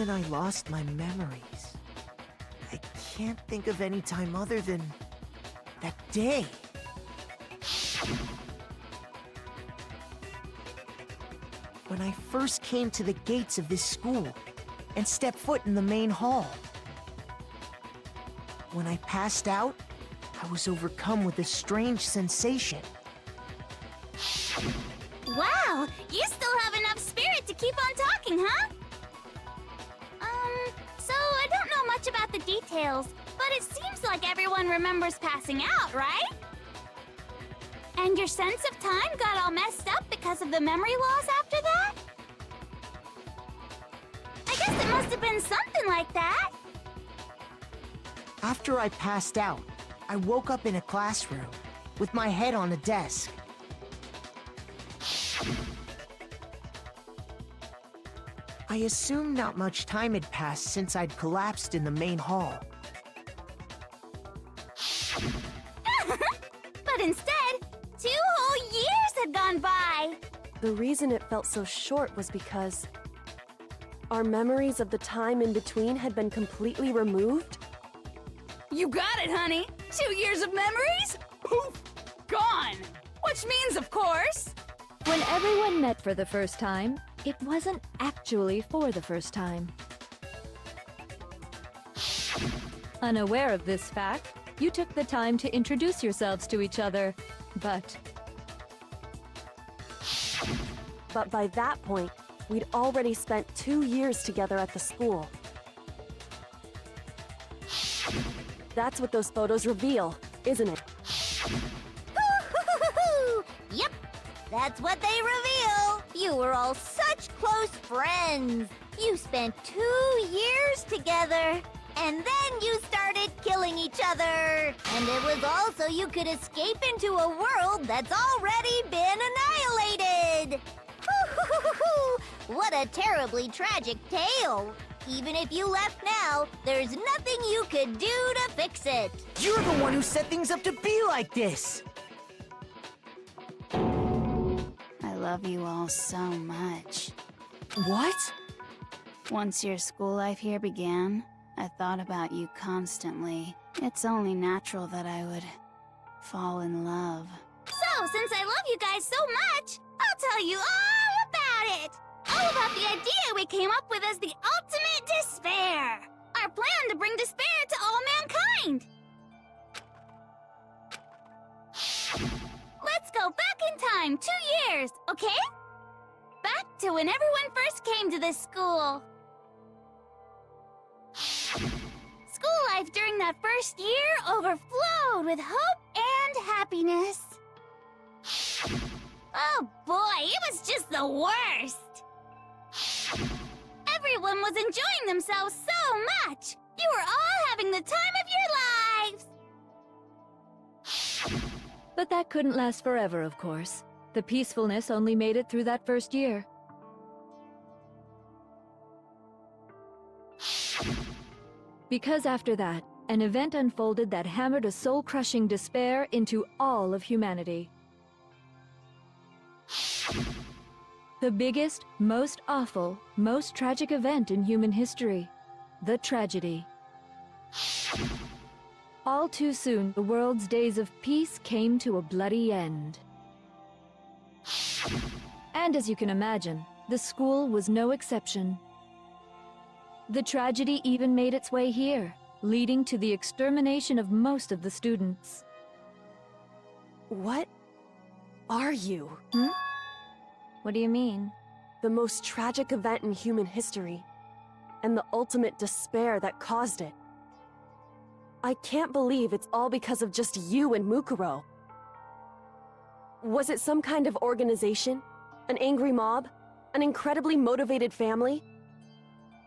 when I lost my memories. I can't think of any time other than that day. When I first came to the gates of this school and stepped foot in the main hall. When I passed out, I was overcome with a strange sensation. Wow, you still have enough spirit to keep on talking, huh? So I don't know much about the details, but it seems like everyone remembers passing out, right? And your sense of time got all messed up because of the memory loss after that? I guess it must have been something like that. After I passed out, I woke up in a classroom with my head on a desk. I assumed not much time had passed since I'd collapsed in the main hall. But instead, 2 whole years had gone by. The reason it felt so short was because our memories of the time in between had been completely removed. You got it, honey. 2 years of memories? Poof! Gone! Which means, of course... When everyone met for the first time, it wasn't actually for the first time. Unaware of this fact, you took the time to introduce yourselves to each other, but by that point, we'd already spent 2 years together at the school. That's what those photos reveal, isn't it? Yep, that's what they reveal. You were all such close friends. You spent 2 years together. And then you started killing each other. And it was all so you could escape into a world that's already been annihilated. What a terribly tragic tale. Even if you left now, there's nothing you could do to fix it. You're the one who set things up to be like this! I love you all so much. What? Once your school life here began, I thought about you constantly. It's only natural that I would fall in love. So, since I love you guys so much, I'll tell you all about it! All about the idea we came up with as the ultimate despair! Our plan to bring despair to all mankind! Let's go back in time 2 years, okay? Back to when everyone first came to this school. School life during that first year overflowed with hope and happiness. Oh boy, it was just the worst! Everyone was enjoying themselves so much! You were all having the time of your lives! But that couldn't last forever, of course. The peacefulness only made it through that first year. Because after that, an event unfolded that hammered a soul-crushing despair into all of humanity. The biggest, most awful, most tragic event in human history. The tragedy. All too soon, the world's days of peace came to a bloody end. And as you can imagine, the school was no exception. The tragedy even made its way here, leading to the extermination of most of the students. What are you? What do you mean? The most tragic event in human history, and the ultimate despair that caused it. I can't believe it's all because of just you and Mukuro. Was it some kind of organization? An angry mob? An incredibly motivated family?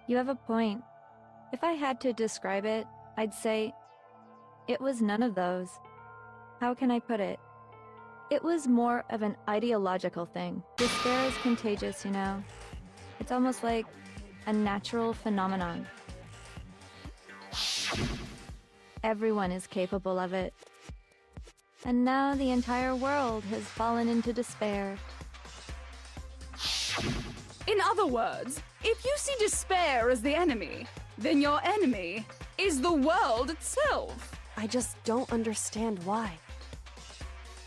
You have a point. If I had to describe it, I'd say it was none of those. How can I put it? It was more of an ideological thing. Despair is contagious, you know. It's almost like a natural phenomenon. Everyone is capable of it. And now the entire world has fallen into despair. In other words, If you see despair as the enemy, then your enemy is the world itself. I just don't understand why.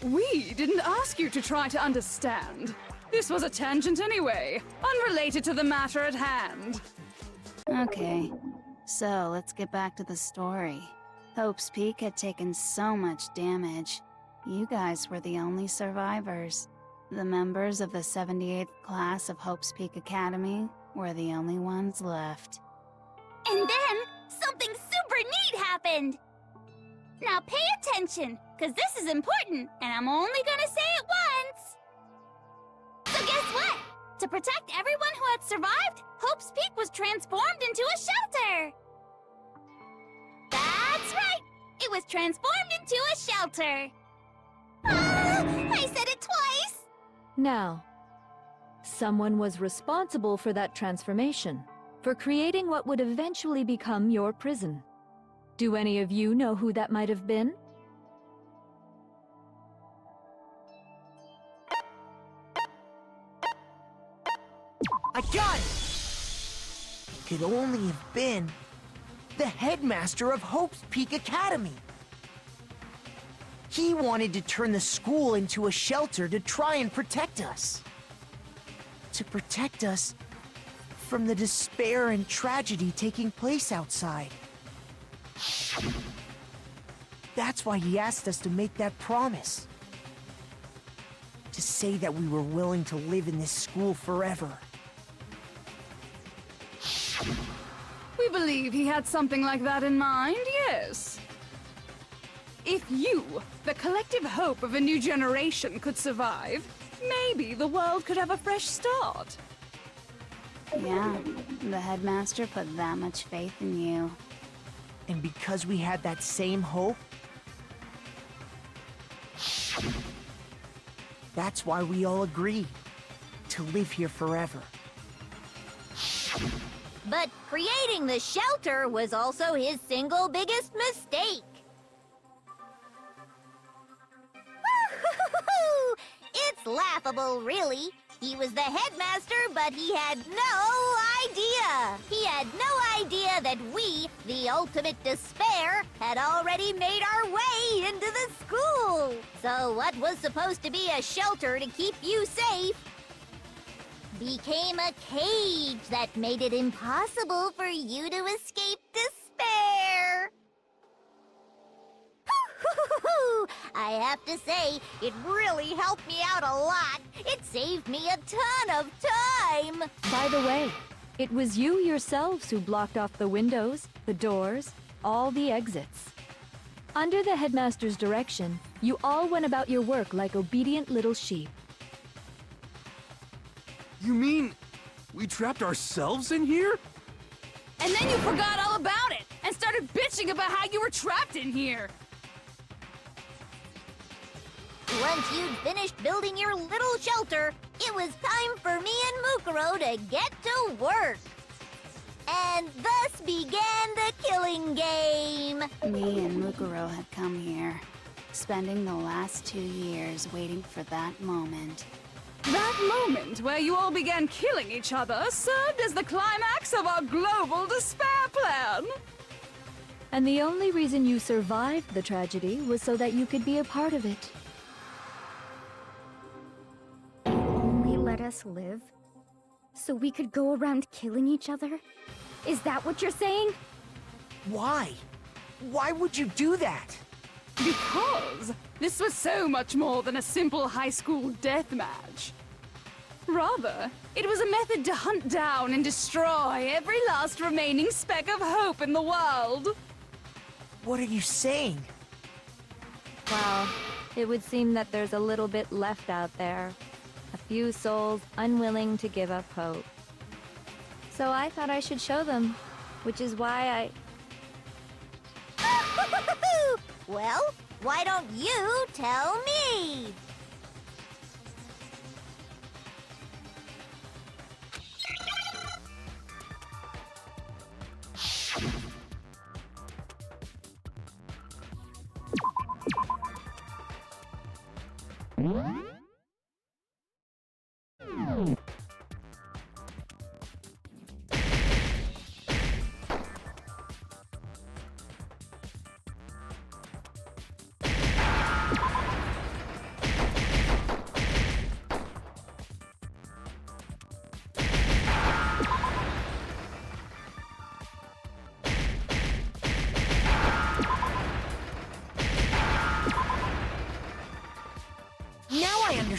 We didn't ask you to try to understand. This was a tangent anyway, unrelated to the matter at hand. Okay, so let's get back to the story. Hope's Peak had taken so much damage. You guys were the only survivors. The members of the 78th class of Hope's Peak Academy were the only ones left. And then, something super neat happened! Now pay attention, because this is important, and I'm only gonna say it once! So guess what? To protect everyone who had survived, Hope's Peak was transformed into a shelter! That's right! It was transformed into a shelter! Ah, I said it twice! Now, someone was responsible for that transformation, for creating what would eventually become your prison. Do any of you know who that might have been? I got it! It could only have been the headmaster of Hope's Peak Academy. He wanted to turn the school into a shelter to try and protect us. To protect us from the despair and tragedy taking place outside. That's why he asked us to make that promise. To say that we were willing to live in this school forever. We believe he had something like that in mind, yes. If you, the collective hope of a new generation, could survive, maybe the world could have a fresh start. Yeah, the headmaster put that much faith in you. And because we had that same hope, that's why we all agreed to live here forever. But creating the shelter was also his single biggest mistake. It's laughable, really. He was the headmaster, but he had no idea. He had no idea that we, the ultimate despair, had already made our way into the school. So what was supposed to be a shelter to keep you safe became a cage that made it impossible for you to escape despair. I have to say, it really helped me out a lot. It saved me a ton of time. By the way, it was you yourselves who blocked off the windows, the doors, all the exits. Under the headmaster's direction, you all went about your work like obedient little sheep. You mean we trapped ourselves in here? And then you forgot all about it and started bitching about how you were trapped in here. Once you'd finished building your little shelter, it was time for me and Mukuro to get to work. And thus began the killing game. Me and Mukuro had come here, spending the last 2 years waiting for that moment. That moment where you all began killing each other served as the climax of our global despair plan. And the only reason you survived the tragedy was so that you could be a part of it. Only let us live? So we could go around killing each other? Is that what you're saying? Why? Why would you do that? Because this was so much more than a simple high school death match. Rather, it was a method to hunt down and destroy every last remaining speck of hope in the world. What are you saying? Well, it would seem that there's a little bit left out there. A few souls unwilling to give up hope. So I thought I should show them, which is why Well, why don't you tell me?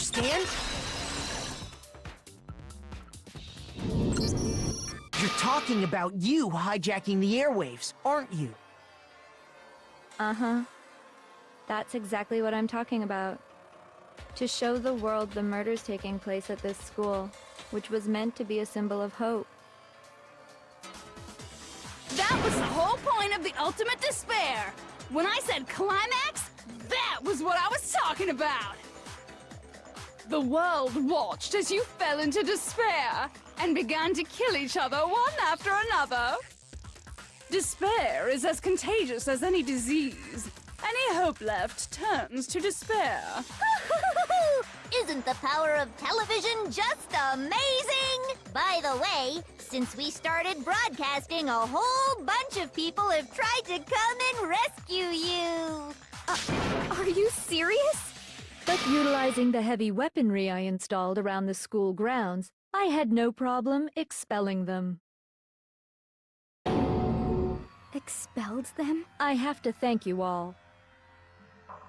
understand? You're talking about you hijacking the airwaves, aren't you? Uh-huh. That's exactly what I'm talking about. To show the world the murders taking place at this school, which was meant to be a symbol of hope. That was the whole point of the ultimate despair! When I said climax, that was what I was talking about! The world watched as you fell into despair and began to kill each other one after another. Despair is as contagious as any disease. Any hope left turns to despair. Isn't the power of television just amazing? By the way, since we started broadcasting, a whole bunch of people have tried to come and rescue you. Are you serious? But utilizing the heavy weaponry I installed around the school grounds, I had no problem expelling them. Expelled them? I have to thank you all.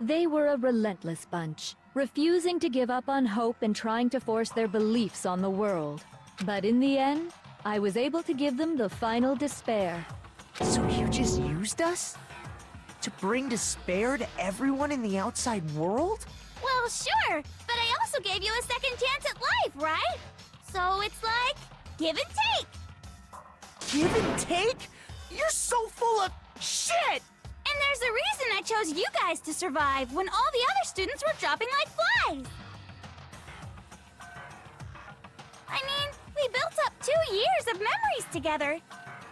They were a relentless bunch, refusing to give up on hope and trying to force their beliefs on the world. But in the end, I was able to give them the final despair. So you just used us? To bring despair to everyone in the outside world? Well, sure, but I also gave you a second chance at life, right? So it's like, give and take. Give and take? You're so full of shit! And there's a reason I chose you guys to survive when all the other students were dropping like flies. I mean, we built up 2 years of memories together.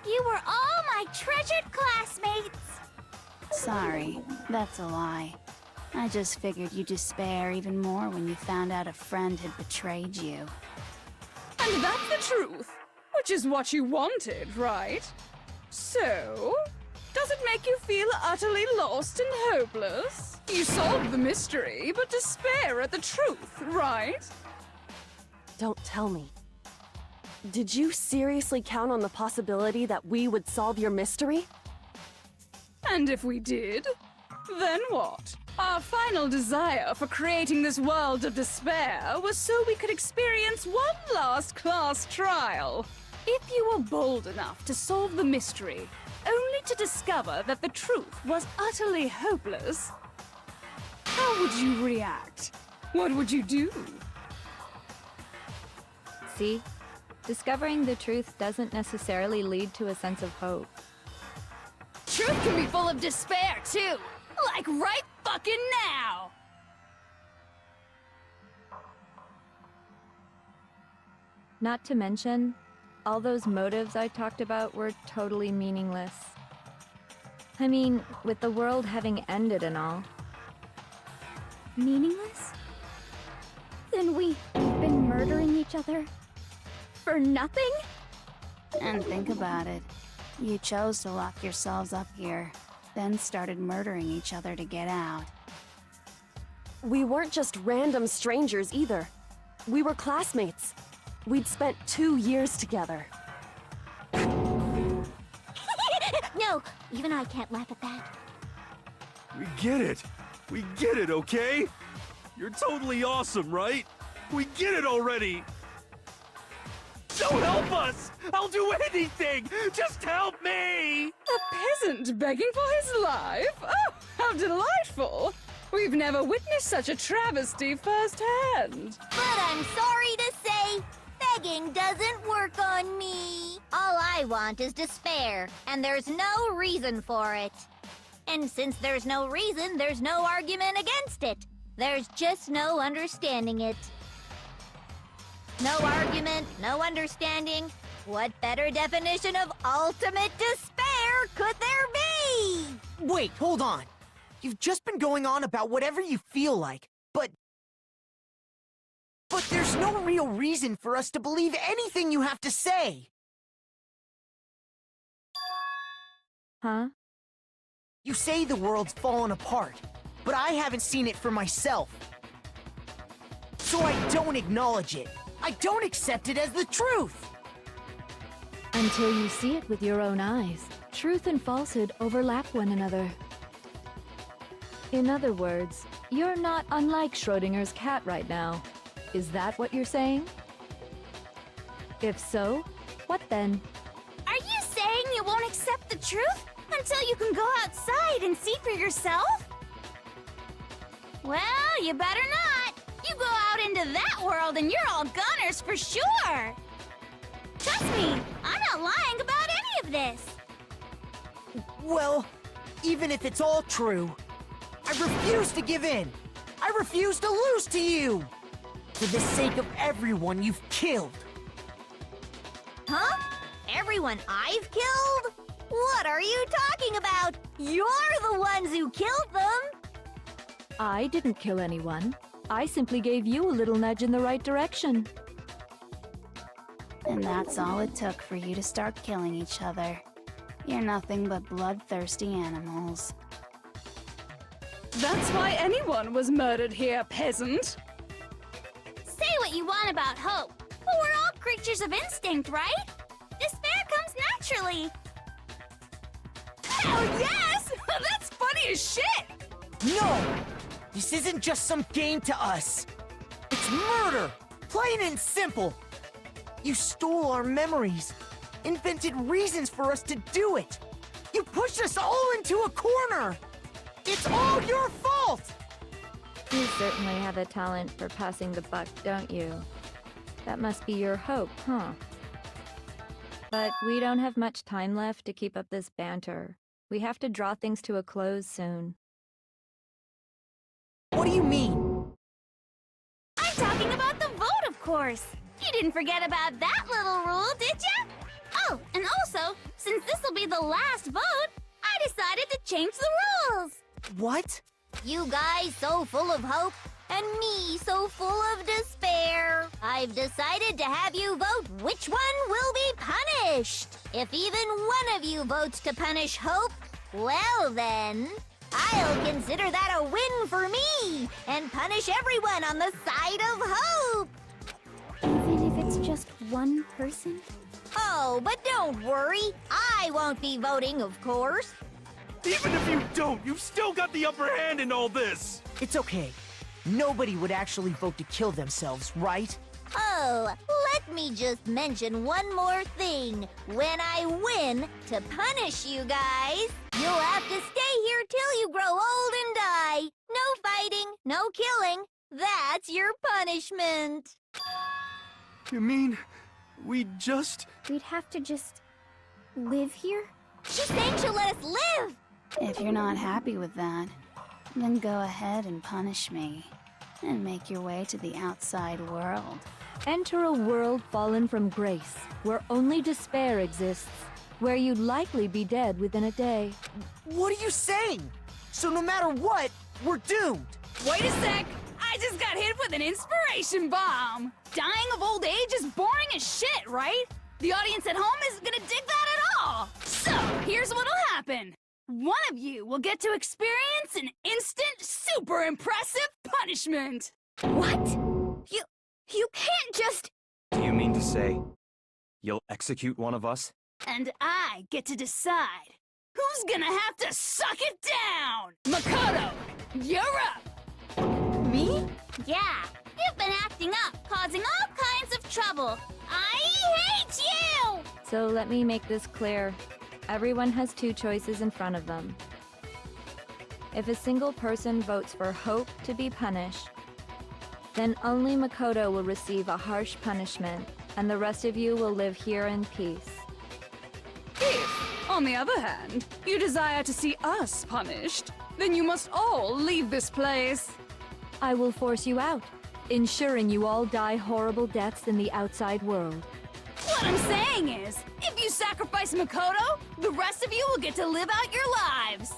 You were all my treasured classmates. Sorry, that's a lie. I just figured you'd despair even more when you found out a friend had betrayed you. And that's the truth, which is what you wanted, right? So, does it make you feel utterly lost and hopeless? You solved the mystery, but despair at the truth, right? Don't tell me. Did you seriously count on the possibility that we would solve your mystery? And if we did, then what? Our final desire for creating this world of despair was so we could experience one last class trial. If you were bold enough to solve the mystery, only to discover that the truth was utterly hopeless, how would you react? What would you do? See? Discovering the truth doesn't necessarily lead to a sense of hope. Truth can be full of despair, too! Like right fucking now! Not to mention, all those motives I talked about were totally meaningless. I mean, with the world having ended and all. Meaningless? Then we've been murdering each other? For nothing? And think about it. You chose to lock yourselves up here, then started murdering each other to get out. We weren't just random strangers either. We were classmates. We'd spent 2 years together. No, even I can't laugh at that. We get it. We get it, okay? You're totally awesome, right? We get it already! So help us! I'll do anything! Just help me! A peasant begging for his life? Oh, how delightful! We've never witnessed such a travesty firsthand. But I'm sorry to say, begging doesn't work on me. All I want is despair, and there's no reason for it. And since there's no reason, there's no argument against it. There's just no understanding it. No argument, no understanding. What better definition of ultimate despair could there be? Wait, hold on. You've just been going on about whatever you feel like, but there's no real reason for us to believe anything you have to say. Huh? You say the world's fallen apart, but I haven't seen it for myself. So I don't acknowledge it. I don't accept it as the truth! Until you see it with your own eyes, truth and falsehood overlap one another. In other words, you're not unlike Schrodinger's cat right now. Is that what you're saying? If so, what then? Are you saying you won't accept the truth until you can go outside and see for yourself? Well, you better not. You go out into that world and you're all gunners for sure. Trust me, I'm not lying about any of this. Well, even if it's all true, I refuse to give in. I refuse to lose to you. For the sake of everyone you've killed. Huh? Everyone I've killed? What are you talking about? You're the ones who killed them! I didn't kill anyone. I simply gave you a little nudge in the right direction. And that's all it took for you to start killing each other. You're nothing but bloodthirsty animals. That's why anyone was murdered here, peasant. Say what you want about hope, but we're all creatures of instinct, right? Despair comes naturally. Hell yes! That's funny as shit! No! This isn't just some game to us. It's murder! Plain and simple! You stole our memories, invented reasons for us to do it! You pushed us all into a corner! It's all your fault! You certainly have a talent for passing the buck, don't you? That must be your hope, huh? But we don't have much time left to keep up this banter. We have to draw things to a close soon. What do you mean? I'm talking about the vote, of course! You didn't forget about that little rule, did ya? Oh, and also, since this'll be the last vote, I decided to change the rules! What? You guys so full of hope, and me so full of despair. I've decided to have you vote which one will be punished. If even one of you votes to punish Hope, well then, I'll consider that a win for me, and punish everyone on the side of Hope. Even if it's just one person? Oh, but don't worry, I won't be voting, of course. Even if you don't, you've still got the upper hand in all this! It's okay. Nobody would actually vote to kill themselves, right? Oh, let me just mention one more thing. When I win, to punish you guys, you'll have to stay here till you grow old and die. No fighting, no killing. That's your punishment. You mean, we'd have to just live here? She's saying she'll let us live! If you're not happy with that, then go ahead and punish me. And make your way to the outside world. Enter a world fallen from grace, where only despair exists, where you'd likely be dead within a day. What are you saying? So no matter what, we're doomed! Wait a sec! I just got hit with an inspiration bomb! Dying of old age is boring as shit, right? The audience at home isn't gonna dig that at all! So, here's what'll happen. One of you will get to experience an instant, super impressive punishment! What? You can't just... Do you mean to say you'll execute one of us? And I get to decide who's gonna have to suck it down! Makoto, you're up! Me? Yeah, you've been acting up, causing all kinds of trouble. I hate you! So let me make this clear. Everyone has two choices in front of them. If a single person votes for Hope to be punished, then only Makoto will receive a harsh punishment, and the rest of you will live here in peace. If, on the other hand, you desire to see us punished, then you must all leave this place. I will force you out, ensuring you all die horrible deaths in the outside world. What I'm saying is, if you sacrifice Makoto, the rest of you will get to live out your lives.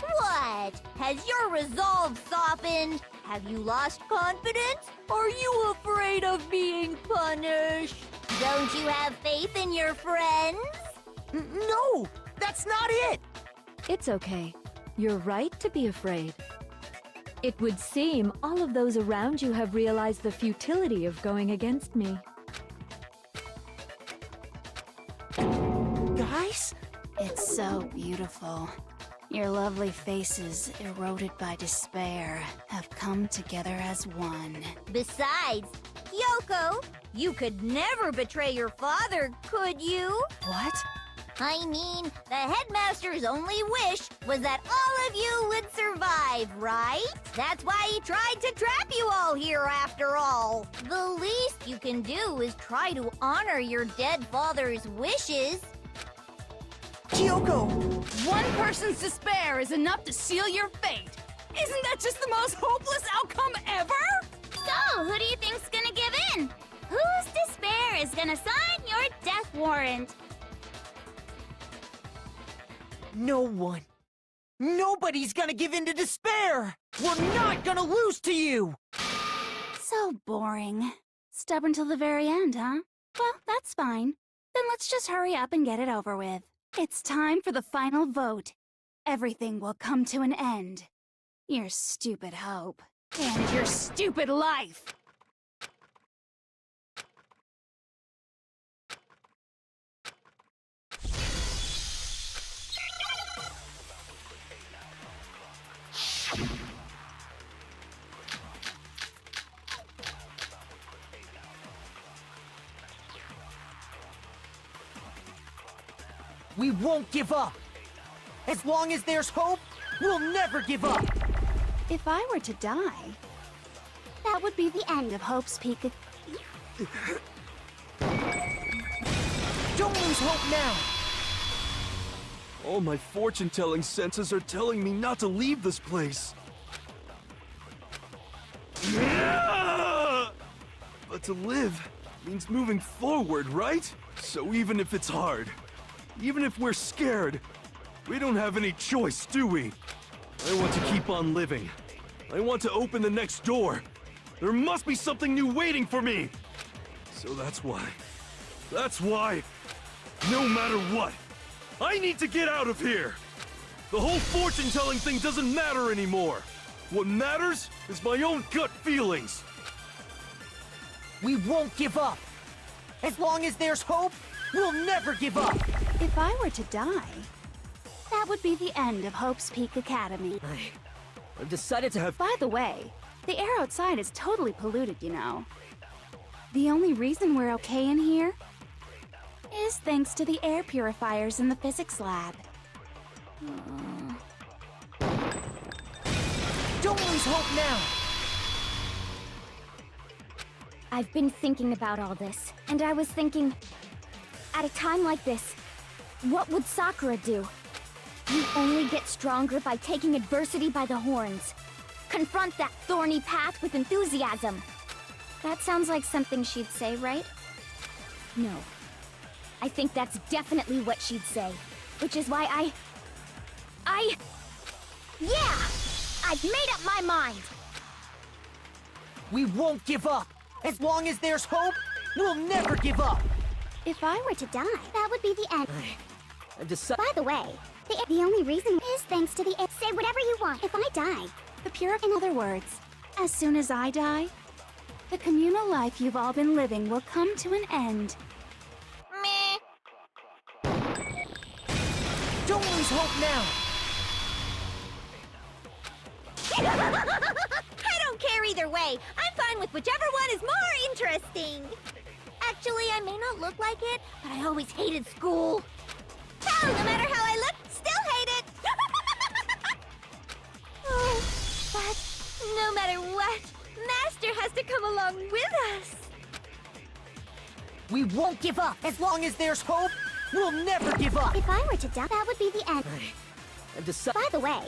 What? Has your resolve softened? Have you lost confidence? Are you afraid of being punished? Don't you have faith in your friends? No! That's not it! It's okay. You're right to be afraid. It would seem all of those around you have realized the futility of going against me. Guys? It's so beautiful. Your lovely faces, eroded by despair, have come together as one. Besides, Kyoko, you could never betray your father, could you? What? I mean, the headmaster's only wish was that all of you would survive, right? That's why he tried to trap you all here after all. The least you can do is try to honor your dead father's wishes. Kyoko! One person's despair is enough to seal your fate. Isn't that just the most hopeless outcome ever? So, who do you think's gonna give in? Whose despair is gonna sign your death warrant? No one. Nobody's gonna give in to despair! We're not gonna lose to you! So boring. Stubborn till the very end, huh? Well, that's fine. Then let's just hurry up and get it over with. It's time for the final vote. Everything will come to an end. Your stupid hope. And your stupid life. We won't give up! As long as there's hope, we'll never give up! If I were to die, that would be the end of Hope's Peak. Don't lose hope now! All my fortune-telling senses are telling me not to leave this place. But to live means moving forward, right? So even if it's hard, even if we're scared, we don't have any choice, do we? I want to keep on living. I want to open the next door. There must be something new waiting for me. So that's why, no matter what, I need to get out of here. The whole fortune-telling thing doesn't matter anymore. What matters is my own gut feelings. We won't give up! As long as there's hope, we'll never give up! If I were to die, that would be the end of Hope's Peak Academy. I've decided to have... By the way, the air outside is totally polluted, you know. The only reason we're okay in here is thanks to the air purifiers in the physics lab. Don't lose hope now! I've been thinking about all this, and I was thinking, at a time like this, what would Sakura do? You only get stronger by taking adversity by the horns. Confront that thorny path with enthusiasm. That sounds like something she'd say, right? No. I think that's definitely what she'd say. Which is why yeah! I've made up my mind! We won't give up! As long as there's hope, we'll never give up! If I were to die, that would be the end. I've decided... By the way, the only reason is thanks to the... Say whatever you want if I die. In other words, as soon as I die, the communal life you've all been living will come to an end. Meh. Don't lose hope now! I don't care either way. I'm fine with whichever one is more interesting. Actually, I may not look like it, but I always hated school. Hell, no matter how I look, still hate it. Oh, but no matter what, Master has to come along with us. We won't give up! As long as there's hope, we'll never give up! If I were to die, that would be the end. I've decided... By the way,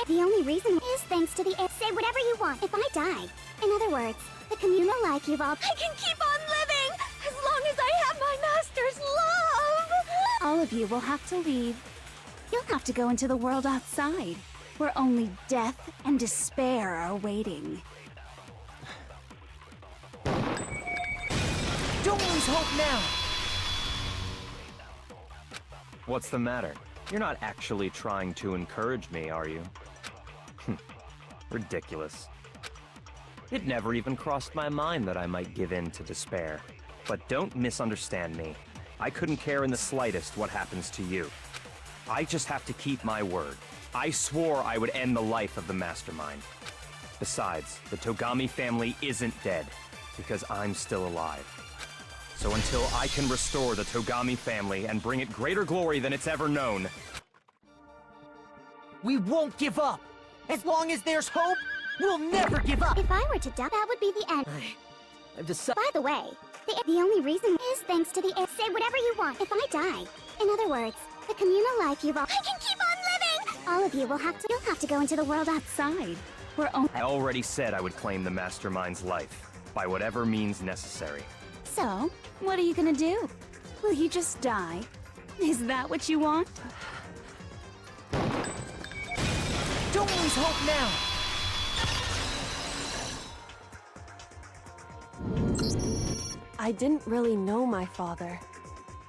the only reason is thanks to the... Say whatever you want if I die. In other words, the communal life you've all... I can keep on living as long as I have my Master's love. All of you will have to leave. You'll have to go into the world outside, where only death and despair are waiting. Don't lose hope now! What's the matter? You're not actually trying to encourage me, are you? Ridiculous. It never even crossed my mind that I might give in to despair. But don't misunderstand me. I couldn't care in the slightest what happens to you. I just have to keep my word. I swore I would end the life of the mastermind. Besides, the Togami family isn't dead, because I'm still alive. So until I can restore the Togami family and bring it greater glory than it's ever known... We won't give up! As long as there's hope, we'll never give up! If I were to die, that would be the end. I've decided... By the way, the only reason is thanks to the air. Say whatever you want if I die. In other words, the communal life you've all... I can keep on living! All of you will have to... You'll have to go into the world outside. I already said I would claim the mastermind's life, by whatever means necessary. So, what are you gonna do? Will you just die? Is that what you want? Don't lose hope now! I didn't really know my father,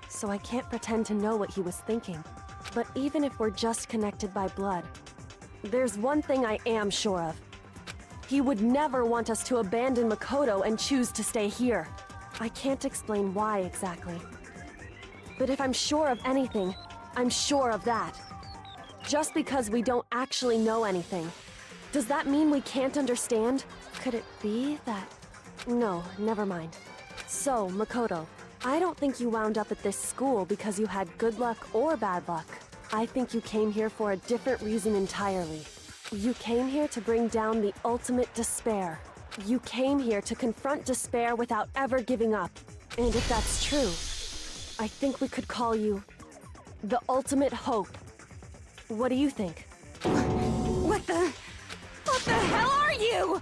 so I can't pretend to know what he was thinking. But even if we're just connected by blood, there's one thing I am sure of. He would never want us to abandon Makoto and choose to stay here. I can't explain why exactly. But if I'm sure of anything, I'm sure of that. Just because we don't actually know anything, does that mean we can't understand? Could it be that... No, never mind. So, Makoto, I don't think you wound up at this school because you had good luck or bad luck. I think you came here for a different reason entirely. You came here to bring down the ultimate despair. You came here to confront despair without ever giving up. And if that's true, I think we could call you the ultimate hope. What do you think? What the hell are you?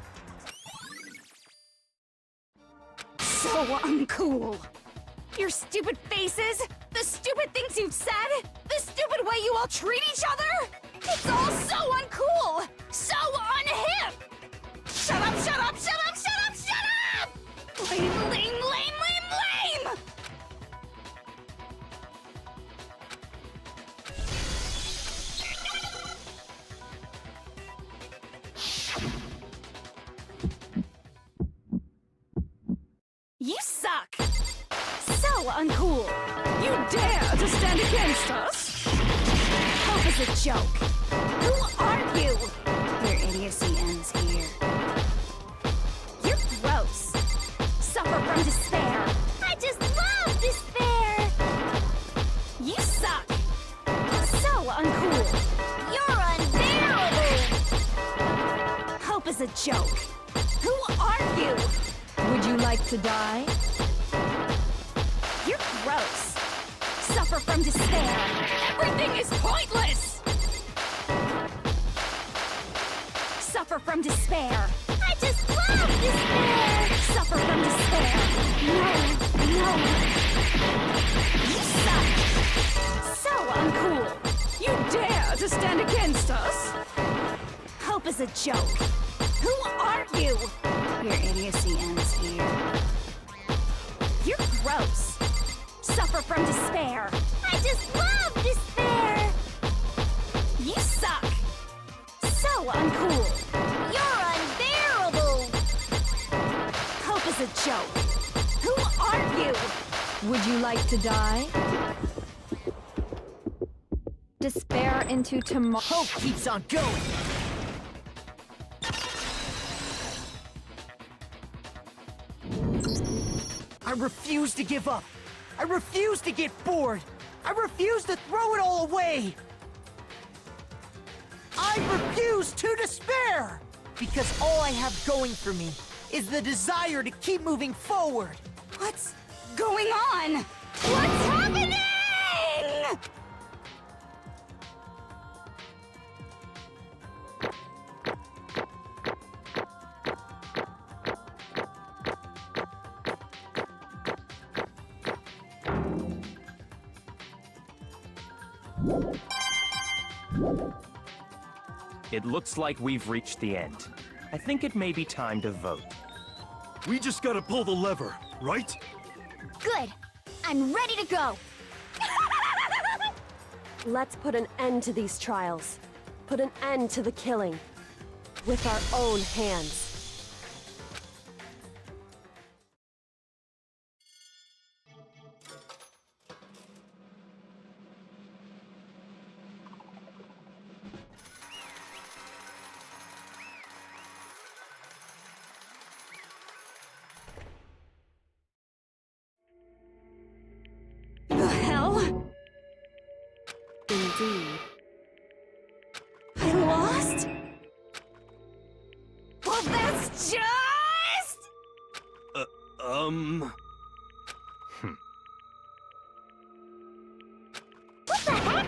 So uncool. Your stupid faces, the stupid things you've said, the stupid way you all treat each other. It's all so uncool, so unhip. Shut up, shut up, shut up, shut up, shut up! Lame, lame, lame, lame, lame! You suck! So uncool! You dare to stand against us? Hope is a joke. Who are you? Your idiocy ends here. You're gross. Suffer from despair. I just love despair! You suck. So uncool. You're unbearable! Hope is a joke. Who are you? Would you like to die? You're gross. Suffer from despair. Everything is pointless. Suffer from despair. I just love despair! Suffer from despair. No. You suck. So uncool. You dare to stand against us? Hope is a joke. Who are you? Your idiocy ends here. You're gross. Suffer from despair. I just love despair! You suck. So uncool. You're unbearable! Hope is a joke. Who are you? Would you like to die? Despair into tomorrow. Hope keeps on going! I refuse to give up! I refuse to get bored! I refuse to throw it all away! I refuse to despair! Because all I have going for me is the desire to keep moving forward! What's going on? What's happening? It looks like we've reached the end. I think it may be time to vote. We just gotta pull the lever, right? Good. I'm ready to go. Let's put an end to these trials. Put an end to the killing. With our own hands. indeed. I lost? Well, that's just... What the heck?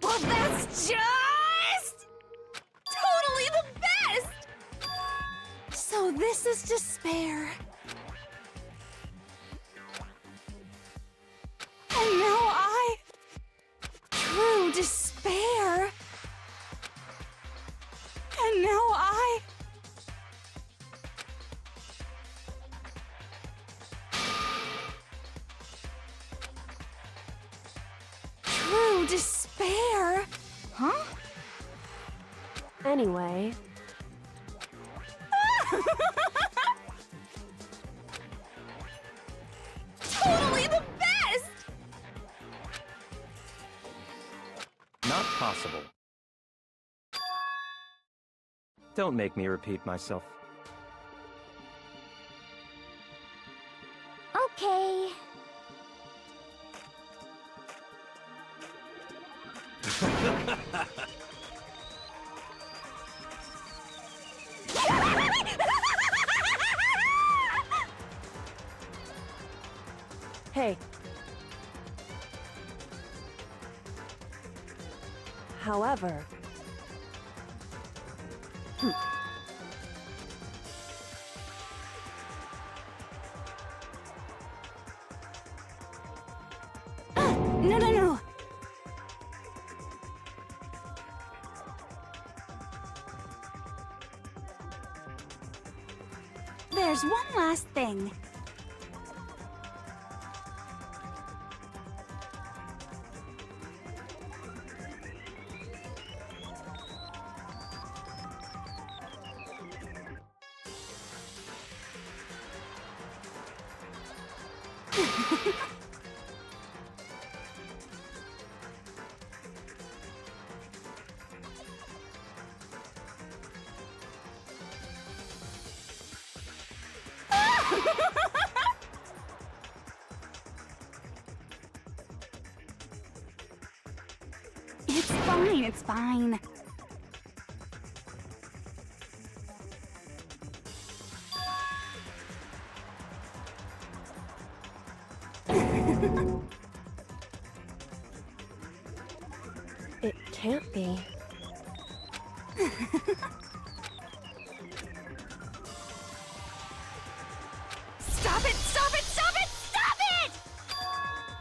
Well, that's just... totally the best! So this is despair. And now true despair. And now true despair. Huh? Anyway, Totally the best! Not possible. Don't make me repeat myself. Okay. hey. However... No. There's one last thing. It's fine. It can't be. Stop it! Stop it! Stop it! Stop it!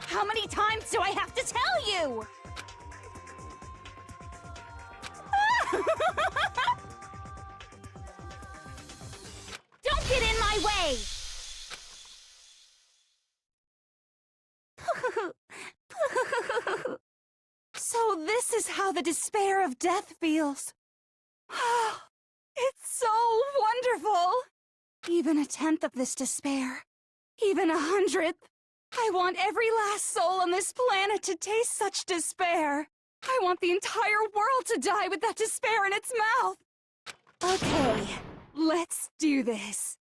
How many times do I have to tell you? Don't get in my way! So this is how the despair of death feels. It's so wonderful! Even a tenth of this despair, even 100th. I want every last soul on this planet to taste such despair. I want the entire world to die with that despair in its mouth. Okay, let's do this.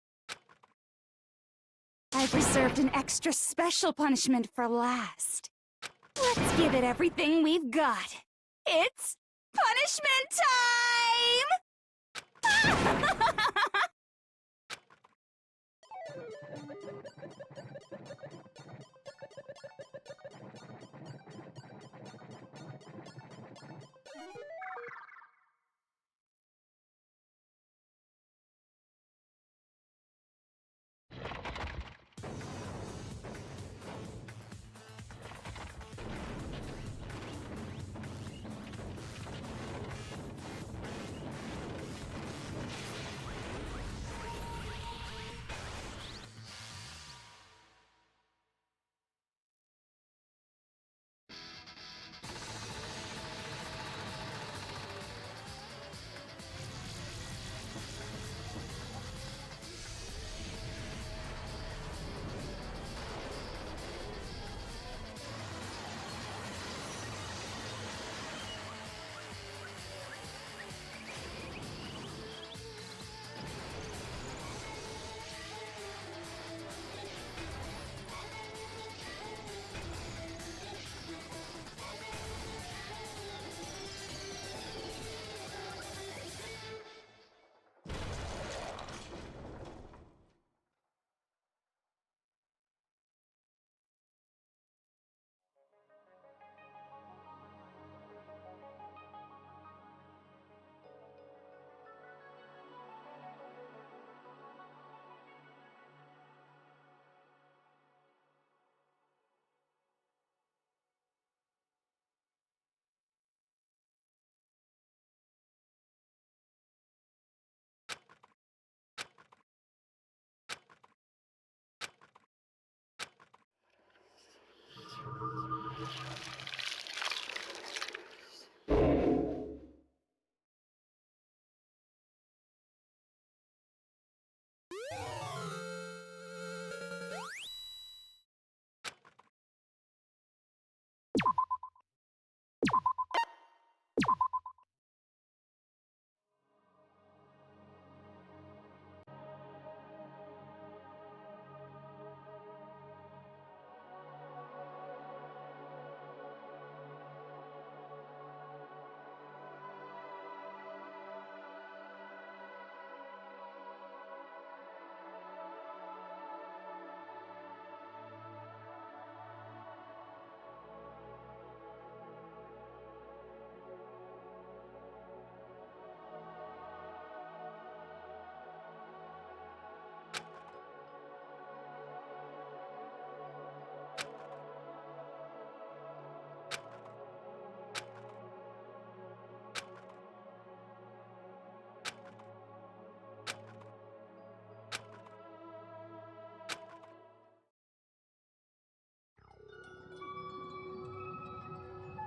I've reserved an extra special punishment for last. Let's give it everything we've got. It's punishment time!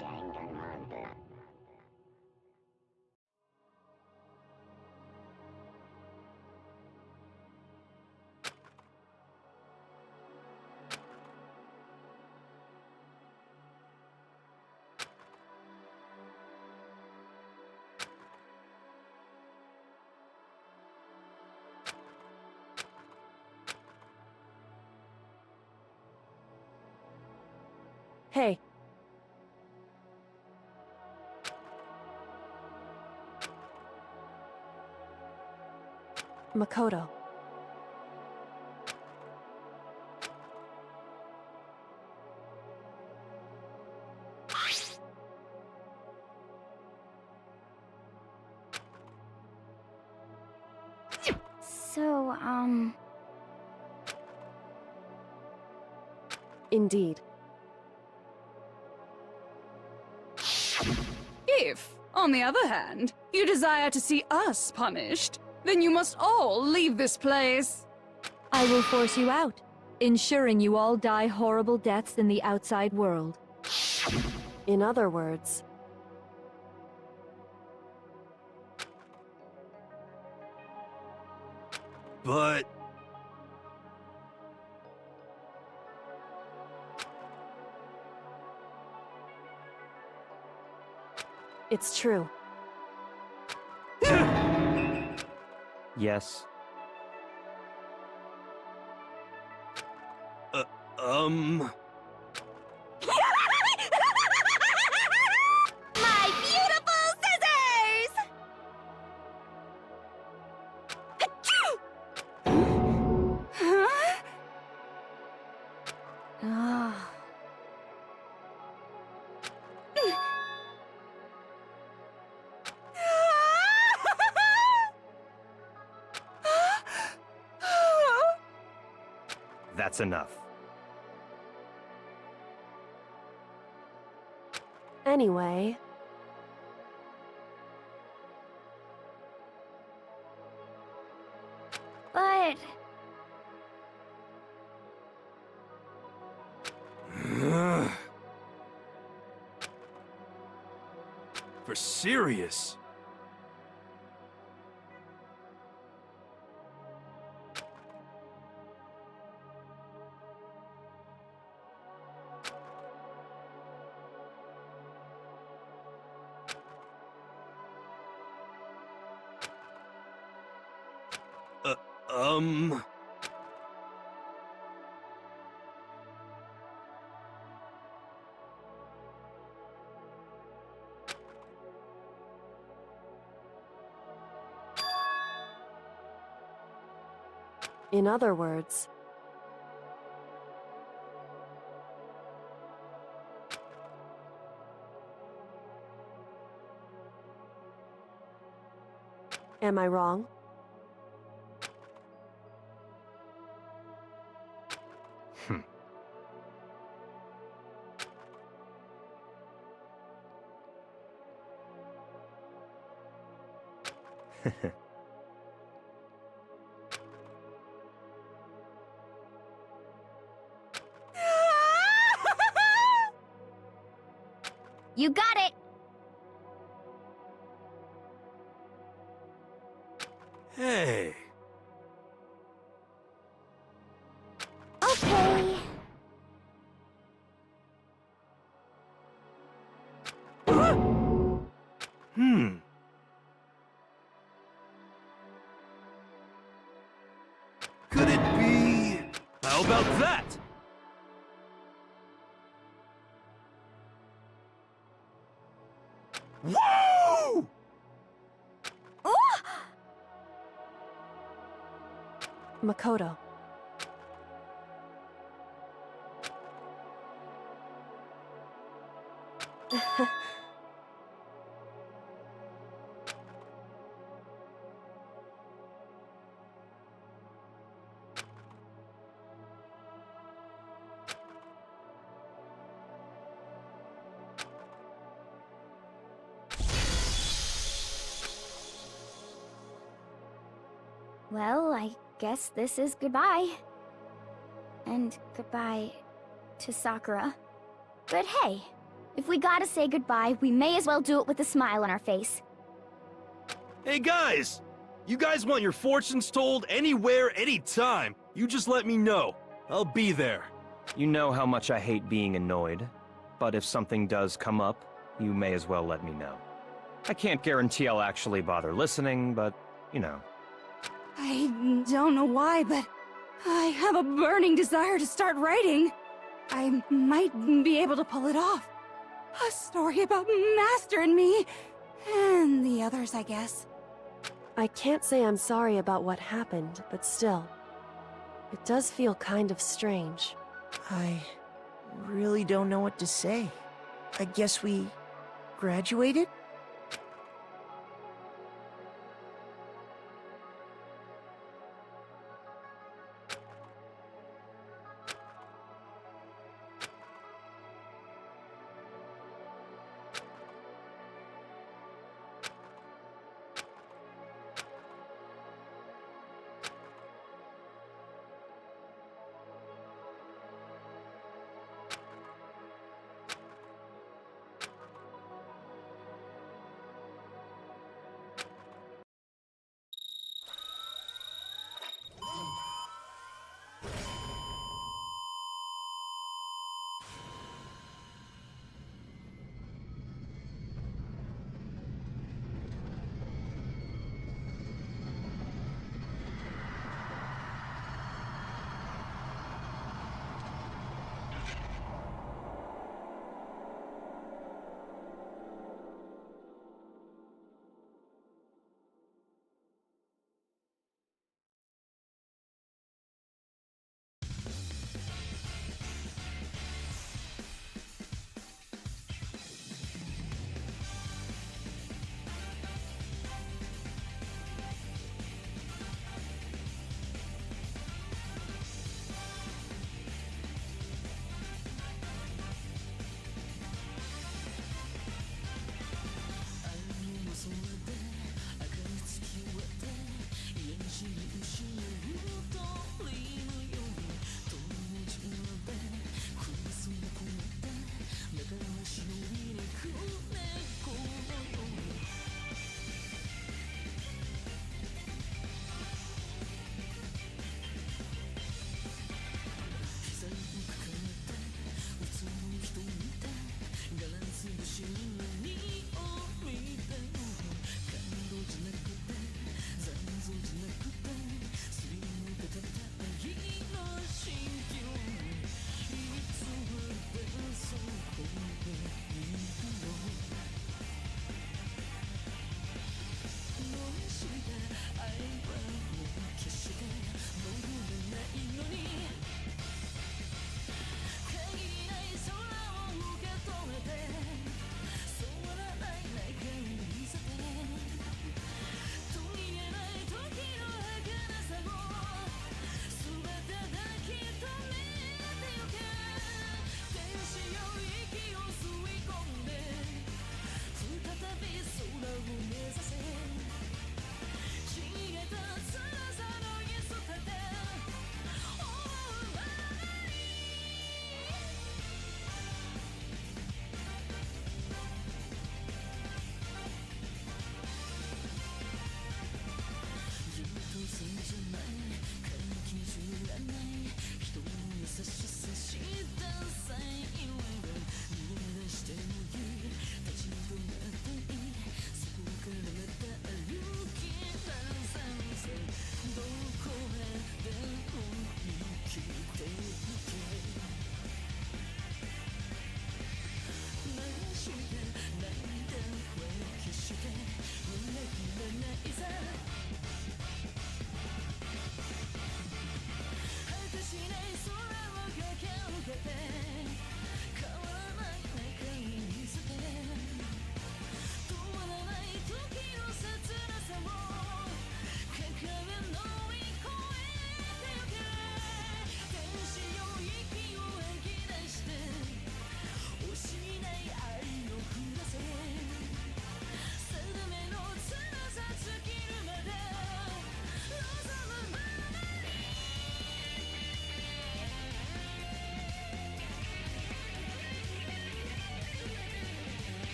Danganronpa. Hey. Makoto. So, Indeed. If, on the other hand, you desire to see us punished, then you must all leave this place. I will force you out, ensuring you all die horrible deaths in the outside world. In other words, But it's true. Yes. My beautiful scissors! Huh? ah. That's enough. Anyway, But for serious. Uh. in other words, am I wrong? You got it! Hey. Okay. Could it be... How about that? Woo! Makoto. Well, I guess this is goodbye. And goodbye to Sakura. But hey, if we gotta say goodbye, we may as well do it with a smile on our face. Hey guys! You guys want your fortunes told anywhere, anytime. You just let me know. I'll be there. You know how much I hate being annoyed, but if something does come up, you may as well let me know. I can't guarantee I'll actually bother listening, but, you know. I don't know why, but I have a burning desire to start writing. I might be able to pull it off. A story about Master and me, and the others, I guess. I can't say I'm sorry about what happened, but still, it does feel kind of strange. I really don't know what to say. I guess we graduated?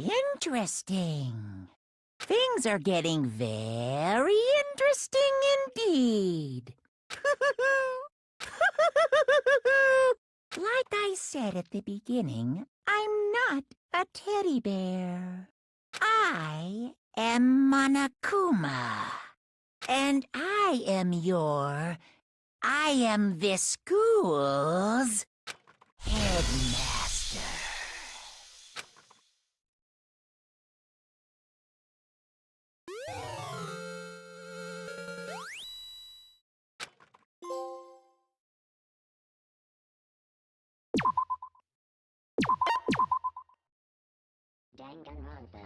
Interesting. Things are getting very interesting indeed. Like I said at the beginning, I'm not a teddy bear. I am Monokuma. And I am this school's headmaster. Danganronpa.